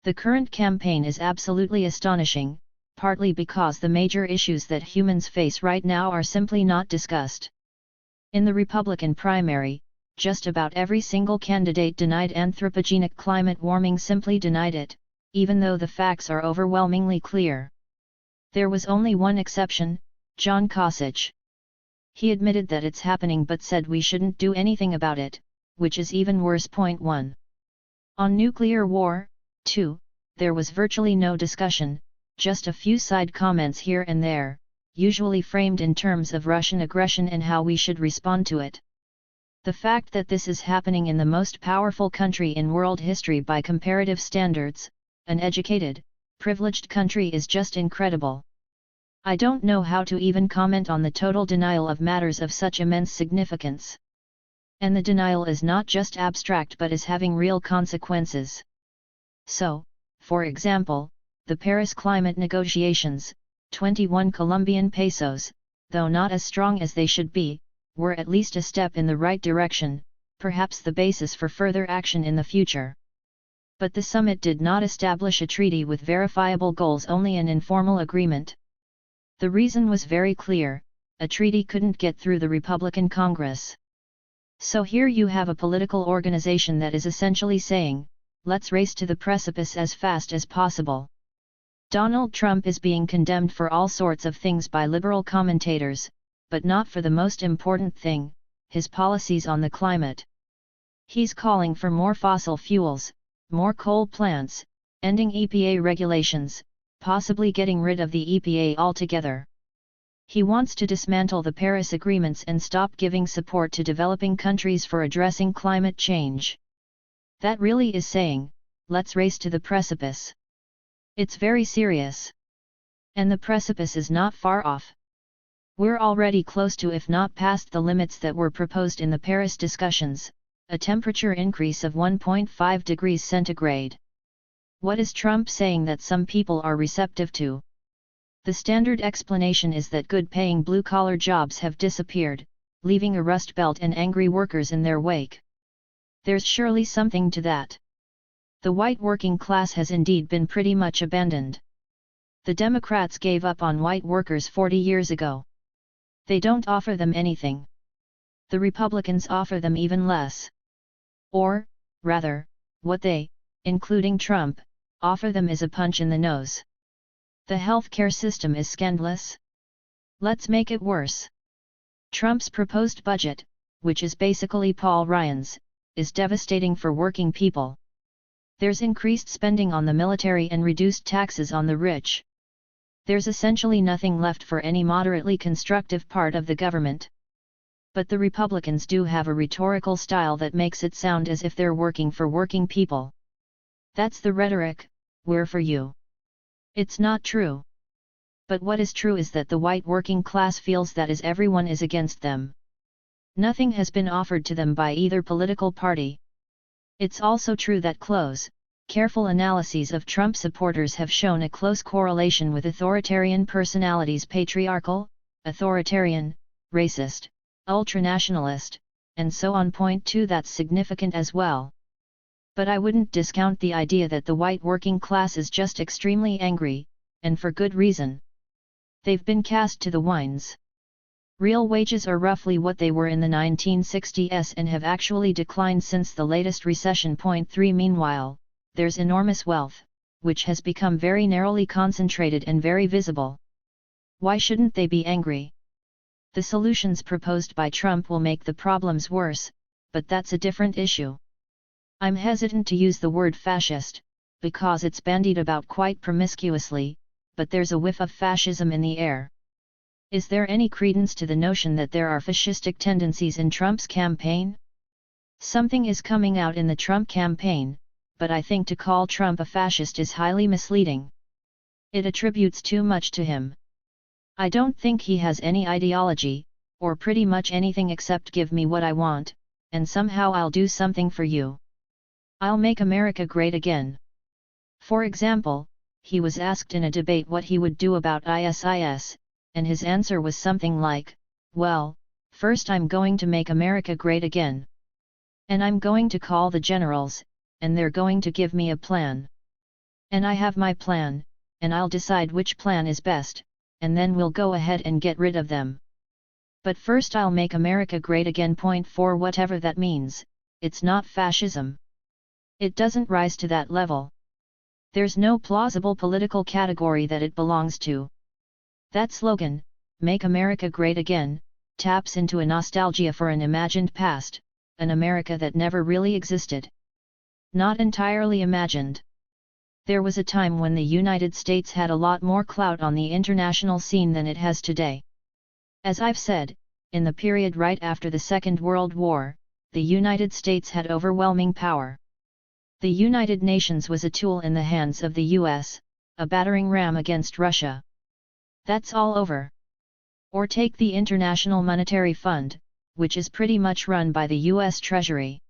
The current campaign is absolutely astonishing, partly because the major issues that humans face right now are simply not discussed. In the Republican primary, just about every single candidate denied anthropogenic climate warming, simply denied it, even though the facts are overwhelmingly clear. There was only one exception, John Kasich. He admitted that it's happening but said we shouldn't do anything about it, which is even worse. Point 1. On nuclear war, too, there was virtually no discussion, just a few side comments here and there, usually framed in terms of Russian aggression and how we should respond to it. The fact that this is happening in the most powerful country in world history by comparative standards, an educated, privileged country, is just incredible. I don't know how to even comment on the total denial of matters of such immense significance. And the denial is not just abstract but is having real consequences. So, for example, the Paris climate negotiations, 21 Colombian pesos, though not as strong as they should be, were at least a step in the right direction, perhaps the basis for further action in the future. But the summit did not establish a treaty with verifiable goals, only an informal agreement. The reason was very clear: a treaty couldn't get through the Republican Congress. So here you have a political organization that is essentially saying, let's race to the precipice as fast as possible. Donald Trump is being condemned for all sorts of things by liberal commentators, but not for the most important thing, his policies on the climate. He's calling for more fossil fuels, more coal plants, ending EPA regulations, possibly getting rid of the EPA altogether. He wants to dismantle the Paris agreements and stop giving support to developing countries for addressing climate change. That really is saying, let's race to the precipice. It's very serious. And the precipice is not far off. We're already close to, if not past, the limits that were proposed in the Paris discussions, a temperature increase of 1.5 degrees centigrade. What is Trump saying that some people are receptive to? The standard explanation is that good-paying blue-collar jobs have disappeared, leaving a rust belt and angry workers in their wake. There's surely something to that. The white working class has indeed been pretty much abandoned. The Democrats gave up on white workers 40 years ago. They don't offer them anything. The Republicans offer them even less. Or, rather, what they, including Trump, offer them is a punch in the nose. The healthcare system is scandalous. Let's make it worse. Trump's proposed budget, which is basically Paul Ryan's, is devastating for working people. There's increased spending on the military and reduced taxes on the rich. There's essentially nothing left for any moderately constructive part of the government. But the Republicans do have a rhetorical style that makes it sound as if they're working for working people. That's the rhetoric, we're for you. It's not true. But what is true is that the white working class feels that as everyone is against them. Nothing has been offered to them by either political party. It's also true that careful analyses of Trump supporters have shown a close correlation with authoritarian personalities: patriarchal, authoritarian, racist, ultranationalist, and so on. Point 2. That's significant as well. But I wouldn't discount the idea that the white working class is just extremely angry, and for good reason. They've been cast to the winds. Real wages are roughly what they were in the 1960s and have actually declined since the latest recession. Point 3. Meanwhile, there's enormous wealth, which has become very narrowly concentrated and very visible. Why shouldn't they be angry? The solutions proposed by Trump will make the problems worse, but that's a different issue. I'm hesitant to use the word fascist, because it's bandied about quite promiscuously, but there's a whiff of fascism in the air. Is there any credence to the notion that there are fascistic tendencies in Trump's campaign? Something is coming out in the Trump campaign, but I think to call Trump a fascist is highly misleading. It attributes too much to him. I don't think he has any ideology, or pretty much anything except give me what I want, and somehow I'll do something for you. I'll make America great again. For example, he was asked in a debate what he would do about ISIS, and his answer was something like, well, first I'm going to make America great again. And I'm going to call the generals, and they're going to give me a plan. And I have my plan, and I'll decide which plan is best, and then we'll go ahead and get rid of them. But first I'll make America great again. For whatever that means, it's not fascism. It doesn't rise to that level. There's no plausible political category that it belongs to. That slogan, Make America Great Again, taps into a nostalgia for an imagined past, an America that never really existed. Not entirely imagined. There was a time when the United States had a lot more clout on the international scene than it has today. As I've said, in the period right after the Second World War, the United States had overwhelming power. The United Nations was a tool in the hands of the US, a battering ram against Russia. That's all over. Or take the International Monetary Fund, which is pretty much run by the US Treasury.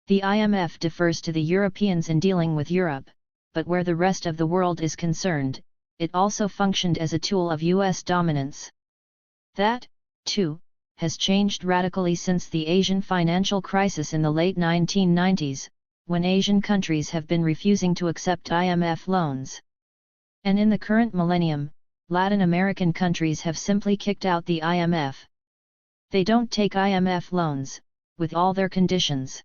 The IMF defers to the Europeans in dealing with Europe, but where the rest of the world is concerned, it also functioned as a tool of US dominance. That, too, has changed radically since the Asian financial crisis in the late 1990s, when Asian countries have been refusing to accept IMF loans. And in the current millennium, Latin American countries have simply kicked out the IMF. They don't take IMF loans, with all their conditions.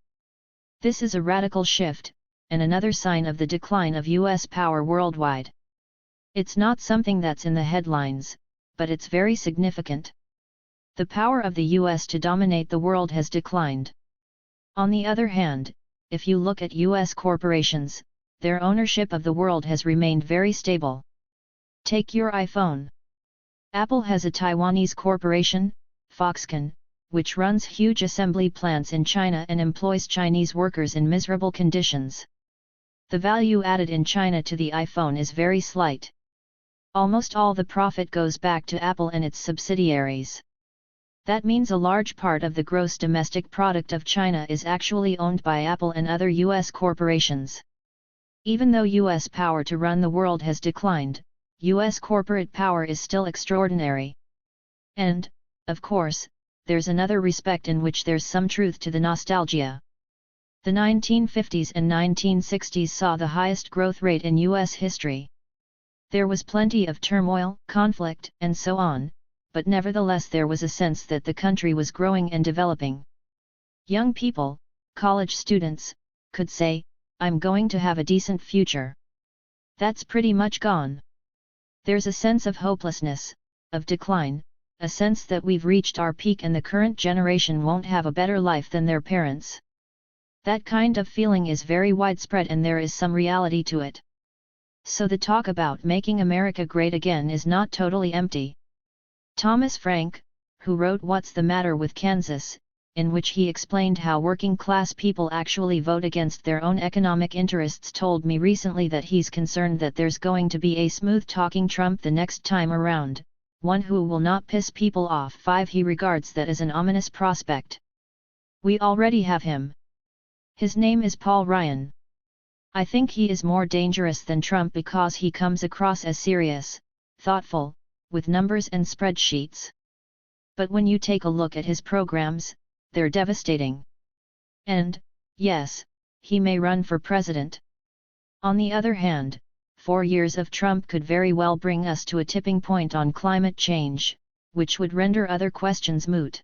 This is a radical shift, and another sign of the decline of US power worldwide. It's not something that's in the headlines, but it's very significant. The power of the US to dominate the world has declined. On the other hand, if you look at US corporations, their ownership of the world has remained very stable. Take your iPhone. Apple has a Taiwanese corporation, Foxconn, which runs huge assembly plants in China and employs Chinese workers in miserable conditions. The value added in China to the iPhone is very slight. Almost all the profit goes back to Apple and its subsidiaries. That means a large part of the gross domestic product of China is actually owned by Apple and other US corporations. Even though US power to run the world has declined, US corporate power is still extraordinary. And, of course, there's another respect in which there's some truth to the nostalgia. The 1950s and 1960s saw the highest growth rate in US history. There was plenty of turmoil, conflict, and so on, but nevertheless there was a sense that the country was growing and developing. Young people, college students, could say, I'm going to have a decent future. That's pretty much gone. There's a sense of hopelessness, of decline, a sense that we've reached our peak and the current generation won't have a better life than their parents. That kind of feeling is very widespread and there is some reality to it. So the talk about making America great again is not totally empty. Thomas Frank, who wrote What's the Matter with Kansas, in which he explained how working-class people actually vote against their own economic interests, told me recently that he's concerned that there's going to be a smooth-talking Trump the next time around, one who will not piss people off. He regards that as an ominous prospect. We already have him. His name is Paul Ryan. I think he is more dangerous than Trump because he comes across as serious, thoughtful, with numbers and spreadsheets. But when you take a look at his programs, they're devastating. And, yes, he may run for president. On the other hand, 4 years of Trump could very well bring us to a tipping point on climate change, which would render other questions moot.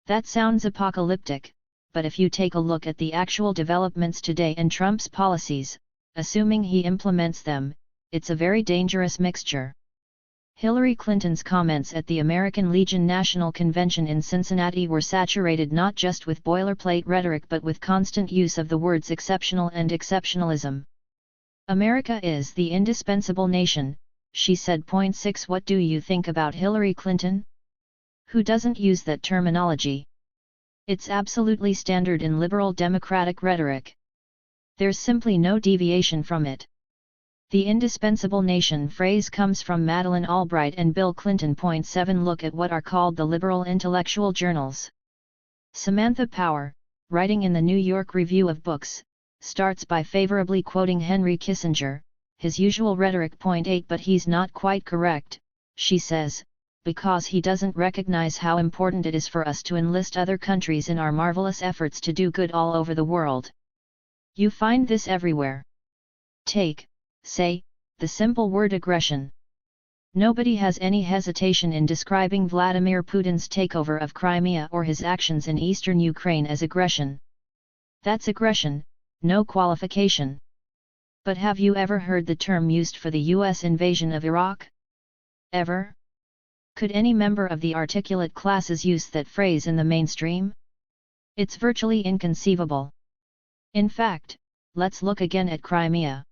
That sounds apocalyptic, but if you take a look at the actual developments today and Trump's policies, assuming he implements them, it's a very dangerous mixture. Hillary Clinton's comments at the American Legion National Convention in Cincinnati were saturated not just with boilerplate rhetoric but with constant use of the words exceptional and exceptionalism. America is the indispensable nation, she said. 6 What do you think about Hillary Clinton? Who doesn't use that terminology? It's absolutely standard in liberal democratic rhetoric. There's simply no deviation from it. The indispensable nation phrase comes from Madeleine Albright and Bill Clinton. 7 Look at what are called the liberal intellectual journals. Samantha Power, writing in the New York Review of Books, starts by favorably quoting Henry Kissinger, his usual rhetoric. 8 But he's not quite correct, she says, because he doesn't recognize how important it is for us to enlist other countries in our marvelous efforts to do good all over the world. You find this everywhere. Take, say, the simple word aggression. Nobody has any hesitation in describing Vladimir Putin's takeover of Crimea or his actions in eastern Ukraine as aggression. That's aggression, no qualification. But have you ever heard the term used for the US invasion of Iraq? Ever? Could any member of the articulate classes use that phrase in the mainstream? It's virtually inconceivable. In fact, let's look again at Crimea.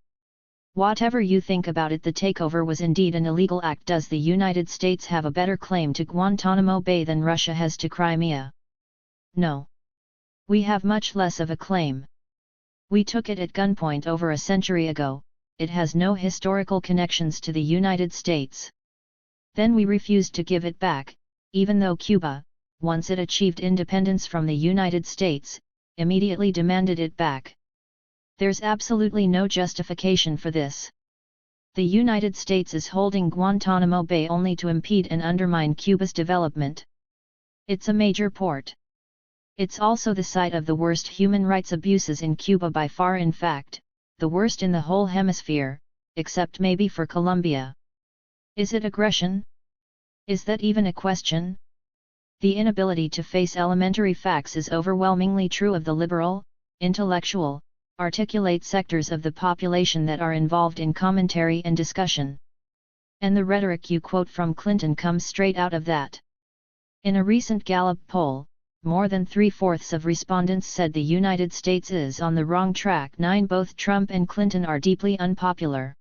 Whatever you think about it, the takeover was indeed an illegal act. Does the United States have a better claim to Guantanamo Bay than Russia has to Crimea? No. We have much less of a claim. We took it at gunpoint over a century ago, it has no historical connections to the United States. Then we refused to give it back, even though Cuba, once it achieved independence from the United States, immediately demanded it back. There's absolutely no justification for this. The United States is holding Guantanamo Bay only to impede and undermine Cuba's development. It's a major port. It's also the site of the worst human rights abuses in Cuba by far, in fact, the worst in the whole hemisphere, except maybe for Colombia. Is it aggression? Is that even a question? The inability to face elementary facts is overwhelmingly true of the liberal, intellectual, articulate sectors of the population that are involved in commentary and discussion. And the rhetoric you quote from Clinton comes straight out of that. In a recent Gallup poll, more than 3/4 of respondents said the United States is on the wrong track. 9 Both Trump and Clinton are deeply unpopular.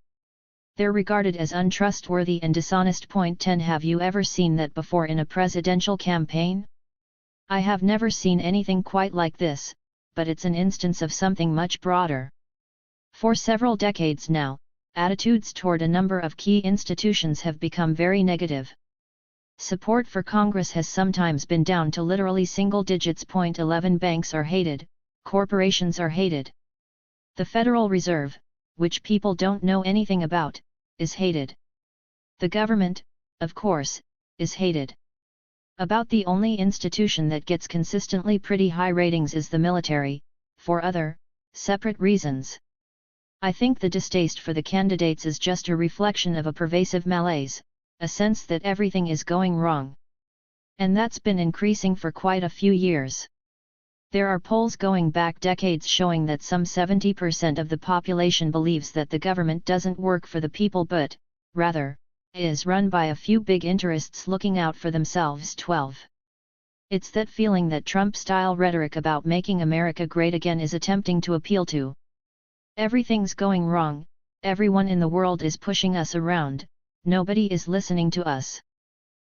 They're regarded as untrustworthy and dishonest. 10 Have you ever seen that before in a presidential campaign? I have never seen anything quite like this, but it's an instance of something much broader. For several decades now, attitudes toward a number of key institutions have become very negative. Support for Congress has sometimes been down to literally single digits. 11 Banks are hated, corporations are hated. The Federal Reserve, which people don't know anything about, is hated. The government, of course, is hated. About the only institution that gets consistently pretty high ratings is the military, for other, separate reasons. I think the distaste for the candidates is just a reflection of a pervasive malaise, a sense that everything is going wrong. And that's been increasing for quite a few years. There are polls going back decades showing that some 70% of the population believes that the government doesn't work for the people but, rather, is run by a few big interests looking out for themselves. 12. It's that feeling that Trump-style rhetoric about making America great again is attempting to appeal to. Everything's going wrong, everyone in the world is pushing us around, nobody is listening to us.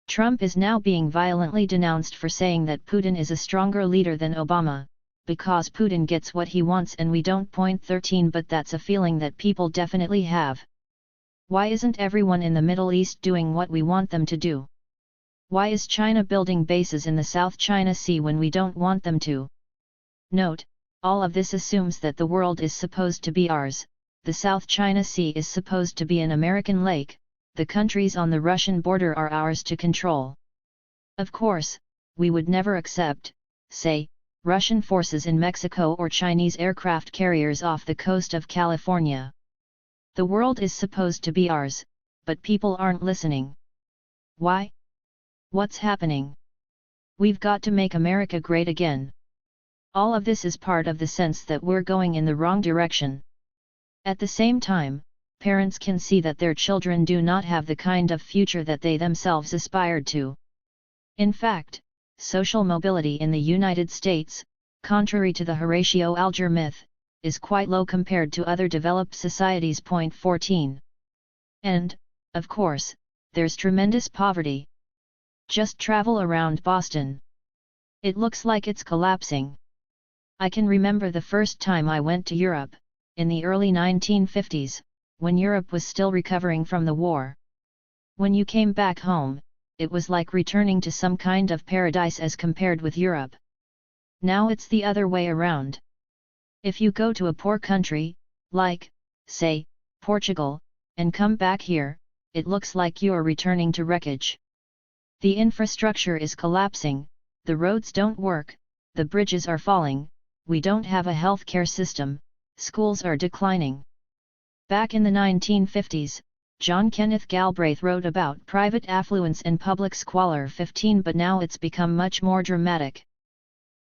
Trump is now being violently denounced for saying that Putin is a stronger leader than Obama, because Putin gets what he wants and we don't. 13 But that's a feeling that people definitely have. Why isn't everyone in the Middle East doing what we want them to do? Why is China building bases in the South China Sea when we don't want them to? Note, all of this assumes that the world is supposed to be ours, the South China Sea is supposed to be an American lake, the countries on the Russian border are ours to control. Of course, we would never accept, say, Russian forces in Mexico or Chinese aircraft carriers off the coast of California. The world is supposed to be ours, but people aren't listening. Why? What's happening? We've got to make America great again. All of this is part of the sense that we're going in the wrong direction. At the same time, parents can see that their children do not have the kind of future that they themselves aspired to. In fact, social mobility in the United States, contrary to the Horatio Alger myth, is quite low compared to other developed societies. 14. And, of course, there's tremendous poverty. Just travel around Boston. It looks like it's collapsing. I can remember the first time I went to Europe, in the early 1950s, when Europe was still recovering from the war. When you came back home, it was like returning to some kind of paradise as compared with Europe. Now it's the other way around. If you go to a poor country, like, say, Portugal, and come back here, it looks like you're returning to wreckage. The infrastructure is collapsing, the roads don't work, the bridges are falling, we don't have a healthcare system, schools are declining. Back in the 1950s, John Kenneth Galbraith wrote about private affluence and public squalor. 15. But now it's become much more dramatic.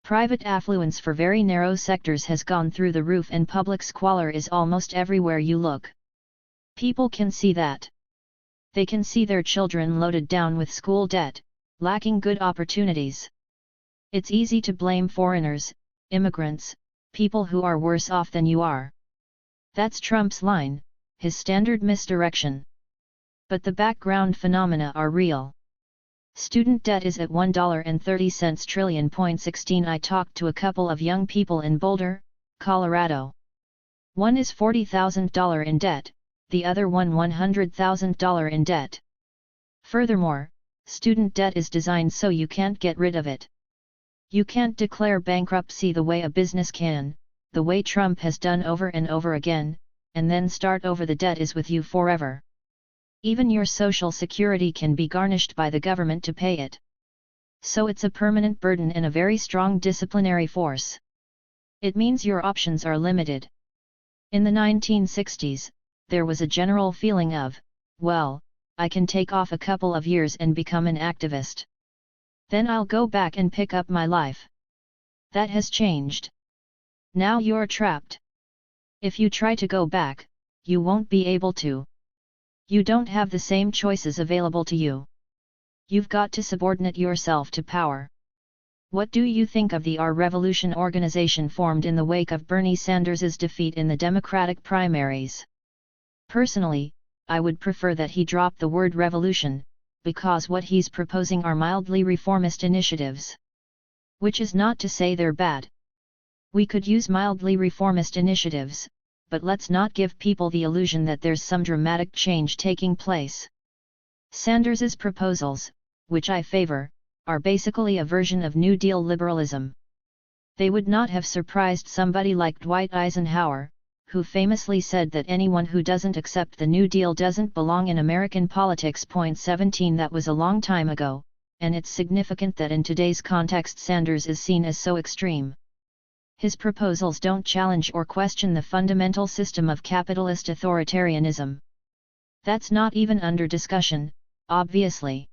Private affluence for very narrow sectors has gone through the roof and public squalor is almost everywhere you look. People can see that. They can see their children loaded down with school debt, lacking good opportunities. It's easy to blame foreigners, immigrants, people who are worse off than you are. That's Trump's line, his standard misdirection. But the background phenomena are real. Student debt is at $1.30 trillion. 16. I talked to a couple of young people in Boulder, Colorado. One is $40,000 in debt, the other one $100,000 in debt. Furthermore, student debt is designed so you can't get rid of it. You can't declare bankruptcy the way a business can, the way Trump has done over and over again, and then start over. The debt is with you forever. Even your Social Security can be garnished by the government to pay it. So it's a permanent burden and a very strong disciplinary force. It means your options are limited. In the 1960s, there was a general feeling of, well, I can take off a couple of years and become an activist. Then I'll go back and pick up my life. That has changed. Now you're trapped. If you try to go back, you won't be able to. You don't have the same choices available to you. You've got to subordinate yourself to power. What do you think of the Our Revolution organization formed in the wake of Bernie Sanders' defeat in the Democratic primaries? Personally, I would prefer that he drop the word revolution, because what he's proposing are mildly reformist initiatives. Which is not to say they're bad. We could use mildly reformist initiatives, but let's not give people the illusion that there's some dramatic change taking place. Sanders's proposals, which I favor, are basically a version of New Deal liberalism. They would not have surprised somebody like Dwight Eisenhower, who famously said that anyone who doesn't accept the New Deal doesn't belong in American politics. 17. That was a long time ago, and it's significant that in today's context Sanders is seen as so extreme. His proposals don't challenge or question the fundamental system of capitalist authoritarianism. That's not even under discussion, obviously.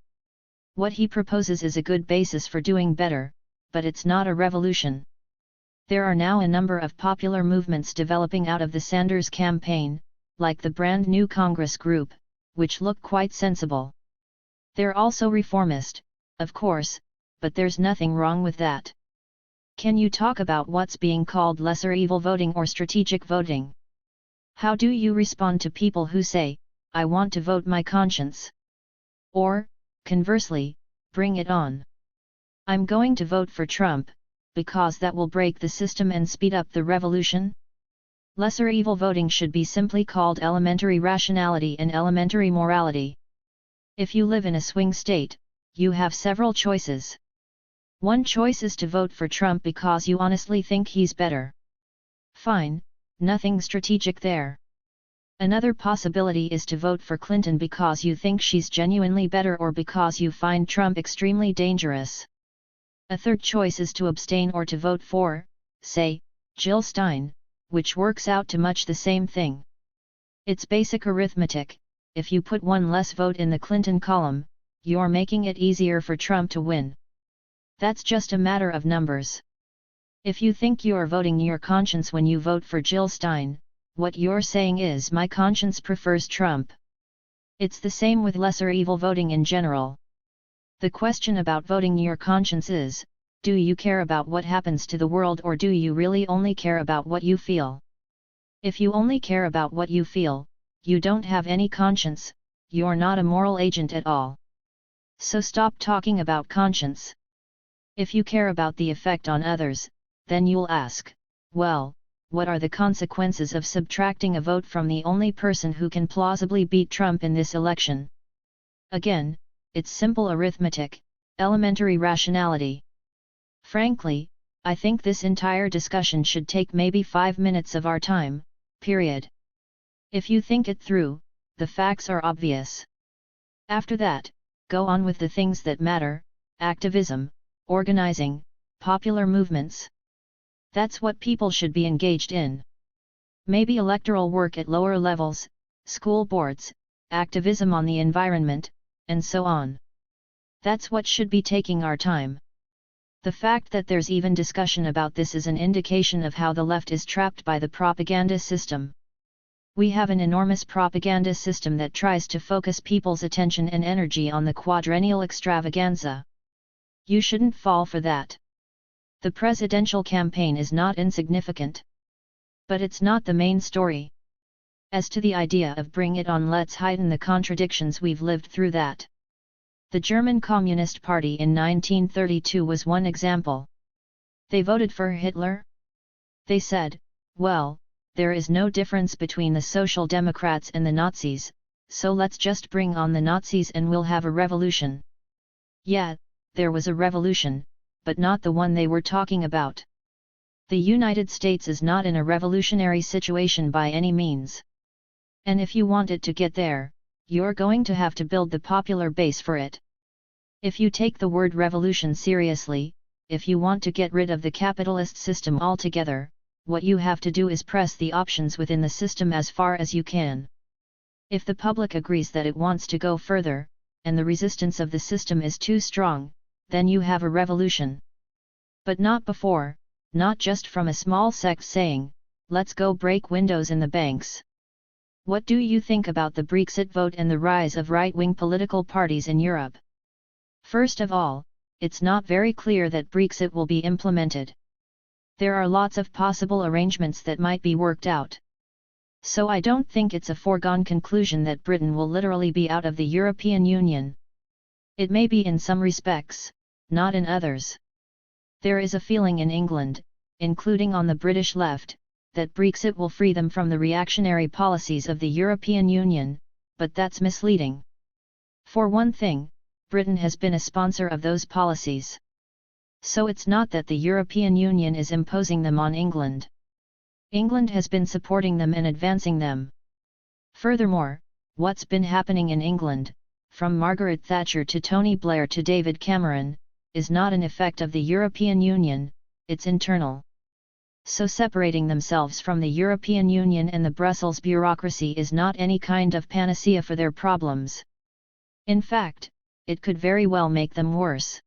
What he proposes is a good basis for doing better, but it's not a revolution. There are now a number of popular movements developing out of the Sanders campaign, like the brand new Congress group, which look quite sensible. They're also reformist, of course, but there's nothing wrong with that. Can you talk about what's being called lesser evil voting or strategic voting? How do you respond to people who say, I want to vote my conscience? Or, conversely, bring it on. I'm going to vote for Trump, because that will break the system and speed up the revolution? Lesser evil voting should be simply called elementary rationality and elementary morality. If you live in a swing state, you have several choices. One choice is to vote for Trump because you honestly think he's better. Fine, nothing strategic there. Another possibility is to vote for Clinton because you think she's genuinely better or because you find Trump extremely dangerous. A third choice is to abstain or to vote for, say, Jill Stein, which works out to much the same thing. It's basic arithmetic. If you put one less vote in the Clinton column, you're making it easier for Trump to win. That's just a matter of numbers. If you think you're voting your conscience when you vote for Jill Stein, what you're saying is my conscience prefers Trump. It's the same with lesser evil voting in general. The question about voting your conscience is, do you care about what happens to the world, or do you really only care about what you feel? If you only care about what you feel, you don't have any conscience, you're not a moral agent at all. So stop talking about conscience. If you care about the effect on others, then you'll ask, well, what are the consequences of subtracting a vote from the only person who can plausibly beat Trump in this election? Again, it's simple arithmetic, elementary rationality. Frankly, I think this entire discussion should take maybe 5 minutes of our time, period. If you think it through, the facts are obvious. After that, go on with the things that matter: activism, organizing, popular movements. That's what people should be engaged in. Maybe electoral work at lower levels, school boards, activism on the environment, and so on. That's what should be taking our time. The fact that there's even discussion about this is an indication of how the left is trapped by the propaganda system. We have an enormous propaganda system that tries to focus people's attention and energy on the quadrennial extravaganza. You shouldn't fall for that. The presidential campaign is not insignificant. But it's not the main story. As to the idea of bring it on, let's heighten the contradictions. We've lived through that. The German Communist Party in 1932 was one example. They voted for Hitler. They said, well, there is no difference between the Social Democrats and the Nazis, so let's just bring on the Nazis and we'll have a revolution. Yeah, there was a revolution, but not the one they were talking about. The United States is not in a revolutionary situation by any means. And if you want it to get there, you're going to have to build the popular base for it. If you take the word revolution seriously, if you want to get rid of the capitalist system altogether, what you have to do is press the options within the system as far as you can. If the public agrees that it wants to go further, and the resistance of the system is too strong, then you have a revolution. But not before, not just from a small sect saying, let's go break windows in the banks. What do you think about the Brexit vote and the rise of right-wing political parties in Europe? First of all, it's not very clear that Brexit will be implemented. There are lots of possible arrangements that might be worked out. So I don't think it's a foregone conclusion that Britain will literally be out of the European Union. It may be in some respects, not in others. There is a feeling in England, including on the British left, that Brexit will free them from the reactionary policies of the European Union, but that's misleading. For one thing, Britain has been a sponsor of those policies. So it's not that the European Union is imposing them on England. England has been supporting them and advancing them. Furthermore, what's been happening in England, from Margaret Thatcher to Tony Blair to David Cameron, is not an effect of the European Union, it's internal. So separating themselves from the European Union and the Brussels bureaucracy is not any kind of panacea for their problems. In fact, it could very well make them worse.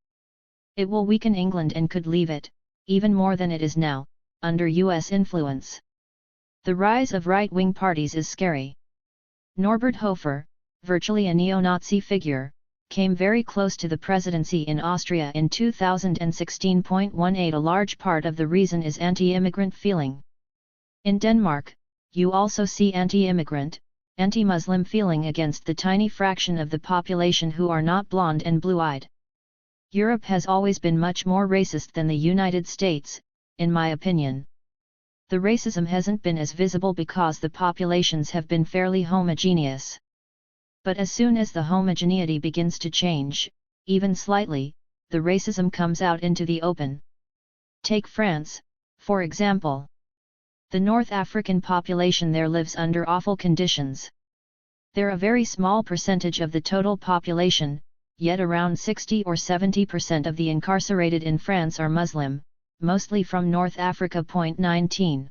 It will weaken England and could leave it, even more than it is now, under US influence. The rise of right-wing parties is scary. Norbert Hofer, virtually a neo-Nazi figure, came very close to the presidency in Austria in 2016.18. A large part of the reason is anti-immigrant feeling. In Denmark, you also see anti-immigrant, anti-Muslim feeling against the tiny fraction of the population who are not blonde and blue-eyed. Europe has always been much more racist than the United States, in my opinion. The racism hasn't been as visible because the populations have been fairly homogeneous. But as soon as the homogeneity begins to change, even slightly, the racism comes out into the open. Take France, for example. The North African population there lives under awful conditions. They're a very small percentage of the total population, yet around 60 or 70% of the incarcerated in France are Muslim, mostly from North Africa. 19.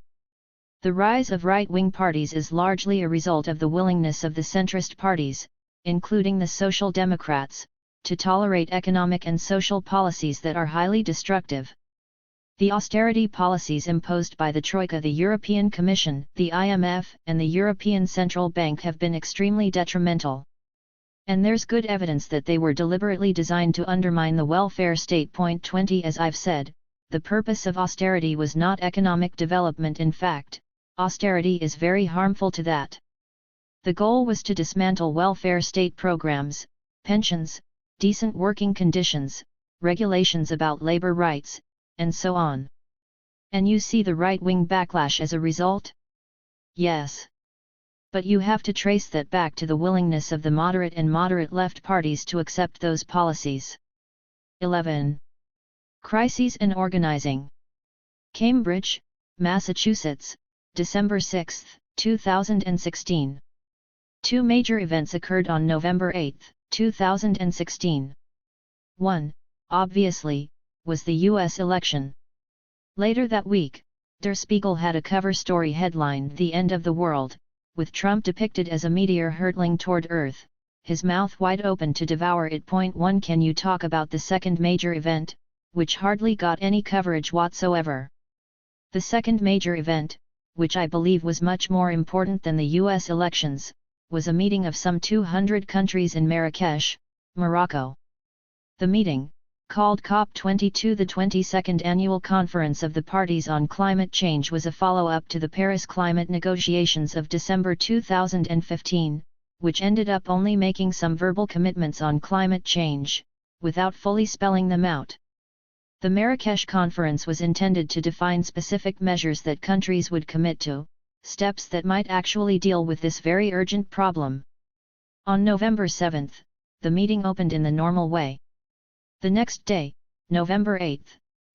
The rise of right-wing parties is largely a result of the willingness of the centrist parties, including the Social Democrats, to tolerate economic and social policies that are highly destructive. The austerity policies imposed by the Troika, the European Commission, the IMF, and the European Central Bank have been extremely detrimental. And there's good evidence that they were deliberately designed to undermine the welfare state. Point 20. As I've said, the purpose of austerity was not economic development. In fact, austerity is very harmful to that. The goal was to dismantle welfare state programs, pensions, decent working conditions, regulations about labor rights, and so on. And you see the right-wing backlash as a result? Yes. But you have to trace that back to the willingness of the moderate and moderate left parties to accept those policies. 11. Crises and organizing. Cambridge, Massachusetts, December 6, 2016. Two major events occurred on November 8, 2016. 1, obviously, was the U.S. election. Later that week, Der Spiegel had a cover story headlined "The End of the World," with Trump depicted as a meteor hurtling toward Earth, his mouth wide open to devour it. 1. Can you talk about the second major event, which hardly got any coverage whatsoever? The second major event, which I believe was much more important than the U.S. elections, was a meeting of some 200 countries in Marrakesh, Morocco. The meeting, called COP22, the 22nd Annual Conference of the Parties on Climate Change, was a follow-up to the Paris climate negotiations of December 2015, which ended up only making some verbal commitments on climate change, without fully spelling them out. The Marrakesh Conference was intended to define specific measures that countries would commit to, steps that might actually deal with this very urgent problem. On November 7, the meeting opened in the normal way. The next day, November 8,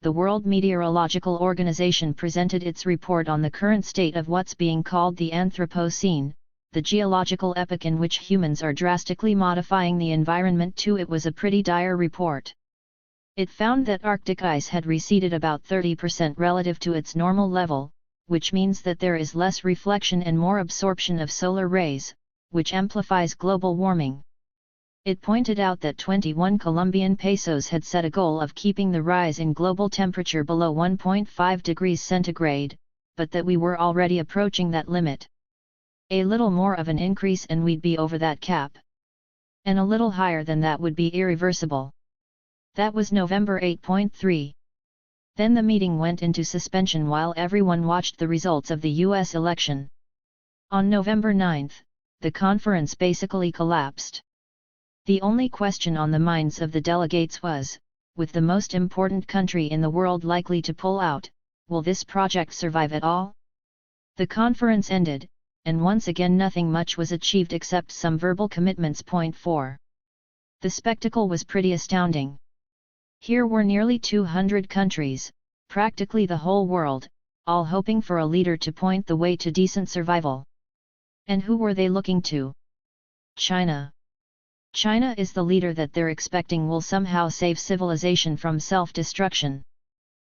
the World Meteorological Organization presented its report on the current state of what's being called the Anthropocene, the geological epoch in which humans are drastically modifying the environment. It was a pretty dire report. It found that Arctic ice had receded about 30% relative to its normal level, which means that there is less reflection and more absorption of solar rays, which amplifies global warming. It pointed out that 21 Colombian pesos had set a goal of keeping the rise in global temperature below 1.5 degrees centigrade, but that we were already approaching that limit. A little more of an increase and we'd be over that cap. And a little higher than that would be irreversible. That was November 8.3. Then the meeting went into suspension while everyone watched the results of the U.S. election. On November 9, the conference basically collapsed. The only question on the minds of the delegates was, with the most important country in the world likely to pull out, will this project survive at all? The conference ended, and once again nothing much was achieved except some verbal commitments. 4. The spectacle was pretty astounding. Here were nearly 200 countries, practically the whole world, all hoping for a leader to point the way to decent survival. And who were they looking to? China. China is the leader that they're expecting will somehow save civilization from self-destruction.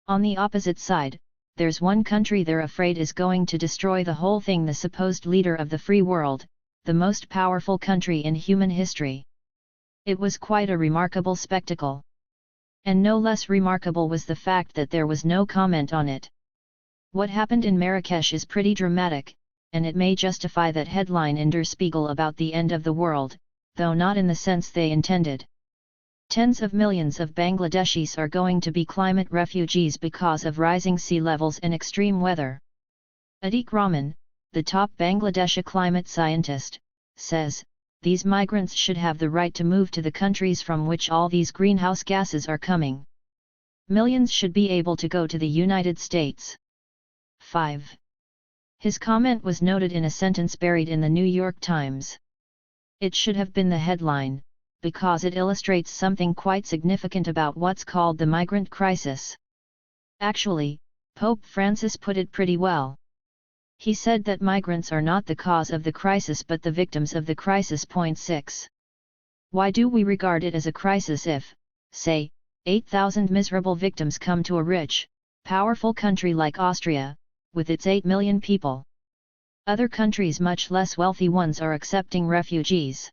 On the opposite side, there's one country they're afraid is going to destroy the whole thing, the supposed leader of the free world, the most powerful country in human history. It was quite a remarkable spectacle. And no less remarkable was the fact that there was no comment on it. What happened in Marrakesh is pretty dramatic, and it may justify that headline in Der Spiegel about the end of the world, though not in the sense they intended. Tens of millions of Bangladeshis are going to be climate refugees because of rising sea levels and extreme weather. Atiq Rahman, the top Bangladeshi climate scientist, says, these migrants should have the right to move to the countries from which all these greenhouse gases are coming. Millions should be able to go to the United States. 5. His comment was noted in a sentence buried in the New York Times. It should have been the headline, because it illustrates something quite significant about what's called the migrant crisis. Actually, Pope Francis put it pretty well. He said that migrants are not the cause of the crisis but the victims of the crisis. 6. Why do we regard it as a crisis if, say, 8,000 miserable victims come to a rich, powerful country like Austria, with its 8 million people? Other countries, much less wealthy ones, are accepting refugees.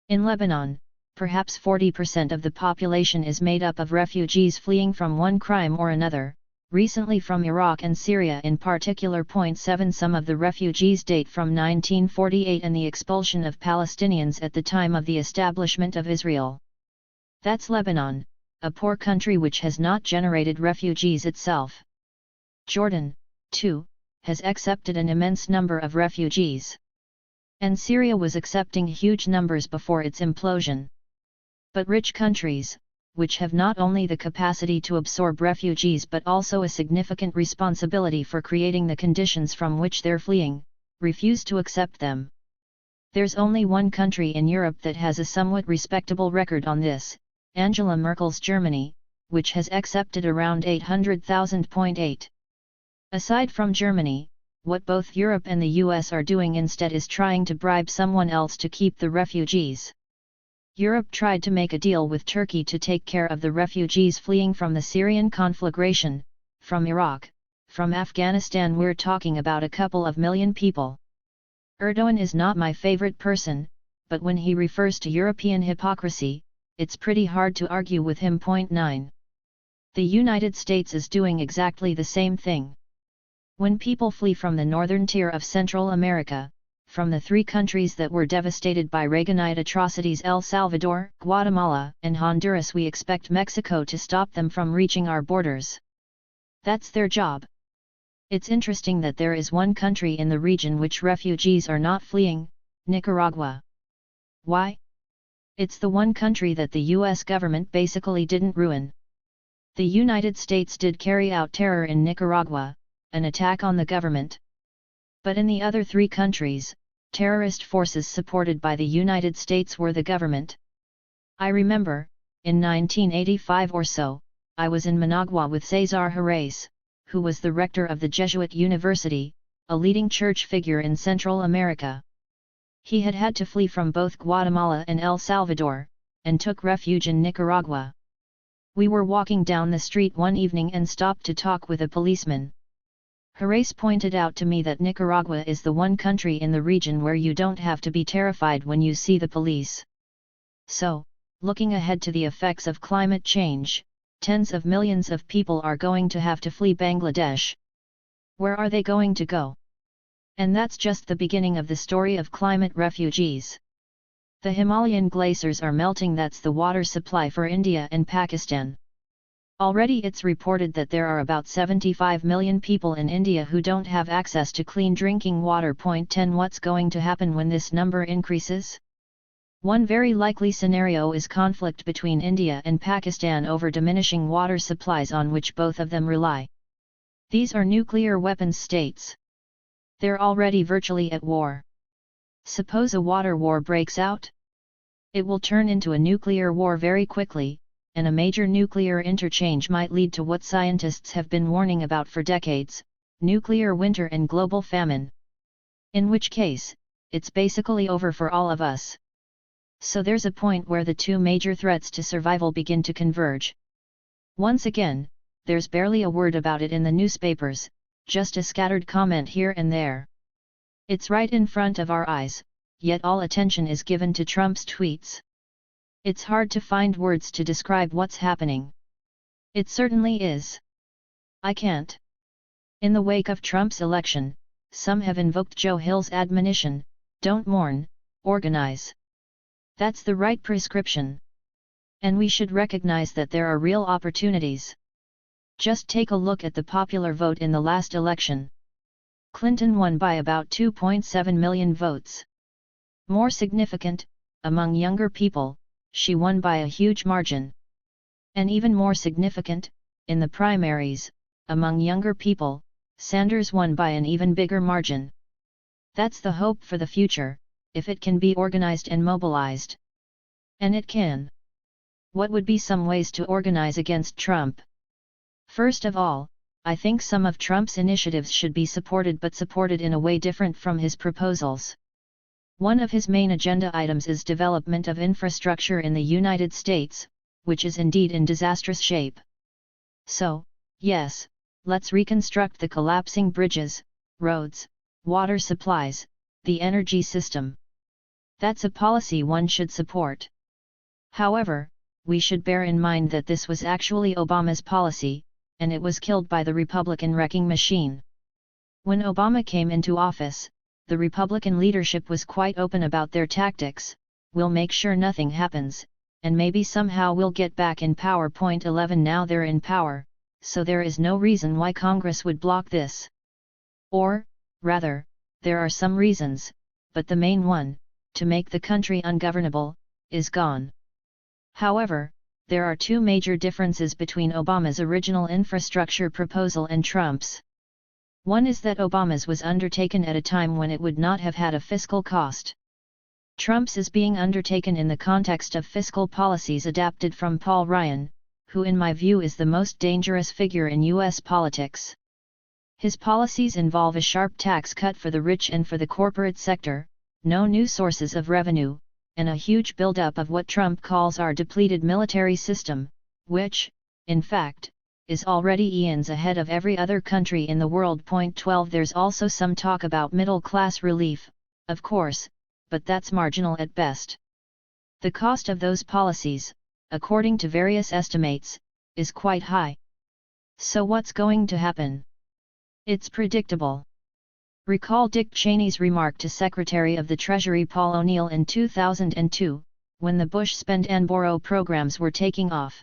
In Lebanon, perhaps 40% of the population is made up of refugees fleeing from one crime or another, recently from Iraq and Syria in particular. 7 Some of the refugees date from 1948 and the expulsion of Palestinians at the time of the establishment of Israel. That's Lebanon, a poor country which has not generated refugees itself. Jordan, too, has accepted an immense number of refugees. And Syria was accepting huge numbers before its implosion. But rich countries, which have not only the capacity to absorb refugees but also a significant responsibility for creating the conditions from which they're fleeing, refuse to accept them. There's only one country in Europe that has a somewhat respectable record on this, Angela Merkel's Germany, which has accepted around 800,000. 8. Aside from Germany, what both Europe and the US are doing instead is trying to bribe someone else to keep the refugees. Europe tried to make a deal with Turkey to take care of the refugees fleeing from the Syrian conflagration, from Iraq, from Afghanistan. We're talking about a couple of million people. Erdogan is not my favorite person, but when he refers to European hypocrisy, it's pretty hard to argue with him. 9. The United States is doing exactly the same thing. When people flee from the northern tier of Central America, from the 3 countries that were devastated by Reaganite atrocities, El Salvador, Guatemala, and Honduras, we expect Mexico to stop them from reaching our borders. That's their job. It's interesting that there is one country in the region which refugees are not fleeing, Nicaragua. Why? It's the one country that the US government basically didn't ruin. The United States did carry out terror in Nicaragua, an attack on the government. But in the other 3 countries, terrorist forces supported by the United States were the government. I remember, in 1985 or so, I was in Managua with Cesar Jerez, who was the rector of the Jesuit University, a leading church figure in Central America. He had had to flee from both Guatemala and El Salvador, and took refuge in Nicaragua. We were walking down the street one evening and stopped to talk with a policeman. Jerez pointed out to me that Nicaragua is the one country in the region where you don't have to be terrified when you see the police. So, looking ahead to the effects of climate change, tens of millions of people are going to have to flee Bangladesh. Where are they going to go? And that's just the beginning of the story of climate refugees. The Himalayan glaciers are melting. That's the water supply for India and Pakistan. Already it's reported that there are about 75 million people in India who don't have access to clean drinking water. 10 What's going to happen when this number increases? One very likely scenario is conflict between India and Pakistan over diminishing water supplies on which both of them rely. These are nuclear weapons states. They're already virtually at war. Suppose a water war breaks out? It will turn into a nuclear war very quickly, and a major nuclear interchange might lead to what scientists have been warning about for decades, nuclear winter and global famine. In which case, it's basically over for all of us. So there's a point where the 2 major threats to survival begin to converge. Once again, there's barely a word about it in the newspapers, just a scattered comment here and there. It's right in front of our eyes, yet all attention is given to Trump's tweets. It's hard to find words to describe what's happening. It certainly is. I can't. In the wake of Trump's election, some have invoked Joe Hill's admonition, don't mourn, organize. That's the right prescription. And we should recognize that there are real opportunities. Just take a look at the popular vote in the last election. Clinton won by about 2.7 million votes. More significant, among younger people, she won by a huge margin. And even more significant, in the primaries, among younger people, Sanders won by an even bigger margin. That's the hope for the future, if it can be organized and mobilized. And it can. What would be some ways to organize against Trump? First of all, I think some of Trump's initiatives should be supported, but supported in a way different from his proposals. One of his main agenda items is development of infrastructure in the United States, which is indeed in disastrous shape. So, yes, let's reconstruct the collapsing bridges, roads, water supplies, the energy system. That's a policy one should support. However, we should bear in mind that this was actually Obama's policy, and it was killed by the Republican wrecking machine. When Obama came into office, the Republican leadership was quite open about their tactics: we'll make sure nothing happens, and maybe somehow we'll get back in power. 11 Now they're in power, so there is no reason why Congress would block this. Or, rather, there are some reasons, but the main one, to make the country ungovernable, is gone. However, there are two major differences between Obama's original infrastructure proposal and Trump's. One is that Obama's was undertaken at a time when it would not have had a fiscal cost. Trump's is being undertaken in the context of fiscal policies adapted from Paul Ryan, who in my view is the most dangerous figure in U.S. politics. His policies involve a sharp tax cut for the rich and for the corporate sector, no new sources of revenue, and a huge buildup of what Trump calls our depleted military system, which, in fact, is already eons ahead of every other country in the world. 12 There's also some talk about middle-class relief, of course, but that's marginal at best. The cost of those policies, according to various estimates, is quite high. So what's going to happen? It's predictable. Recall Dick Cheney's remark to Secretary of the Treasury Paul O'Neill in 2002, when the Bush spend and borrow programs were taking off.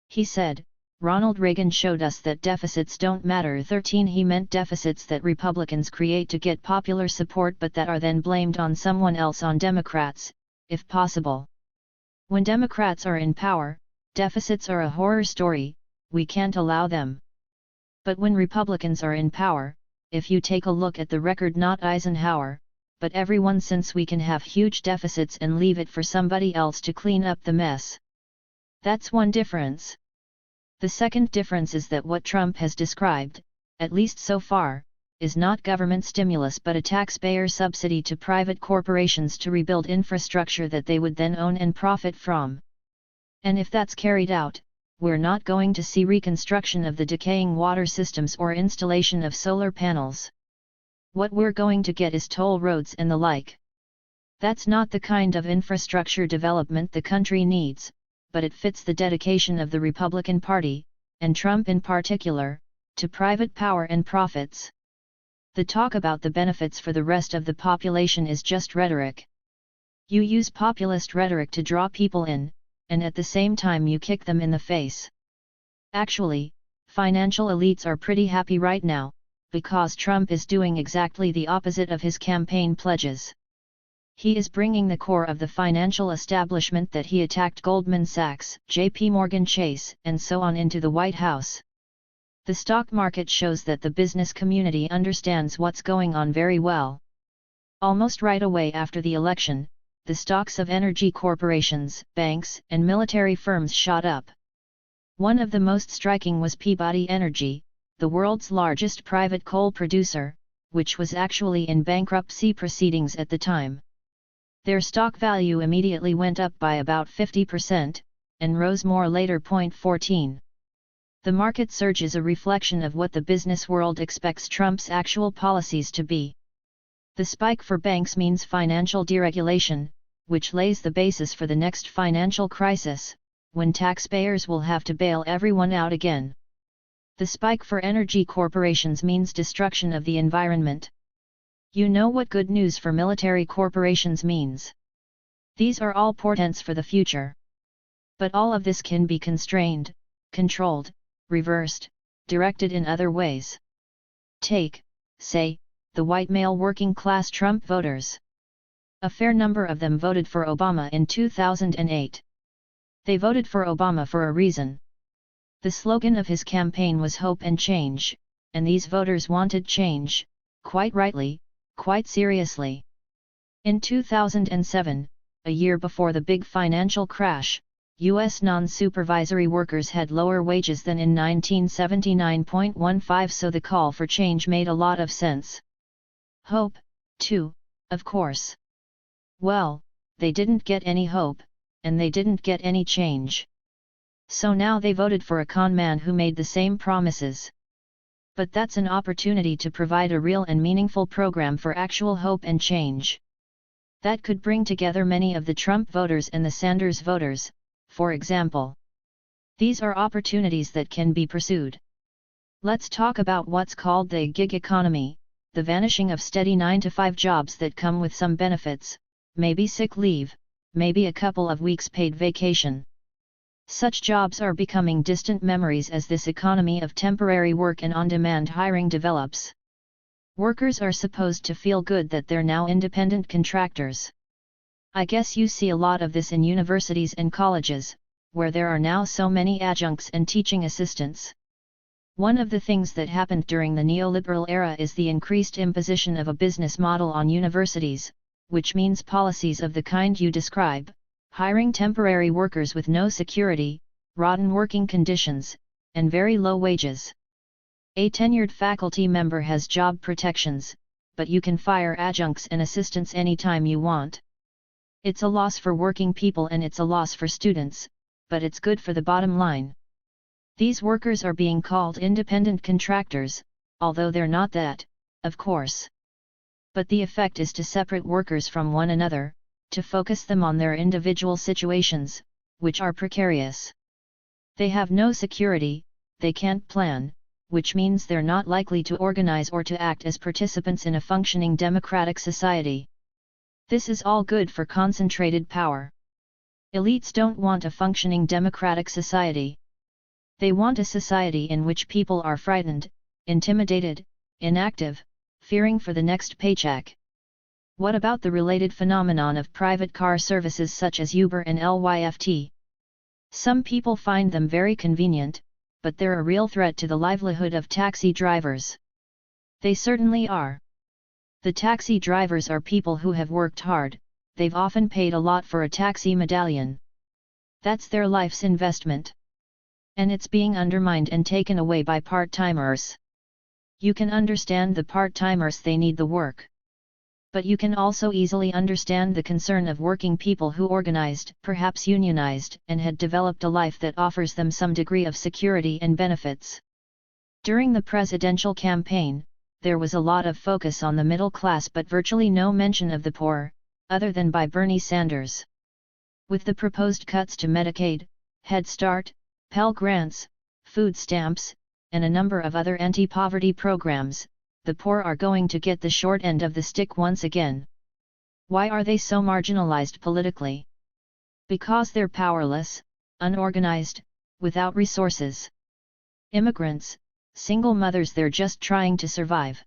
He said, "Ronald Reagan showed us that deficits don't matter." 13 He meant deficits that Republicans create to get popular support but that are then blamed on someone else, on Democrats, if possible. When Democrats are in power, deficits are a horror story, we can't allow them. But when Republicans are in power, if you take a look at the record, not Eisenhower, but everyone since, we can have huge deficits and leave it for somebody else to clean up the mess. That's one difference. The second difference is that what Trump has described, at least so far, is not government stimulus but a taxpayer subsidy to private corporations to rebuild infrastructure that they would then own and profit from. And if that's carried out, we're not going to see reconstruction of the decaying water systems or installation of solar panels. What we're going to get is toll roads and the like. That's not the kind of infrastructure development the country needs, but it fits the dedication of the Republican Party, and Trump in particular, to private power and profits. The talk about the benefits for the rest of the population is just rhetoric. You use populist rhetoric to draw people in, and at the same time you kick them in the face. Actually, financial elites are pretty happy right now, because Trump is doing exactly the opposite of his campaign pledges. He is bringing the core of the financial establishment that he attacked, Goldman Sachs, J.P. Morgan Chase, and so on, into the White House. The stock market shows that the business community understands what's going on very well. Almost right away after the election, the stocks of energy corporations, banks, and military firms shot up. One of the most striking was Peabody Energy, the world's largest private coal producer, which was actually in bankruptcy proceedings at the time. Their stock value immediately went up by about 50%, and rose more later. 14. The market surge is a reflection of what the business world expects Trump's actual policies to be. The spike for banks means financial deregulation, which lays the basis for the next financial crisis, when taxpayers will have to bail everyone out again. The spike for energy corporations means destruction of the environment. You know what good news for military corporations means. These are all portents for the future. But all of this can be constrained, controlled, reversed, directed in other ways. Take, say, the white male working class Trump voters. A fair number of them voted for Obama in 2008. They voted for Obama for a reason. The slogan of his campaign was hope and change, and these voters wanted change, quite rightly, quite seriously. In 2007, a year before the big financial crash, U.S. non-supervisory workers had lower wages than in 1979.15, so the call for change made a lot of sense. Hope, too, of course. Well, they didn't get any hope, and they didn't get any change. So now they voted for a con man who made the same promises. But that's an opportunity to provide a real and meaningful program for actual hope and change. That could bring together many of the Trump voters and the Sanders voters, for example. These are opportunities that can be pursued. Let's talk about what's called the gig economy, the vanishing of steady 9-to-5 jobs that come with some benefits, maybe sick leave, maybe a couple of weeks paid vacation. Such jobs are becoming distant memories as this economy of temporary work and on-demand hiring develops. Workers are supposed to feel good that they're now independent contractors. I guess you see a lot of this in universities and colleges, where there are now so many adjuncts and teaching assistants. One of the things that happened during the neoliberal era is the increased imposition of a business model on universities, which means policies of the kind you describe, hiring temporary workers with no security, rotten working conditions, and very low wages. A tenured faculty member has job protections, but you can fire adjuncts and assistants anytime you want. It's a loss for working people and it's a loss for students, but it's good for the bottom line. These workers are being called independent contractors, although they're not that, of course. But the effect is to separate workers from one another, to focus them on their individual situations, which are precarious. They have no security, they can't plan, which means they're not likely to organize or to act as participants in a functioning democratic society. This is all good for concentrated power. Elites don't want a functioning democratic society. They want a society in which people are frightened, intimidated, inactive, fearing for the next paycheck. What about the related phenomenon of private car services such as Uber and Lyft? Some people find them very convenient, but they're a real threat to the livelihood of taxi drivers. They certainly are. The taxi drivers are people who have worked hard, they've often paid a lot for a taxi medallion. That's their life's investment. And it's being undermined and taken away by part-timers. You can understand the part-timers, they need the work. But you can also easily understand the concern of working people who organized, perhaps unionized, and had developed a life that offers them some degree of security and benefits. During the presidential campaign, there was a lot of focus on the middle class but virtually no mention of the poor, other than by Bernie Sanders. With the proposed cuts to Medicaid, Head Start, Pell Grants, food stamps, and a number of other anti-poverty programs, the poor are going to get the short end of the stick once again. Why are they so marginalized politically? Because they're powerless, unorganized, without resources. Immigrants, single mothers, they're just trying to survive.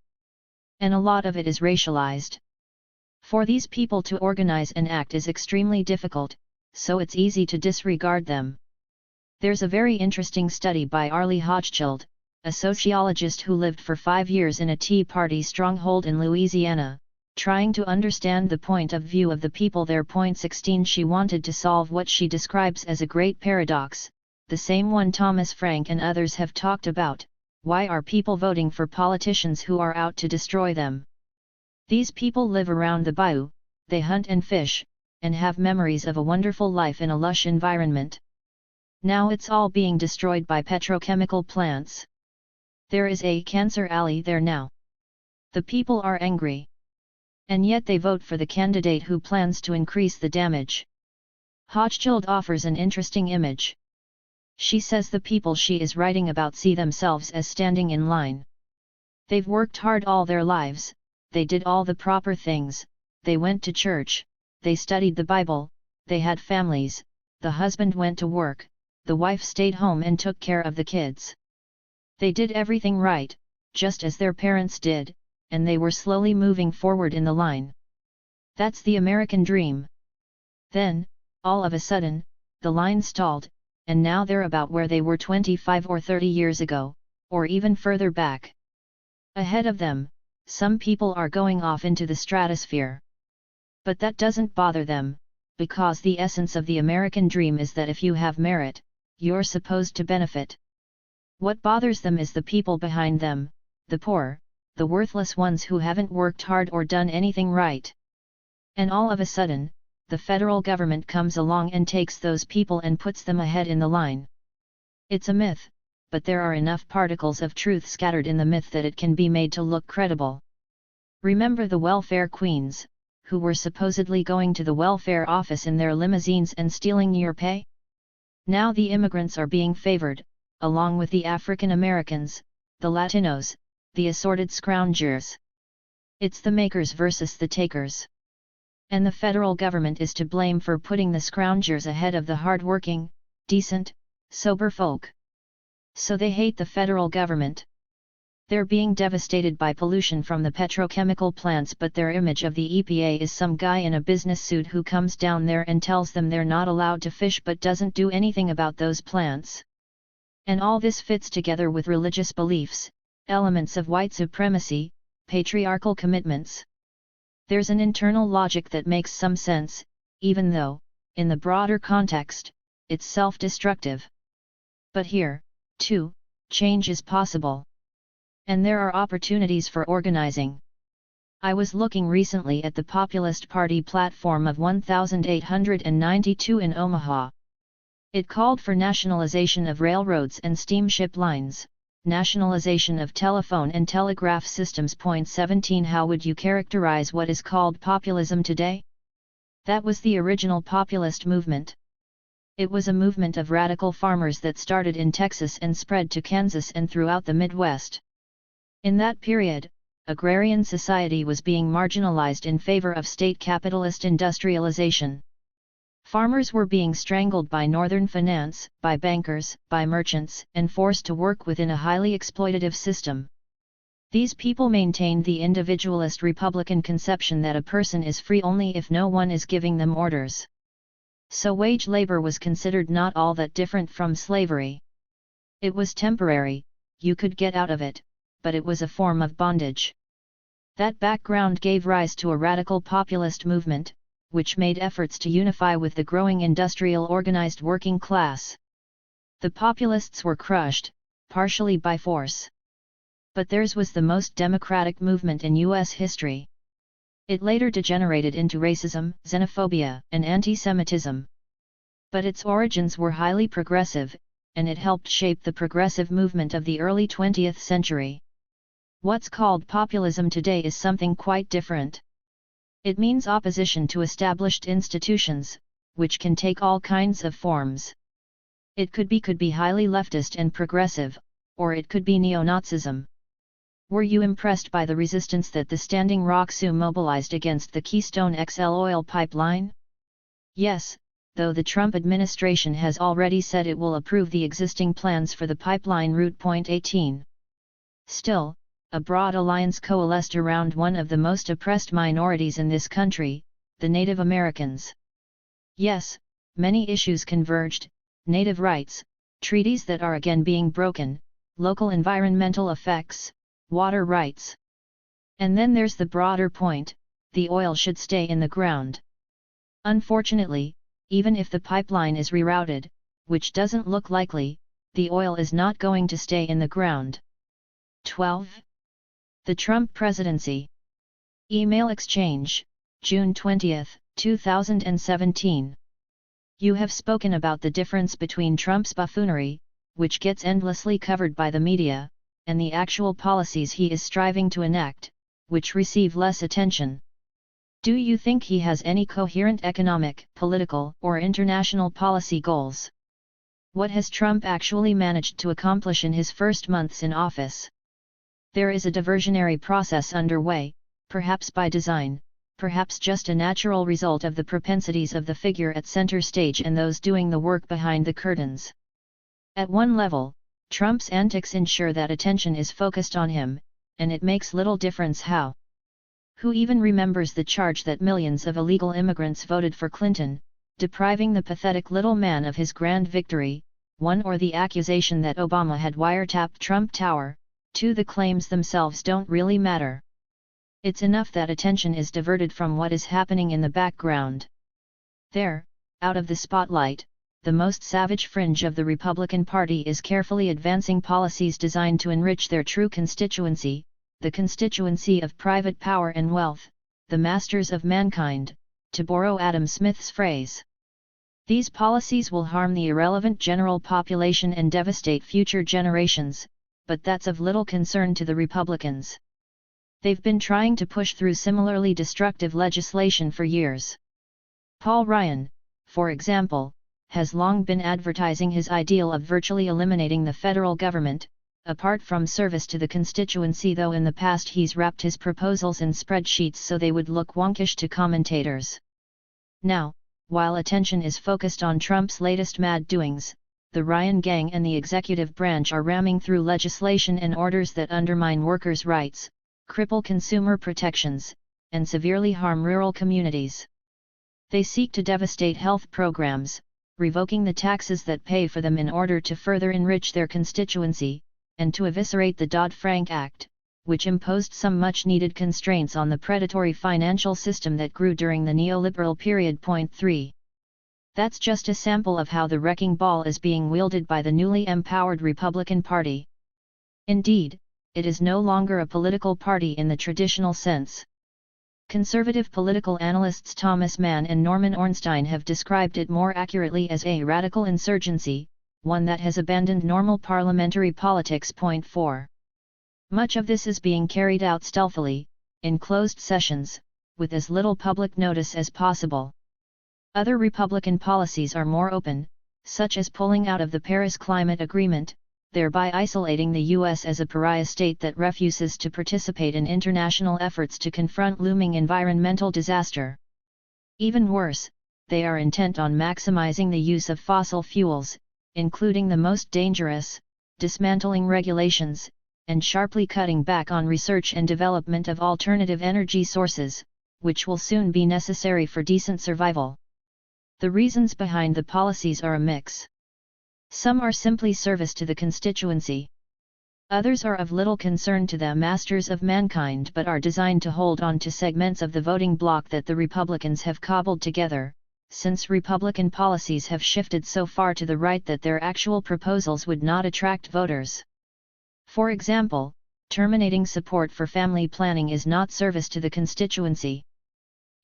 And a lot of it is racialized. For these people to organize and act is extremely difficult, so it's easy to disregard them. There's a very interesting study by Arlie Hochschild, a sociologist who lived for 5 years in a Tea Party stronghold in Louisiana, trying to understand the point of view of the people there. 16 She wanted to solve what she describes as a great paradox, the same one Thomas Frank and others have talked about: why are people voting for politicians who are out to destroy them? These people live around the bayou, they hunt and fish, and have memories of a wonderful life in a lush environment. Now it's all being destroyed by petrochemical plants. There is a cancer alley there now. The people are angry. And yet they vote for the candidate who plans to increase the damage. Hochschild offers an interesting image. She says the people she is writing about see themselves as standing in line. They've worked hard all their lives, they did all the proper things, they went to church, they studied the Bible, they had families, the husband went to work, the wife stayed home and took care of the kids. They did everything right, just as their parents did, and they were slowly moving forward in the line. That's the American dream. Then, all of a sudden, the line stalled, and now they're about where they were 25 or 30 years ago, or even further back. Ahead of them, some people are going off into the stratosphere. But that doesn't bother them, because the essence of the American dream is that if you have merit, you're supposed to benefit. What bothers them is the people behind them, the poor, the worthless ones who haven't worked hard or done anything right. And all of a sudden, the federal government comes along and takes those people and puts them ahead in the line. It's a myth, but there are enough particles of truth scattered in the myth that it can be made to look credible. Remember the welfare queens, who were supposedly going to the welfare office in their limousines and stealing your pay? Now the immigrants are being favored, along with the African Americans, the Latinos, the assorted scroungers. It's the makers versus the takers. And the federal government is to blame for putting the scroungers ahead of the hard-working, decent, sober folk. So they hate the federal government. They're being devastated by pollution from the petrochemical plants, but their image of the EPA is some guy in a business suit who comes down there and tells them they're not allowed to fish but doesn't do anything about those plants. And all this fits together with religious beliefs, elements of white supremacy, patriarchal commitments. There's an internal logic that makes some sense, even though, in the broader context, it's self-destructive. But here, too, change is possible. And there are opportunities for organizing. I was looking recently at the Populist Party platform of 1892 in Omaha. It called for nationalization of railroads and steamship lines, nationalization of telephone and telegraph systems. Point 17. How would you characterize what is called populism today? That was the original populist movement. It was a movement of radical farmers that started in Texas and spread to Kansas and throughout the Midwest. In that period, agrarian society was being marginalized in favor of state capitalist industrialization. Farmers were being strangled by northern finance, by bankers, by merchants, and forced to work within a highly exploitative system. These people maintained the individualist Republican conception that a person is free only if no one is giving them orders. So wage labor was considered not all that different from slavery. It was temporary, you could get out of it, but it was a form of bondage. That background gave rise to a radical populist movement, which made efforts to unify with the growing industrial organized working class. The populists were crushed, partially by force. But theirs was the most democratic movement in U.S. history. It later degenerated into racism, xenophobia, and anti-Semitism. But its origins were highly progressive, and it helped shape the progressive movement of the early 20th century. What's called populism today is something quite different. It means opposition to established institutions, which can take all kinds of forms. It could be highly leftist and progressive, or it could be neo-Nazism. Were you impressed by the resistance that the Standing Rock Sioux mobilized against the Keystone XL oil pipeline? Yes, though the Trump administration has already said it will approve the existing plans for the pipeline route. Point 18. Still, a broad alliance coalesced around one of the most oppressed minorities in this country, the Native Americans. Yes, many issues converged: native rights, treaties that are again being broken, local environmental effects, water rights. And then there's the broader point: the oil should stay in the ground. Unfortunately, even if the pipeline is rerouted, which doesn't look likely, the oil is not going to stay in the ground. 12. The Trump presidency. Email exchange, June 20, 2017. You have spoken about the difference between Trump's buffoonery, which gets endlessly covered by the media, and the actual policies he is striving to enact, which receive less attention. Do you think he has any coherent economic, political, or international policy goals? What has Trump actually managed to accomplish in his first months in office? There is a diversionary process underway, perhaps by design, perhaps just a natural result of the propensities of the figure at center stage and those doing the work behind the curtains. At one level, Trump's antics ensure that attention is focused on him, and it makes little difference how. Who even remembers the charge that millions of illegal immigrants voted for Clinton, depriving the pathetic little man of his grand victory? 1. Or the accusation that Obama had wiretapped Trump Tower. 2. The claims themselves don't really matter. It's enough that attention is diverted from what is happening in the background. There, out of the spotlight, the most savage fringe of the Republican Party is carefully advancing policies designed to enrich their true constituency, the constituency of private power and wealth, the masters of mankind, to borrow Adam Smith's phrase. These policies will harm the irrelevant general population and devastate future generations, but that's of little concern to the Republicans. They've been trying to push through similarly destructive legislation for years. Paul Ryan, for example, has long been advertising his ideal of virtually eliminating the federal government, apart from service to the constituency, though in the past he's wrapped his proposals in spreadsheets so they would look wonkish to commentators. Now, while attention is focused on Trump's latest mad doings, the Ryan gang and the executive branch are ramming through legislation and orders that undermine workers' rights, cripple consumer protections, and severely harm rural communities. They seek to devastate health programs, revoking the taxes that pay for them in order to further enrich their constituency, and to eviscerate the Dodd-Frank Act, which imposed some much-needed constraints on the predatory financial system that grew during the neoliberal period. 3. That's just a sample of how the wrecking ball is being wielded by the newly empowered Republican Party. Indeed, it is no longer a political party in the traditional sense. Conservative political analysts Thomas Mann and Norman Ornstein have described it more accurately as a radical insurgency, one that has abandoned normal parliamentary politics. 4. Much of this is being carried out stealthily, in closed sessions, with as little public notice as possible. Other Republican policies are more open, such as pulling out of the Paris Climate Agreement, thereby isolating the U.S. as a pariah state that refuses to participate in international efforts to confront looming environmental disaster. Even worse, they are intent on maximizing the use of fossil fuels, including the most dangerous, dismantling regulations, and sharply cutting back on research and development of alternative energy sources, which will soon be necessary for decent survival. The reasons behind the policies are a mix. Some are simply service to the constituency. Others are of little concern to the masters of mankind but are designed to hold on to segments of the voting bloc that the Republicans have cobbled together, since Republican policies have shifted so far to the right that their actual proposals would not attract voters. For example, terminating support for family planning is not service to the constituency.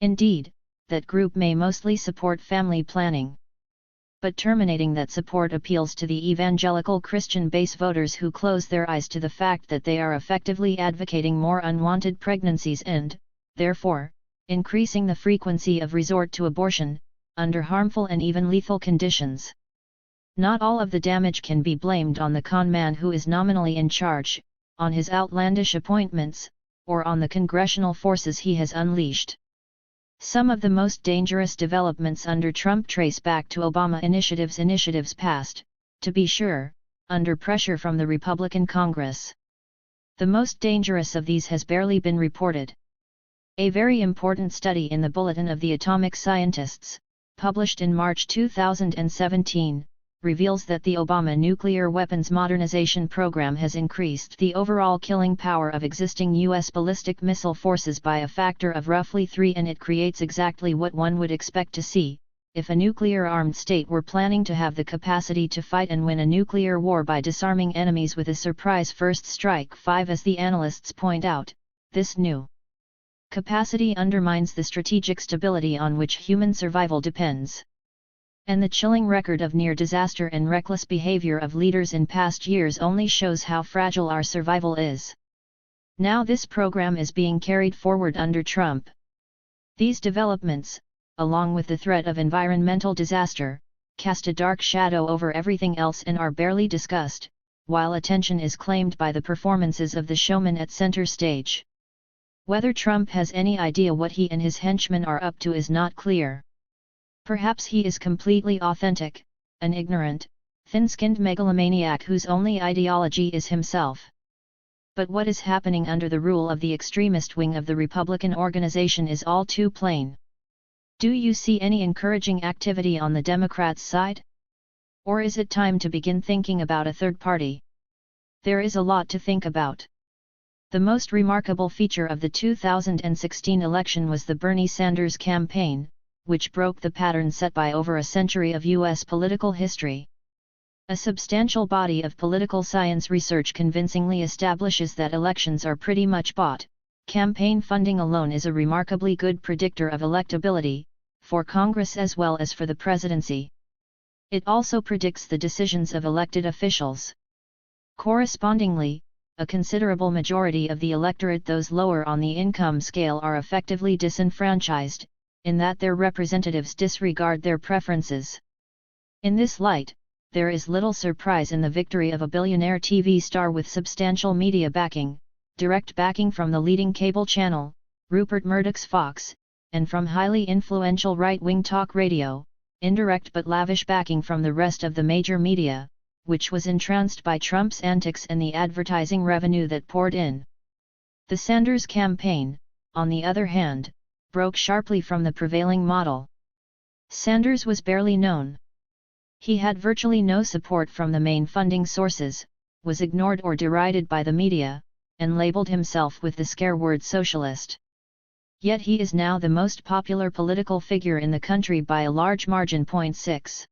Indeed, that group may mostly support family planning. But terminating that support appeals to the evangelical Christian base voters who close their eyes to the fact that they are effectively advocating more unwanted pregnancies and, therefore, increasing the frequency of resort to abortion, under harmful and even lethal conditions. Not all of the damage can be blamed on the con man who is nominally in charge, on his outlandish appointments, or on the congressional forces he has unleashed. Some of the most dangerous developments under Trump trace back to Obama initiatives past, to be sure, under pressure from the Republican Congress. The most dangerous of these has barely been reported. A very important study in the Bulletin of the Atomic Scientists, published in March 2017, reveals that the Obama nuclear weapons modernization program has increased the overall killing power of existing U.S. ballistic missile forces by a factor of roughly 3, and it creates exactly what one would expect to see, if a nuclear-armed state were planning to have the capacity to fight and win a nuclear war by disarming enemies with a surprise first strike. 5. As the analysts point out, this new capacity undermines the strategic stability on which human survival depends. And the chilling record of near-disaster and reckless behavior of leaders in past years only shows how fragile our survival is. Now this program is being carried forward under Trump. These developments, along with the threat of environmental disaster, cast a dark shadow over everything else and are barely discussed, while attention is claimed by the performances of the showmen at center stage. Whether Trump has any idea what he and his henchmen are up to is not clear. Perhaps he is completely authentic, an ignorant, thin-skinned megalomaniac whose only ideology is himself. But what is happening under the rule of the extremist wing of the Republican organization is all too plain. Do you see any encouraging activity on the Democrats' side? Or is it time to begin thinking about a third party? There is a lot to think about. The most remarkable feature of the 2016 election was the Bernie Sanders campaign, which broke the pattern set by over a century of U.S. political history. A substantial body of political science research convincingly establishes that elections are pretty much bought. Campaign funding alone is a remarkably good predictor of electability, for Congress as well as for the presidency. It also predicts the decisions of elected officials. Correspondingly, a considerable majority of the electorate, those lower on the income scale, are effectively disenfranchised, in that their representatives disregard their preferences. In this light, there is little surprise in the victory of a billionaire TV star with substantial media backing, direct backing from the leading cable channel, Rupert Murdoch's Fox, and from highly influential right-wing talk radio, indirect but lavish backing from the rest of the major media, which was entranced by Trump's antics and the advertising revenue that poured in. The Sanders campaign, on the other hand, broke sharply from the prevailing model. Sanders was barely known. He had virtually no support from the main funding sources, was ignored or derided by the media, and labeled himself with the scare word socialist. Yet he is now the most popular political figure in the country by a large margin. 6.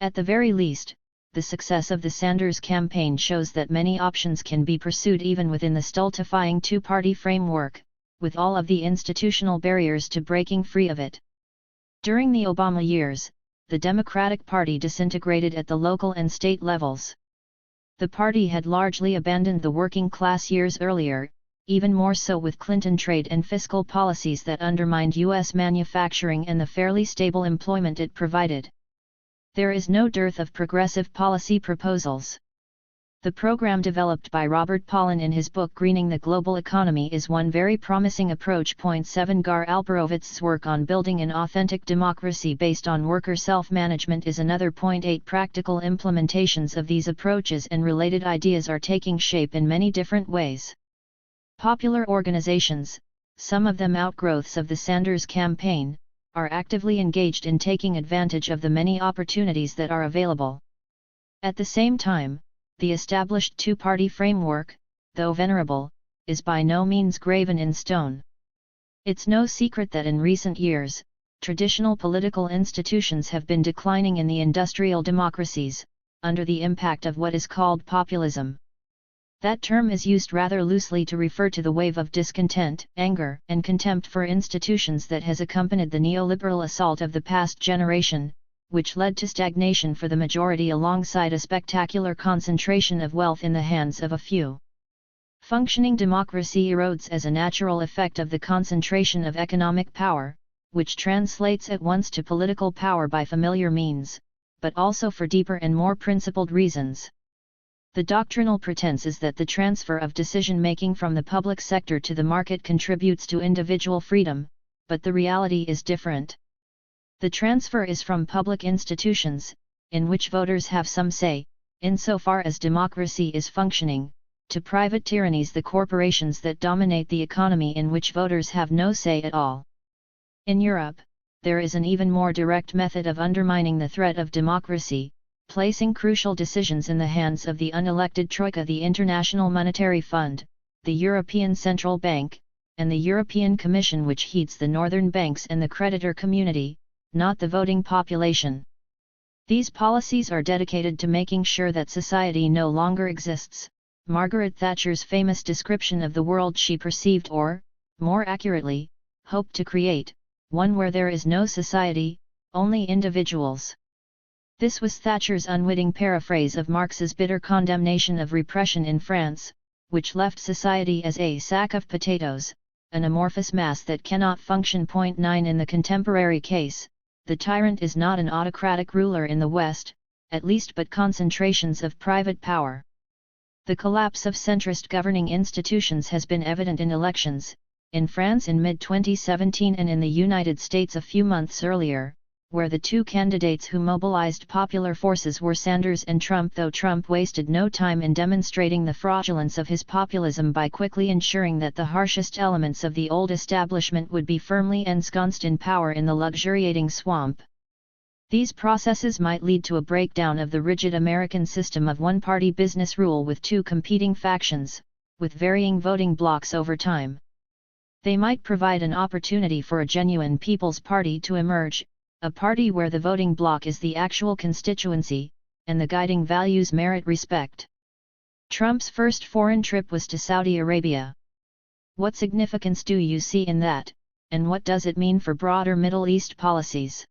At the very least, the success of the Sanders campaign shows that many options can be pursued even within the stultifying two-party framework, with all of the institutional barriers to breaking free of it. During the Obama years, the Democratic Party disintegrated at the local and state levels. The party had largely abandoned the working class years earlier, even more so with Clinton trade and fiscal policies that undermined U.S. manufacturing and the fairly stable employment it provided. There is no dearth of progressive policy proposals. The program developed by Robert Pollin in his book Greening the Global Economy is one very promising approach. 7 Gar Alperovitz's work on building an authentic democracy based on worker self-management is another. 8 Practical implementations of these approaches and related ideas are taking shape in many different ways. Popular organizations, some of them outgrowths of the Sanders campaign, are actively engaged in taking advantage of the many opportunities that are available. At the same time, the established two-party framework, though venerable, is by no means graven in stone. It's no secret that in recent years, traditional political institutions have been declining in the industrial democracies, under the impact of what is called populism. That term is used rather loosely to refer to the wave of discontent, anger, and contempt for institutions that has accompanied the neoliberal assault of the past generation, which led to stagnation for the majority alongside a spectacular concentration of wealth in the hands of a few. Functioning democracy erodes as a natural effect of the concentration of economic power, which translates at once to political power by familiar means, but also for deeper and more principled reasons. The doctrinal pretense is that the transfer of decision-making from the public sector to the market contributes to individual freedom, but the reality is different. The transfer is from public institutions, in which voters have some say, insofar as democracy is functioning, to private tyrannies, the corporations that dominate the economy, in which voters have no say at all. In Europe, there is an even more direct method of undermining the threat of democracy, placing crucial decisions in the hands of the unelected Troika, the International Monetary Fund, the European Central Bank, and the European Commission, which heeds the northern banks and the creditor community, not the voting population. These policies are dedicated to making sure that society no longer exists, Margaret Thatcher's famous description of the world she perceived, or, more accurately, hoped to create, one where there is no society, only individuals. This was Thatcher's unwitting paraphrase of Marx's bitter condemnation of repression in France, which left society as a sack of potatoes, an amorphous mass that cannot function. 9 In the contemporary case, the tyrant is not an autocratic ruler in the West, at least, but concentrations of private power. The collapse of centrist governing institutions has been evident in elections, in France in mid-2017 and in the United States a few months earlier, where the two candidates who mobilized popular forces were Sanders and Trump, though Trump wasted no time in demonstrating the fraudulence of his populism by quickly ensuring that the harshest elements of the old establishment would be firmly ensconced in power in the luxuriating swamp. These processes might lead to a breakdown of the rigid American system of one-party business rule with two competing factions, with varying voting blocs over time. They might provide an opportunity for a genuine People's Party to emerge, a party where the voting bloc is the actual constituency, and the guiding values merit respect. Trump's first foreign trip was to Saudi Arabia. What significance do you see in that, and what does it mean for broader Middle East policies?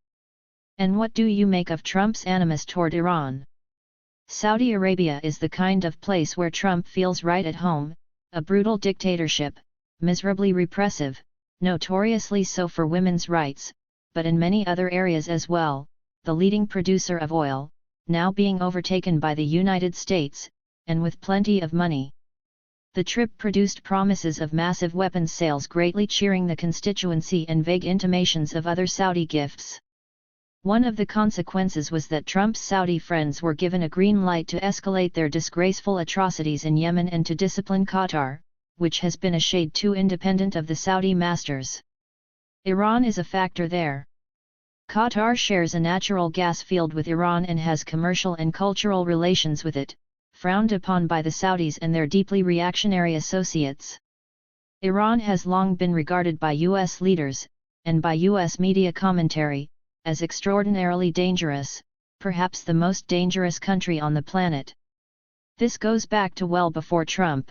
And what do you make of Trump's animus toward Iran? Saudi Arabia is the kind of place where Trump feels right at home, a brutal dictatorship, miserably repressive, notoriously so for women's rights, but in many other areas as well, the leading producer of oil, now being overtaken by the United States, and with plenty of money. The trip produced promises of massive weapons sales greatly cheering the constituency and vague intimations of other Saudi gifts. One of the consequences was that Trump's Saudi friends were given a green light to escalate their disgraceful atrocities in Yemen and to discipline Qatar, which has been a shade too independent of the Saudi masters. Iran is a factor there. Qatar shares a natural gas field with Iran and has commercial and cultural relations with it, frowned upon by the Saudis and their deeply reactionary associates. Iran has long been regarded by U.S. leaders, and by U.S. media commentary, as extraordinarily dangerous, perhaps the most dangerous country on the planet. This goes back to well before Trump.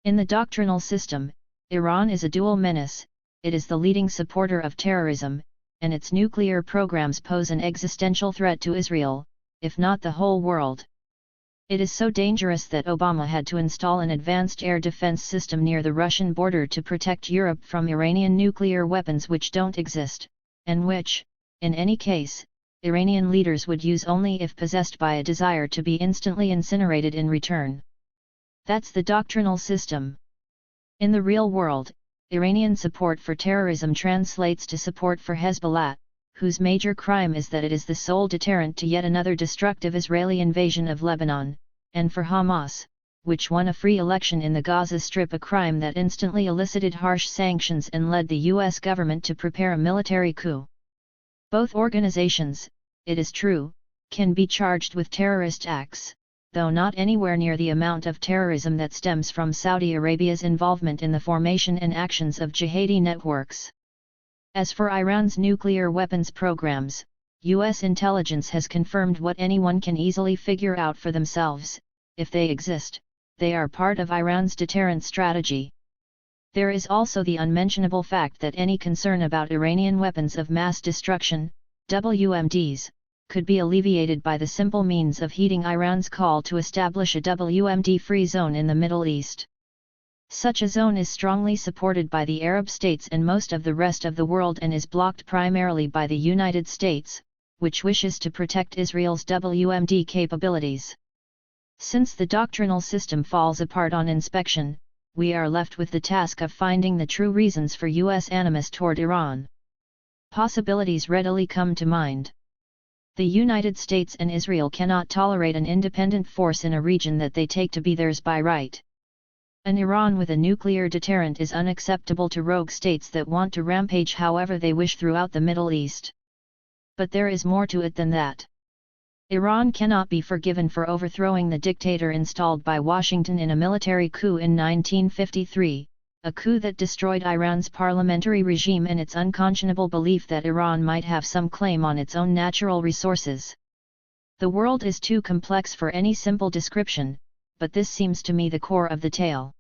In the doctrinal system, Iran is a dual menace. It is the leading supporter of terrorism, and its nuclear programs pose an existential threat to Israel, if not the whole world. It is so dangerous that Obama had to install an advanced air defense system near the Russian border to protect Europe from Iranian nuclear weapons which don't exist, and which, in any case, Iranian leaders would use only if possessed by a desire to be instantly incinerated in return. That's the doctrinal system. In the real world, Iranian support for terrorism translates to support for Hezbollah, whose major crime is that it is the sole deterrent to yet another destructive Israeli invasion of Lebanon, and for Hamas, which won a free election in the Gaza Strip, a crime that instantly elicited harsh sanctions and led the U.S. government to prepare a military coup. Both organizations, it is true, can be charged with terrorist acts, though not anywhere near the amount of terrorism that stems from Saudi Arabia's involvement in the formation and actions of jihadi networks. As for Iran's nuclear weapons programs, U.S. intelligence has confirmed what anyone can easily figure out for themselves: if they exist, they are part of Iran's deterrent strategy. There is also the unmentionable fact that any concern about Iranian weapons of mass destruction, WMDs, could be alleviated by the simple means of heeding Iran's call to establish a WMD-free zone in the Middle East. Such a zone is strongly supported by the Arab states and most of the rest of the world and is blocked primarily by the United States, which wishes to protect Israel's WMD capabilities. Since the doctrinal system falls apart on inspection, we are left with the task of finding the true reasons for U.S. animus toward Iran. Possibilities readily come to mind. The United States and Israel cannot tolerate an independent force in a region that they take to be theirs by right. An Iran with a nuclear deterrent is unacceptable to rogue states that want to rampage however they wish throughout the Middle East. But there is more to it than that. Iran cannot be forgiven for overthrowing the dictator installed by Washington in a military coup in 1953, a coup that destroyed Iran's parliamentary regime and its unconscionable belief that Iran might have some claim on its own natural resources. The world is too complex for any simple description, but this seems to me the core of the tale.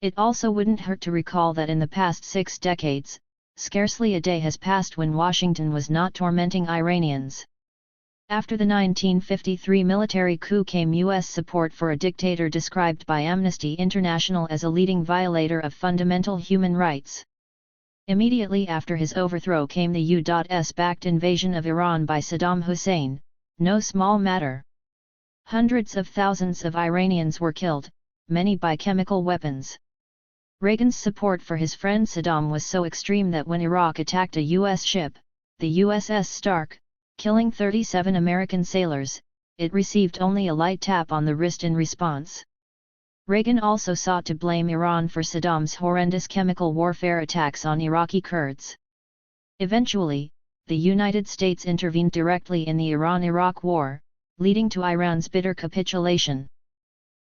It also wouldn't hurt to recall that in the past 6 decades, scarcely a day has passed when Washington was not tormenting Iranians. After the 1953 military coup came U.S. support for a dictator described by Amnesty International as a leading violator of fundamental human rights. Immediately after his overthrow came the U.S.-backed invasion of Iran by Saddam Hussein, no small matter. Hundreds of thousands of Iranians were killed, many by chemical weapons. Reagan's support for his friend Saddam was so extreme that when Iraq attacked a U.S. ship, the USS Stark, killing 37 American sailors, it received only a light tap on the wrist in response. Reagan also sought to blame Iran for Saddam's horrendous chemical warfare attacks on Iraqi Kurds. Eventually, the United States intervened directly in the Iran-Iraq War, leading to Iran's bitter capitulation.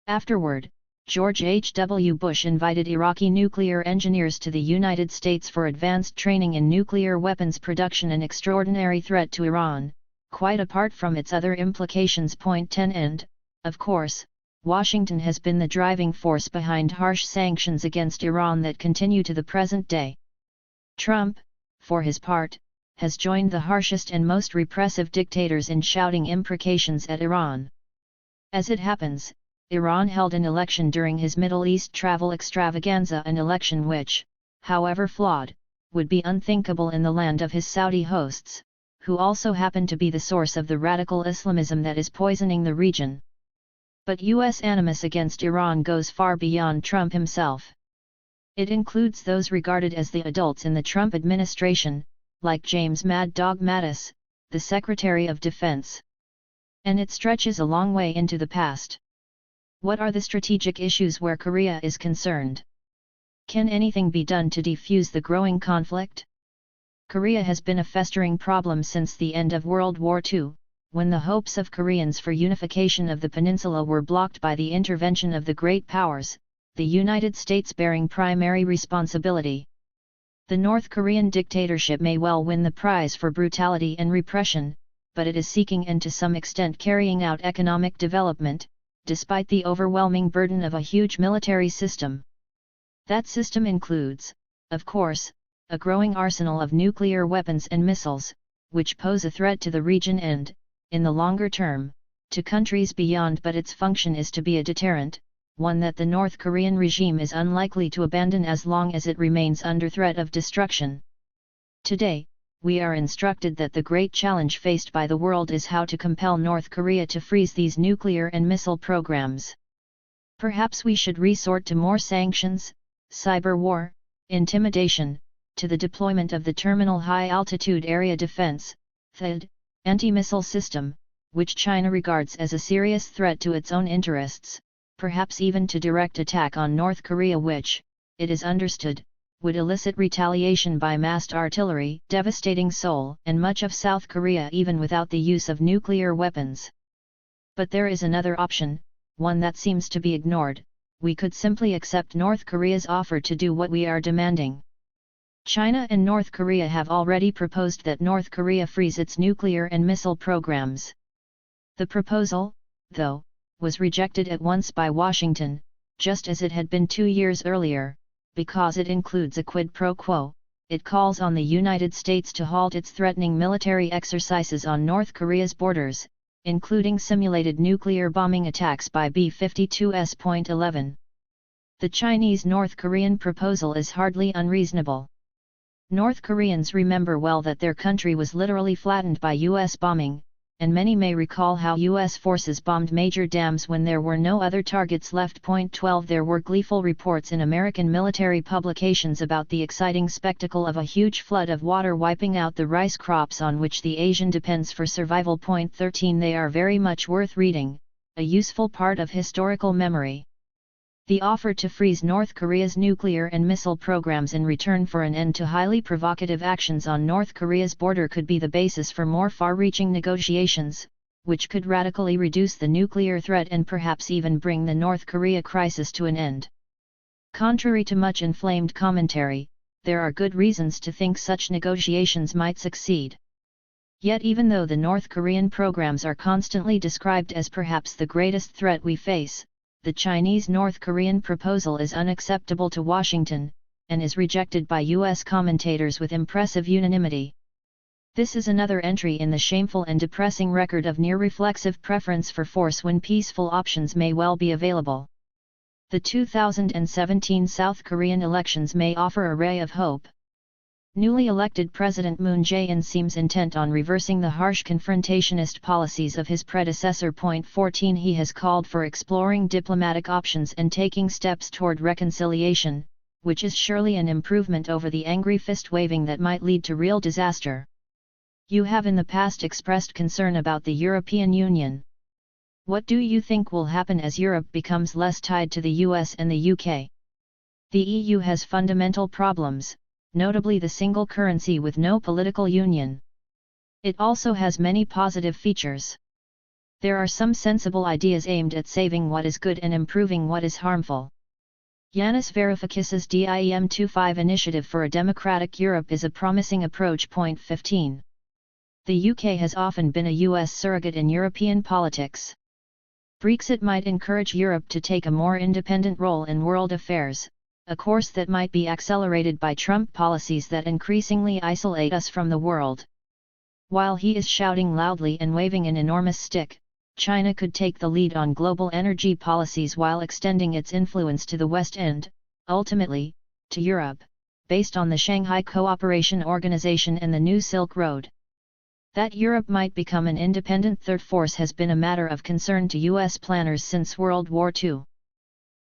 Afterward, George H.W. Bush invited Iraqi nuclear engineers to the United States for advanced training in nuclear weapons production, an extraordinary threat to Iran, quite apart from its other implications. Point 10. And, of course, Washington has been the driving force behind harsh sanctions against Iran that continue to the present day. Trump, for his part, has joined the harshest and most repressive dictators in shouting imprecations at Iran. As it happens, Iran held an election during his Middle East travel extravaganza, an election which, however flawed, would be unthinkable in the land of his Saudi hosts, who also happen to be the source of the radical Islamism that is poisoning the region. But US animus against Iran goes far beyond Trump himself. It includes those regarded as the adults in the Trump administration, like James Mad Dog Mattis, the Secretary of Defense. And it stretches a long way into the past. What are the strategic issues where Korea is concerned? Can anything be done to defuse the growing conflict? Korea has been a festering problem since the end of World War II, when the hopes of Koreans for unification of the peninsula were blocked by the intervention of the great powers, the United States bearing primary responsibility. The North Korean dictatorship may well win the prize for brutality and repression, but it is seeking and to some extent carrying out economic development, despite the overwhelming burden of a huge military system. That system includes, of course, a growing arsenal of nuclear weapons and missiles, which pose a threat to the region and, in the longer term, to countries beyond, but its function is to be a deterrent, one that the North Korean regime is unlikely to abandon as long as it remains under threat of destruction. Today, we are instructed that the great challenge faced by the world is how to compel North Korea to freeze these nuclear and missile programs. Perhaps we should resort to more sanctions, cyber war, intimidation, to the deployment of the Terminal High Altitude Area Defense (THAAD) anti-missile system, which China regards as a serious threat to its own interests, perhaps even to direct attack on North Korea, which, it is understood, would elicit retaliation by massed artillery, devastating Seoul and much of South Korea even without the use of nuclear weapons. But there is another option, one that seems to be ignored: we could simply accept North Korea's offer to do what we are demanding. China and North Korea have already proposed that North Korea freeze its nuclear and missile programs. The proposal, though, was rejected at once by Washington, just as it had been 2 years earlier, because it includes a quid pro quo. It calls on the United States to halt its threatening military exercises on North Korea's borders, including simulated nuclear bombing attacks by B-52s.11. The Chinese-North Korean proposal is hardly unreasonable. North Koreans remember well that their country was literally flattened by US bombing, and many may recall how US forces bombed major dams when there were no other targets left. 12 There were gleeful reports in American military publications about the exciting spectacle of a huge flood of water wiping out the rice crops on which the Asian depends for survival. 13 They are very much worth reading, a useful part of historical memory. The offer to freeze North Korea's nuclear and missile programs in return for an end to highly provocative actions on North Korea's border could be the basis for more far-reaching negotiations, which could radically reduce the nuclear threat and perhaps even bring the North Korea crisis to an end. Contrary to much inflamed commentary, there are good reasons to think such negotiations might succeed. Yet even though the North Korean programs are constantly described as perhaps the greatest threat we face, the Chinese-North Korean proposal is unacceptable to Washington, and is rejected by US commentators with impressive unanimity. This is another entry in the shameful and depressing record of near-reflexive preference for force when peaceful options may well be available. The 2017 South Korean elections may offer a ray of hope. Newly elected President Moon Jae-in seems intent on reversing the harsh confrontationist policies of his predecessor. 14 He has called for exploring diplomatic options and taking steps toward reconciliation, which is surely an improvement over the angry fist-waving that might lead to real disaster. You have in the past expressed concern about the European Union. What do you think will happen as Europe becomes less tied to the US and the UK? The EU has fundamental problems, notably the single currency with no political union. It also has many positive features. There are some sensible ideas aimed at saving what is good and improving what is harmful. Yanis Varoufakis's DIEM25 initiative for a democratic Europe is a promising approach. 15. The UK has often been a US surrogate in European politics. Brexit might encourage Europe to take a more independent role in world affairs, a course that might be accelerated by Trump policies that increasingly isolate us from the world. While he is shouting loudly and waving an enormous stick, China could take the lead on global energy policies while extending its influence to the West and, ultimately, to Europe, based on the Shanghai Cooperation Organization and the New Silk Road. That Europe might become an independent third force has been a matter of concern to US planners since World War II.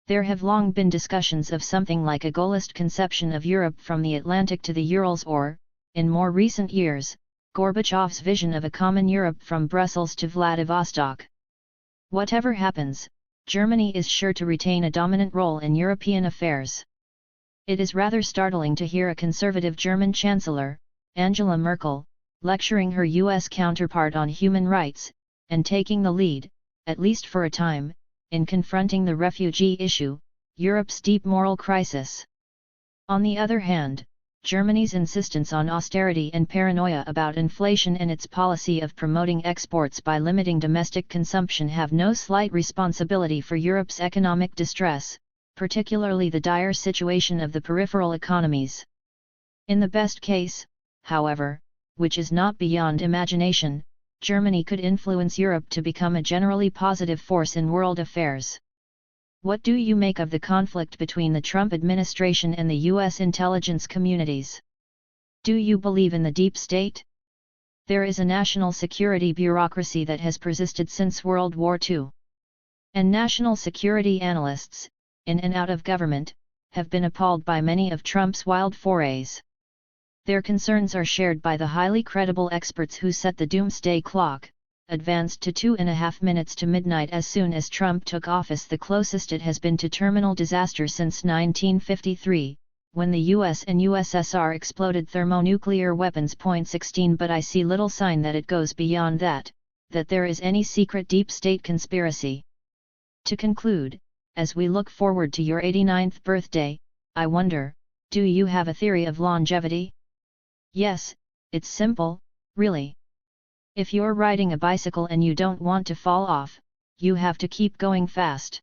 There have long been discussions of something like a Gaullist conception of Europe from the Atlantic to the Urals or, in more recent years, Gorbachev's vision of a common Europe from Brussels to Vladivostok. Whatever happens, Germany is sure to retain a dominant role in European affairs. It is rather startling to hear a conservative German Chancellor, Angela Merkel, lecturing her US counterpart on human rights, and taking the lead, at least for a time, in confronting the refugee issue, Europe's deep moral crisis. On the other hand, Germany's insistence on austerity and paranoia about inflation and its policy of promoting exports by limiting domestic consumption have no slight responsibility for Europe's economic distress, particularly the dire situation of the peripheral economies. In the best case, however, which is not beyond imagination, Germany could influence Europe to become a generally positive force in world affairs. What do you make of the conflict between the Trump administration and the US intelligence communities? Do you believe in the deep state? There is a national security bureaucracy that has persisted since World War II. And national security analysts, in and out of government, have been appalled by many of Trump's wild forays. Their concerns are shared by the highly credible experts who set the doomsday clock, advanced to 2.5 minutes to midnight as soon as Trump took office, the closest it has been to terminal disaster since 1953, when the US and USSR exploded thermonuclear weapons. 16 But I see little sign that it goes beyond that there is any secret deep state conspiracy. To conclude, as we look forward to your 89th birthday, I wonder, do you have a theory of longevity? Yes, it's simple, really. If you're riding a bicycle and you don't want to fall off, you have to keep going fast.